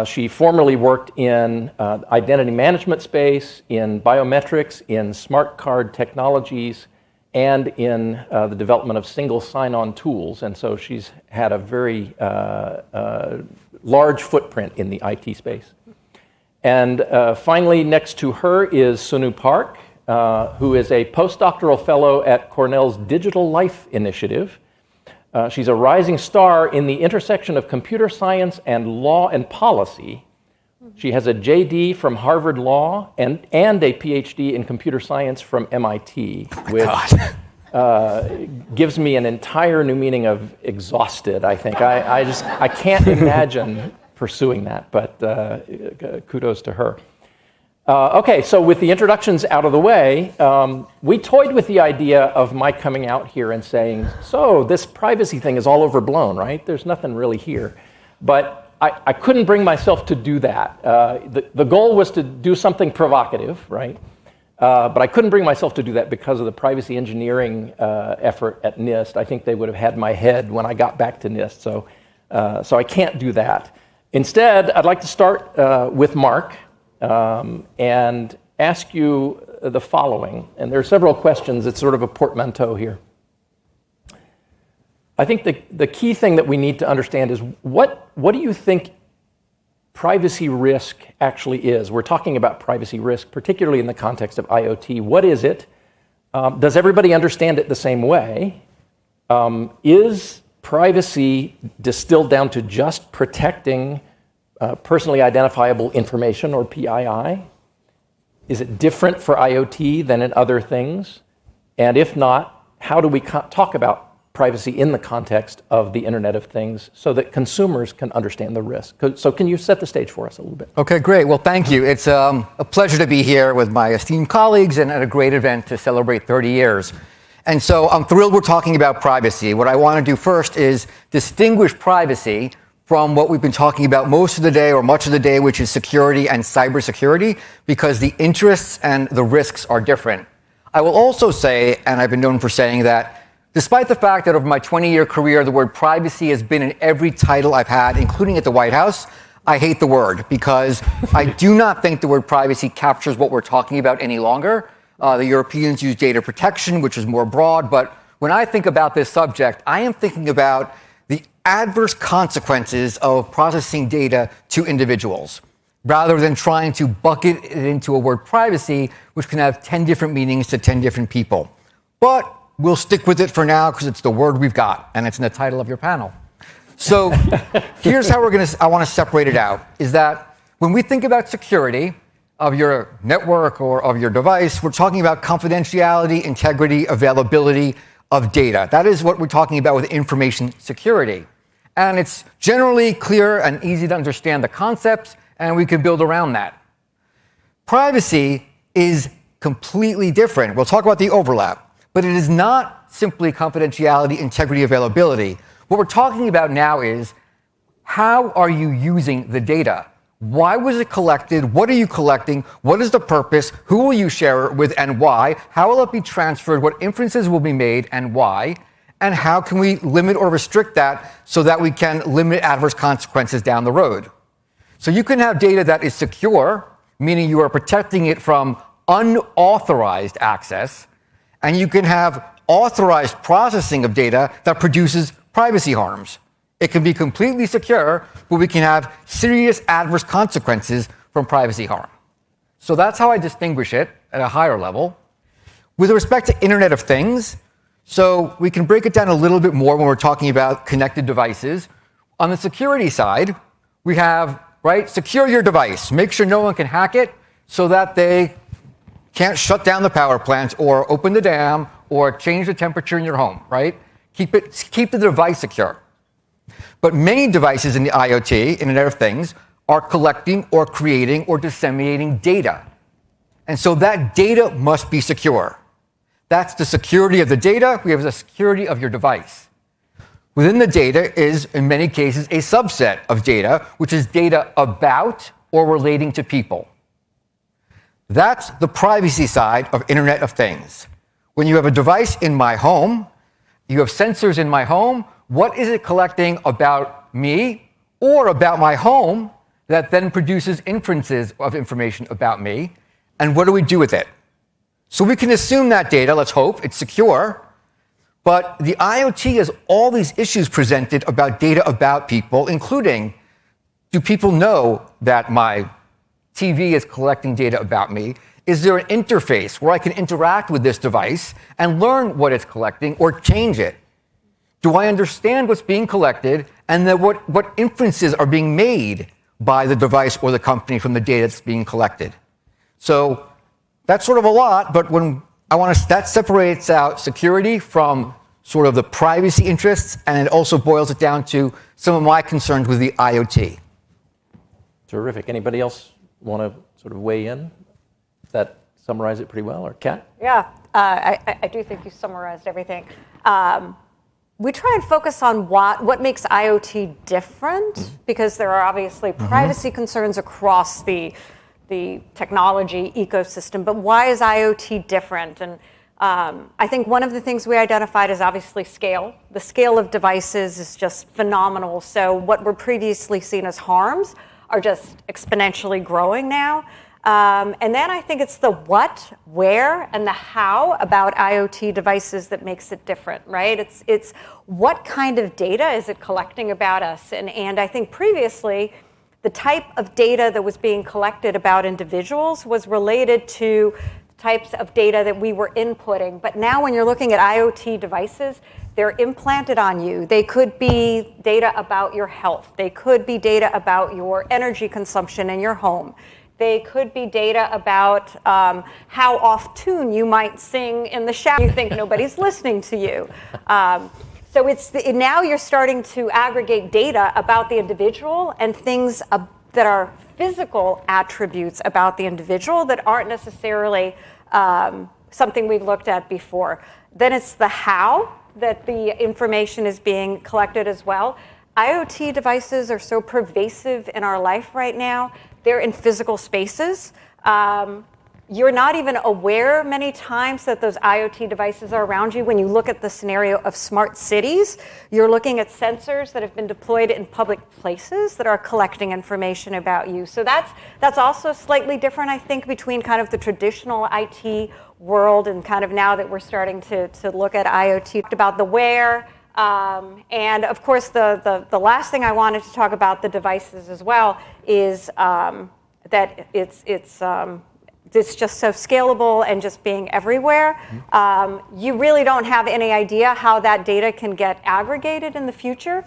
A: She formerly worked in identity management space, in biometrics, in smart card technologies, and in the development of single sign-on tools. And so she's had a very large footprint in the IT space. And finally, next to her is Sonu Park, who is a postdoctoral fellow at Cornell's Digital Life Initiative. She's a rising star in the intersection of computer science and law and policy. She has a JD from Harvard Law and a PhD in computer science from MIT, which gives me an entire new meaning of exhausted, I think. I can't imagine pursuing that, but kudos to her. Okay, so with the introductions out of the way, we toyed with the idea of my coming out here and saying, so this privacy thing is all overblown, right? There's nothing really here. But I couldn't bring myself to do that. The goal was to do something provocative, right? But I couldn't bring myself to do that because of the privacy engineering effort at NIST. I think they would have had my head when I got back to NIST, so I can't do that. Instead, I'd like to start with Mark and ask you the following. And there are several questions. It's sort of a portmanteau here. I think the key thing that we need to understand is what do you think privacy risk actually is? We're talking about privacy risk, particularly in the context of IoT. What is it? Does everybody understand it the same way? Is privacy distilled down to just protecting personally identifiable information, or PII? Is it different for IoT than in other things? And if not, how do we talk about privacy in the context of the Internet of Things so that consumers can understand the risk? So can you set the stage for us a little bit?
O: Okay, great. Well, thank you. It's a pleasure to be here with my esteemed colleagues and at a great event to celebrate 30 years. And so I'm thrilled we're talking about privacy. What I want to do first is distinguish privacy from what we've been talking about most of the day or much of the day, which is security and cybersecurity, because the interests and the risks are different. I will also say, and I've been known for saying that, despite the fact that over my 20-year career, the word privacy has been in every title I've had, including at the White House, I hate the word because I do not think the word privacy captures what we're talking about any longer. The Europeans use data protection, which is more broad, but when I think about this subject, I am thinking about the adverse consequences of processing data to individuals, rather than trying to bucket it into a word privacy, which can have 10 different meanings to 10 different people. But we'll stick with it for now because it's the word we've got, and it's in the title of your panel. So here's how I want to separate it out, is that when we think about security of your network or of your device, we're talking about confidentiality, integrity, availability of data. That is what we're talking about with information security. And it's generally clear and easy to understand the concepts, and we can build around that. Privacy is completely different. We'll talk about the overlap, but it is not simply confidentiality, integrity, availability. What we're talking about now is how are you using the data? Why was it collected? What are you collecting? What is the purpose? Who will you share it with and why? How will it be transferred? What inferences will be made and why? And how can we limit or restrict that so that we can limit adverse consequences down the road? So you can have data that is secure, meaning you are protecting it from unauthorized access, and you can have authorized processing of data that produces privacy harms. It can be completely secure, but we can have serious adverse consequences from privacy harm. So that's how I distinguish it at a higher level. With respect to Internet of Things, so we can break it down a little bit more when we're talking about connected devices. On the security side, We have, right, secure your device. Make sure no one can hack it so that they can't shut down the power plant or open the dam or change the temperature in your home, right? Keep the device secure. But many devices in the IoT, Internet of Things, are collecting or creating or disseminating data. And so that data must be secure. That's the security of the data. We have the security of your device. Within the data is, in many cases, a subset of data, which is data about or relating to people. That's the privacy side of Internet of Things. When you have a device in my home, you have sensors in my home, what is it collecting about me or about my home that then produces inferences of information about me? And what do we do with it? So we can assume that data, let's hope, it's secure. But the IoT has all these issues presented about data about people, including, do people know that my TV is collecting data about me? Is there an interface where I can interact with this device and learn what it's collecting or change it? Do I understand what's being collected and then what inferences are being made by the device or the company from the data that's being collected? So that's sort of a lot, but that separates out security from sort of the privacy interests, and it also boils it down to some of my concerns with the IoT.
A: Terrific. Anybody else want to sort of weigh in? That summarize it pretty well, or Kat?
J: Yeah, I do think you summarized everything. We try and focus on what makes IoT different, because there are obviously privacy concerns across the technology ecosystem, but why is IoT different? And I think one of the things we identified is obviously scale. The scale of devices is just phenomenal. So what were previously seen as harms are just exponentially growing now. And then I think it's the what, where, and the how about IoT devices that makes it different, right? It's what kind of data is it collecting about us? And I think previously, the type of data that was being collected about individuals was related to types of data that we were inputting. But now when you're looking at IoT devices, they're implanted on you. They could be data about your health. They could be data about your energy consumption in your home. They could be data about how off-tune you might sing in the shower. You think nobody's listening to you. So now you're starting to aggregate data about the individual and things that are physical attributes about the individual that aren't necessarily something we've looked at before. Then it's the how that the information is being collected as well. IoT devices are so pervasive in our life right now. They're in physical spaces. You're not even aware many times that those IoT devices are around you. When you look at the scenario of smart cities, you're looking at sensors that have been deployed in public places that are collecting information about you. So that's also slightly different, I think, between kind of the traditional IT world and kind of now that we're starting to look at IoT. About the where, and of course the last thing I wanted to talk about the devices as well is that it's just so scalable and just being everywhere. You really don't have any idea how that data can get aggregated in the future.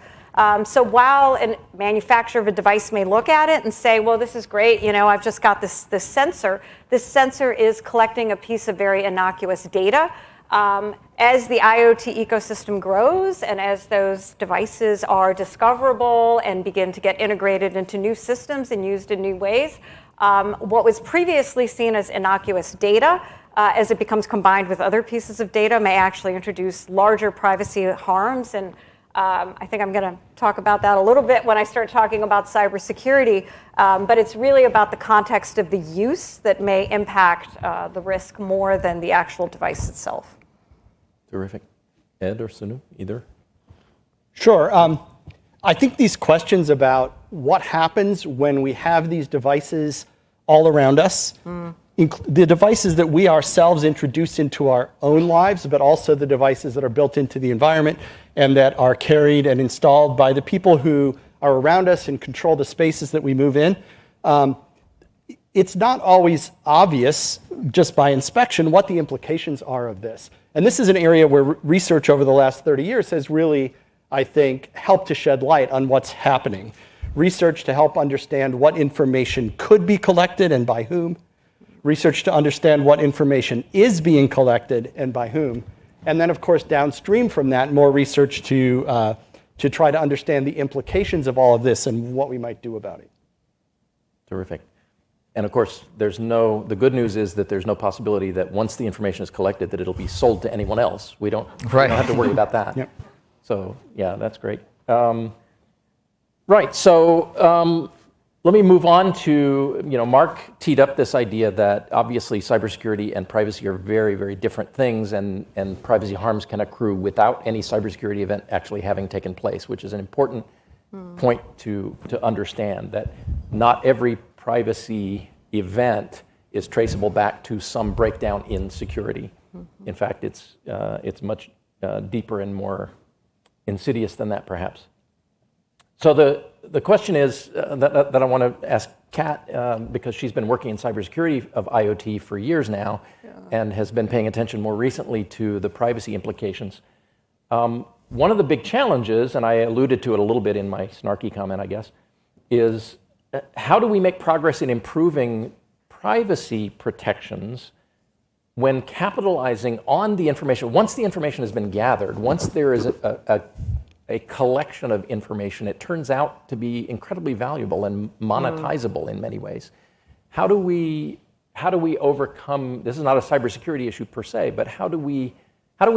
J: So while a manufacturer of a device may look at it and say, well, this is great, I've just got this sensor. This sensor is collecting a piece of very innocuous data. As the IoT ecosystem grows and as those devices are discoverable and begin to get integrated into new systems and used in new ways, what was previously seen as innocuous data, as it becomes combined with other pieces of data, may actually introduce larger privacy harms. And I think I'm going to talk about that a little bit when I start talking about cybersecurity. But it's really about the context of the use that may impact the risk more than the actual device itself.
A: Terrific. Ed or Sunu, either?
F: Sure. I think these questions about what happens when we have these devices all around us, the devices that we ourselves introduce into our own lives, but also the devices that are built into the environment and that are carried and installed by the people who are around us and control the spaces that we move in. It's not always obvious just by inspection what the implications are of this. And this is an area where research over the last 30 years has really, I think, helped to shed light on what's happening. research to help understand what information could be collected and by whom, research to understand what information is being collected and by whom, and then, of course, downstream from that, more research to try to understand the implications of all of this and what we might do about it.
A: Terrific. And of course, the good news is that there's no possibility that once the information is collected that it'll be sold to anyone else. We don't have to worry about that.
F: Yep.
A: So yeah, that's great. Right, so let me move on to, Mark teed up this idea that obviously cybersecurity and privacy are very, very different things, and privacy harms can accrue without any cybersecurity event actually having taken place, which is an important point to understand, that not every privacy event is traceable back to some breakdown in security. In fact, it's much deeper and more insidious than that, perhaps. So the question is that I want to ask Kat, because she's been working in cybersecurity of IoT for years now, and has been paying attention more recently to the privacy implications. One of the big challenges, and I alluded to it a little bit in my snarky comment, I guess, is how do we make progress in improving privacy protections when capitalizing on the information? Once the information has been gathered, once there is a collection of information, it turns out to be incredibly valuable and monetizable in many ways. How do we overcome, this is not a cybersecurity issue per se, but how do we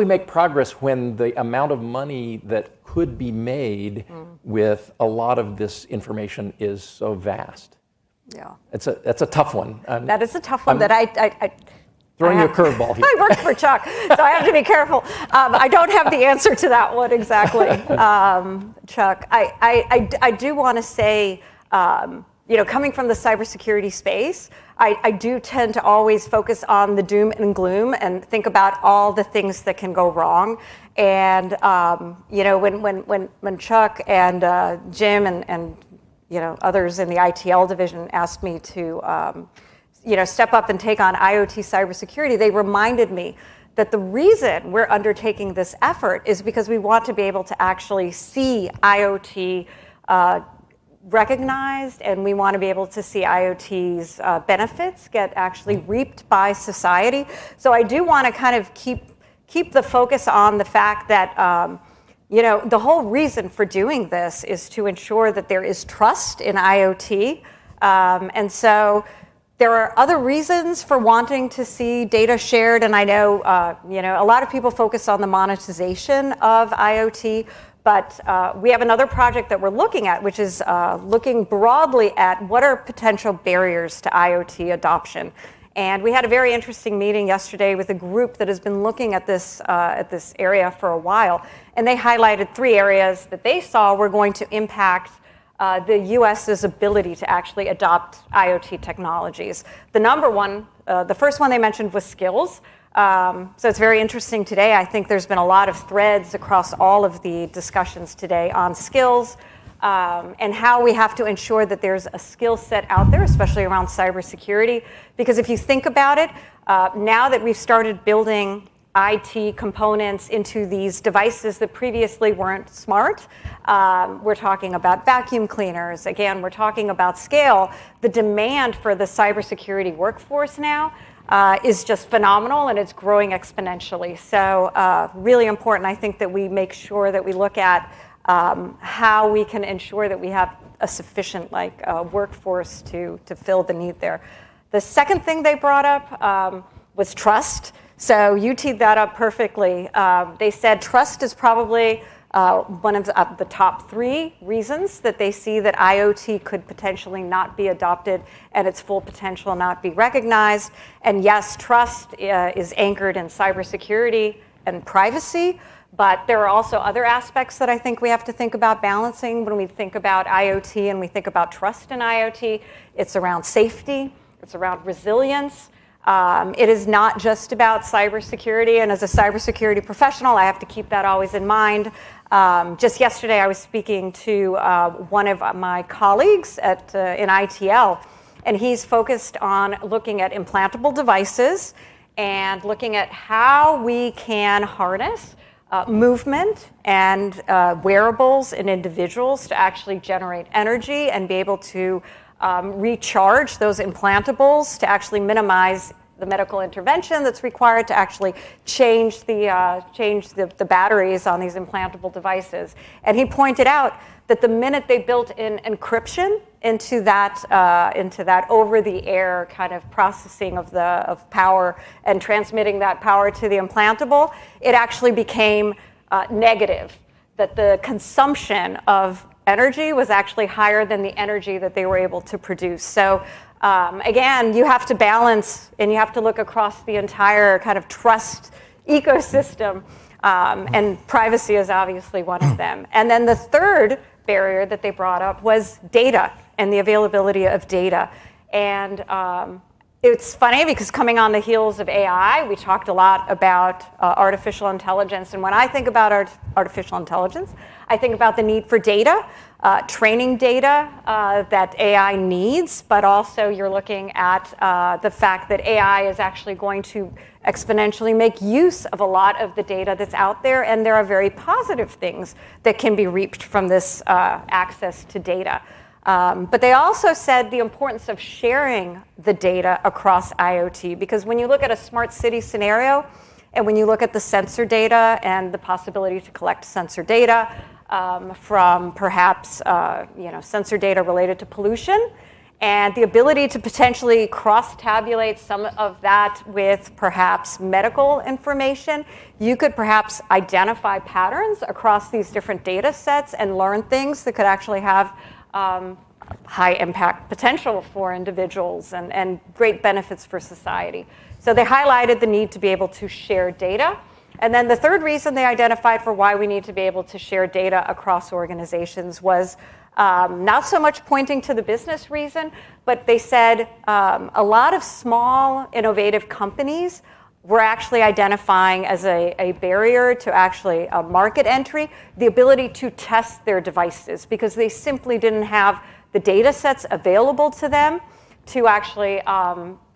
A: make progress when the amount of money that could be made with a lot of this information is so vast?
J: Yeah.
A: That's a tough one.
J: That is a tough one that I
A: throwing you a curveball here.
J: I work for Chuck, so I have to be careful. I don't have the answer to that one exactly, Chuck. I do want to say, coming from the cybersecurity space, I do tend to always focus on the doom and gloom and think about all the things that can go wrong. And when Chuck and Jim and others in the ITL division asked me to step up and take on IoT cybersecurity, they reminded me that the reason we're undertaking this effort is because we want to be able to actually see IoT recognized, and we want to be able to see IoT's benefits get actually reaped by society. So I do want to kind of keep the focus on the fact that the whole reason for doing this is to ensure that there is trust in IoT, and so there are other reasons for wanting to see data shared, and I know a lot of people focus on the monetization of IoT, but we have another project that we're looking at, which is looking broadly at what are potential barriers to IoT adoption. And we had a very interesting meeting yesterday with a group that has been looking at this area for a while, and they highlighted 3 areas that they saw were going to impact the U.S.'s ability to actually adopt IoT technologies. The first one they mentioned was skills. So it's very interesting today. I think there's been a lot of threads across all of the discussions today on skills and how we have to ensure that there's a skill set out there, especially around cybersecurity. Because if you think about it, now that we've started building IT components into these devices that previously weren't smart. We're talking about vacuum cleaners. Again, we're talking about scale. The demand for the cybersecurity workforce now is just phenomenal, and it's growing exponentially. So really important, I think, that we make sure that we look at how we can ensure that we have a sufficient workforce to fill the need there. The second thing they brought up was trust. So you teed that up perfectly. They said trust is probably one of the top 3 reasons that they see that IoT could potentially not be adopted and its full potential not be recognized. And yes, trust is anchored in cybersecurity and privacy, but there are also other aspects that I think we have to think about balancing when we think about IoT and we think about trust in IoT. It's around safety, it's around resilience. It is not just about cybersecurity, and as a cybersecurity professional, I have to keep that always in mind. Just yesterday, I was speaking to one of my colleagues in ITL, and he's focused on looking at implantable devices and looking at how we can harness movement and wearables in individuals to actually generate energy and be able to recharge those implantables to actually minimize the medical intervention that's required to actually change the batteries on these implantable devices. And he pointed out that the minute they built in encryption into that over-the-air kind of processing of power and transmitting that power to the implantable, it actually became negative, that the consumption of energy was actually higher than the energy that they were able to produce. So again, you have to balance and you have to look across the entire kind of trust ecosystem, and privacy is obviously one of them. And then the third barrier that they brought up was data and the availability of data. And it's funny because coming on the heels of AI, we talked a lot about artificial intelligence. And when I think about artificial intelligence, I think about the need for data, training data that AI needs, but also you're looking at the fact that AI is actually going to exponentially make use of a lot of the data that's out there, and there are very positive things that can be reaped from this access to data. But they also said the importance of sharing the data across IoT, because when you look at a smart city scenario, and when you look at the sensor data and the possibility to collect sensor data from perhaps sensor data related to pollution, and the ability to potentially cross-tabulate some of that with perhaps medical information, you could perhaps identify patterns across these different data sets and learn things that could actually have high impact potential for individuals and great benefits for society. So they highlighted the need to be able to share data. And then the third reason they identified for why we need to be able to share data across organizations was not so much pointing to the business reason, but they said a lot of small, innovative companies were actually identifying as a barrier to actually market entry, the ability to test their devices, because they simply didn't have the data sets available to them to actually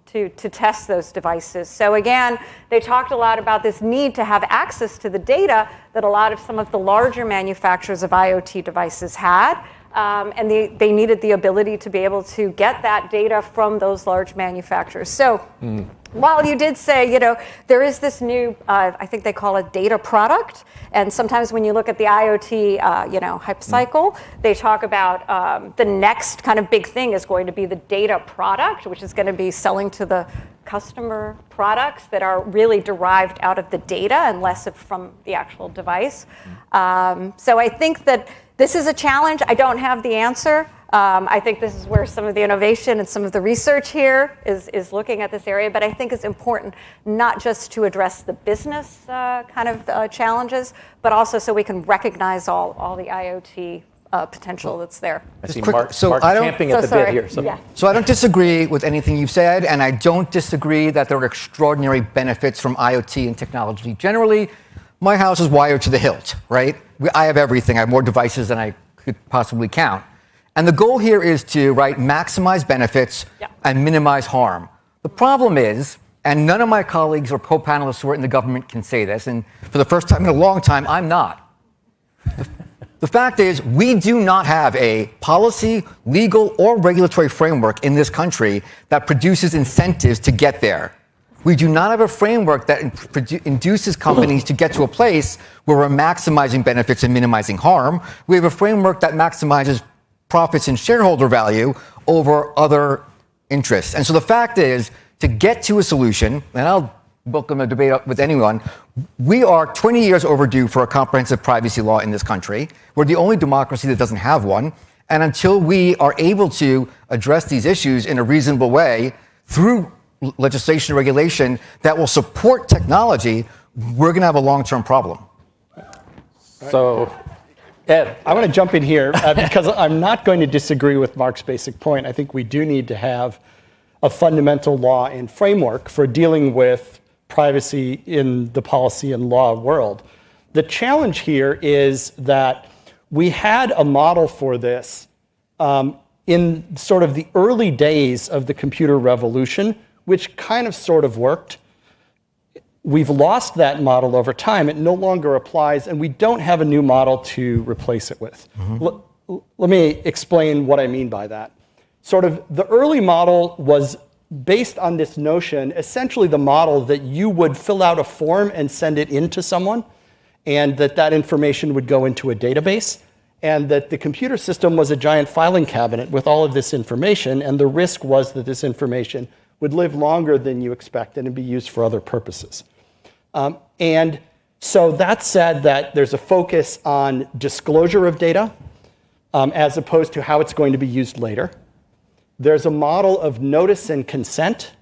J: to test those devices. So again, they talked a lot about this need to have access to the data that a lot of some of the larger manufacturers of IoT devices had. And they needed the ability to be able to get that data from those large manufacturers. So while you did say, there is this new, I think they call it data product. And sometimes when you look at the IoT, hype cycle, they talk about the next kind of big thing is going to be the data product, which is going to be selling to the customer products that are really derived out of the data and less from the actual device. So I think that this is a challenge. I don't have the answer. I think this is where some of the innovation and some of the research here is looking at this area. But I think it's important not just to address the business kind of challenges, but also so we can recognize all the IoT potential that's there.
A: I see Mark champing at the bit here.
O: So I don't disagree with anything you've said, and I don't disagree that there are extraordinary benefits from IoT and technology generally. My house is wired to the hilt, right? I have everything. I have more devices than I could possibly count. And the goal here is to, maximize benefits and minimize harm. The problem is, and none of my colleagues or co-panelists who are in the government can say this, and for the first time in a long time, I'm not. The fact is, we do not have a policy, legal, or regulatory framework in this country that produces incentives to get there. We do not have a framework that induces companies to get to a place where we're maximizing benefits and minimizing harm. We have a framework that maximizes profits and shareholder value over other interests. And so the fact is, to get to a solution, and I'll welcome a debate with anyone, we are 20 years overdue for a comprehensive privacy law in this country. We're the only democracy that doesn't have one. And until we are able to address these issues in a reasonable way through legislation and regulation that will support technology, we're going to have a long-term problem.
A: So, Ed.
F: I want to jump in here because I'm not going to disagree with Mark's basic point. I think we do need to have a fundamental law and framework for dealing with privacy in the policy and law world. The challenge here is that we had a model for this in sort of the early days of the computer revolution, which kind of sort of worked. we've lost that model over time. It no longer applies, and we don't have a new model to replace it with. Let me explain what I mean by that. Sort of the early model was based on this notion, essentially the model that you would fill out a form and send it in to someone, and that information would go into a database, and that the computer system was a giant filing cabinet with all of this information, and the risk was that this information would live longer than you expected and be used for other purposes. And so that said, that there's a focus on disclosure of data as opposed to how it's going to be used later. There's a model of notice and consent,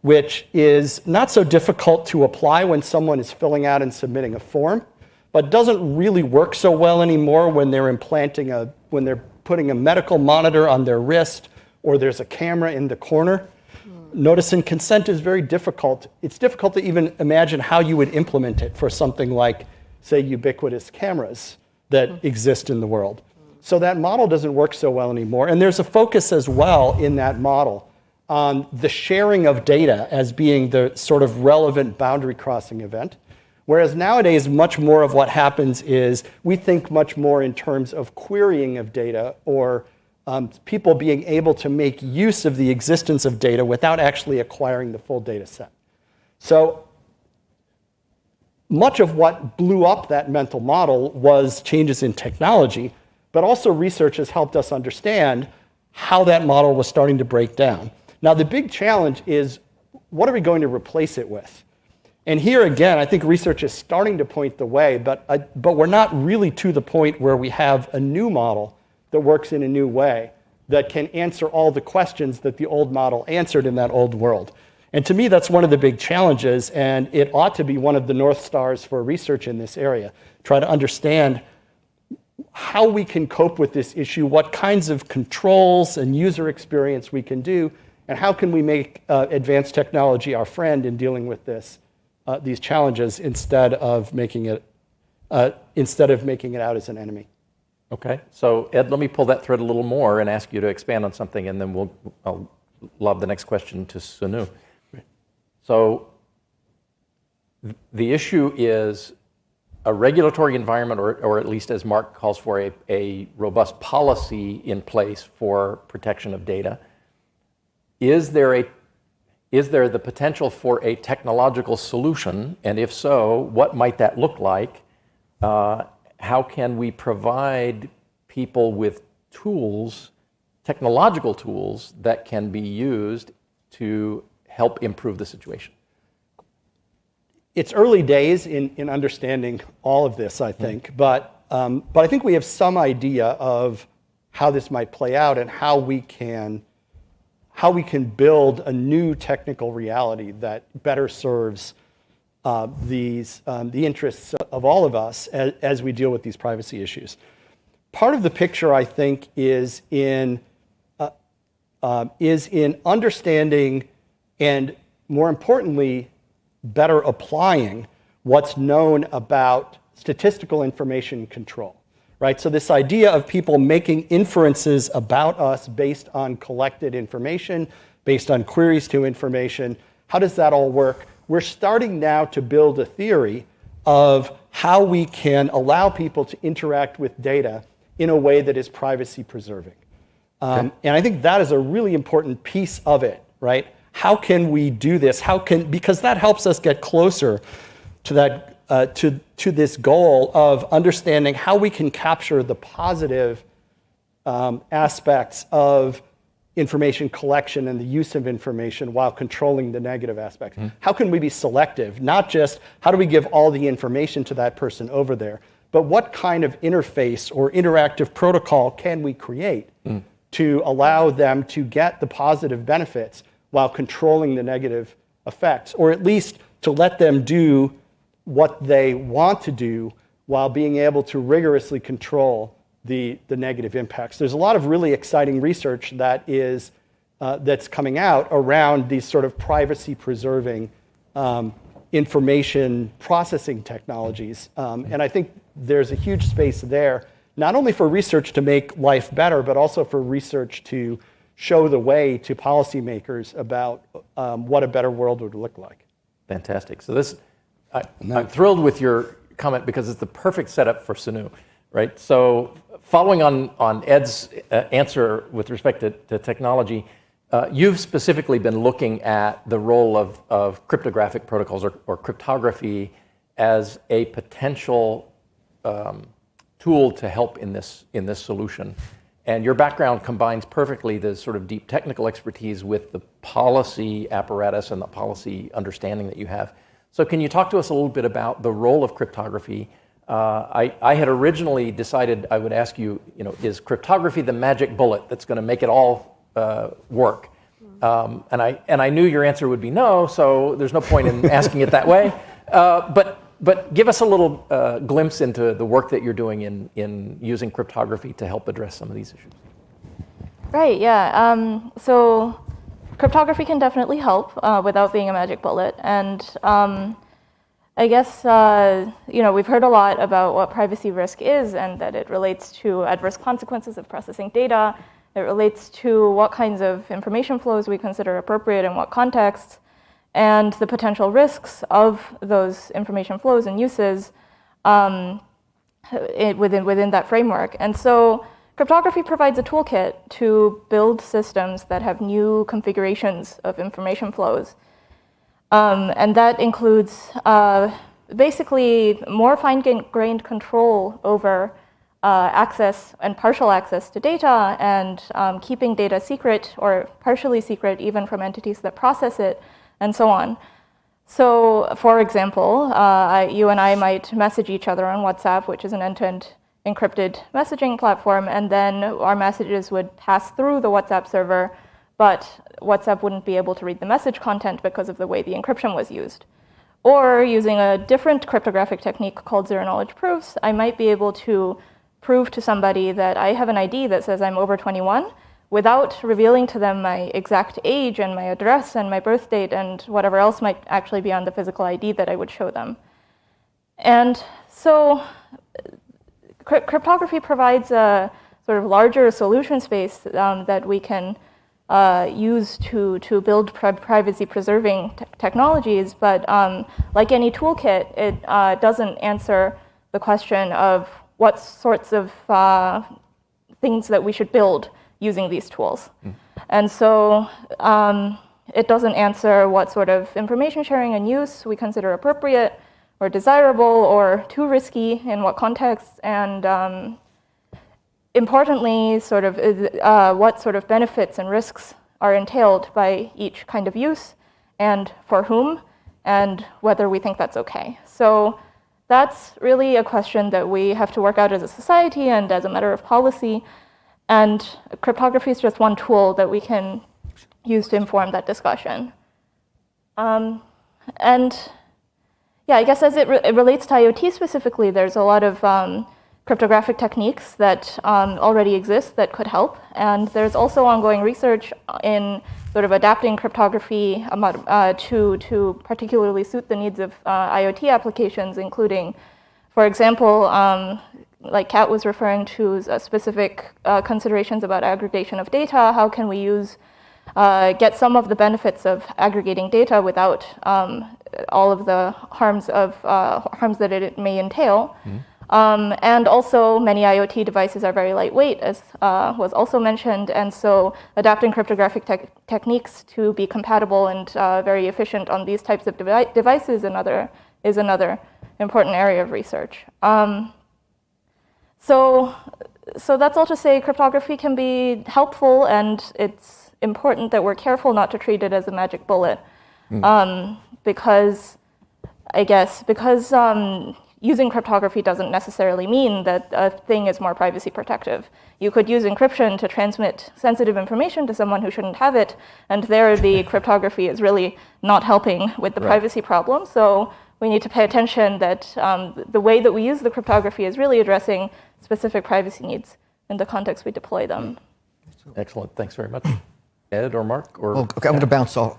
F: which is not so difficult to apply when someone is filling out and submitting a form, but doesn't really work so well anymore when they're when they're putting a medical monitor on their wrist or there's a camera in the corner. Notice and consent is very difficult. It's difficult to even imagine how you would implement it for something like, say, ubiquitous cameras that exist in the world. So that model doesn't work so well anymore. And there's a focus as well in that model on the sharing of data as being the sort of relevant boundary crossing event. Whereas nowadays, much more of what happens is we think much more in terms of querying of data or people being able to make use of the existence of data without actually acquiring the full data set. So much of what blew up that mental model was changes in technology, but also research has helped us understand how that model was starting to break down. Now, the big challenge is, what are we going to replace it with? And here again, I think research is starting to point the way, but we're not really to the point where we have a new model that works in a new way that can answer all the questions that the old model answered in that old world. And to me, that's one of the big challenges, and it ought to be one of the North Stars for research in this area. Try to understand how we can cope with this issue, what kinds of controls and user experience we can do, and how can we make advanced technology our friend in dealing with these challenges instead of making it out as an enemy.
A: Okay, so Ed, let me pull that thread a little more and ask you to expand on something, and then I'll lob the next question to Sunu. So the issue is a regulatory environment, or at least as Mark calls for, a robust policy in place for protection of data. Is there the potential for a technological solution? And if so, what might that look like? How can we provide people with tools, technological tools, that can be used to help improve the situation?
F: It's early days in understanding all of this, I think, but I think we have some idea of how this might play out and how we can build a new technical reality that better serves the interests of all of us as we deal with these privacy issues. Part of the picture, I think, is in understanding and, more importantly, better applying what's known about statistical information control. Right? So this idea of people making inferences about us based on collected information, based on queries to information, how does that all work? We're starting now to build a theory of how we can allow people to interact with data in a way that is privacy preserving. And I think that is a really important piece of it, right? How can we do this? Because that helps us get closer to that to this goal of understanding how we can capture the positive aspects of information collection and the use of information while controlling the negative aspects. How can we be selective? Not just how do we give all the information to that person over there, but what kind of interface or interactive protocol can we create to allow them to get the positive benefits while controlling the negative effects, or at least to let them do what they want to do while being able to rigorously control the negative impacts. There's a lot of really exciting research that is that's coming out around these sort of privacy-preserving information processing technologies. And I think there's a huge space there, not only for research to make life better, but also for research to show the way to policymakers about what a better world would look like.
A: Fantastic. So this I'm thrilled with your comment because it's the perfect setup for Sethiu, right? So following on Ed's answer with respect to technology, you've specifically been looking at the role of cryptographic protocols or cryptography as a potential tool to help in this solution. And your background combines perfectly the sort of deep technical expertise with the policy apparatus and the policy understanding that you have. So can you talk to us a little bit about the role of cryptography? I had originally decided I would ask you, is cryptography the magic bullet that's going to make it all work? And I knew your answer would be no, so there's no point in asking it that way. But give us a little glimpse into the work that you're doing in using cryptography to help address some of these issues.
R: Right, yeah. So cryptography can definitely help without being a magic bullet. And I guess, we've heard a lot about what privacy risk is and that it relates to adverse consequences of processing data. It relates to what kinds of information flows we consider appropriate in what contexts, and the potential risks of those information flows and uses within that framework. And so cryptography provides a toolkit to build systems that have new configurations of information flows. And that includes basically more fine-grained control over access and partial access to data, and keeping data secret or partially secret even from entities that process it, and so on. So, for example, you and I might message each other on WhatsApp, which is an end-to-end encrypted messaging platform, and then our messages would pass through the WhatsApp server, but WhatsApp wouldn't be able to read the message content because of the way the encryption was used. Or using a different cryptographic technique called zero-knowledge proofs, I might be able to prove to somebody that I have an ID that says I'm over 21, without revealing to them my exact age and my address and my birth date and whatever else might actually be on the physical ID that I would show them. And so cryptography provides a sort of larger solution space that we can use to build privacy-preserving technologies, but like any toolkit, it doesn't answer the question of what sorts of things that we should build using these tools. And so it doesn't answer what sort of information sharing and use we consider appropriate or desirable or too risky in what contexts, and importantly, what sort of benefits and risks are entailed by each kind of use and for whom, and whether we think that's okay. So that's really a question that we have to work out as a society and as a matter of policy. And cryptography is just one tool that we can use to inform that discussion. And yeah, I guess as it relates to IoT specifically, there's a lot of cryptographic techniques that already exist that could help. And there's also ongoing research in sort of adapting cryptography to particularly suit the needs of IoT applications, including, for example, like Kat was referring to, specific considerations about aggregation of data. How can we get some of the benefits of aggregating data without all of the harms that it may entail? And also, many IoT devices are very lightweight, as was also mentioned, and so adapting cryptographic techniques to be compatible and very efficient on these types of devices is another important area of research. So that's all to say cryptography can be helpful, and it's important that we're careful not to treat it as a magic bullet. Because using cryptography doesn't necessarily mean that a thing is more privacy protective. You could use encryption to transmit sensitive information to someone who shouldn't have it, and there the cryptography is really not helping with the privacy problem. So we need to pay attention that the way that we use the cryptography is really addressing specific privacy needs in the context we deploy them.
A: Excellent, thanks very much. Ed or Mark? Or
O: okay, I'm going to bounce off.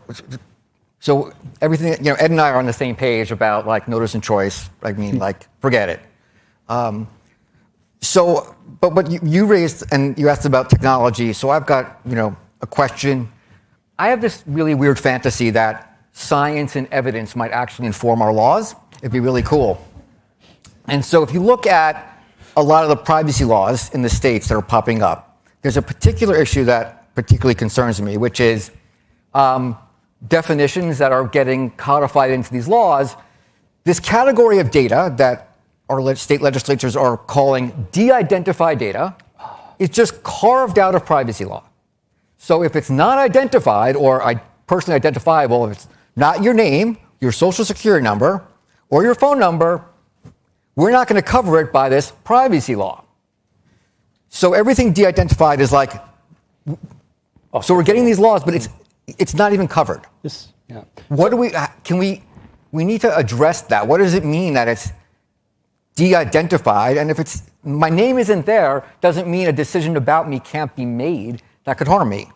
O: So everything, Ed and I are on the same page about like notice and choice. I mean, like, forget it. But you raised, and you asked about technology. So I've got, a question. I have this really weird fantasy that science and evidence might actually inform our laws. It'd be really cool. And so if you look at a lot of the privacy laws in the states that are popping up, there's a particular issue that particularly concerns me, which is definitions that are getting codified into these laws. This category of data that our state legislatures are calling de-identified data is just carved out of privacy law. So if it's not identified or personally identifiable, if it's not your name, your social security number, or your phone number, we're not going to cover it by this privacy law. So everything de-identified is like, so we're getting these laws, but it's not even covered. What do we need to address that. What does it mean that it's de-identified? And if my name isn't there, doesn't mean a decision about me can't be made that could harm me.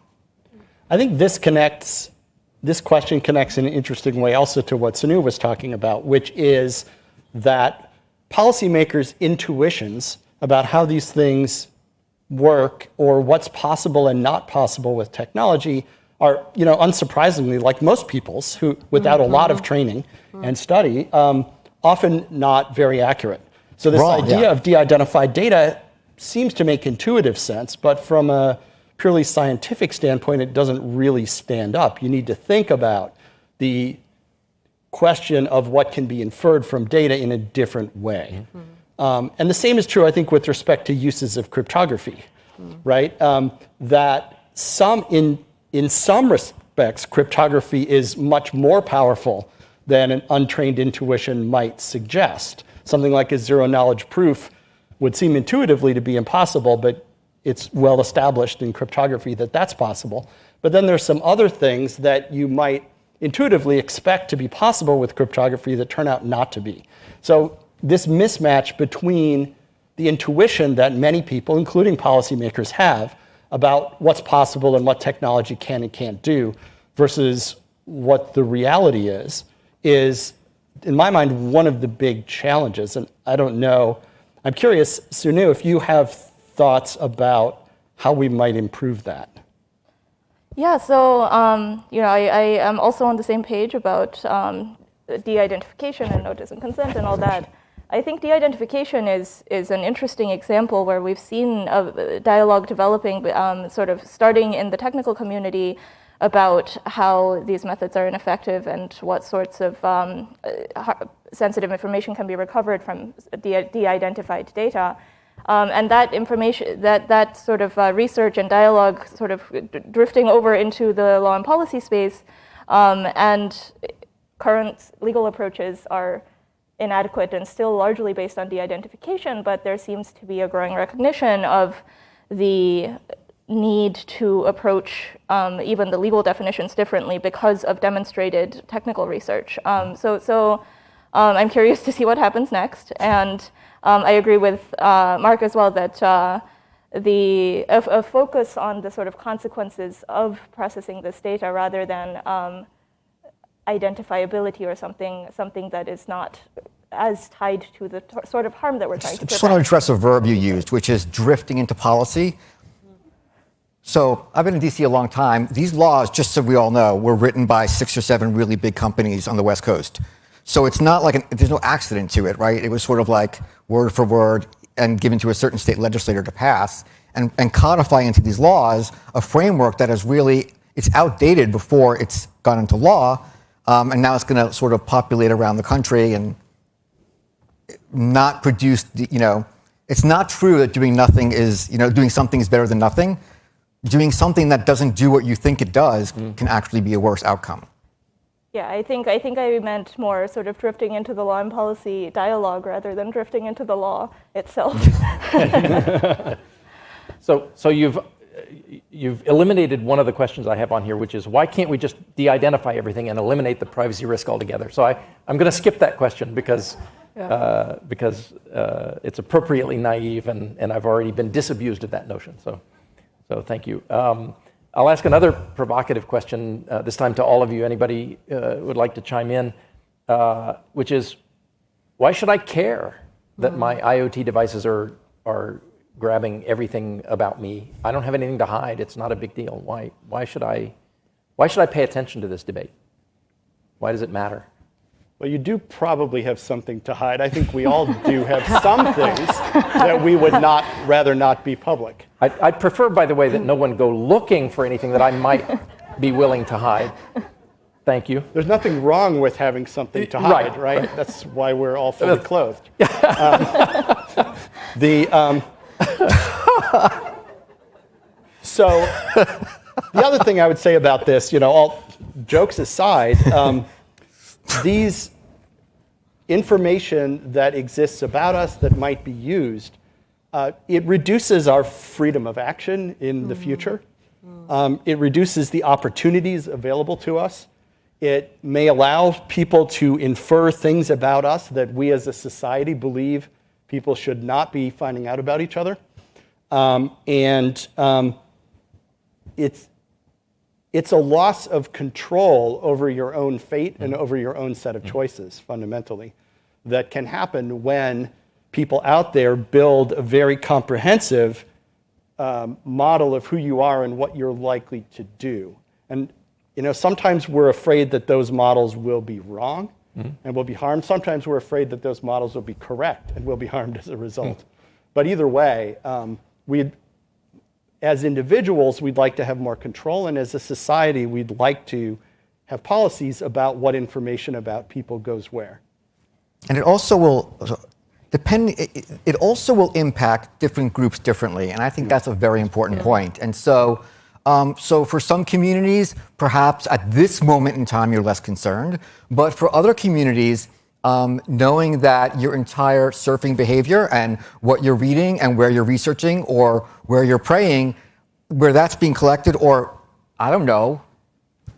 F: I think this question connects in an interesting way also to what Sethiu was talking about, which is that policymakers' intuitions about how these things work or what's possible and not possible with technology are, unsurprisingly, like most people's, who without a lot of training and study, often not very accurate. So this idea of de-identified data seems to make intuitive sense, but from a purely scientific standpoint, it doesn't really stand up. You need to think about the question of what can be inferred from data in a different way. And the same is true, I think, with respect to uses of cryptography, right? That in some respects, cryptography is much more powerful than an untrained intuition might suggest. Something like a zero-knowledge proof would seem intuitively to be impossible, but it's well established in cryptography that that's possible. But then there's some other things that you might intuitively expect to be possible with cryptography that turn out not to be. So this mismatch between the intuition that many people, including policymakers, have about what's possible and what technology can and can't do versus what the reality is, in my mind, one of the big challenges. And I don't know, I'm curious, Sethiu, if you have thoughts about how we might improve that.
R: Yeah, so I am also on the same page about de-identification and notice and consent and all that. I think de-identification is an interesting example where we've seen a dialogue developing, sort of starting in the technical community about how these methods are ineffective and what sorts of sensitive information can be recovered from de-identified data. And that information, that sort of research and dialogue sort of drifting over into the law and policy space, and current legal approaches are inadequate and still largely based on de-identification, but there seems to be a growing recognition of the need to approach even the legal definitions differently because of demonstrated technical research. So I'm curious to see what happens next. And I agree with Mark as well that a focus on the sort of consequences of processing this data rather than identifiability or something that is not as tied to the sort of harm that we're trying to prevent.
O: I just want to address a verb you used, which is drifting into policy. So I've been in DC a long time. These laws, just so we all know, were written by 6 or 7 really big companies on the West Coast. So it's not like there's no accident to it, right? It was sort of like word for word and given to a certain state legislator to pass and codify into these laws a framework that is really, it's outdated before it's gone into law. And now it's going to sort of populate around the country and not produce, it's not true that doing nothing is, doing something is better than nothing. Doing something that doesn't do what you think it does can actually be a worse outcome.
R: Yeah, I think I meant more sort of drifting into the law and policy dialogue rather than drifting into the law itself.
A: So you've eliminated one of the questions I have on here, which is why can't we just de-identify everything and eliminate the privacy risk altogether? So I'm going to skip that question because it's appropriately naive and I've already been disabused of that notion. So thank you. I'll ask another provocative question, this time to all of you. Anybody would like to chime in, which is, why should I care that my IoT devices are grabbing everything about me? I don't have anything to hide. It's not a big deal. Why should I pay attention to this debate? Why does it matter?
F: Well, you do probably have something to hide. I think we all do have some things that we would rather not be public.
A: I'd prefer, by the way, that no one go looking for anything that I might be willing to hide. Thank you.
F: There's nothing wrong with having something to hide, right? That's why we're all fully clothed. So the other thing I would say about this, all jokes aside, these information that exists about us that might be used, it reduces our freedom of action in the future. It reduces the opportunities available to us. It may allow people to infer things about us that we as a society believe people should not be finding out about each other. It's a loss of control over your own fate and over your own set of choices, fundamentally, that can happen when people out there build a very comprehensive model of who you are and what you're likely to do. And sometimes we're afraid that those models will be wrong and will be harmed. Sometimes we're afraid that those models will be correct and will be harmed as a result. But either way, as individuals, we'd like to have more control, and as a society, we'd like to have policies about what information about people goes where.
O: And it also will it also will impact different groups differently, and I think that's a very important point. And so for some communities, perhaps at this moment in time, you're less concerned. But for other communities, knowing that your entire surfing behavior and what you're reading and where you're researching or where you're praying, where that's being collected, or, I don't know,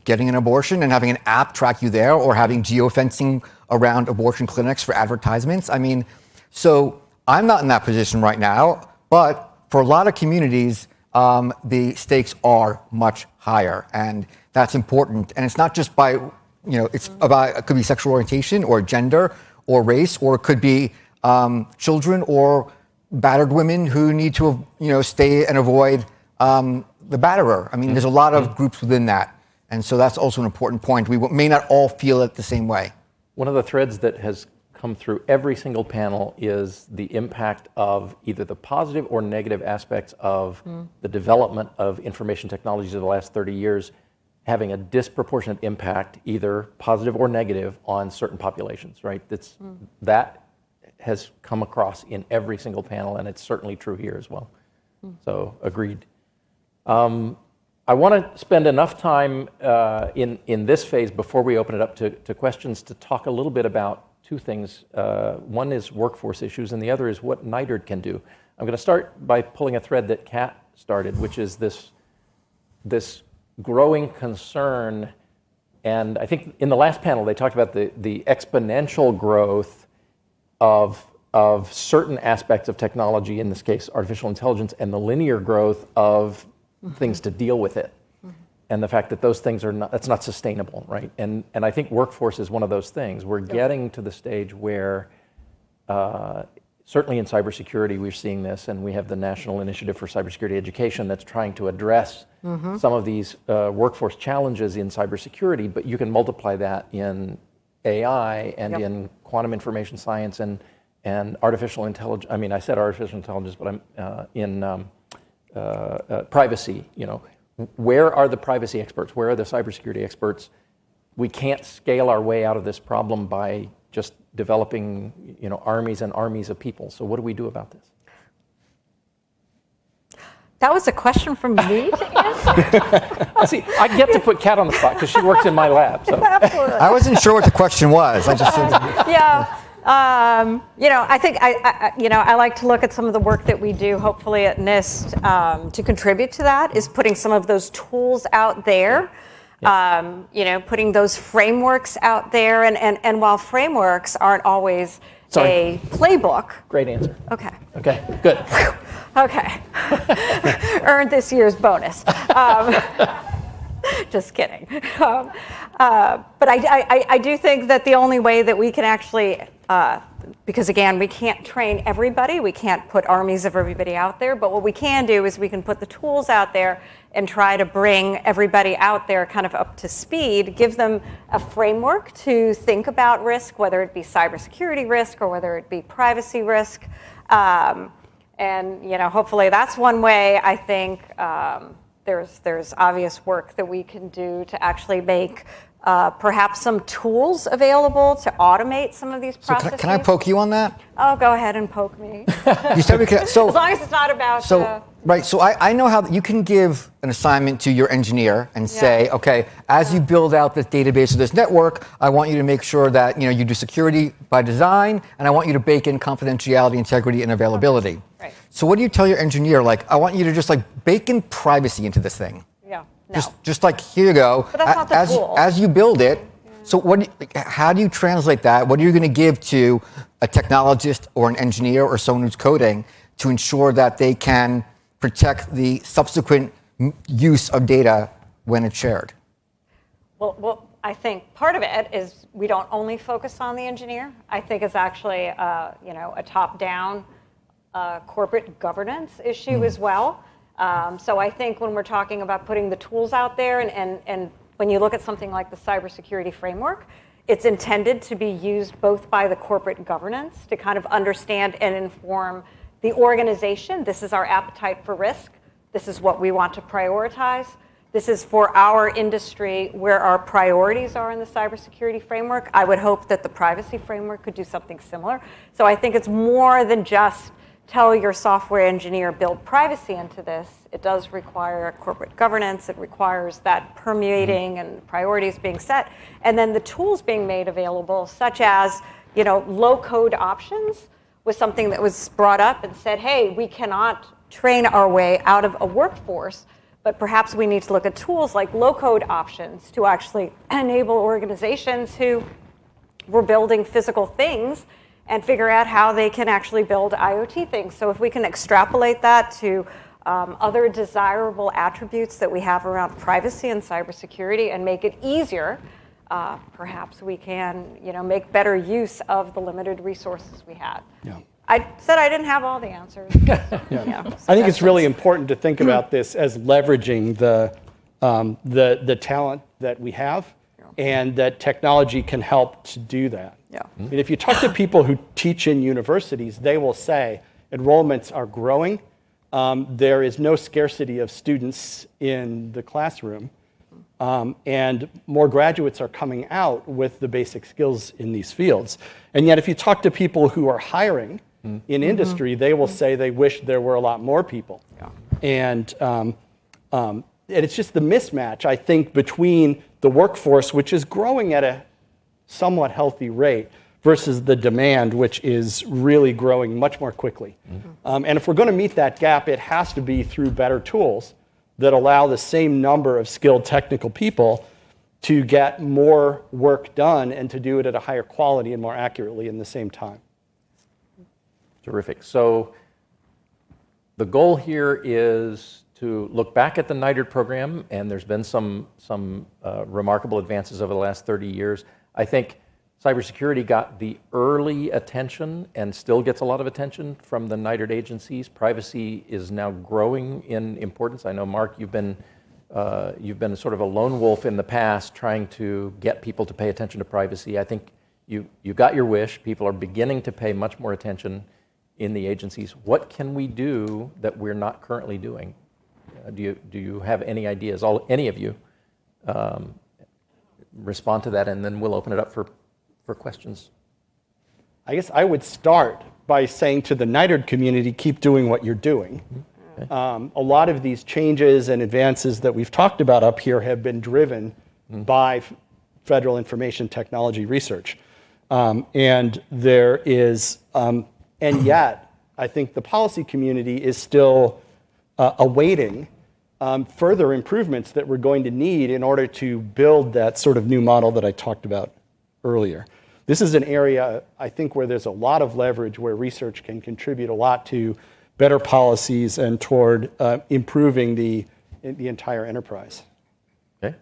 O: getting an abortion and having an app track you there, or having geofencing around abortion clinics for advertisements. I mean, so I'm not in that position right now, but for a lot of communities, the stakes are much higher, and that's important. And it's not just by, it's about, it could be sexual orientation or gender or race, or it could be children or battered women who need to, stay and avoid the batterer. I mean, there's a lot of groups within that. And so that's also an important point. We may not all feel it the same way.
A: One of the threads that has come through every single panel is the impact of either the positive or negative aspects of the development of information technologies of the last 30 years having a disproportionate impact, either positive or negative, on certain populations, right? That has come across in every single panel, and it's certainly true here as well. So, agreed. I want to spend enough time in this phase before we open it up to questions to talk a little bit about two things. One is workforce issues, and the other is what NITRD can do. I'm going to start by pulling a thread that Kat started, which is this growing concern. And I think in the last panel they talked about the exponential growth of certain aspects of technology, in this case artificial intelligence, and the linear growth of things to deal with it. And the fact that those things that's not sustainable, right? And I think workforce is one of those things. We're getting to the stage where, certainly in cybersecurity, we're seeing this, and we have the National Initiative for Cybersecurity Education that's trying to address some of these workforce challenges in cybersecurity, but you can multiply that in AI and in quantum information science and artificial intelligence. I mean, I said artificial intelligence, but I'm in privacy, Where are the privacy experts? Where are the cybersecurity experts? We can't scale our way out of this problem by just developing, armies and armies of people. So what do we do about this?
J: That was a question from me to answer?
A: See, I get to put Kat on the spot because she works in my lab. So.
J: Absolutely.
O: I wasn't sure what the question was. I just
J: I think I like to look at some of the work that we do, hopefully at NIST, to contribute to that, is putting some of those tools out there, putting those frameworks out there. And while frameworks aren't always a playbook.
A: Great answer.
J: Okay.
A: Okay, good.
J: Okay. Earned this year's bonus. Just kidding. But I do think that the only way that we can actually because again, we can't train everybody, we can't put armies of everybody out there, but what we can do is we can put the tools out there and try to bring everybody out there kind of up to speed, give them a framework to think about risk, whether it be cybersecurity risk or whether it be privacy risk. And hopefully that's one way. I think there's obvious work that we can do to actually make perhaps some tools available to automate some of these processes.
O: So can I poke you on that?
J: Oh, go ahead and poke me.
O: You said we could. So
J: as long as it's not about.
O: Right. So I know how you can give an assignment to your engineer and say, okay, as you build out this database or this network, I want you to make sure that you do security by design, and I want you to bake in confidentiality, integrity, and availability.
J: Right.
O: So what do you tell your engineer? Like, I want you to just bake in privacy into this thing.
J: Yeah. No.
O: Just like, here you go.
J: But that's not the tool.
O: As you build it, so how do you translate that? What are you going to give to a technologist or an engineer or someone who's coding to ensure that they can protect the subsequent use of data when it's shared?
J: Well, I think part of it is we don't only focus on the engineer. I think it's actually a top-down corporate governance issue as well. So I think when we're talking about putting the tools out there, and when you look at something like the cybersecurity framework, it's intended to be used both by the corporate governance to kind of understand and inform the organization. This is our appetite for risk. This is what we want to prioritize. This is for our industry where our priorities are in the cybersecurity framework. I would hope that the privacy framework could do something similar. So I think it's more than just tell your software engineer build privacy into this. It does require corporate governance. It requires that permeating and priorities being set, and then the tools being made available, such as low-code options, was something that was brought up and said, hey, we cannot train our way out of a workforce, but perhaps we need to look at tools like low-code options to actually enable organizations who were building physical things and figure out how they can actually build IoT things. So if we can extrapolate that to other desirable attributes that we have around privacy and cybersecurity and make it easier, perhaps we can make better use of the limited resources we had.
F: Yeah.
J: I said I didn't have all the answers.
F: I think it's really important to think about this as leveraging the talent that we have, and that technology can help to do that.
J: Yeah.
F: I mean, if you talk to people who teach in universities, they will say enrollments are growing. There is no scarcity of students in the classroom. And more graduates are coming out with the basic skills in these fields. And yet, if you talk to people who are hiring in industry, they will say they wish there were a lot more people. And it's just the mismatch, I think, between the workforce, which is growing at a somewhat healthy rate, versus the demand, which is really growing much more quickly. And if we're going to meet that gap, it has to be through better tools that allow the same number of skilled technical people to get more work done and to do it at a higher quality and more accurately in the same time.
A: Terrific. So the goal here is to look back at the NITRD program, and there's been some remarkable advances over the last 30 years. I think cybersecurity got the early attention and still gets a lot of attention from the NITRD agencies. Privacy is now growing in importance. I know, Mark, you've been sort of a lone wolf in the past trying to get people to pay attention to privacy. I think you got your wish. People are beginning to pay much more attention in the agencies. What can we do that we're not currently doing? Do you have any ideas? Any of you respond to that, and then we'll open it up for questions.
F: I guess I would start by saying to the NITRD community, keep doing what you're doing. A lot of these changes and advances that we've talked about up here have been driven by federal information technology research. And there is, and yet, I think the policy community is still awaiting further improvements that we're going to need in order to build that sort of new model that I talked about earlier. This is an area, I think, where there's a lot of leverage, where research can contribute a lot to better policies and toward improving the entire enterprise.
A: Okay.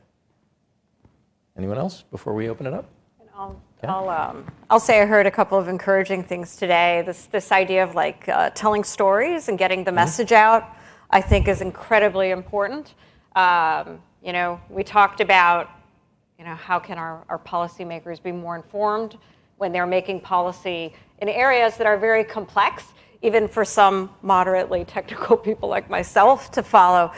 A: Anyone else before we open it up?
J: And I'll say I heard a couple of encouraging things today. This idea of like telling stories and getting the message out, I think, is incredibly important. You know, we talked about, you know, how can our policymakers be more informed when they're making policy in areas that are very complex, even for some moderately technical people like myself to follow,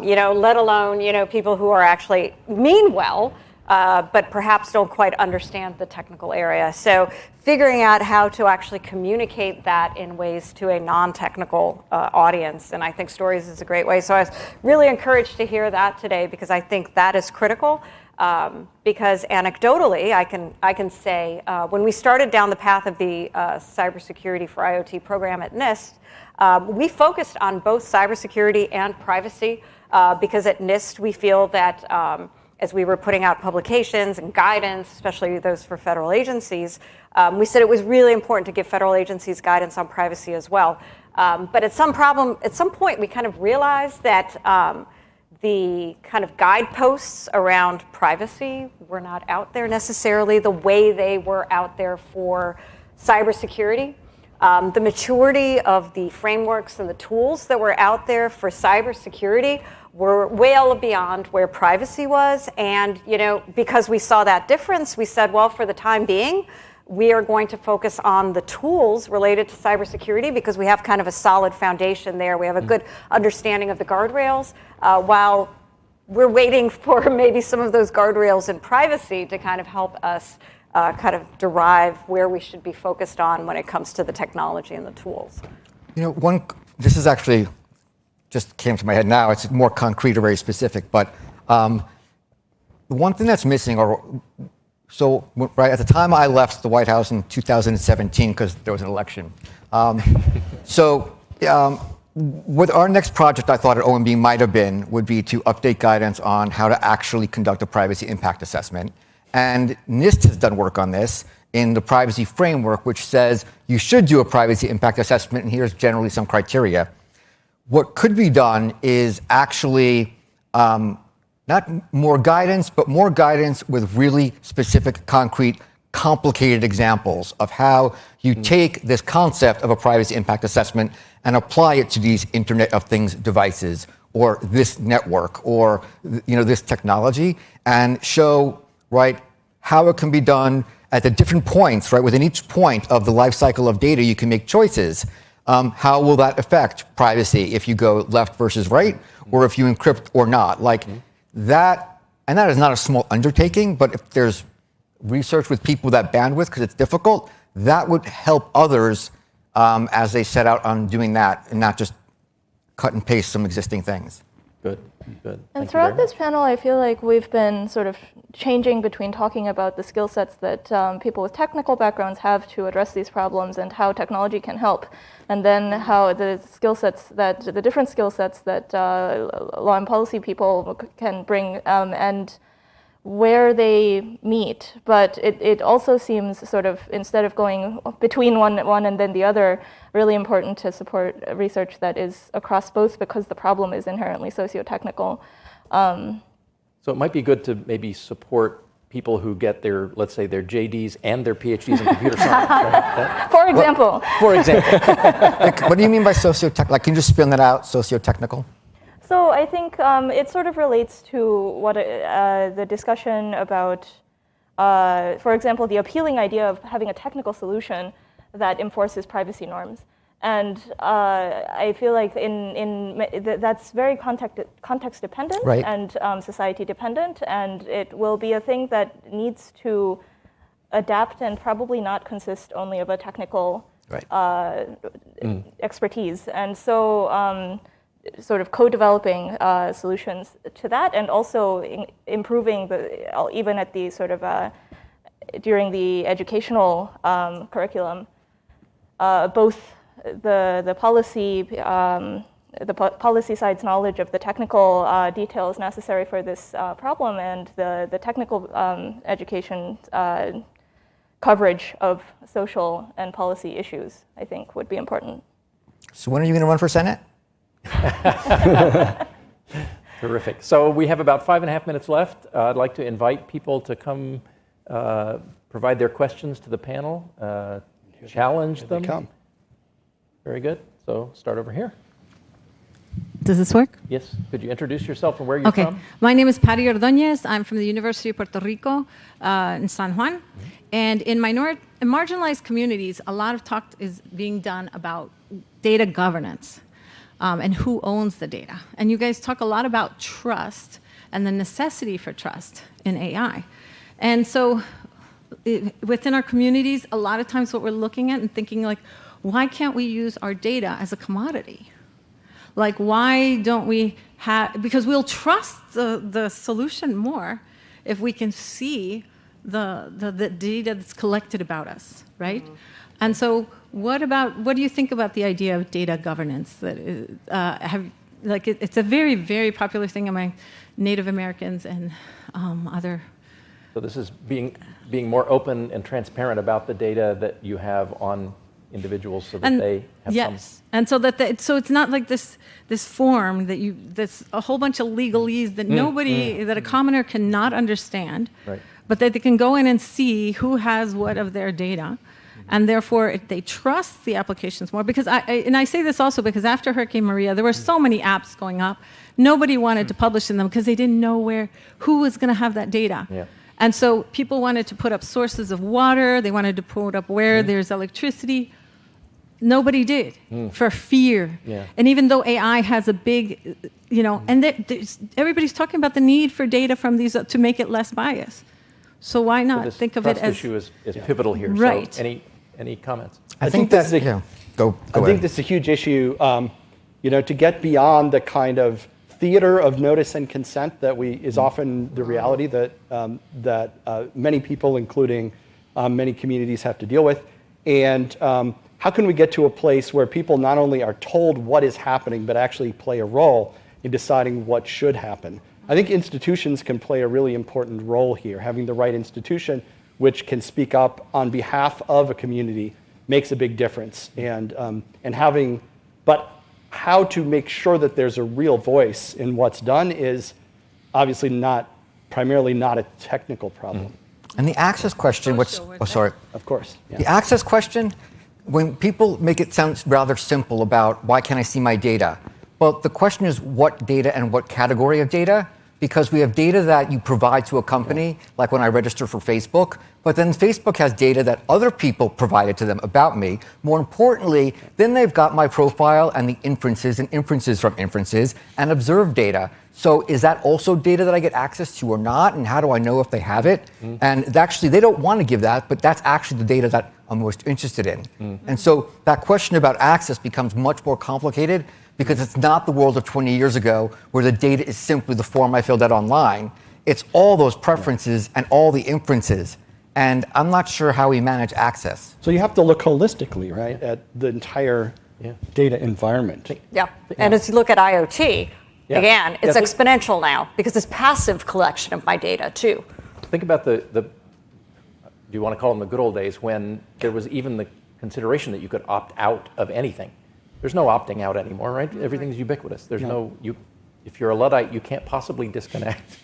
J: you know, let alone, you know, people who are actually mean well, but perhaps don't quite understand the technical area. So figuring out how to actually communicate that in ways to a non-technical audience, and I think stories is a great way. So I was really encouraged to hear that today, because I think that is critical. Because anecdotally, I can say when we started down the path of the cybersecurity for IoT program at NIST, we focused on both cybersecurity and privacy, because at NIST we feel that as we were putting out publications and guidance, especially those for federal agencies, we said it was really important to give federal agencies guidance on privacy as well. But at some point, we kind of realized that the kind of guideposts around privacy were not out there necessarily the way they were out there for cybersecurity. The maturity of the frameworks and the tools that were out there for cybersecurity were well beyond where privacy was. And, you know, because we saw that difference, we said, well, for the time being, we are going to focus on the tools related to cybersecurity, because we have kind of a solid foundation there. We have a good understanding of the guardrails, while we're waiting for maybe some of those guardrails in privacy to kind of help us kind of derive where we should be focused on when it comes to the technology and the tools.
O: You know, this is actually just came to my head now. It's more concrete or very specific, but the one thing that's missing So right at the time I left the White House in 2017, because there was an election. With our next project, I thought at OMB might have been, would be to update guidance on how to actually conduct a privacy impact assessment. And NIST has done work on this in the privacy framework, which says you should do a privacy impact assessment, and here's generally some criteria. What could be done is actually not more guidance, but more guidance with really specific, concrete, complicated examples of how you take this concept of a privacy impact assessment and apply it to these Internet of Things devices, or this network, or this technology, and show how it can be done at the different points. Within each point of the life cycle of data, you can make choices. How will that affect privacy if you go left versus right, or if you encrypt or not? That, and that is not a small undertaking, but if there's research with people with that bandwidth, because it's difficult, that would help others as they set out on doing that, and not just cut and paste some existing things.
A: Good.
R: And throughout this panel, I feel like we've been sort of changing between talking about the skill sets that people with technical backgrounds have to address these problems and how technology can help, and then how the different skill sets that law and policy people can bring, and where they meet. But it also seems sort of, instead of going between one and then the other, really important to support research that is across both, because the problem is inherently socio-technical.
A: So it might be good to maybe support people who get their, let's say, their JDs and their PhDs in computer science. Right?
R: For example.
O: What do you mean by socio-technical? Can you just spin that out, socio-technical?
R: So I think it sort of relates to what the discussion about, for example, the appealing idea of having a technical solution that enforces privacy norms. And I feel like that's very context dependent, right, and society dependent, and it will be a thing that needs to adapt and probably not consist only of a technical expertise. And so sort of co-developing solutions to that, and also improving even at the sort of during the educational curriculum, both the policy policy side's knowledge of the technical details necessary for this problem, and the technical education coverage of social and policy issues, I think, would be important.
O: So when are you going to run for Senate?
A: Terrific. So we have about 5.5 minutes left. I'd like to invite people to come provide their questions to the panel, challenge them.
F: Come.
A: Very good. So start over here.
C: Does this work?
A: Yes. Could you introduce yourself and where you're
C: Okay.
A: from?
C: My name is Patty Ordóñez. I'm from the University of Puerto Rico in San Juan. And in marginalized communities, a lot of talk is being done about data governance and who owns the data. And you guys talk a lot about trust and the necessity for trust in AI. And so within our communities, a lot of times what we're looking at and thinking like, why can't we use our data as a commodity? Like, why don't we have, because we'll trust the solution more if we can see the data that's collected about us, right? Mm-hmm. And so what do you think about the idea of data governance? That is, it's a very, very popular thing among Native Americans and other.
A: So this is being more open and transparent about the data that you have on individuals so that they have
C: yes. And so that so it's not like this form that's a whole bunch of legalese that that a commoner cannot understand,
A: right.
C: But that they can go in and see who has what of their data, and therefore they trust the applications more. Because I say this also because after Hurricane Maria, there were so many apps going up. Nobody wanted to publish in them because they didn't know who was going to have that data.
A: Yeah.
C: And so people wanted to put up sources of water. They wanted to put up where there's electricity. Nobody did for fear.
A: Yeah.
C: And even though AI has a big, and everybody's talking about the need for data from these to make it less biased. So why not think of it as...
A: This issue is pivotal here.
C: Right.
A: So any comments?
F: I think this is a huge issue, to get beyond the kind of theater of notice and consent that is often the reality that many people, including many communities, have to deal with. And how can we get to a place where people not only are told what is happening, but actually play a role in deciding what should happen? I think institutions can play a really important role here. Having the right institution which can speak up on behalf of a community makes a big difference. But how to make sure that there's a real voice in what's done is obviously primarily not a technical problem.
O: And the access question,
F: Of course. Yeah.
O: The access question, when people make it sound rather simple about why can't I see my data? Well, the question is what data and what category of data? Because we have data that you provide to a company, like when I register for Facebook, but then Facebook has data that other people provided to them about me. More importantly, then they've got my profile and the inferences and inferences from inferences and observed data. So is that also data that I get access to or not? And how do I know if they have it? And actually, they don't want to give that, but that's actually the data that I'm most interested in. And so that question about access becomes much more complicated because it's not the world of 20 years ago where the data is simply the form I filled out online. It's all those preferences and all the inferences. And I'm not sure how we manage access.
F: So you have to look holistically, right, at the entire data environment.
J: Yeah. And as you look at IoT, again, it's exponential now because it's passive collection of my data too.
A: Think about do you want to call them the good old days when there was even the consideration that you could opt out of anything. There's no opting out anymore, right? Everything's ubiquitous. There's if you're a Luddite, you can't possibly disconnect.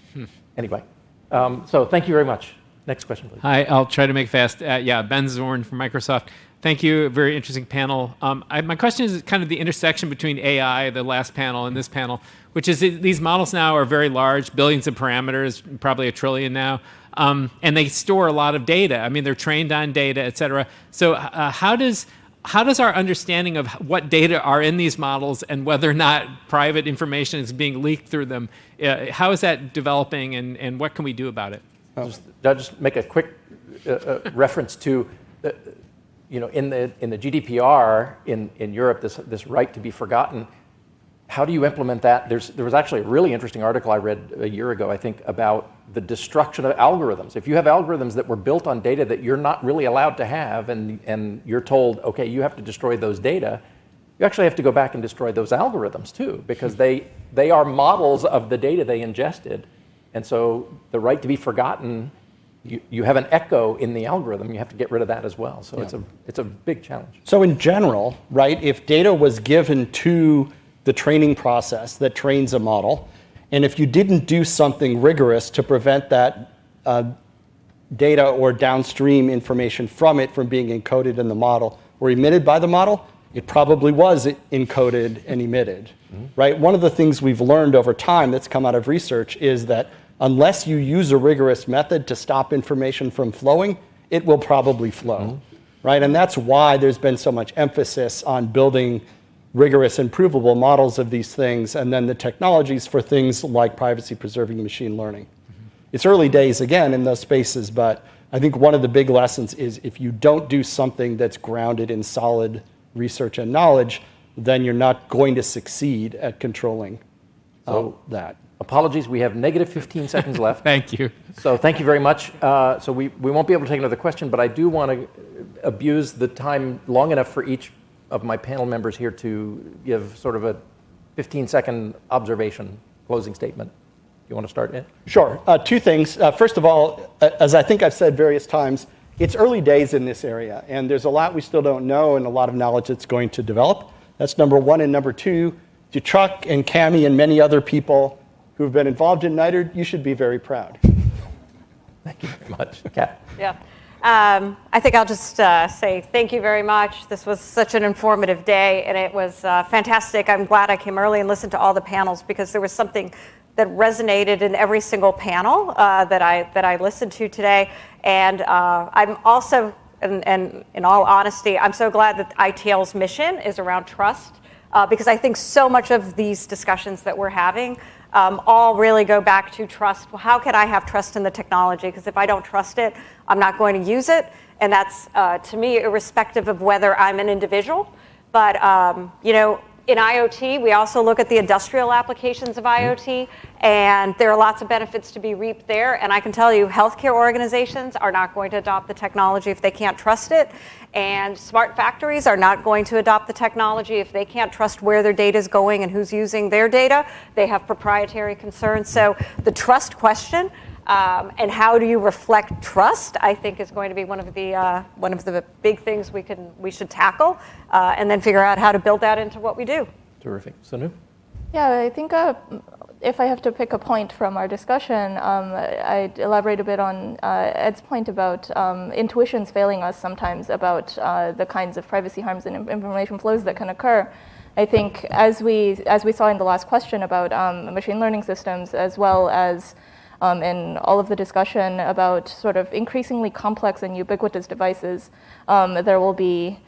A: Anyway, so thank you very much. Next question, please.
E: Hi, I'll try to make fast. Ben Zorn from Microsoft. Thank you. Very interesting panel. My question is kind of the intersection between AI, the last panel, and this panel, which is these models now are very large, billions of parameters, probably 1 trillion now, and they store a lot of data. I mean, they're trained on data, et cetera. So how does our understanding of what data are in these models and whether or not private information is being leaked through them, how is that developing and what can we do about it?
A: I'll just make a quick reference to, in the GDPR in Europe, this right to be forgotten. How do you implement that? There was actually a really interesting article I read a year ago, I think, about the destruction of algorithms. If you have algorithms that were built on data that you're not really allowed to have, and you're told, okay, you have to destroy those data, you actually have to go back and destroy those algorithms too, because they are models of the data they ingested. And so the right to be forgotten, you have an echo in the algorithm, you have to get rid of that as well. So it's a big challenge.
F: So in general, right, if data was given to the training process that trains a model, and if you didn't do something rigorous to prevent that data or downstream information from it from being encoded in the model or emitted by the model, it probably was encoded and emitted, right? One of the things we've learned over time that's come out of research is that unless you use a rigorous method to stop information from flowing, it will probably flow, right? And that's why there's been so much emphasis on building rigorous and provable models of these things, and then the technologies for things like privacy-preserving machine learning. It's early days, again, in those spaces, but I think one of the big lessons is if you don't do something that's grounded in solid research and knowledge, then you're not going to succeed at controlling that.
A: Apologies, we have negative 15 seconds left.
E: Thank you.
A: So thank you very much. So we won't be able to take another question, but I do want to abuse the time long enough for each of my panel members here to give sort of a 15-second observation, closing statement. You want to start, Ed?
F: Sure. Two things. First of all, as I think I've said various times, it's early days in this area, and there's a lot we still don't know and a lot of knowledge that's going to develop. That's number one. And number two, to Chuck and Cami and many other people who have been involved in NITRD, you should be very proud.
A: Thank you very much. Kat?
J: Yeah. I think I'll just say thank you very much. This was such an informative day, and it was fantastic. I'm glad I came early and listened to all the panels because there was something that resonated in every single panel that I listened to today. And I'm also, and in all honesty, I'm so glad that ITL's mission is around trust because I think so much of these discussions that we're having all really go back to trust. Well, how can I have trust in the technology? Because if I don't trust it, I'm not going to use it. And that's, to me, irrespective of whether I'm an individual. But, you know, in IoT, we also look at the industrial applications of IoT, and there are lots of benefits to be reaped there. And I can tell you, healthcare organizations are not going to adopt the technology if they can't trust it. And smart factories are not going to adopt the technology if they can't trust where their data is going and who's using their data. They have proprietary concerns. So the trust question and how do you reflect trust, I think, is going to be one of the big things we should tackle, and then figure out how to build that into what we do.
A: Terrific. Sonu?
R: Yeah, I think if I have to pick a point from our discussion, I'd elaborate a bit on Ed's point about intuitions failing us sometimes about the kinds of privacy harms and information flows that can occur. I think as we saw in the last question about machine learning systems, as well as in all of the discussion about sort of increasingly complex and ubiquitous devices, there will be,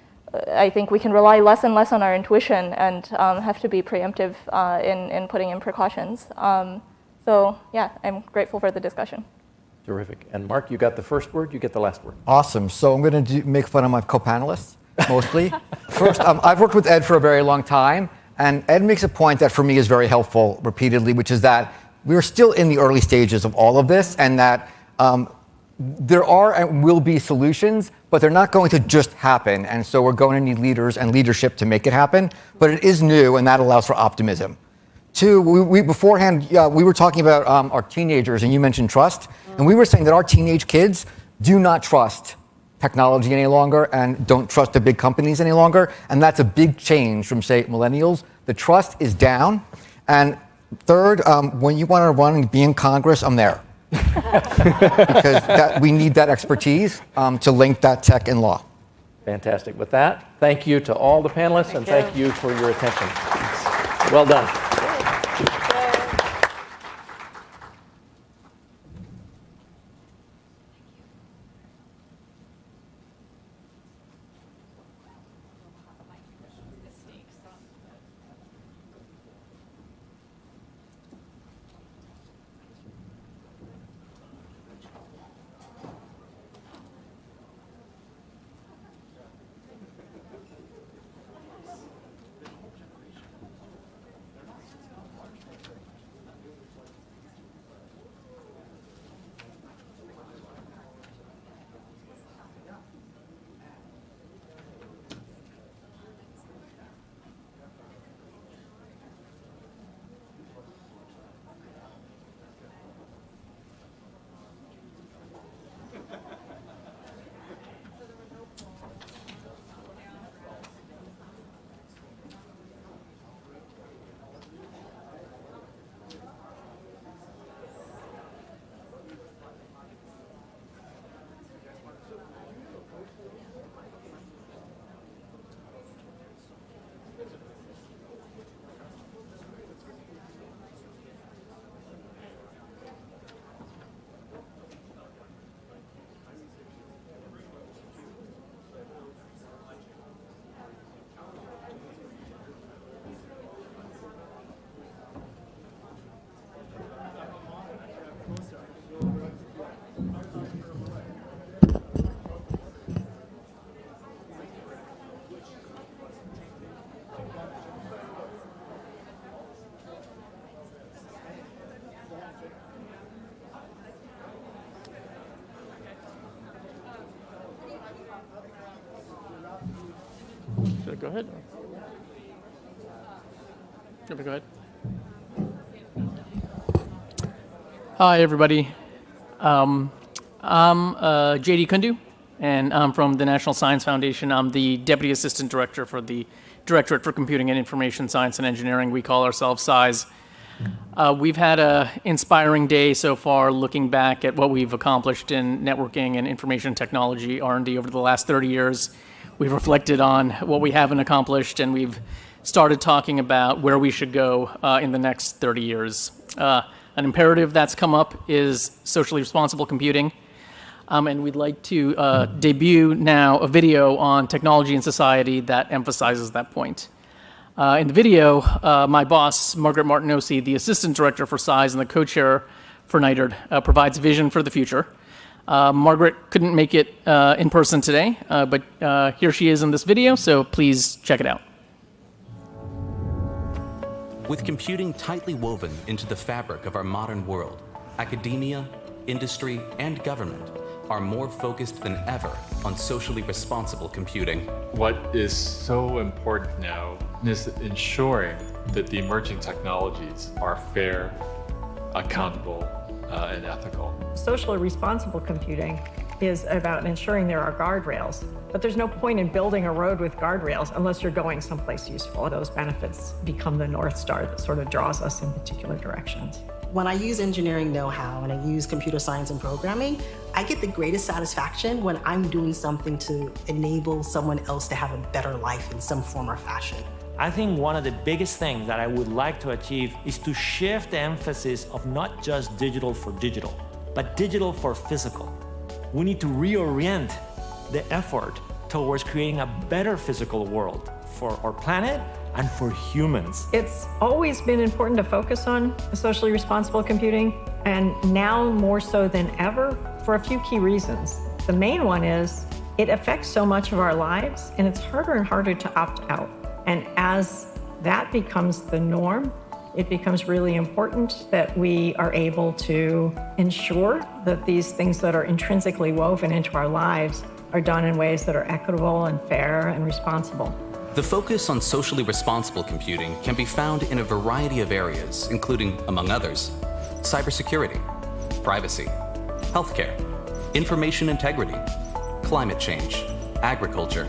R: I think we can rely less and less on our intuition and have to be preemptive in putting in precautions. So yeah, I'm grateful for the discussion.
A: Terrific. And Mark, you got the first word, you get the last word.
O: Awesome. So I'm going to make fun of my co-panelists, mostly. First, I've worked with Ed for a very long time, and Ed makes a point that for me is very helpful repeatedly, which is that we're still in the early stages of all of this, and that there are and will be solutions, but they're not going to just happen. And so we're going to need leaders and leadership to make it happen. But it is new, and that allows for optimism. Two, we beforehand, we were talking about our teenagers, and you mentioned trust. And we were saying that our teenage kids do not trust technology any longer and don't trust the big companies any longer. And that's a big change from, say, millennials. The trust is down. And third, when you want to run and be in Congress, I'm there. Because we need that expertise to link that tech and law.
A: Fantastic. With that, thank you to all the panelists, and thank you for your attention. Well done.
D: Should I go ahead? Go ahead. Hi, everybody. I'm JD Kundu, and I'm from the National Science Foundation. I'm the Deputy Assistant Director for the Directorate for Computing and Information Science and Engineering. We call ourselves SISE. We've had an inspiring day so far looking back at what we've accomplished in networking and information technology R&D over the last 30 years. We've reflected on what we haven't accomplished, and we've started talking about where we should go in the next 30 years. An imperative that's come up is socially responsible computing. And we'd like to debut now a video on technology and society that emphasizes that point. In the video, my boss, Margaret Martinosi, the Assistant Director for SISE and the Co-Chair for NITRD, provides vision for the future. Margaret couldn't make it in person today, but here she is in this video, so please check it out.
T: With computing tightly woven into the fabric of our modern world, academia, industry, and government are more focused than ever on socially responsible computing.
U: What is so important now is ensuring that the emerging technologies are fair, accountable, and ethical.
X: Socially responsible computing is about ensuring there are guardrails, but there's no point in building a road with guardrails unless you're going someplace useful. Those benefits become the North Star that sort of draws us in particular directions.
Y: When I use engineering know-how and I use computer science and programming, I get the greatest satisfaction when I'm doing something to enable someone else to have a better life in some form or fashion.
Z: I think one of the biggest things that I would like to achieve is to shift the emphasis of not just digital for digital, but digital for physical. We need to reorient the effort towards creating a better physical world for our planet and for humans.
X: It's always been important to focus on socially responsible computing, and now more so than ever for a few key reasons. The main one is it affects so much of our lives, and it's harder and harder to opt out. And as that becomes the norm, it becomes really important that we are able to ensure that these things that are intrinsically woven into our lives are done in ways that are equitable and fair and responsible.
T: The focus on socially responsible computing can be found in a variety of areas, including, among others, cybersecurity, privacy, healthcare, information integrity, climate change, agriculture,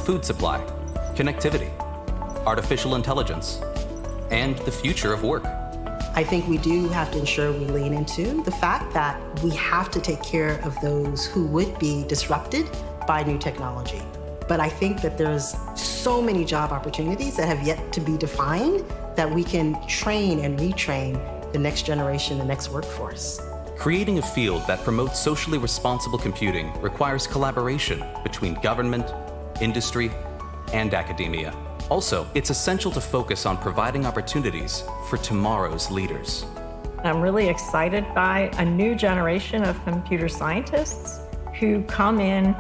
T: food supply, connectivity, artificial intelligence, and the future of work.
Y: I think we do have to ensure we lean into the fact that we have to take care of those who would be disrupted by new technology. But I think that there's so many job opportunities that have yet to be defined that we can train and retrain the next generation, the next workforce.
T: Creating a field that promotes socially responsible computing requires collaboration between government, industry, and academia. Also, it's essential to focus on providing opportunities for tomorrow's leaders.
X: I'm really excited by a new generation of computer scientists who come in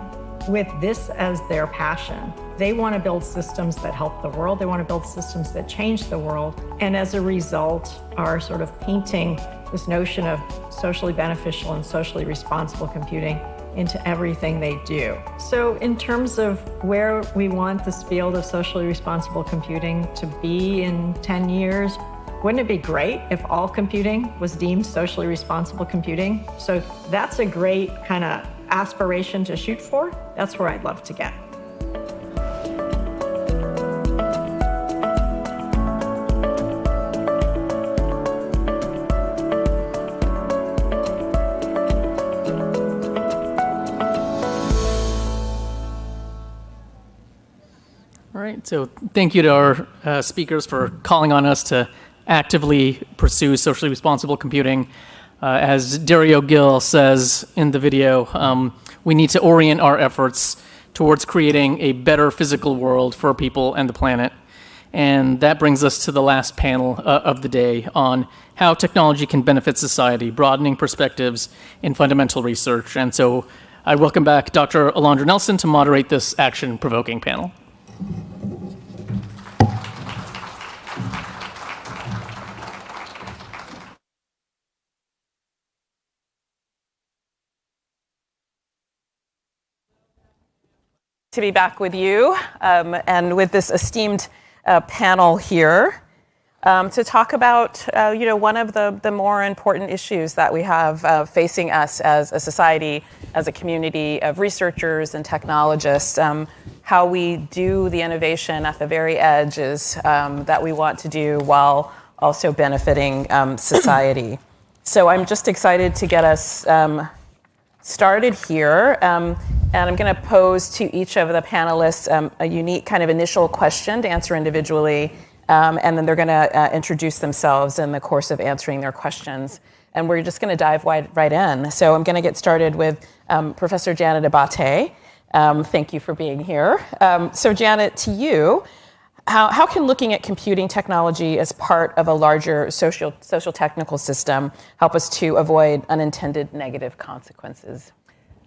X: with this as their passion. They want to build systems that help the world. They want to build systems that change the world. And as a result, are sort of painting this notion of socially beneficial and socially responsible computing into everything they do. So in terms of where we want this field of socially responsible computing to be in 10 years, wouldn't it be great if all computing was deemed socially responsible computing? So that's a great kind of aspiration to shoot for. That's where I'd love to get.
D: All right, so thank you to our speakers for calling on us to actively pursue socially responsible computing. As Dario Gil says in the video, we need to orient our efforts towards creating a better physical world for people and the planet. And that brings us to the last panel of the day on how technology can benefit society, broadening perspectives in fundamental research. And so I welcome back Dr. Alondra Nelson to moderate this action-provoking panel.
B: to be back with you and with this esteemed panel here to talk about one of the more important issues that we have facing us as a society, as a community of researchers and technologists, how we do the innovation at the very edges that we want to do while also benefiting society. So I'm just excited to get us started here. And I'm going to pose to each of the panelists a unique kind of initial question to answer individually. And then they're going to introduce themselves in the course of answering their questions. And we're just going to dive right in. So I'm going to get started with Professor Janet Abate. Thank you for being here. So Janet, to you, how can looking at computing technology as part of a larger social technical system help us to avoid unintended negative consequences?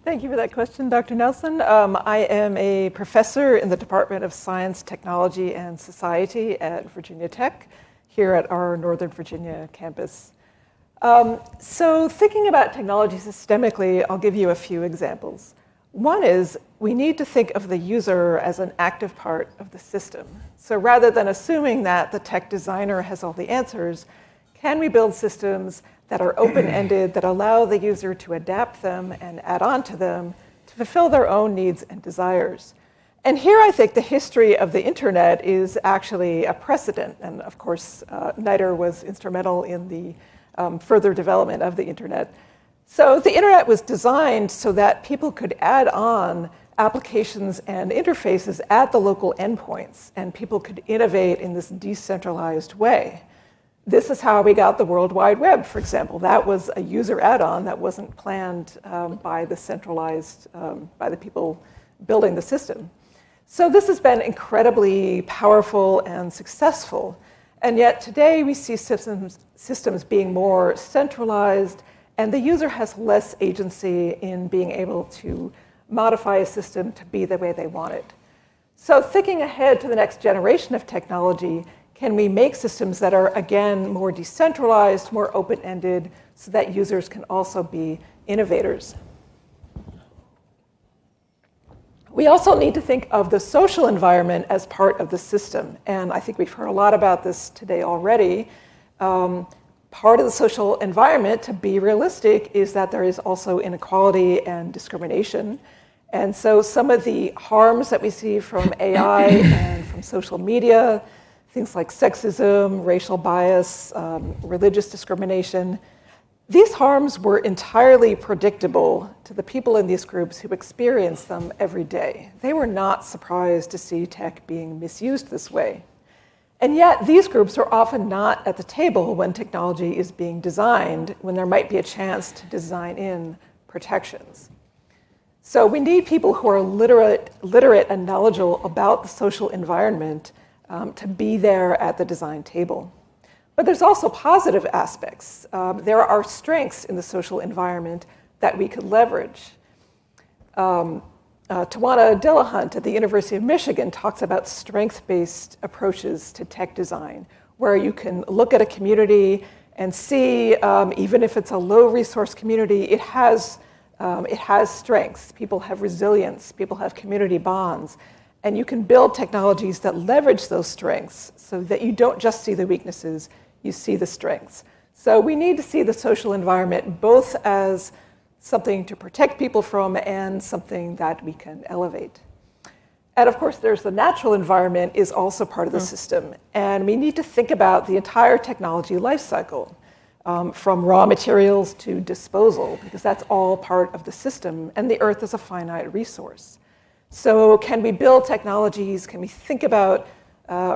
G: Thank you for that question, Dr. Nelson. I am a professor in the Department of Science, Technology, and Society at Virginia Tech, here at our Northern Virginia campus. So thinking about technology systemically, I'll give you a few examples. One is we need to think of the user as an active part of the system. So rather than assuming that the tech designer has all the answers, can we build systems that are open-ended, that allow the user to adapt them and add on to them to fulfill their own needs and desires? And here I think the history of the internet is actually a precedent. And of course, NITRD was instrumental in the further development of the internet. So the internet was designed so that people could add on applications and interfaces at the local endpoints, and people could innovate in this decentralized way. This is how we got the World Wide Web, for example. That was a user add-on that wasn't planned by the centralized, by the people building the system. So this has been incredibly powerful and successful. And yet today we see systems being more centralized, and the user has less agency in being able to modify a system to be the way they want it. So thinking ahead to the next generation of technology, can we make systems that are, again, more decentralized, more open-ended, so that users can also be innovators? We also need to think of the social environment as part of the system. And I think we've heard a lot about this today already. Part of the social environment, to be realistic, is that there is also inequality and discrimination. And so some of the harms that we see from AI and from social media, things like sexism, racial bias, religious discrimination, these harms were entirely predictable to the people in these groups who experience them every day. They were not surprised to see tech being misused this way. And yet, these groups are often not at the table when technology is being designed, when there might be a chance to design in protections. So we need people who are literate and knowledgeable about the social environment to be there at the design table. But there's also positive aspects. There are strengths in the social environment that we could leverage. Tawana Dillahunt at the University of Michigan talks about strength-based approaches to tech design, where you can look at a community and see, even if it's a low-resource community, it has strengths. People have resilience. People have community bonds. And you can build technologies that leverage those strengths so that you don't just see the weaknesses, you see the strengths. So we need to see the social environment both as something to protect people from and something that we can elevate. And of course, there's the natural environment is also part of the system. And we need to think about the entire technology life cycle, from raw materials to disposal, because that's all part of the system, and the Earth is a finite resource. So can we build technologies, can we think about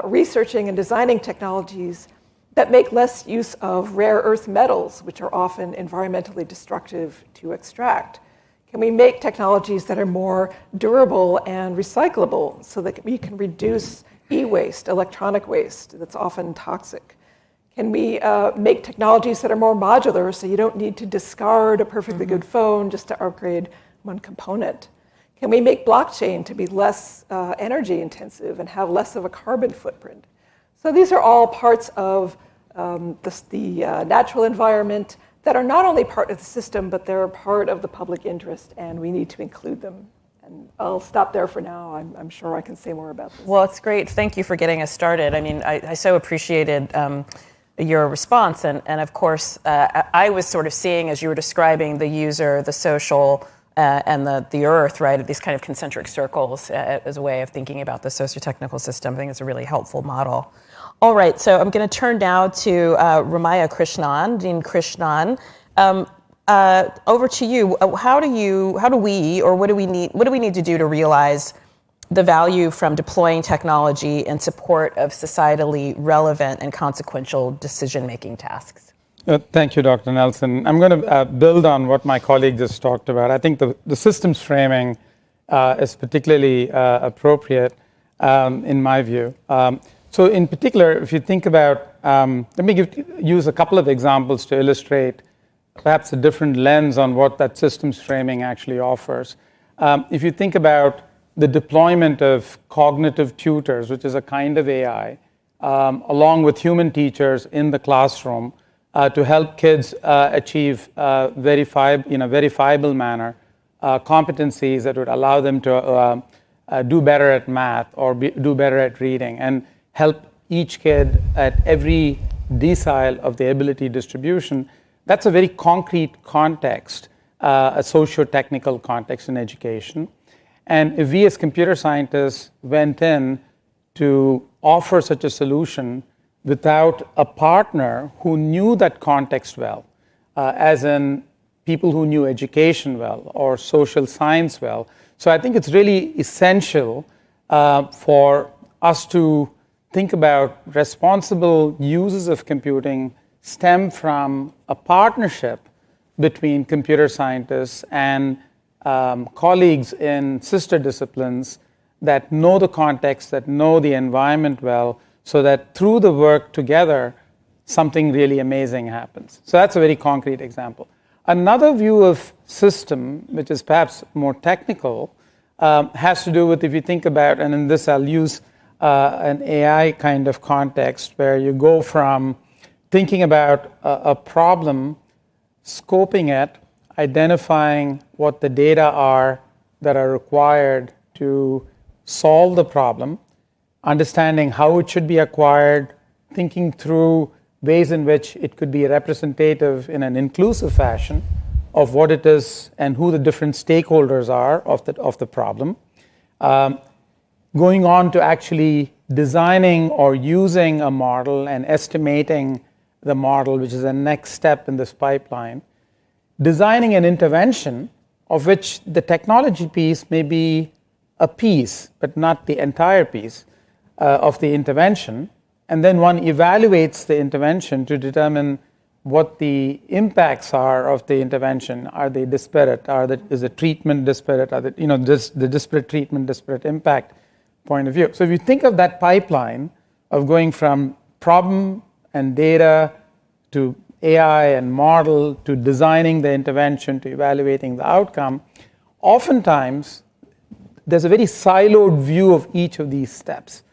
G: researching and designing technologies that make less use of rare earth metals, which are often environmentally destructive to extract? Can we make technologies that are more durable and recyclable so that we can reduce e-waste, electronic waste that's often toxic? Can we make technologies that are more modular so you don't need to discard a perfectly good phone just to upgrade one component? Can we make blockchain to be less energy intensive and have less of a carbon footprint? So these are all parts of the natural environment that are not only part of the system, but they're part of the public interest, and we need to include them And I'll stop there for now. I'm sure I can say more about this.
B: Well, it's great. Thank you for getting us started. I mean, I so appreciated your response. And of course, I was sort of seeing, as you were describing, the user, the social, and the earth, right, these kind of concentric circles as a way of thinking about the socio-technical system. I think it's a really helpful model. All right, so I'm going to turn now to Ramaya Krishnan, Dean Krishnan. Over to you. How do we, or what do we need to do to realize the value from deploying technology in support of societally relevant and consequential decision-making tasks?
I: Thank you, Dr. Nelson. I'm going to build on what my colleague just talked about. I think the systems framing is particularly appropriate in my view. So in particular, if you think about, let me use a couple of examples to illustrate perhaps a different lens on what that systems framing actually offers. If you think about the deployment of cognitive tutors, which is a kind of AI, along with human teachers in the classroom to help kids achieve in a verifiable manner competencies that would allow them to do better at math or do better at reading, and help each kid at every decile of the ability distribution. That's a very concrete context, a socio-technical context in education. And if we as computer scientists went in to offer such a solution without a partner who knew that context well, as in people who knew education well or social science well. So I think it's really essential for us to think about responsible uses of computing stem from a partnership between computer scientists and colleagues in sister disciplines that know the context, that know the environment well, so that through the work together, something really amazing happens. So that's a very concrete example. Another view of system, which is perhaps more technical, has to do with, if you think about, and in this I'll use an AI kind of context, where you go from thinking about a problem, scoping it, identifying what the data are that are required to solve the problem, understanding how it should be acquired, thinking through ways in which it could be representative in an inclusive fashion of what it is and who the different stakeholders are of the problem, going on to actually designing or using a model and estimating the model, which is the next step in this pipeline, designing an intervention of which the technology piece may be a piece, but not the entire piece of the intervention. And then one evaluates the intervention to determine what the impacts are of the intervention. Are they disparate? Is the treatment disparate? Are the disparate treatment, disparate impact point of view? So if you think of that pipeline of going from problem and data to AI and model to designing the intervention to evaluating the outcome, oftentimes there's a very siloed view of each of these steps.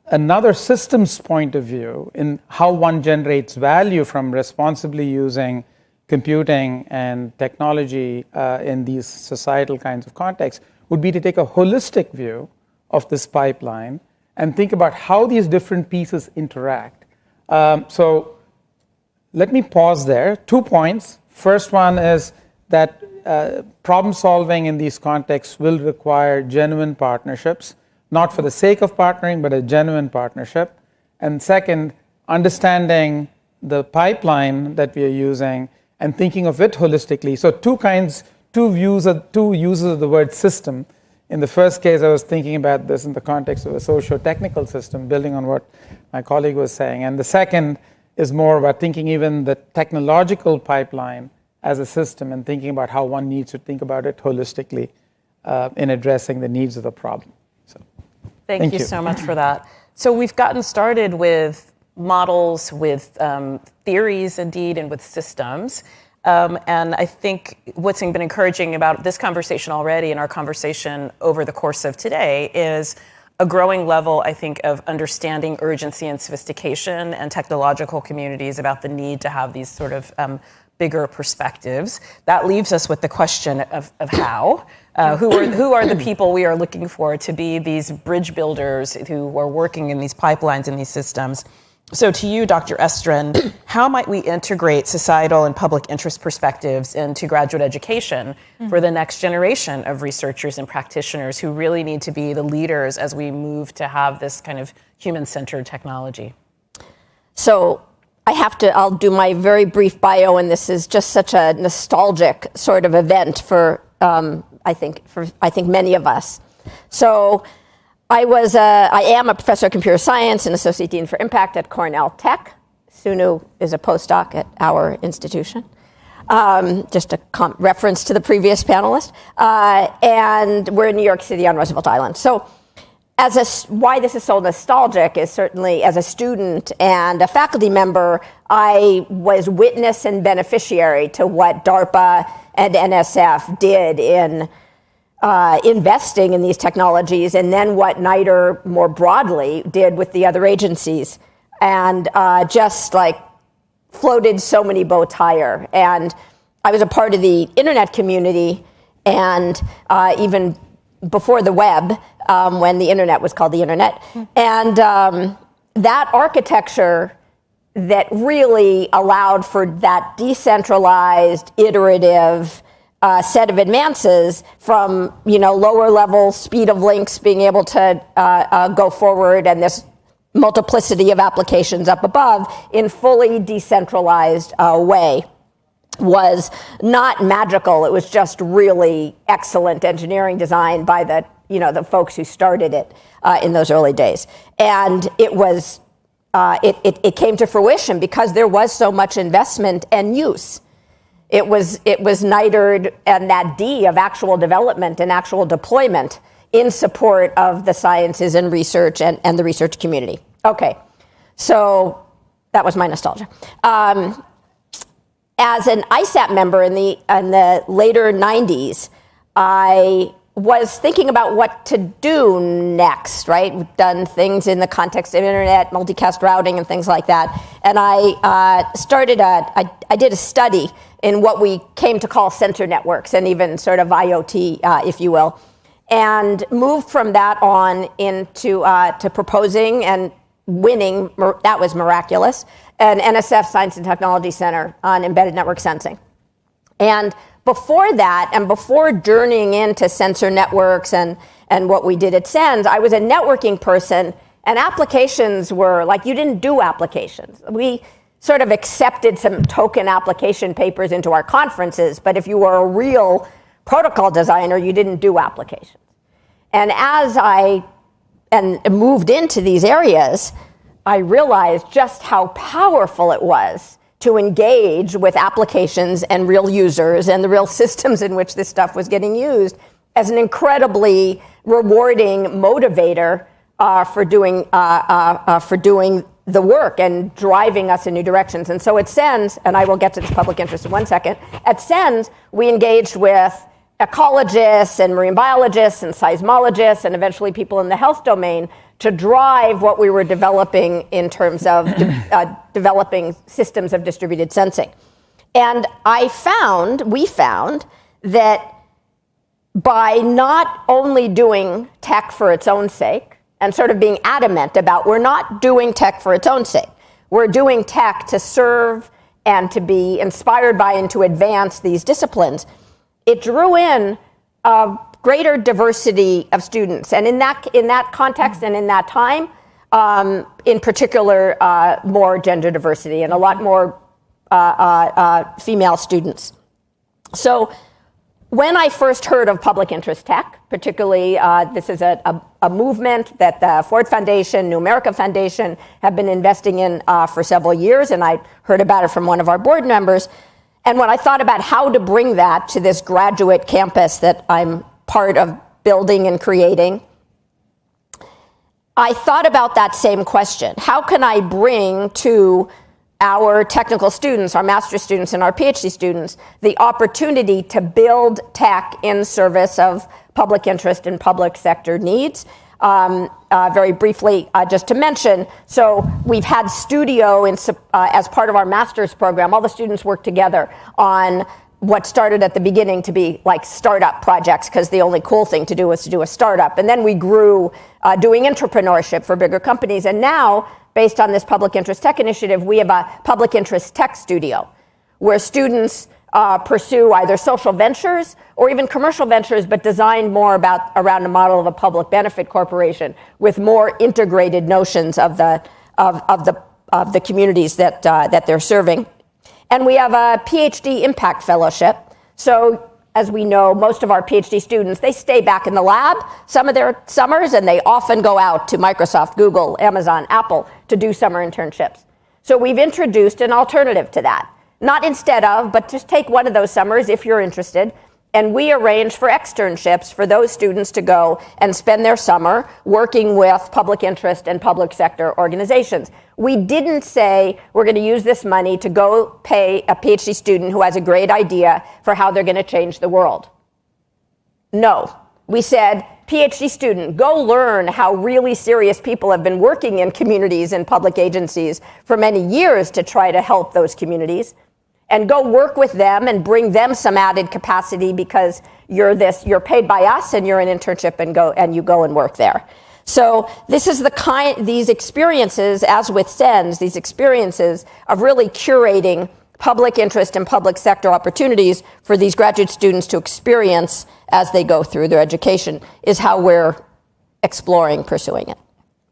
I: Another systems point of view in how one generates value from responsibly using computing and technology in these societal kinds of contexts would be to take a holistic view of this pipeline and think about how these different pieces interact. So let me pause there. 2 points. First one is that problem solving in these contexts will require genuine partnerships, not for the sake of partnering, but a genuine partnership. And second, understanding the pipeline that we are using and thinking of it holistically. So two uses of the word system. In the first case, I was thinking about this in the context of a socio-technical system, building on what my colleague was saying. And the second is more about thinking even the technological pipeline as a system and thinking about how one needs to think about it holistically in addressing the needs of the problem. So,
B: thank you so much for that. So we've gotten started with models, with theories indeed, and with systems. And I think what's been encouraging about this conversation already and our conversation over the course of today is a growing level, I think, of understanding urgency and sophistication and technological communities about the need to have these sort of bigger perspectives. That leaves us with the question of how. Who are the people we are looking for to be these bridge builders who are working in these pipelines and these systems? So to you, Dr. Estrin, how might we integrate societal and public interest perspectives into graduate education for the next generation of researchers and practitioners who really need to be the leaders as we move to have this kind of human-centered technology?
L: So I'll do my very brief bio, and this is just such a nostalgic sort of event for I think many of us. So I am a professor of computer science and associate dean for impact at Cornell Tech. Sunu is a postdoc at our institution. Just a reference to the previous panelist. And we're in New York City on Roosevelt Island. So why this is so nostalgic is certainly as a student and a faculty member, I was witness and beneficiary to what DARPA and NSF did in investing in these technologies, and then what NITRD more broadly did with the other agencies, and just like floated so many boats higher. And I was a part of the internet community, and even before the web, when the internet was called the internet. And that architecture that really allowed for that decentralized, iterative set of advances from lower level speed of links being able to go forward, and this multiplicity of applications up above in fully decentralized way was not magical. It was just really excellent engineering design by the folks who started it in those early days. And it was it came to fruition because there was so much investment and use. It was NITRD and that D of actual development and actual deployment in support of the sciences and research and the research community. Okay, so that was my nostalgia. As an ISAP member in the later 90s, I was thinking about what to do next, right? We've done things in the context of internet, multicast routing, and things like that. And I did a study in what we came to call sensor networks, and even sort of IoT, if you will, and moved from that on into to proposing and winning, that was miraculous, an NSF Science and Technology Center on embedded network sensing. And before that, and before journeying into sensor networks and what we did at SENS, I was a networking person, and applications were like, you didn't do applications. We sort of accepted some token application papers into our conferences, but if you were a real protocol designer, you didn't do applications. And as I moved into these areas, I realized just how powerful it was to engage with applications and real users and the real systems in which this stuff was getting used as an incredibly rewarding motivator for doing the work and driving us in new directions. And so at SENS, and I will get to this public interest in one second, at SENS we engaged with ecologists and marine biologists and seismologists and eventually people in the health domain to drive what we were developing in terms of developing systems of distributed sensing. And we found that by not only doing tech for its own sake and sort of being adamant about we're not doing tech for its own sake, we're doing tech to serve and to be inspired by and to advance these disciplines, it drew in a greater diversity of students. And in that context and in that time, in particular, more gender diversity and a lot more female students. So when I first heard of public interest tech, particularly this is a movement that the Ford Foundation, New America Foundation have been investing in for several years, and I heard about it from one of our board members. And when I thought about how to bring that to this graduate campus that I'm part of building and creating, I thought about that same question. How can I bring to our technical students, our master's students and our PhD students, the opportunity to build tech in service of public interest and public sector needs? very briefly, just to mention. So we've had Studio as part of our master's program. All the students work together on what started at the beginning to be like startup projects, because the only cool thing to do was to do a startup. And then we grew doing entrepreneurship for bigger companies. And now, based on this public interest tech initiative, we have a public interest tech studio where students pursue either social ventures or even commercial ventures, but designed more around a model of a public benefit corporation with more integrated notions of the communities that they're serving. And we have a PhD Impact Fellowship. So as we know, most of our PhD students, they stay back in the lab some of their summers, and they often go out to Microsoft, Google, Amazon, Apple to do summer internships. So we've introduced an alternative to that. Not instead of, but just take one of those summers if you're interested. And we arrange for externships for those students to go and spend their summer working with public interest and public sector organizations. We didn't say we're going to use this money to go pay a PhD student who has a great idea for how they're going to change the world. No. We said, PhD student, go learn how really serious people have been working in communities and public agencies for many years to try to help those communities. And go work with them and bring them some added capacity because you're paid by us and you're an internship and you go and work there. So this is these experiences, as with SENS, these experiences of really curating public interest and public sector opportunities for these graduate students to experience as they go through their education is how we're pursuing it.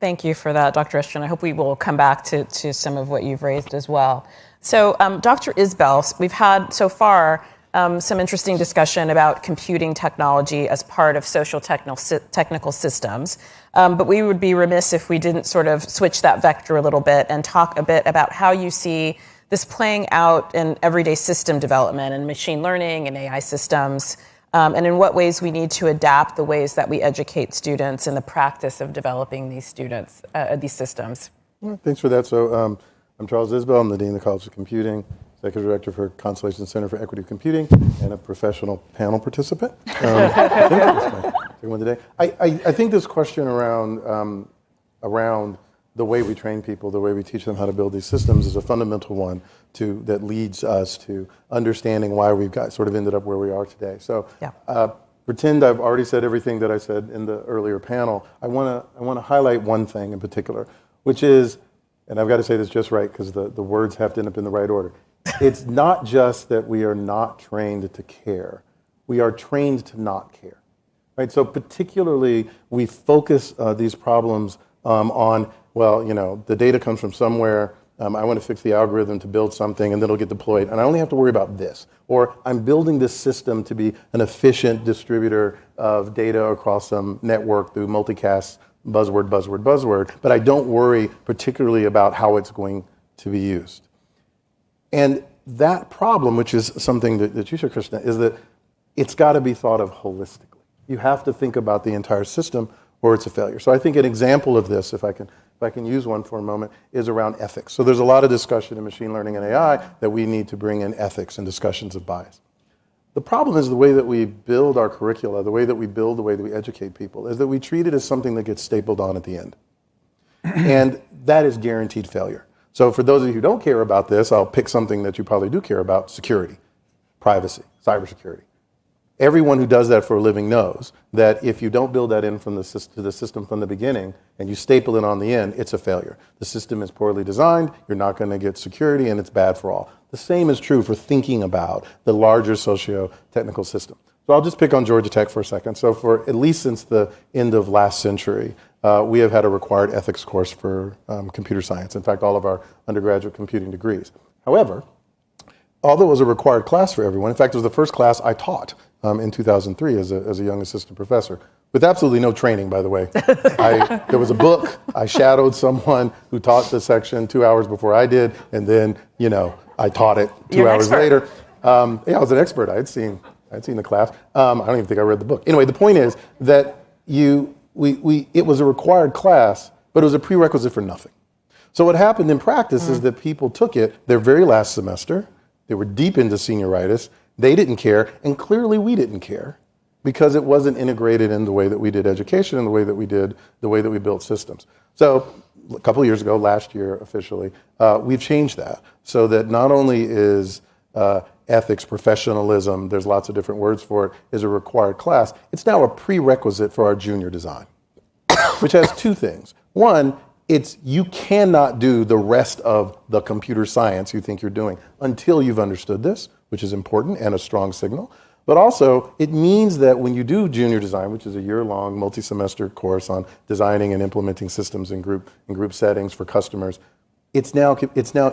B: Thank you for that, Dr. Ishchan. I hope we will come back to some of what you've raised as well. So, Dr. Isbell, we've had so far some interesting discussion about computing technology as part of social technical systems. But we would be remiss if we didn't sort of switch that vector a little bit and talk a bit about how you see this playing out in everyday system development and machine learning and AI systems, and in what ways we need to adapt the ways that we educate students in the practice of developing these systems.
M: Well, thanks for that. So I'm Charles Isbell. I'm the Dean of the College of Computing, Executive Director for Constellation Center for Equity Computing, and a professional panel participant. I think that's my second one today. I think this question around the way we train people, the way we teach them how to build these systems is a fundamental one that leads us to understanding why we've ended up where we are today. So pretend I've already said everything that I said in the earlier panel. I want to highlight one thing in particular, which is, and I've got to say this just right because the words have to end up in the right order. It's not just that we are not trained to care. We are trained to not care. Right? So particularly, we focus these problems on, the data comes from somewhere. I want to fix the algorithm to build something, and then it'll get deployed. And I only have to worry about this. Or I'm building this system to be an efficient distributor of data across some network through multicast, buzzword, but I don't worry particularly about how it's going to be used. And that problem, which is something that you shared, Krishna, is that it's got to be thought of holistically. You have to think about the entire system or it's a failure. So I think an example of this, if I can use one for a moment, is around ethics. So there's a lot of discussion in machine learning and AI that we need to bring in ethics and discussions of bias. The problem is the way that we build our curricula, the way that we educate people, is that we treat it as something that gets stapled on at the end. And that is guaranteed failure. So for those of you who don't care about this, I'll pick something that you probably do care about: security, privacy, cybersecurity. Everyone who does that for a living knows that if you don't build that in from the system from the beginning and you staple it on the end, it's a failure. The system is poorly designed, you're not going to get security, and it's bad for all. The same is true for thinking about the larger socio-technical system. So I'll just pick on Georgia Tech for a second. So for at least since the end of last century, we have had a required ethics course for computer science. In fact, all of our undergraduate computing degrees. However, although it was a required class for everyone, in fact, it was the first class I taught in 2003 as a young assistant professor, with absolutely no training, by the way. There was a book. I shadowed someone who taught the section 2 hours before I did, and then, I taught it 2 hours later. I was an expert. I'd seen the class. I don't even think I read the book. Anyway, the point is that it was a required class, but it was a prerequisite for nothing. So what happened in practice is that people took it their very last semester. They were deep into senioritis. They didn't care, and clearly we didn't care. because it wasn't integrated in the way that we did education and the way that we built systems. So a couple of years ago, last year officially, we've changed that so that not only is ethics, professionalism, there's lots of different words for it, is a required class, it's now a prerequisite for our junior design, which has two things. One, you cannot do the rest of the computer science you think you're doing until you've understood this, which is important and a strong signal. But also, it means that when you do junior design, which is a year-long multi-semester course on designing and implementing systems in group settings for customers, it's now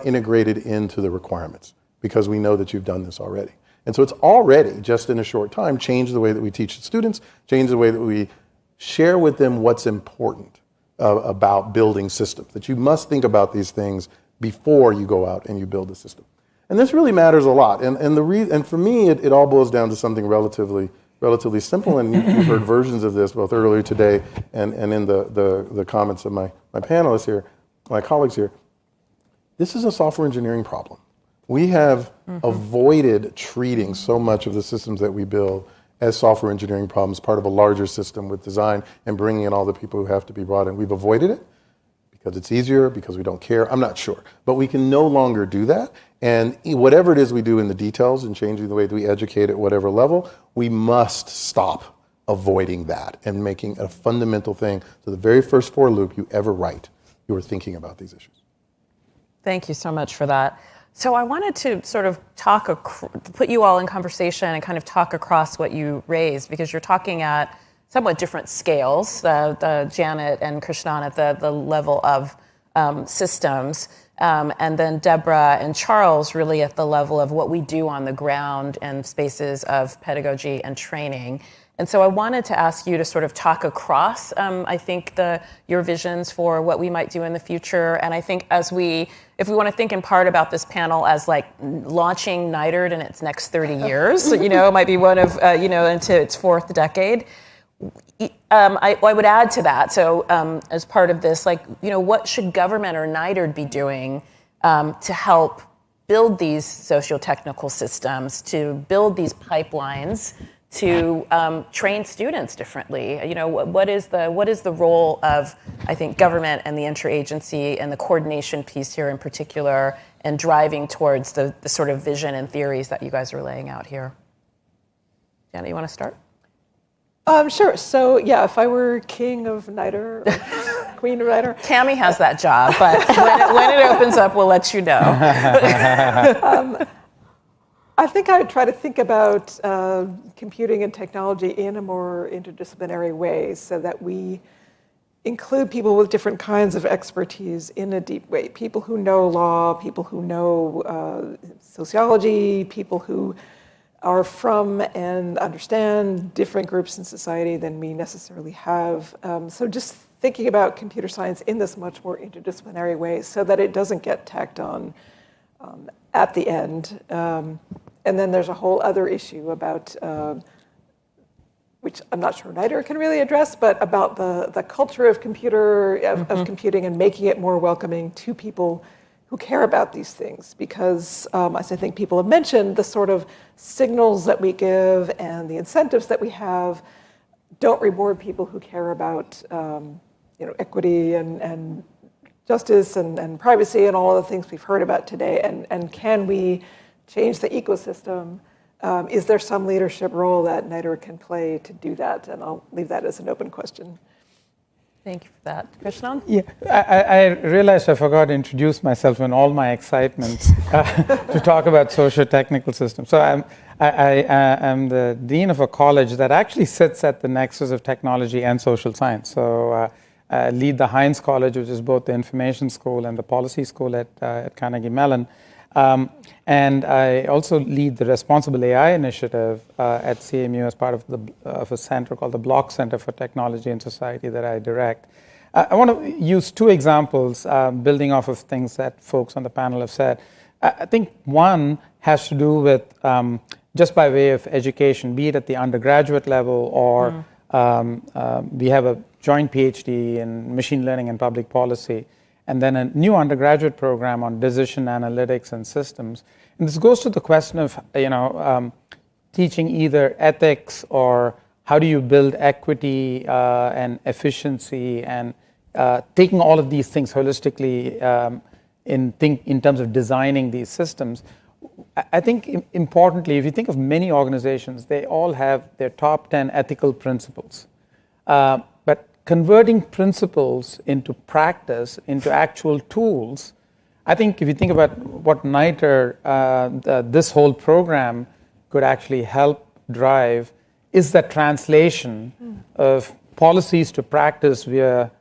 M: integrated into the requirements because we know that you've done this already. And so it's already, just in a short time, changed the way that we teach students, changed the way that we share with them what's important about building systems, that you must think about these things before you go out and you build a system. And this really matters a lot. And for me, it all boils down to something relatively simple. And you've heard versions of this both earlier today and in the comments of my panelists here, my colleagues here. This is a software engineering problem. We have avoided treating so much of the systems that we build as software engineering problems, part of a larger system with design and bringing in all the people who have to be brought in. We've avoided it because it's easier, because we don't care. I'm not sure. But we can no longer do that. And whatever it is we do in the details and changing the way that we educate at whatever level, we must stop avoiding that and making it a fundamental thing. So the very first for loop you ever write, you are thinking about these issues.
B: Thank you so much for that. So I wanted to sort of put you all in conversation and kind of talk across what you raised, because you're talking at somewhat different scales, the Janet and Krishnan at the level of systems, and then Deborah and Charles really at the level of what we do on the ground and spaces of pedagogy and training. And so I wanted to ask you to sort of talk across, I think, your visions for what we might do in the future. And I think if we want to think in part about this panel as like launching NITRD in its next 30 years, it might be one of, into its fourth decade. I would add to that, so as part of this, what should government or NITRD be doing to help build these socio-technical systems, to build these pipelines, to train students differently? What is the role of, I think, government and the interagency and the coordination piece here in particular, and driving towards the sort of vision and theories that you guys are laying out here? Janet, you want to start?
G: Sure. So yeah, if I were king of NITRD, or queen of NITRD.
B: Tammy has that job, but when it opens up, we'll let you know.
G: I think I would try to think about computing and technology in a more interdisciplinary way, so that we include people with different kinds of expertise in a deep way. People who know law, people who know sociology, people who are from and understand different groups in society than we necessarily have. So just thinking about computer science in this much more interdisciplinary way, so that it doesn't get tacked on at the end. And then there's a whole other issue about, which I'm not sure NITRD can really address, but about the culture of computing and making it more welcoming to people who care about these things. Because, as I think people have mentioned, the sort of signals that we give and the incentives that we have don't reward people who care about equity and justice and privacy and all of the things we've heard about today. And can we change the ecosystem? Is there some leadership role that NITRD can play to do that? And I'll leave that as an open question.
B: Thank you for that. Krishnan?
I: Yeah, I realized I forgot to introduce myself in all my excitement to talk about socio-technical systems. So I am the dean of a college that actually sits at the nexus of technology and social science. So I lead the Heinz College, which is both the information school and the policy school at Carnegie Mellon. And I also lead the Responsible AI initiative at CMU as part of a center called the Block Center for Technology and Society that I direct. I want to use two examples building off of things that folks on the panel have said. I think one has to do with just by way of education, be it at the undergraduate level or we have a joint PhD in machine learning and public policy, and then a new undergraduate program on decision analytics and systems. And this goes to the question of teaching either ethics or how do you build equity and efficiency, and taking all of these things holistically in terms of designing these systems. I think importantly, if you think of many organizations, they all have their top 10 ethical principles. But converting principles into practice, into actual tools, I think if you think about what NITRD, this whole program could actually help drive, is that translation of policies to practice via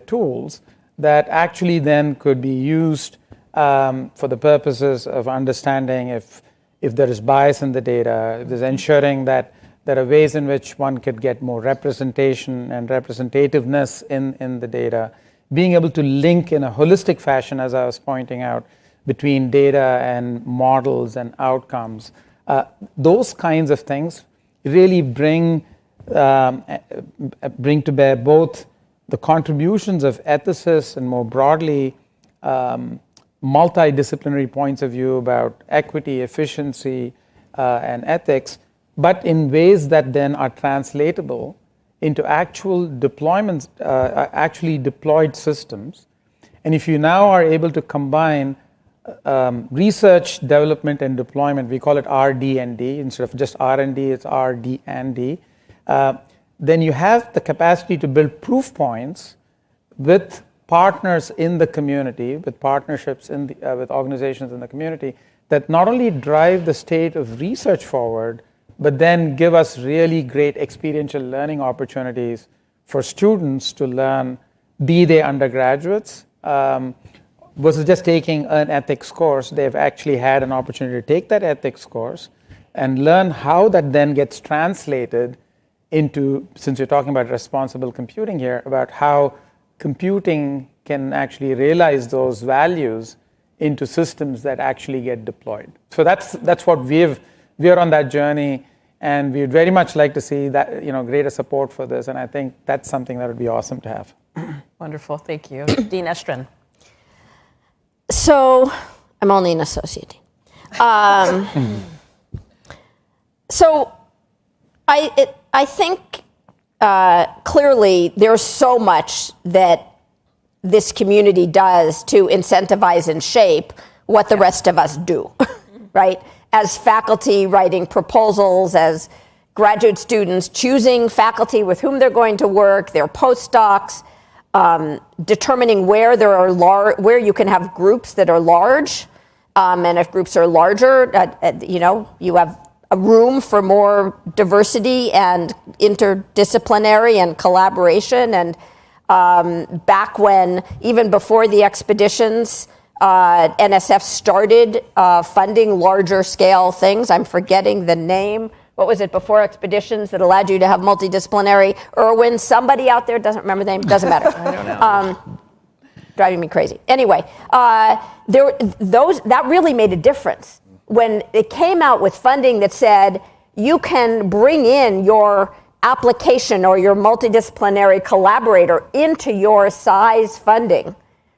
I: tools that actually then could be used for the purposes of understanding if there is bias in the data, if there's ensuring that there are ways in which one could get more representation and representativeness in the data, being able to link in a holistic fashion, as I was pointing out, between data and models and outcomes. Those kinds of things really bring to bear both the contributions of ethicists and more broadly multidisciplinary points of view about equity, efficiency, and ethics, but in ways that then are translatable into actual deployments, actually deployed systems. And if you now are able to combine research, development, and deployment, we call it RD&D, instead of just R&D, it's RD&D, then you have the capacity to build proof points with partners in the community, with partnerships with organizations in the community that not only drive the state of research forward, but then give us really great experiential learning opportunities for students to learn, be they undergraduates, versus just taking an ethics course. They've actually had an opportunity to take that ethics course and learn how that then gets translated into, since you're talking about responsible computing here, about how computing can actually realize those values into systems that actually get deployed. So that's what we're on that journey, and we'd very much like to see that, greater support for this, and I think that's something that would be awesome to have.
B: Wonderful, thank you. Dean Estrin.
L: So I'm only an associate. So I think clearly there's so much that this community does to incentivize and shape what the rest of us do, right? As faculty writing proposals, as graduate students choosing faculty with whom they're going to work, their postdocs, determining where where you can have groups that are large, and if groups are larger, you have a room for more diversity and interdisciplinary and collaboration. And back when, even before the expeditions, NSF started funding larger scale things. I'm forgetting the name. What was it before expeditions that allowed you to have multidisciplinary? Irwin, somebody out there doesn't remember the name, doesn't matter.
B: I don't know.
L: Driving me crazy. Anyway, that really made a difference. When it came out with funding that said you can bring in your application or your multidisciplinary collaborator into your size funding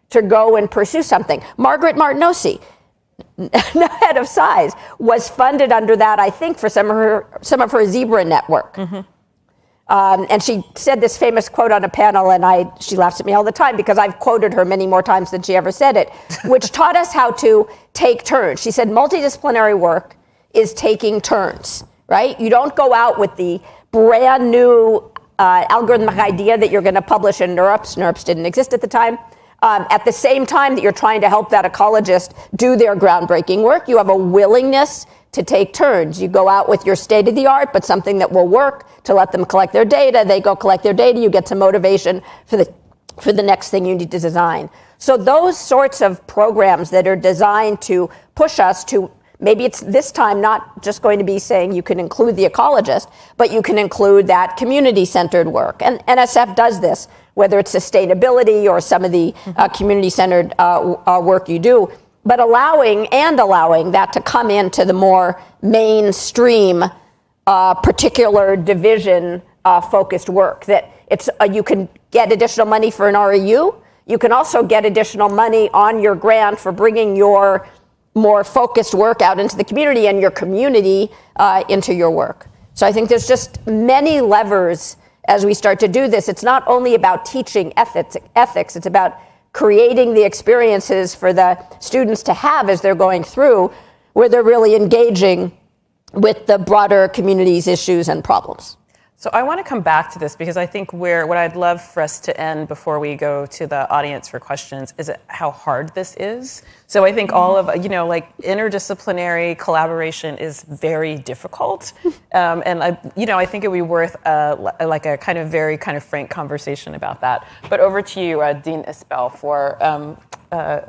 L: to go and pursue something. Margaret Martinosi, head of size, was funded under that, I think, for some of her Zebra network. Mm-hmm. And she said this famous quote on a panel, and she laughs at me all the time because I've quoted her many more times than she ever said it, which taught us how to take turns. She said multidisciplinary work is taking turns, right? You don't go out with the brand new algorithmic idea that you're going to publish in NeurIPS. NeurIPS didn't exist at the time. At the same time that you're trying to help that ecologist do their groundbreaking work, you have a willingness to take turns. You go out with your state-of-the-art, but something that will work, to let them collect their data. They go collect their data. You get some motivation for the next thing you need to design. So those sorts of programs that are designed to push us to, maybe it's this time not just going to be saying you can include the ecologist, but you can include that community-centered work. And NSF does this, whether it's sustainability or some of the community-centered work you do, but allowing that to come into the more mainstream, particular division focused work. That it's you can get additional money for an REU. You can also get additional money on your grant for bringing your more focused work out into the community and your community into your work. So I think there's just many levers as we start to do this. It's not only about teaching ethics, it's about creating the experiences for the students to have as they're going through, where they're really engaging with the broader community's issues and problems.
B: So I want to come back to this because I think what I'd love for us to end before we go to the audience for questions is how hard this is. So I think all of, like interdisciplinary collaboration is very difficult. And I think it would be worth like a kind of very kind of frank conversation about that. But over to you, Dean Isbell, for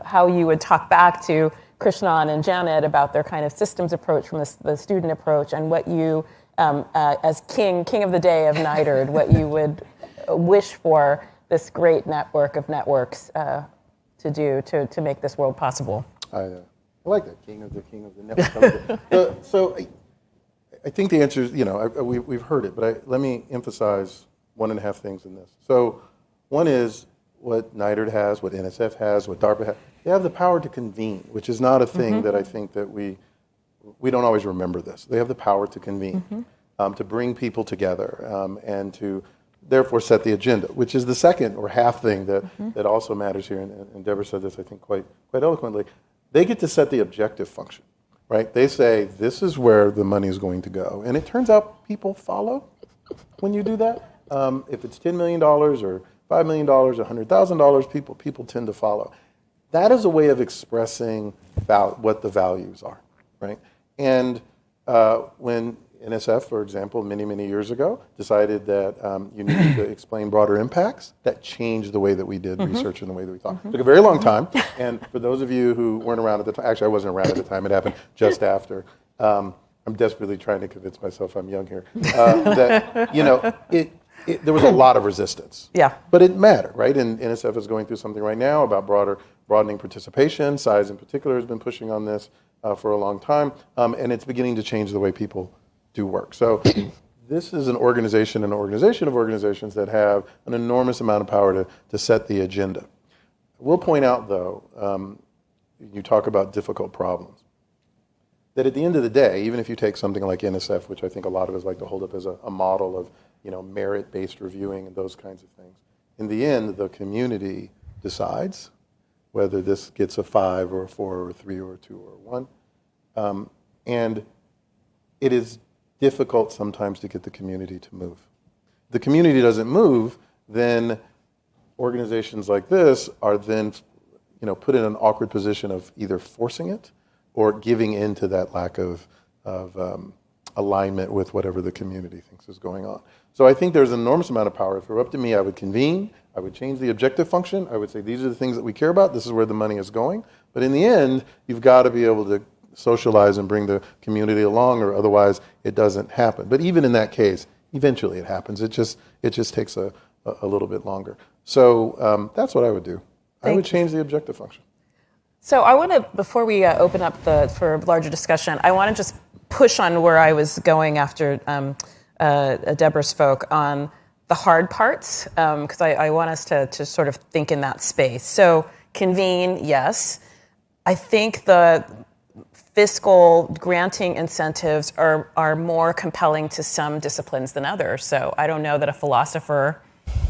B: how you would talk back to Krishnan and Janet about their kind of systems approach from the student approach, and what you, as king of the day of NITRD, what you would wish for this great network of networks to do to make this world possible.
M: I like that, king of the network. So I think the answer is, we've heard it, but let me emphasize 1.5 things in this. So one is what NITRD has, what NSF has, what DARPA has. They have the power to convene, which is not a thing that I think that we don't always remember this. They have the power to convene, to bring people together, and to therefore set the agenda, which is the second or half thing that also matters here. And Deborah said this, I think, quite eloquently. They get to set the objective function, right? They say, this is where the money is going to go. And it turns out people follow when you do that. If it's $10 million or $5 million or $100,000, people tend to follow. That is a way of expressing what the values are, right? And when NSF, for example, many years ago, decided that you needed to explain broader impacts, that changed the way that we did research and the way that we thought. It took a very long time, and for those of you who weren't around at the time, actually I wasn't around at the time, it happened just after. I'm desperately trying to convince myself I'm young here, that, there was a lot of resistance.
B: Yeah.
M: But it mattered, right? And NSF is going through something right now about broadening participation. SISE in particular has been pushing on this for a long time, and it's beginning to change the way people do work. So this is an organization of organizations that have an enormous amount of power to set the agenda. We'll point out, though, you talk about difficult problems, that at the end of the day, even if you take something like NSF, which I think a lot of us like to hold up as a model of merit-based reviewing and those kinds of things, in the end, the community decides whether this gets a 5 or a 4 or a 3 or a 2 or a 1. And it is difficult sometimes to get the community to move. If the community doesn't move, then organizations like this are then put in an awkward position of either forcing it or giving in to that lack of alignment with whatever the community thinks is going on. So I think there's an enormous amount of power. If it were up to me, I would convene, I would change the objective function, I would say these are the things that we care about, this is where the money is going. But in the end, you've got to be able to socialize and bring the community along, or otherwise it doesn't happen. But even in that case, eventually it happens. It just takes a little bit longer. So that's what I would do. I would change the objective function.
B: So I want to, before we open up for larger discussion, I want to just push on where I was going after Deborah spoke on the hard parts, because I want us to sort of think in that space. So convene, yes. I think the fiscal granting incentives are more compelling to some disciplines than others. So I don't know that a philosopher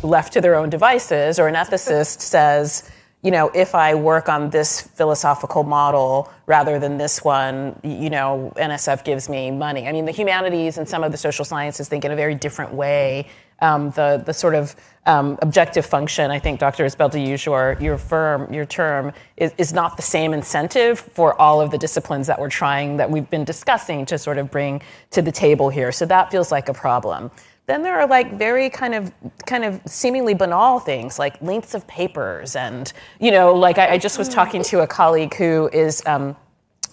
B: left to their own devices or an ethicist says, if I work on this philosophical model rather than this one, NSF gives me money. I mean, the humanities and some of the social sciences think in a very different way. The sort of objective function, I think, Dr. Isbell, to use your term, is not the same incentive for all of the disciplines that we've been discussing to sort of bring to the table here. So that feels like a problem. Then there are like very kind of seemingly banal things like lengths of papers, and like I just was talking to a colleague who is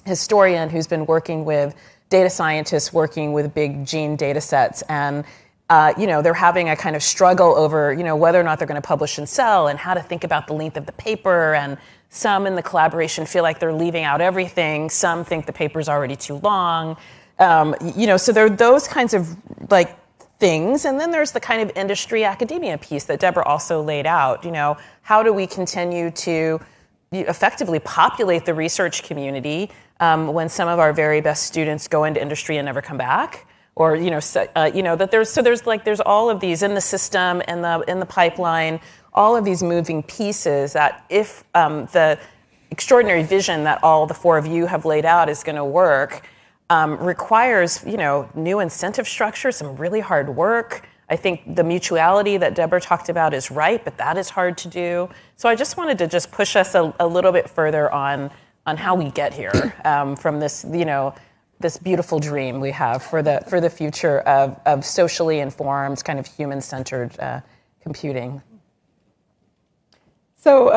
B: historian who's been working with data scientists working with big gene data sets, and they're having a kind of struggle over whether or not they're going to publish in Cell and how to think about the length of the paper, and some in the collaboration feel like they're leaving out everything. Some think the paper's already too long. So there are those kinds of like things, and then there's the kind of industry academia piece that Deborah also laid out. How do we continue to effectively populate the research community when some of our very best students go into industry and never come back, or that there's all of these in the system and in the pipeline, all of these moving pieces that if the extraordinary vision that all the four of you have laid out is going to work, requires new incentive structure, some really hard work. I think the mutuality that Deborah talked about is right, but that is hard to do. So I just wanted to just push us a little bit further on how we get here from this this beautiful dream we have for the future of socially informed, kind of human-centered computing.
G: So,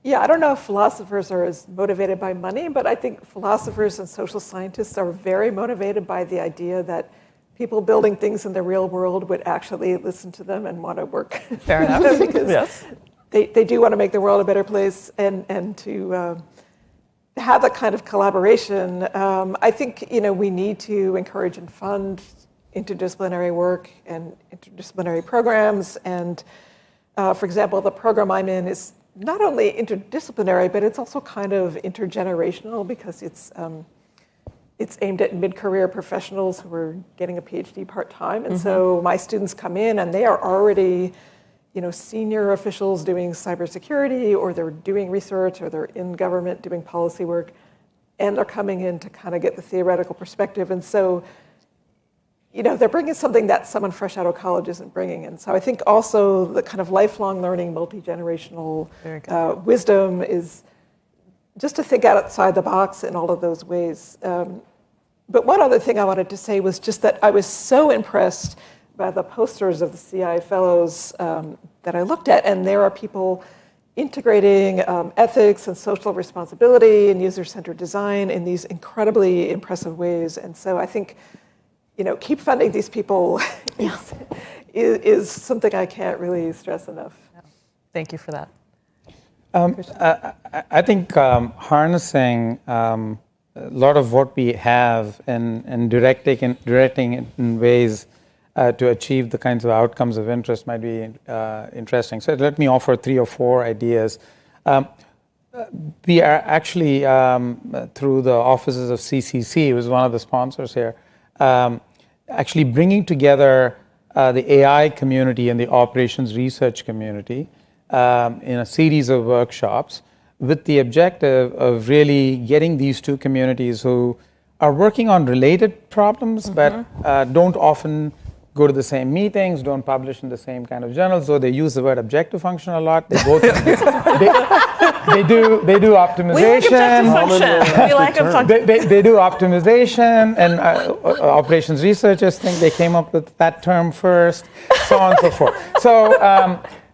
G: I don't know if philosophers are as motivated by money, but I think philosophers and social scientists are very motivated by the idea that people building things in the real world would actually listen to them and want to work.
B: Fair enough.
G: Because
B: yes.
G: They do want to make the world a better place and to have that kind of collaboration. I think we need to encourage and fund interdisciplinary work and interdisciplinary programs. And for example, the program I'm in is not only interdisciplinary, but it's also kind of intergenerational because it's aimed at mid-career professionals who are getting a PhD part-time. And so my students come in and they are already senior officials doing cybersecurity, or they're doing research, or they're in government doing policy work, and they're coming in to kind of get the theoretical perspective. And so, they're bringing something that someone fresh out of college isn't bringing. And so I think also the kind of lifelong learning, multi-generational wisdom is just to think outside the box in all of those ways. But one other thing I wanted to say was just that I was so impressed by the posters of the CI fellows that I looked at, and there are people integrating ethics and social responsibility and user-centered design in these incredibly impressive ways. And so I think, keep funding these people is something I can't really stress enough.
B: Thank you for that.
I: I think harnessing a lot of what we have and directing it in ways to achieve the kinds of outcomes of interest might be interesting. So let me offer 3 or 4 ideas. We are actually, through the offices of CCC, who's one of the sponsors here, actually bringing together the AI community and the operations research community in a series of workshops with the objective of really getting these two communities who are working on related problems, but don't often go to the same meetings, don't publish in the same kind of journals, so they use the word objective function a lot. They both they do optimization.
B: We like objective function.
I: They do optimization, and operations researchers think they came up with that term first, so on and so forth. So,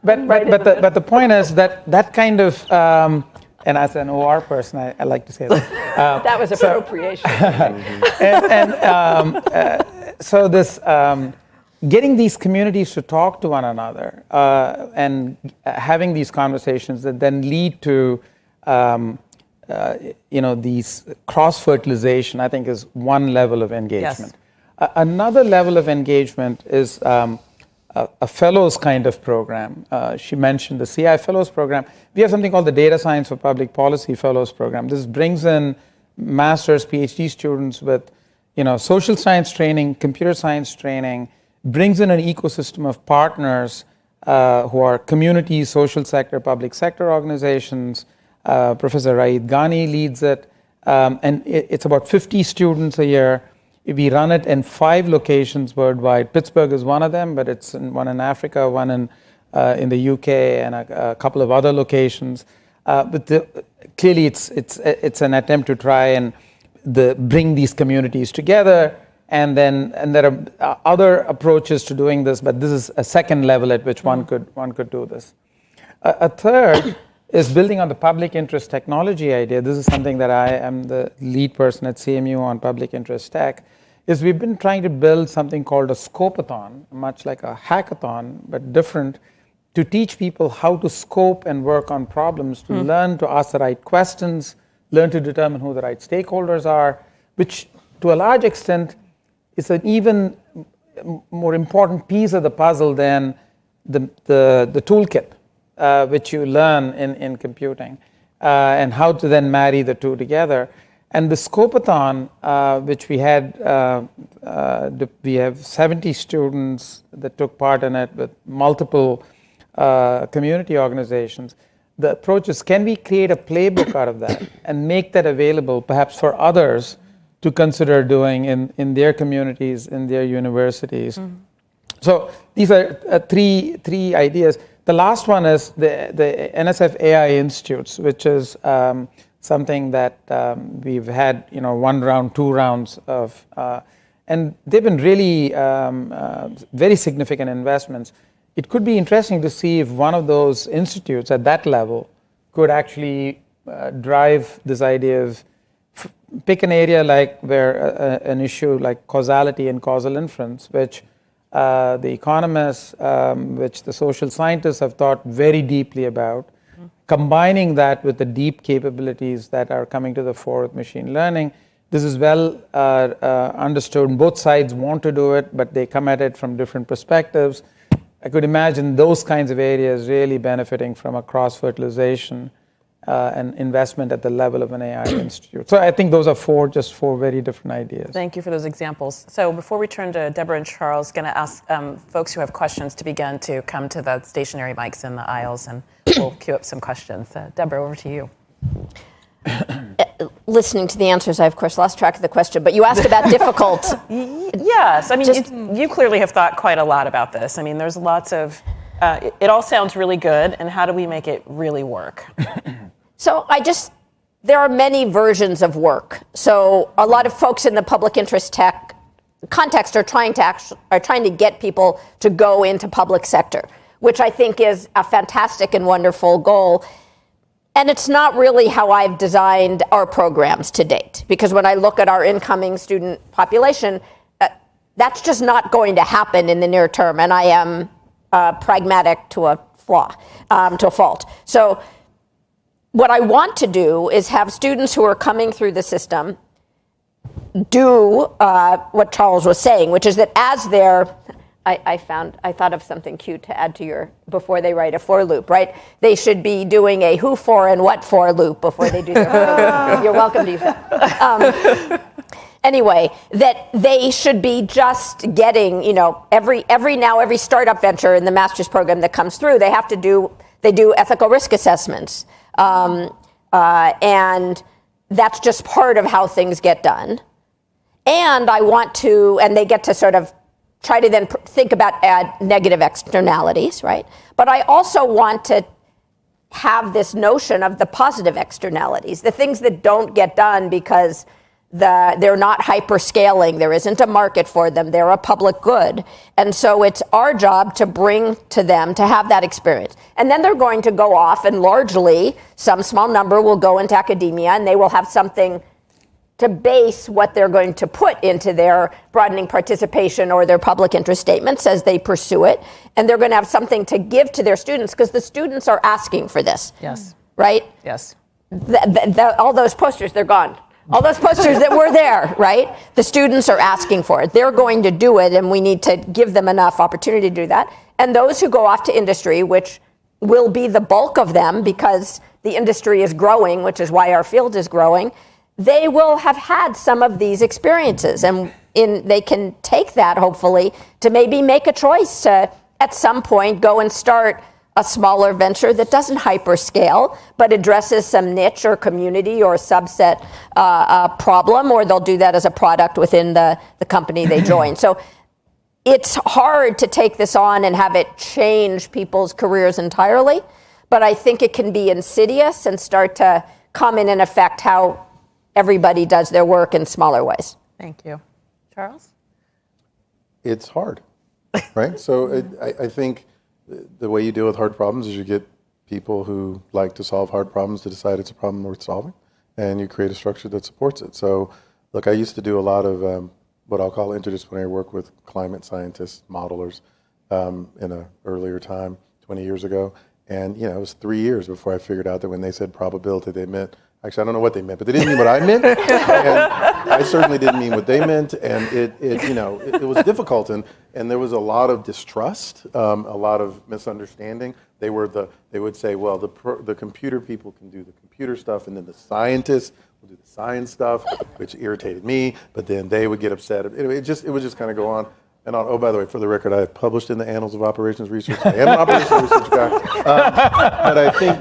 I: but the point is that kind of and as an OR person, I like to say that.
L: That was appropriation.
I: So this getting these communities to talk to one another and having these conversations that then lead to these cross-fertilization, I think, is one level of engagement. Yes. Another level of engagement is a fellows kind of program. She mentioned the CI Fellows program. We have something called the Data Science for Public Policy Fellows program. This brings in master's, PhD students with social science training, computer science training, brings in an ecosystem of partners who are community, social sector, public sector organizations. Professor Raid Ghani leads it. And it's about 50 students a year. We run it in 5 locations worldwide. Pittsburgh is one of them, but it's one in Africa, one in the UK, and a couple of other locations. But clearly, it's an attempt to try and bring these communities together. And there are other approaches to doing this, but this is a second level at which one could do this. A third is building on the public interest technology idea. This is something that I am the lead person at CMU on public interest tech. Is we've been trying to build something called a scopeathon, much like a hackathon, but different, to teach people how to scope and work on problems, to learn to ask the right questions, learn to determine who the right stakeholders are, which to a large extent is an even more important piece of the puzzle than the toolkit, which you learn in computing, and how to then marry the two together. And the Scopathon, which we had, we have 70 students that took part in it with multiple community organizations. The approach is, can we create a playbook out of that and make that available perhaps for others to consider doing in their communities, in their universities? Mm-hmm. So these are three ideas. The last one is the NSF AI Institutes, which is something that we've had, 1 round, 2 rounds of, and they've been really very significant investments. It could be interesting to see if one of those institutes at that level could actually drive this idea of pick an area like where an issue like causality and causal inference, which the economists, which the social scientists have thought very deeply about, combining that with the deep capabilities that are coming to the fore with machine learning. This is well understood. Both sides want to do it, but they come at it from different perspectives. I could imagine those kinds of areas really benefiting from a cross-fertilization and investment at the level of an AI institute. So I think those are just four very different ideas.
B: Thank you for those examples. So before we turn to Deborah and Charles, going to ask folks who have questions to begin to come to the stationary mics in the aisles, and we'll queue up some questions. Deborah, over to you.
L: Listening to the answers, I of course lost track of the question, but you asked about difficult.
B: Yes, I mean, you clearly have thought quite a lot about this. I mean, there's lots of, it all sounds really good, and how do we make it really work?
L: So there are many versions of work. So a lot of folks in the public interest tech context are trying to get people to go into public sector, which I think is a fantastic and wonderful goal. And it's not really how I've designed our programs to date, because when I look at our incoming student population, that's just not going to happen in the near term. And I am pragmatic to a fault. So what I want to do is have students who are coming through the system do what Charles was saying, which is that as they're, I thought of something cute to add to your, before they write a for loop, right? They should be doing a who for and what for loop before they do their for loop. You're welcome to use that. Anyway, that they should be just getting, every startup venture in the master's program that comes through, they do ethical risk assessments. And that's just part of how things get done. And they get to sort of try to then think about negative externalities, right? But I also want to have this notion of the positive externalities, the things that don't get done because they're not hyper-scaling, there isn't a market for them, they're a public good. And so it's our job to bring to them to have that experience. And then they're going to go off and largely, some small number will go into academia and they will have something to base what they're going to put into their broadening participation or their public interest statements as they pursue it. And they're going to have something to give to their students because the students are asking for this.
B: Yes.
L: Right?
B: Yes.
L: All those posters, they're gone. All those posters that were there, right? The students are asking for it. They're going to do it, and we need to give them enough opportunity to do that. And those who go off to industry, which will be the bulk of them because the industry is growing, which is why our field is growing, they will have had some of these experiences, and they can take that, hopefully, to maybe make a choice to, at some point, go and start a smaller venture that doesn't hyperscale, but addresses some niche or community or subset problem, or they'll do that as a product within the company they join. So it's hard to take this on and have it change people's careers entirely, but I think it can be insidious and start to come in and affect how everybody does their work in smaller ways.
B: Thank you. Charles?
M: It's hard, right? So I think the way you deal with hard problems is you get people who like to solve hard problems to decide it's a problem worth solving, and you create a structure that supports it. So, look, I used to do a lot of what I'll call interdisciplinary work with climate scientists, modelers, in an earlier time, 20 years ago. And, it was 3 years before I figured out that when they said probability, they meant, actually, I don't know what they meant, but they didn't mean what I meant. And I certainly didn't mean what they meant. And it was difficult. And there was a lot of distrust, a lot of misunderstanding. They would say, well, the computer people can do the computer stuff, and then the scientists we'll do the science stuff, which irritated me, but then they would get upset. Anyway, it would just kind of go on and on. Oh, by the way, for the record, I have published in the Annals of Operations Research. I am an operations research guy. But I think,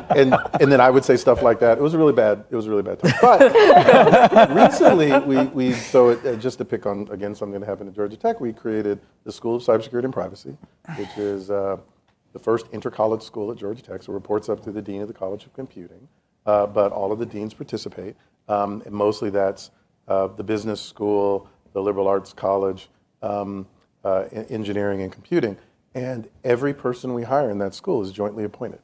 M: and then I would say stuff like that. It was a really bad time. But recently, just to pick on, again, something that happened at Georgia Tech, we created the School of Cybersecurity and Privacy, which is the first inter-college school at Georgia Tech, so it reports up to the Dean of the College of Computing. But all of the deans participate, and mostly that's the business school, the liberal arts college, engineering and computing, and every person we hire in that school is jointly appointed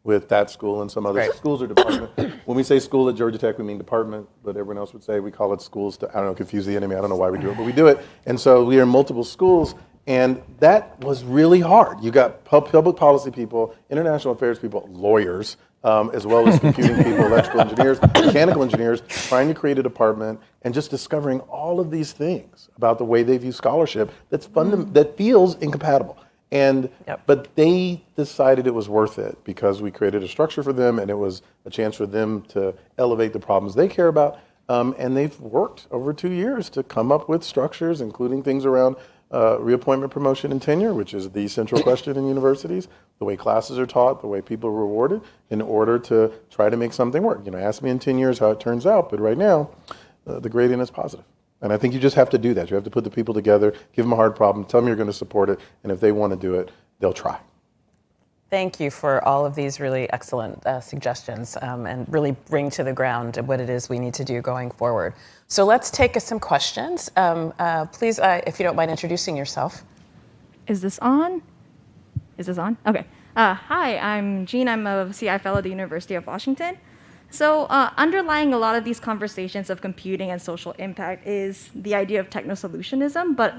M: with that school and some other schools or department. When we say school at Georgia Tech, we mean department, but everyone else would say we call it schools to, I don't know, confuse the enemy. I don't know why we do it, but we do it. And so we are in multiple schools, and that was really hard. You got public policy people, international affairs people, lawyers, as well as computing people, electrical engineers, mechanical engineers, trying to create a department and just discovering all of these things about the way they view scholarship that feels incompatible. But they decided it was worth it because we created a structure for them, and it was a chance for them to elevate the problems they care about. And they've worked over 2 years to come up with structures, including things around reappointment, promotion, and tenure, which is the central question in universities, the way classes are taught, the way people are rewarded, in order to try to make something work. Ask me in 10 years how it turns out, but right now, the gradient is positive. And I think you just have to do that. You have to put the people together, give them a hard problem, tell them you're going to support it, and if they want to do it, they'll try.
B: Thank you for all of these really excellent suggestions and really bring to the ground what it is we need to do going forward. So let's take some questions. Please, if you don't mind introducing yourself.
H: Is this on? Is this on? Okay. Hi, I'm Jean. I'm a CI fellow at the University of Washington. So underlying a lot of these conversations of computing and social impact is the idea of techno-solutionism. But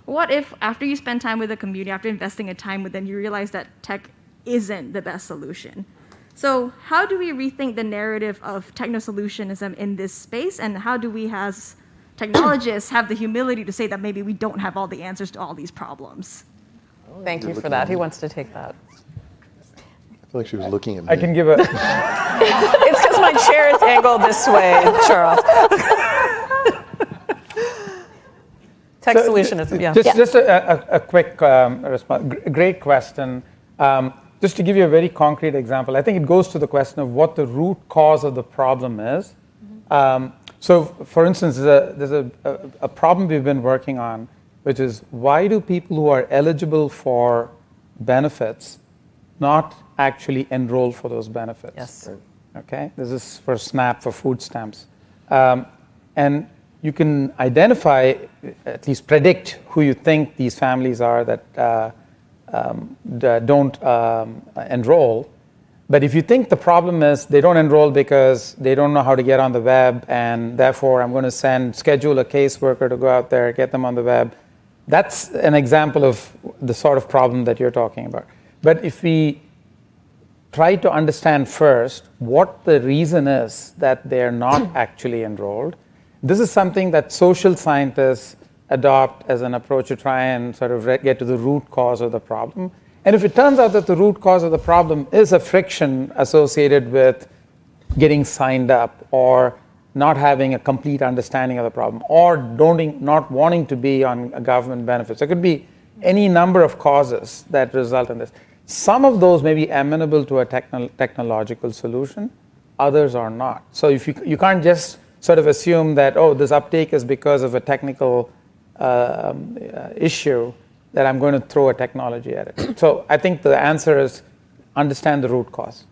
H: what if after you spend time with the community, after investing a time with them, you realize that tech isn't the best solution? So how do we rethink the narrative of techno-solutionism in this space? And how do we as technologists have the humility to say that maybe we don't have all the answers to all these problems?
B: Thank you for that. Who wants to take that?
M: I feel like she was looking at me.
I: I can give a...
B: It's because my chair is angled this way, Charles. Tech solutionism, yeah.
I: Just a quick response. Great question. Just to give you a very concrete example, I think it goes to the question of what the root cause of the problem is. So, for instance, there's a problem we've been working on, which is why do people who are eligible for benefits not actually enroll for those benefits?
B: Yes.
I: Okay, this is for SNAP, for food stamps. And you can identify, at least predict who you think these families are that don't enroll. But if you think the problem is they don't enroll because they don't know how to get on the web, and therefore I'm going to schedule a caseworker to go out there, get them on the web, that's an example of the sort of problem that you're talking about. But if we try to understand first what the reason is that they're not actually enrolled, this is something that social scientists adopt as an approach to try and sort of get to the root cause of the problem. And if it turns out that the root cause of the problem is a friction associated with getting signed up or not having a complete understanding of the problem or not wanting to be on government benefits, there could be any number of causes that result in this. Some of those may be amenable to a technological solution, others are not. So if you can't just sort of assume that, oh, this uptake is because of a technical issue, that I'm going to throw a technology at it. So I think the answer is understand the root cause.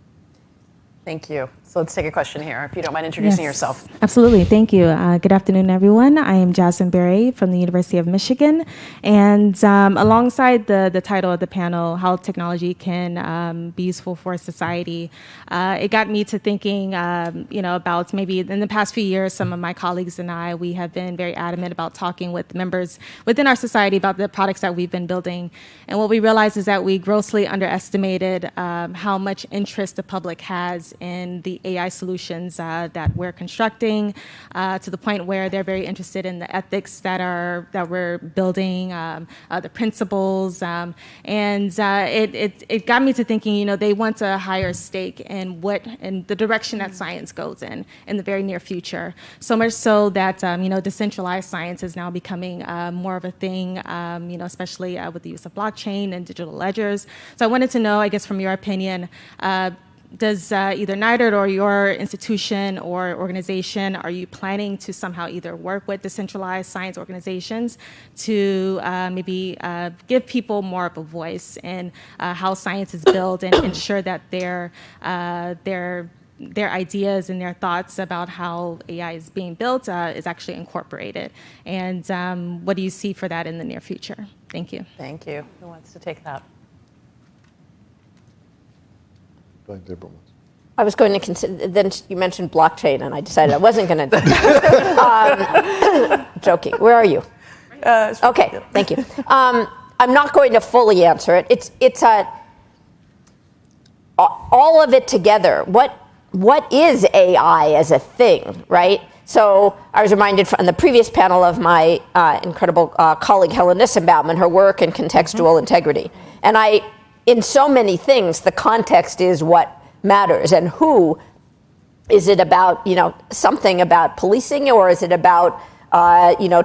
B: Thank you. So let's take a question here, if you don't mind introducing yourself.
N: Absolutely. Thank you. Good afternoon, everyone. I am Jasmine Berry from the University of Michigan. And alongside the title of the panel, How Technology Can Be Useful for Society, it got me to thinking about maybe in the past few years, some of my colleagues and I, we have been very adamant about talking with members within our society about the products that we've been building. And what we realized is that we grossly underestimated how much interest the public has confidence in the AI solutions that we're constructing, to the point where they're very interested in the ethics that we're building, the principles, and it got me to thinking. They want a higher stake in the direction that science goes in the very near future. So much so that decentralized science is now becoming more of a thing, especially with the use of blockchain and digital ledgers. So I wanted to know, I guess, from your opinion, does either NITRD or your institution or organization, are you planning to somehow either work with decentralized science organizations to maybe give people more of a voice in how science is built and ensure that their ideas and their thoughts about how AI is being built is actually incorporated? And what do you see for that in the near future? Thank you.
B: Thank you. Who wants to take that?
L: I was going to consider, then you mentioned blockchain, and I decided I wasn't going to. Joking. Where are you? Okay, thank you. I'm not going to fully answer it. It's all of it together. What is AI as a thing, right? So I was reminded from the previous panel of my incredible colleague Helen Nissenbaum and her work in contextual integrity. And in so many things, the context is what matters. And who, is it about, something about policing, or is it about,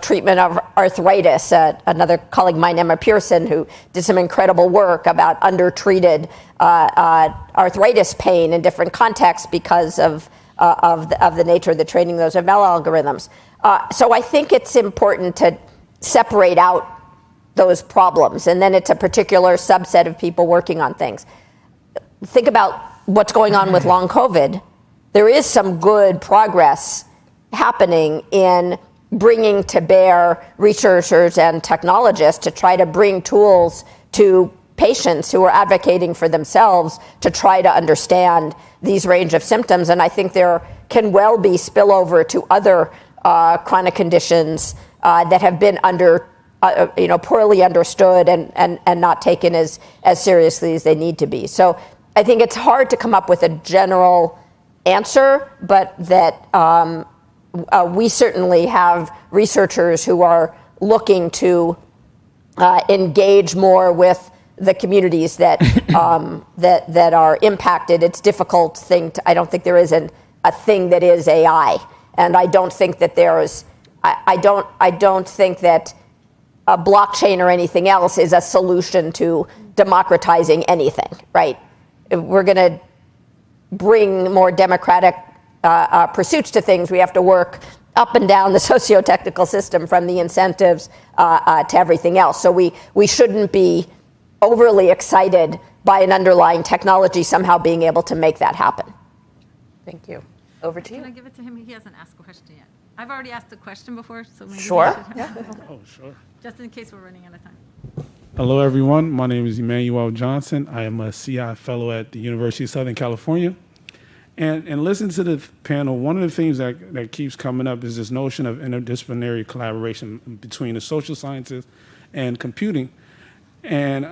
L: treatment of arthritis? Another colleague of mine, Emma Pearson, who did some incredible work about undertreated arthritis pain in different contexts because of the nature of the training of those ML algorithms. So I think it's important to separate out those problems, and then it's a particular subset of people working on things. Think about what's going on with long COVID. There is some good progress happening in bringing to bear researchers and technologists to try to bring tools to patients who are advocating for themselves to try to understand these range of symptoms. And I think there can well be spillover to other chronic conditions that have been poorly understood and not taken as seriously as they need to be. So I think it's hard to come up with a general answer, but that we certainly have researchers who are looking to engage more with the communities that that are impacted. It's a difficult thing. I don't think there is a thing that is AI, and I don't think that there is. I don't think that a blockchain or anything else is a solution to democratizing anything, right? If we're going to bring more democratic pursuits to things, we have to work up and down the socio-technical system, from the incentives to everything else. So we shouldn't be overly excited by an underlying technology somehow being able to make that happen.
B: Thank you. Over to you.
C: Can I give it to him? He hasn't asked a question yet. I've already asked a question before, so maybe
B: Sure.
C: Yeah.
K: Oh, sure.
C: Just in case we're running out of time.
K: Hello, everyone. My name is Emmanuel Johnson. I am a CI fellow at the University of Southern California. And listen to the panel. One of the things that keeps coming up is this notion of interdisciplinary collaboration between the social sciences and computing. And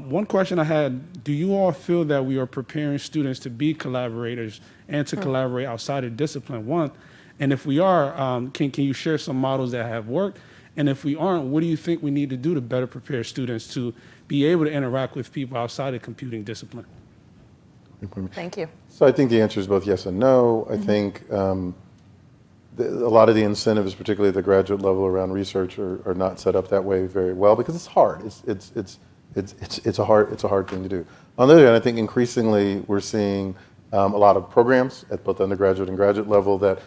K: one question I had, do you all feel that we are preparing students to be collaborators and to collaborate outside of discipline? One, and if we are, can you share some models that have worked? And if we aren't, what do you think we need to do to better prepare students to be able to interact with people outside of computing discipline?
B: Thank you.
M: So I think the answer is both yes and no. I think a lot of the incentives, particularly at the graduate level around research, are not set up that way very well because it's hard. It's a hard thing to do. On the other hand, I think increasingly we're seeing a lot of programs at both undergraduate and graduate level that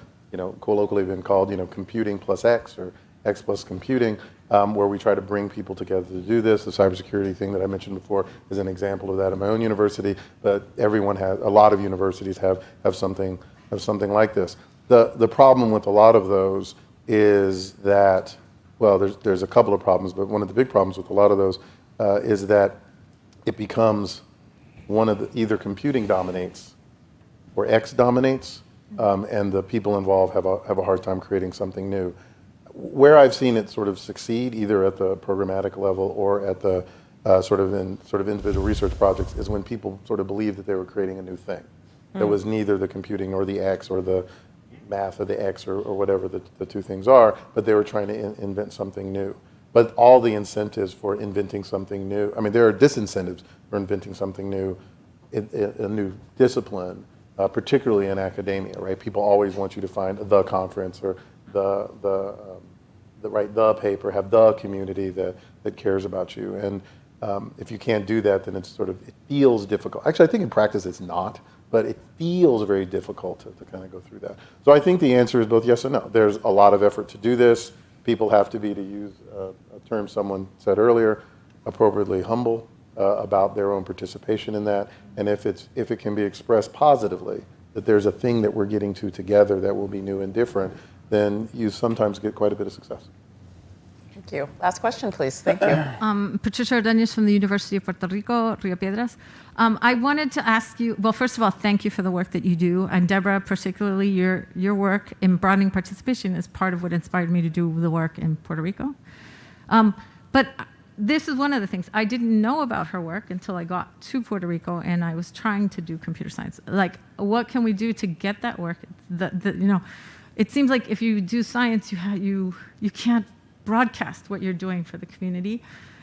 M: colloquially have been called computing plus X or X plus computing, where we try to bring people together to do this. The cybersecurity thing that I mentioned before is an example of that at my own university, but a lot of universities have something like this. The problem with a lot of those is that, well, there's a couple of problems, but one of the big problems with a lot of those is that it becomes either computing dominates or X dominates, and the people involved have a hard time creating something new. Where I've seen it sort of succeed, either at the programmatic level or at the sort of individual research projects, is when people sort of believe that they were creating a new thing. that was neither the computing or the X or the math or the X or whatever the two things are, but they were trying to invent something new. But all the incentives for inventing something new, I mean, there are disincentives for inventing something new, a new discipline, particularly in academia, right? People always want you to find the conference or the paper, have the community that cares about you. And if you can't do that, then it feels difficult. Actually, I think in practice it's not, but it feels very difficult to kind of go through that. So I think the answer is both yes and no. There's a lot of effort to do this. People have to be, to use a term someone said earlier, appropriately humble about their own participation in that. And if it can be expressed positively, that there's a thing that we're getting to together that will be new and different, then you sometimes get quite a bit of success.
B: Thank you. Last question, please. Thank you.
C: Patricia Ordonez from the University of Puerto Rico, Rio Piedras. I wanted to ask you, well, first of all, thank you for the work that you do. And Deborah, particularly your work in broadening participation is part of what inspired me to do the work in Puerto Rico. But this is one of the things. I didn't know about her work until I got to Puerto Rico and I was trying to do computer science. Like, what can we do to get that work? It seems like if you do science, you can't broadcast what you're doing for the community,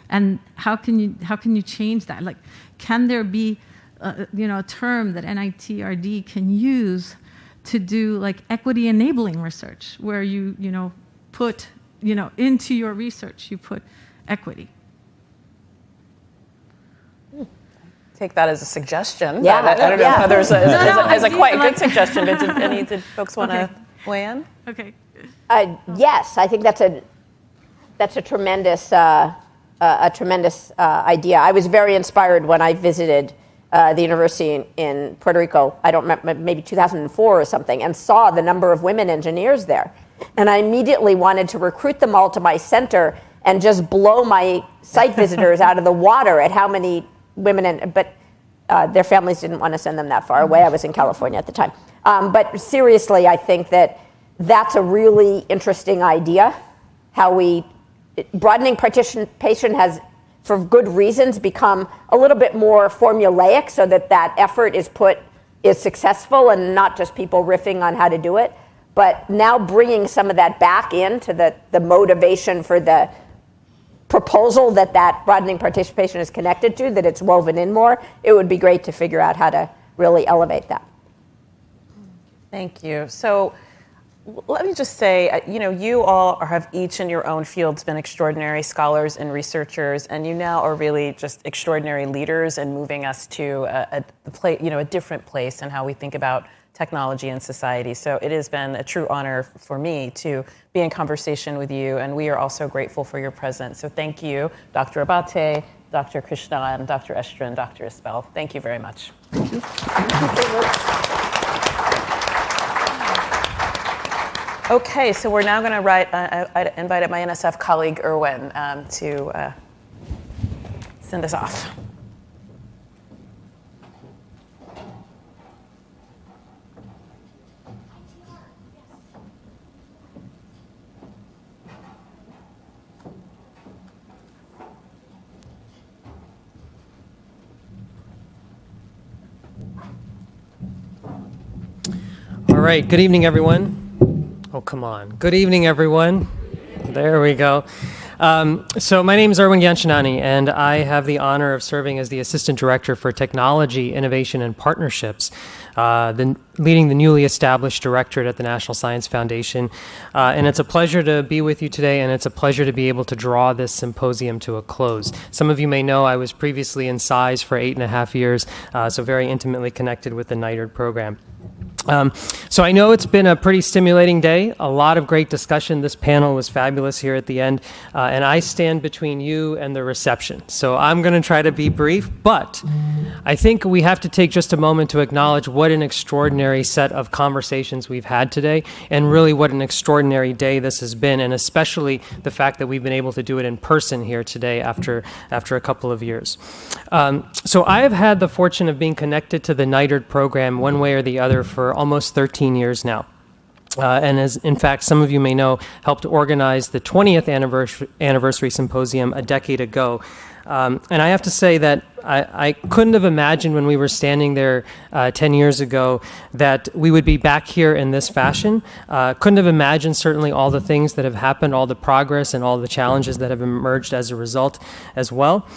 C: and how can you change that? Like, can there be a term that NITRD can use to do like equity enabling research, where you put into your research you put equity?
B: Take that as a suggestion.
L: Yeah,
B: I don't know if others as a quite
C: like,
B: good suggestion. Did folks want to weigh in?
C: Okay.
L: Yes, I think that's a tremendous idea. I was very inspired when I visited the university in Puerto Rico. I don't remember, maybe 2004 or something, and saw the number of women engineers there. And I immediately wanted to recruit them all to my center and just blow my site visitors out of the water at how many women, but their families didn't want to send them that far away. I was in California at the time. But seriously, I think that's a really interesting idea, how broadening participation has, for good reasons, become a little bit more formulaic so that effort is successful and not just people riffing on how to do it. But now bringing some of that back into the motivation for the proposal that broadening participation is connected to, that it's woven in more, it would be great to figure out how to really elevate that.
B: Thank you. So let me just say, you all have each in your own fields been extraordinary scholars and researchers, and you now are really just extraordinary leaders and moving us to a different place in how we think about technology and society. So it has been a true honor for me to be in conversation with you, and we are also grateful for your presence. So thank you, Dr. Abate, Dr. Krishnan, Dr. Estrin, Dr. Isbell. Thank you very much.
L: Thank you. Thank you so much.
B: Okay, so we're now going to I invited my NSF colleague, Erwin, to send us off.
E: All right, good evening, everyone. Oh, come on. Good evening, everyone. There we go. So my name is Erwin Yanchinani, and I have the honor of serving as the Assistant Director for Technology, Innovation, and Partnerships, leading the newly established directorate at the National Science Foundation. And it's a pleasure to be with you today, and it's a pleasure to be able to draw this symposium to a close. Some of you may know I was previously in SCIES for 8.5 years, so very intimately connected with the NITRD program. So I know it's been a pretty stimulating day, a lot of great discussion. This panel was fabulous here at the end, and I stand between you and the reception. So I'm going to try to be brief, but I think we have to take just a moment to acknowledge what an extraordinary set of conversations we've had today, and really what an extraordinary day this has been, and especially the fact that we've been able to do it in person here today after a couple of years. So I have had the fortune of being connected to the NITRD program one way or the other for almost 13 years now. And as, in fact, some of you may know, helped organize the 20th anniversary symposium a decade ago. And I have to say that I couldn't have imagined when we were standing there 10 years ago that we would be back here in this fashion. Couldn't have imagined certainly all the things that have happened, all the progress and all the challenges that have emerged as a result as well.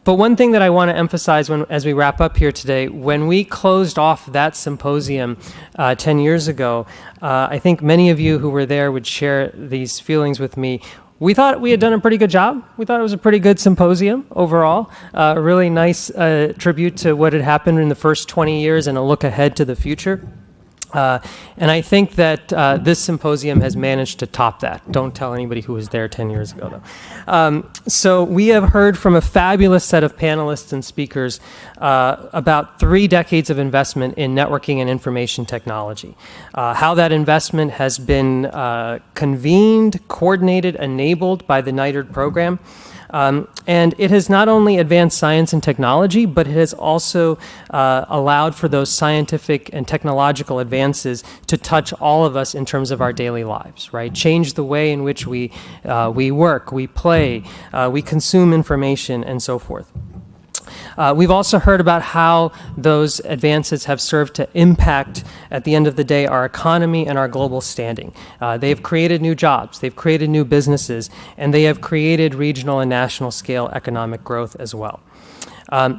E: But one thing that I want to emphasize as we wrap up here today, when we closed off that symposium 10 years ago, I think many of you who were there would share these feelings with me. We thought we had done a pretty good job. We thought it was a pretty good symposium overall. A really nice tribute to what had happened in the first 20 years and a look ahead to the future. And I think that this symposium has managed to top that. Don't tell anybody who was there 10 years ago, though. So we have heard from a fabulous set of panelists and speakers about 3 decades of investment in networking and information technology, how that investment has been convened, coordinated, enabled by the NITRD program. And it has not only advanced science and technology, but it has also allowed for those scientific and technological advances to touch all of us in terms of our daily lives, right? Change the way in which we work, we play, we consume information, and so forth. We've also heard about how those advances have served to impact, at the end of the day, our economy and our global standing. They've created new jobs, they've created new businesses, and they have created regional and national scale economic growth as well.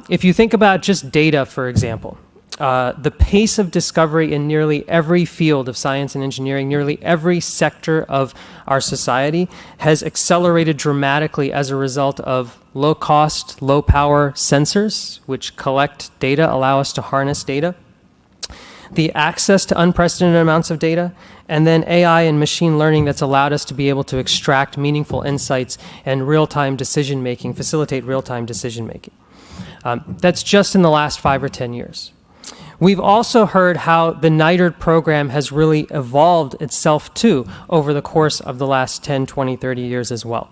E: If you think about just data, for example, the pace of discovery in nearly every field of science and engineering, nearly every sector of our society has accelerated dramatically as a result of low cost, low power sensors, which collect data, allow us to harness data, the access to unprecedented amounts of data, and then AI and machine learning that's allowed us to be able to extract meaningful insights and real-time decision making, facilitate real-time decision making. That's just in the last 5 or 10 years. We've also heard how the NITRD program has really evolved itself too over the course of the last 10, 20, 30 years as well.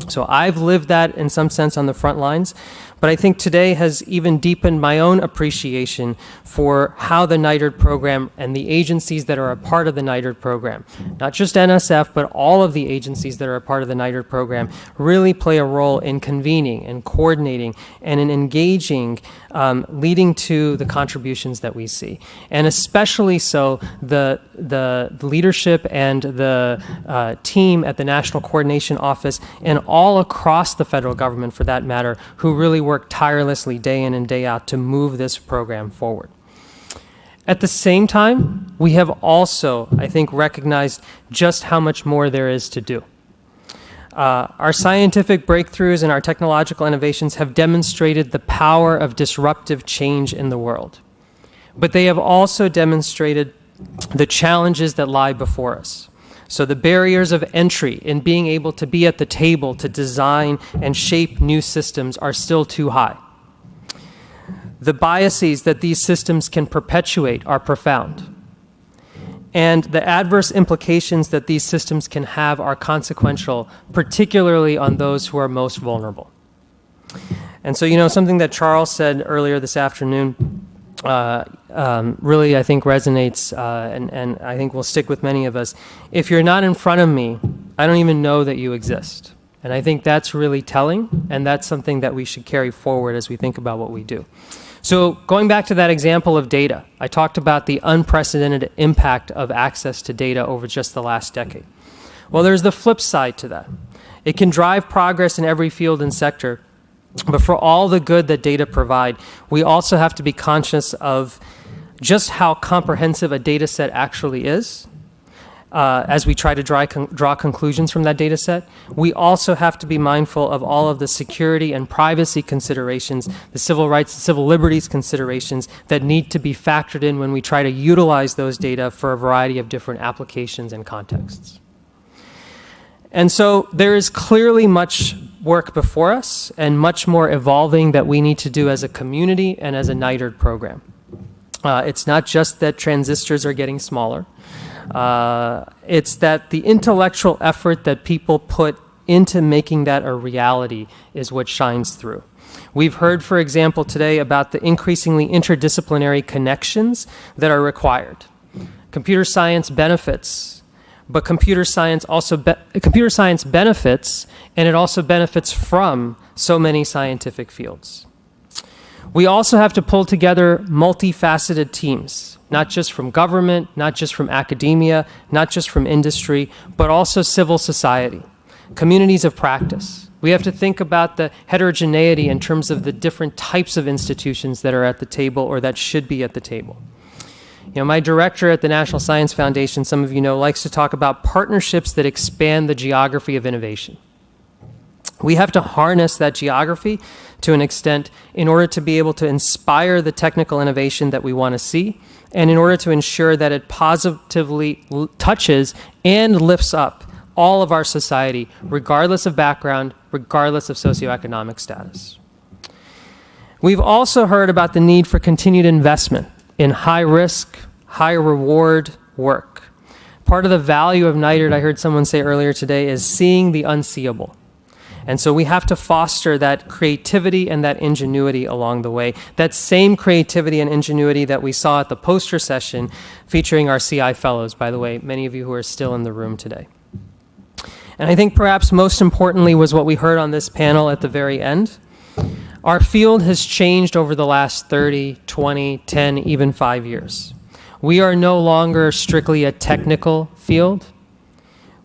E: So I've lived that in some sense on the front lines, but I think today has even deepened my own appreciation for how the NITRD program and the agencies that are a part of the NITRD program, not just NSF, but all of the agencies that are a part of the NITRD program, really play a role in convening and coordinating and in engaging, leading to the contributions that we see. And especially so the leadership and the team at the National Coordination Office and all across the federal government, for that matter, who really work tirelessly day in and day out to move this program forward. At the same time, we have also, I think, recognized just how much more there is to do. Our scientific breakthroughs and our technological innovations have demonstrated the power of disruptive change in the world. But they have also demonstrated the challenges that lie before us. So the barriers of entry in being able to be at the table to design and shape new systems are still too high. The biases that these systems can perpetuate are profound. And the adverse implications that these systems can have are consequential, particularly on those who are most vulnerable. And so, something that Charles said earlier this afternoon really, I think, resonates and I think will stick with many of us. If you're not in front of me, I don't even know that you exist. And I think that's really telling, and that's something that we should carry forward as we think about what we do. So going back to that example of data, I talked about the unprecedented impact of access to data over just the last decade. Well, there's the flip side to that. It can drive progress in every field and sector, but for all the good that data provide, we also have to be conscious of just how comprehensive a data set actually is. As we try to draw conclusions from that data set, we also have to be mindful of all of the security and privacy considerations, the civil rights and civil liberties considerations that need to be factored in when we try to utilize those data for a variety of different applications and contexts. And so there is clearly much work before us and much more evolving that we need to do as a community and as a NITRD program. It's not just that transistors are getting smaller. It's that the intellectual effort that people put into making that a reality is what shines through. We've heard, for example, today about the increasingly interdisciplinary connections that are required. Computer science benefits, but computer science benefits, and it also benefits from so many scientific fields. We also have to pull together multifaceted teams, not just from government, not just from academia, not just from industry, but also civil society, communities of practice. We have to think about the heterogeneity in terms of the different types of institutions that are at the table or that should be at the table. You know, my director at the National Science Foundation, some of you know, likes to talk about partnerships that expand the geography of innovation. We have to harness that geography to an extent in order to be able to inspire the technical innovation that we want to see, and in order to ensure that it positively touches and lifts up all of our society, regardless of background, regardless of socioeconomic status. We've also heard about the need for continued investment in high risk, high reward work. Part of the value of NITRD, I heard someone say earlier today, is seeing the unseeable. And so we have to foster that creativity and that ingenuity along the way. That same creativity and ingenuity that we saw at the poster session featuring our CI fellows, by the way, many of you who are still in the room today. And I think perhaps most importantly was what we heard on this panel at the very end. Our field has changed over the last 30, 20, 10, even 5 years. We are no longer strictly a technical field.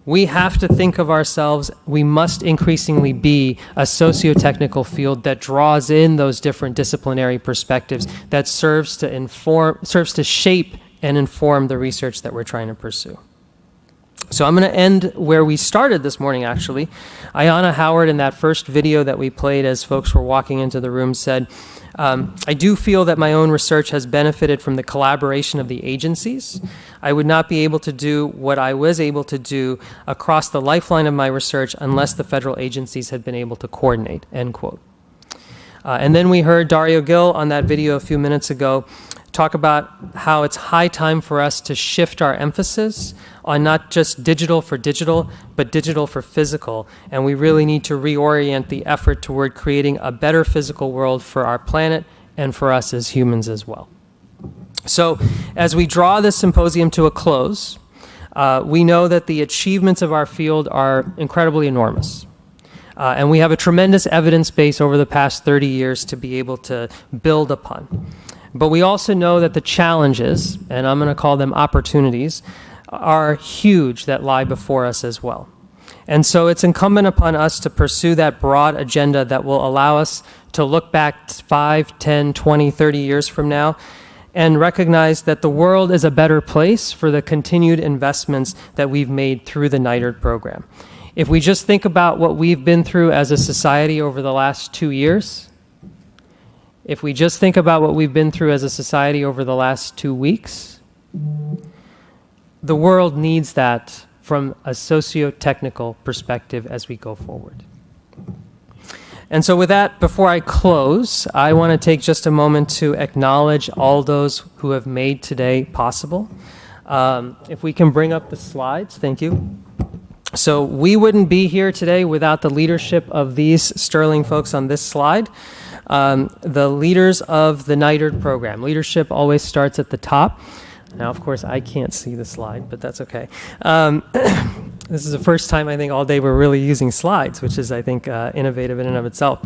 E: We have to think of ourselves, we must increasingly be a socio-technical field that draws in those different disciplinary perspectives that serves to shape and inform the research that we're trying to pursue. So I'm going to end where we started this morning, actually. Ayanna Howard, in that first video that we played as folks were walking into the room, said, I do feel that my own research has benefited from the collaboration of the agencies. I would not be able to do what I was able to do across the lifeline of my research unless the federal agencies had been able to coordinate, end quote. And then we heard Dario Gil on that video a few minutes ago talk about how it's high time for us to shift our emphasis on not just digital for digital, but digital for physical. And we really need to reorient the effort toward creating a better physical world for our planet and for us as humans as well. So as we draw this symposium to a close, we know that the achievements of our field are incredibly enormous. And we have a tremendous evidence base over the past 30 years to be able to build upon. But we also know that the challenges, and I'm going to call them opportunities, are huge that lie before us as well. And so it's incumbent upon us to pursue that broad agenda that will allow us to look back 5, 10, 20, 30 years from now and recognize that the world is a better place for the continued investments that we've made through the NITRD program. If we just think about what we've been through as a society over the last 2 years, if we just think about what we've been through as a society over the last 2 weeks, the world needs that from a socio-technical perspective as we go forward. And so with that, before I close, I want to take just a moment to acknowledge all those who have made today possible. If we can bring up the slides, thank you. So we wouldn't be here today without the leadership of these sterling folks on this slide. The leaders of the NITRD program. Leadership always starts at the top. Now, of course, I can't see the slide, but that's okay. This is the first time, I think, all day we're really using slides, which is, I think, innovative in and of itself.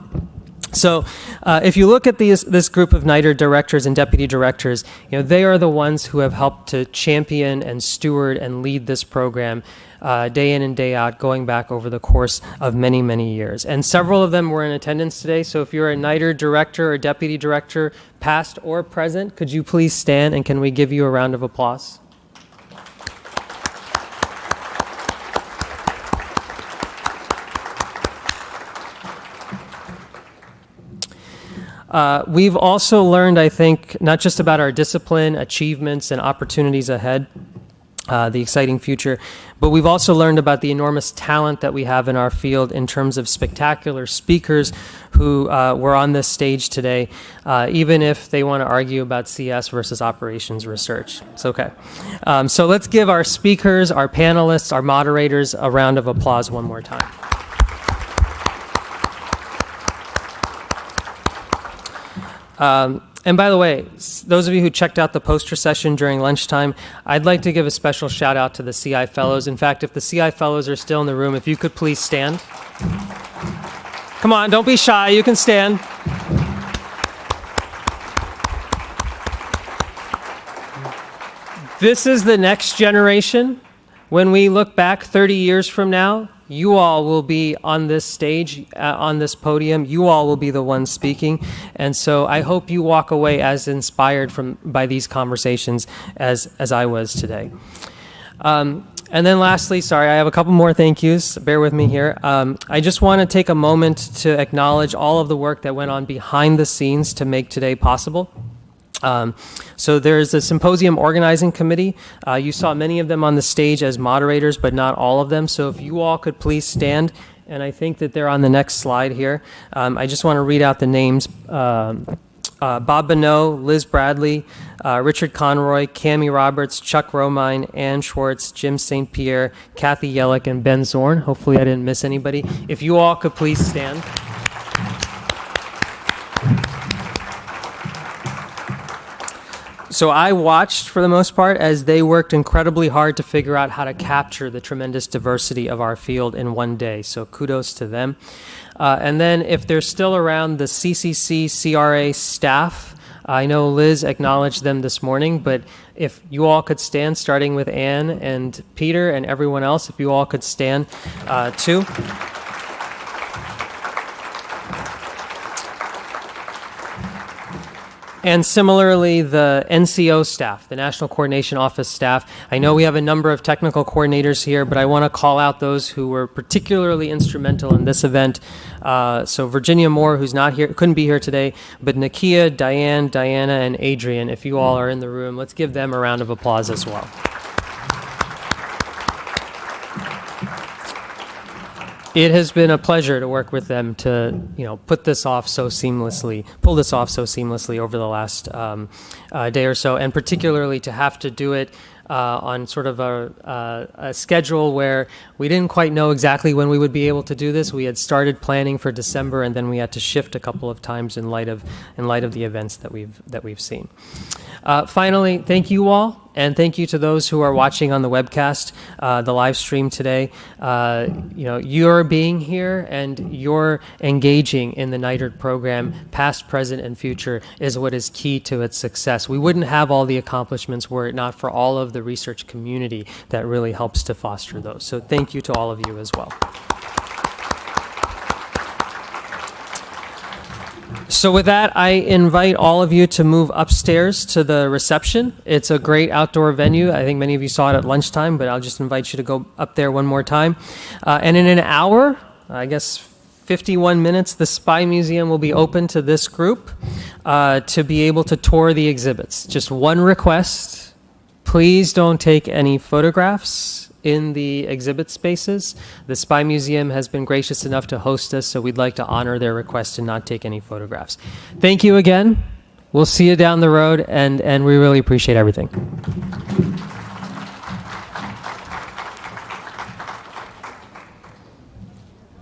E: So if you look at this group of NITRD directors and deputy directors, they are the ones who have helped to champion and steward and lead this program day in and day out, going back over the course of many, many years. And several of them were in attendance today. So if you're a NITRD director or deputy director, past or present, could you please stand and can we give you a round of applause? We've also learned, I think, not just about our discipline, achievements, and opportunities ahead, the exciting future, but we've also learned about the enormous talent that we have in our field in terms of spectacular speakers who were on this stage today, even if they want to argue about CS versus operations research. It's okay. So let's give our speakers, our panelists, our moderators a round of applause one more time. And by the way, those of you who checked out the poster session during lunchtime, I'd like to give a special shout out to the CI Fellows. In fact, if the CI Fellows are still in the room, if you could please stand. Come on, don't be shy. You can stand. This is the next generation. When we look back 30 years from now, you all will be on this stage, on this podium. You all will be the ones speaking. And so I hope you walk away as inspired by these conversations as I was today. And then lastly, sorry, I have a couple more thank yous. Bear with me here. I just want to take a moment to acknowledge all of the work that went on behind the scenes to make today possible. So there's a Symposium organizing committee. You saw many of them on the stage as moderators, but not all of them. So if you all could please stand, and I think that they're on the next slide here. I just want to read out the names. Bob Bonneau, Liz Bradley, Richard Conroy, Cami Roberts, Chuck Romine, Ann Schwartz, Jim St. Pierre, Kathy Yellick, and Ben Zorn. Hopefully I didn't miss anybody. If you all could please stand. So I watched, for the most part, as they worked incredibly hard to figure out how to capture the tremendous diversity of our field in one day. So kudos to them. And then if they're still around, the CCC CRA staff, I know Liz acknowledged them this morning, but if you all could stand, starting with Ann and Peter and everyone else, if you all could stand too. And similarly, the NCO staff, the National Coordination Office staff. I know we have a number of technical coordinators here, but I want to call out those who were particularly instrumental in this event. So Virginia Moore, who's not here, couldn't be here today, but Nakia, Diane, Diana, and Adrian, if you all are in the room, let's give them a round of applause as well. It has been a pleasure to work with them to, pull this off so seamlessly over the last day or so, and particularly to have to do it on sort of a schedule where we didn't quite know exactly when we would be able to do this. We had started planning for December, and then we had to shift a couple of times in light of the events that we've seen. Finally, thank you all. And thank you to those who are watching on the webcast, the live stream today. You're being here and you're engaging in the NITRD program, past, present, and future, is what is key to its success. We wouldn't have all the accomplishments were it not for all of the research community that really helps to foster those. So thank you to all of you as well. So with that, I invite all of you to move upstairs to the reception. It's a great outdoor venue. I think many of you saw it at lunchtime, but I'll just invite you to go up there one more time. And in an hour, I guess 51 minutes, the Spy Museum will be open to this group to be able to tour the exhibits. Just one request, please don't take any photographs in the exhibit spaces. The Spy Museum has been gracious enough to host us, so we'd like to honor their request and not take any photographs. Thank you again. We'll see you down the road, and we really appreciate everything.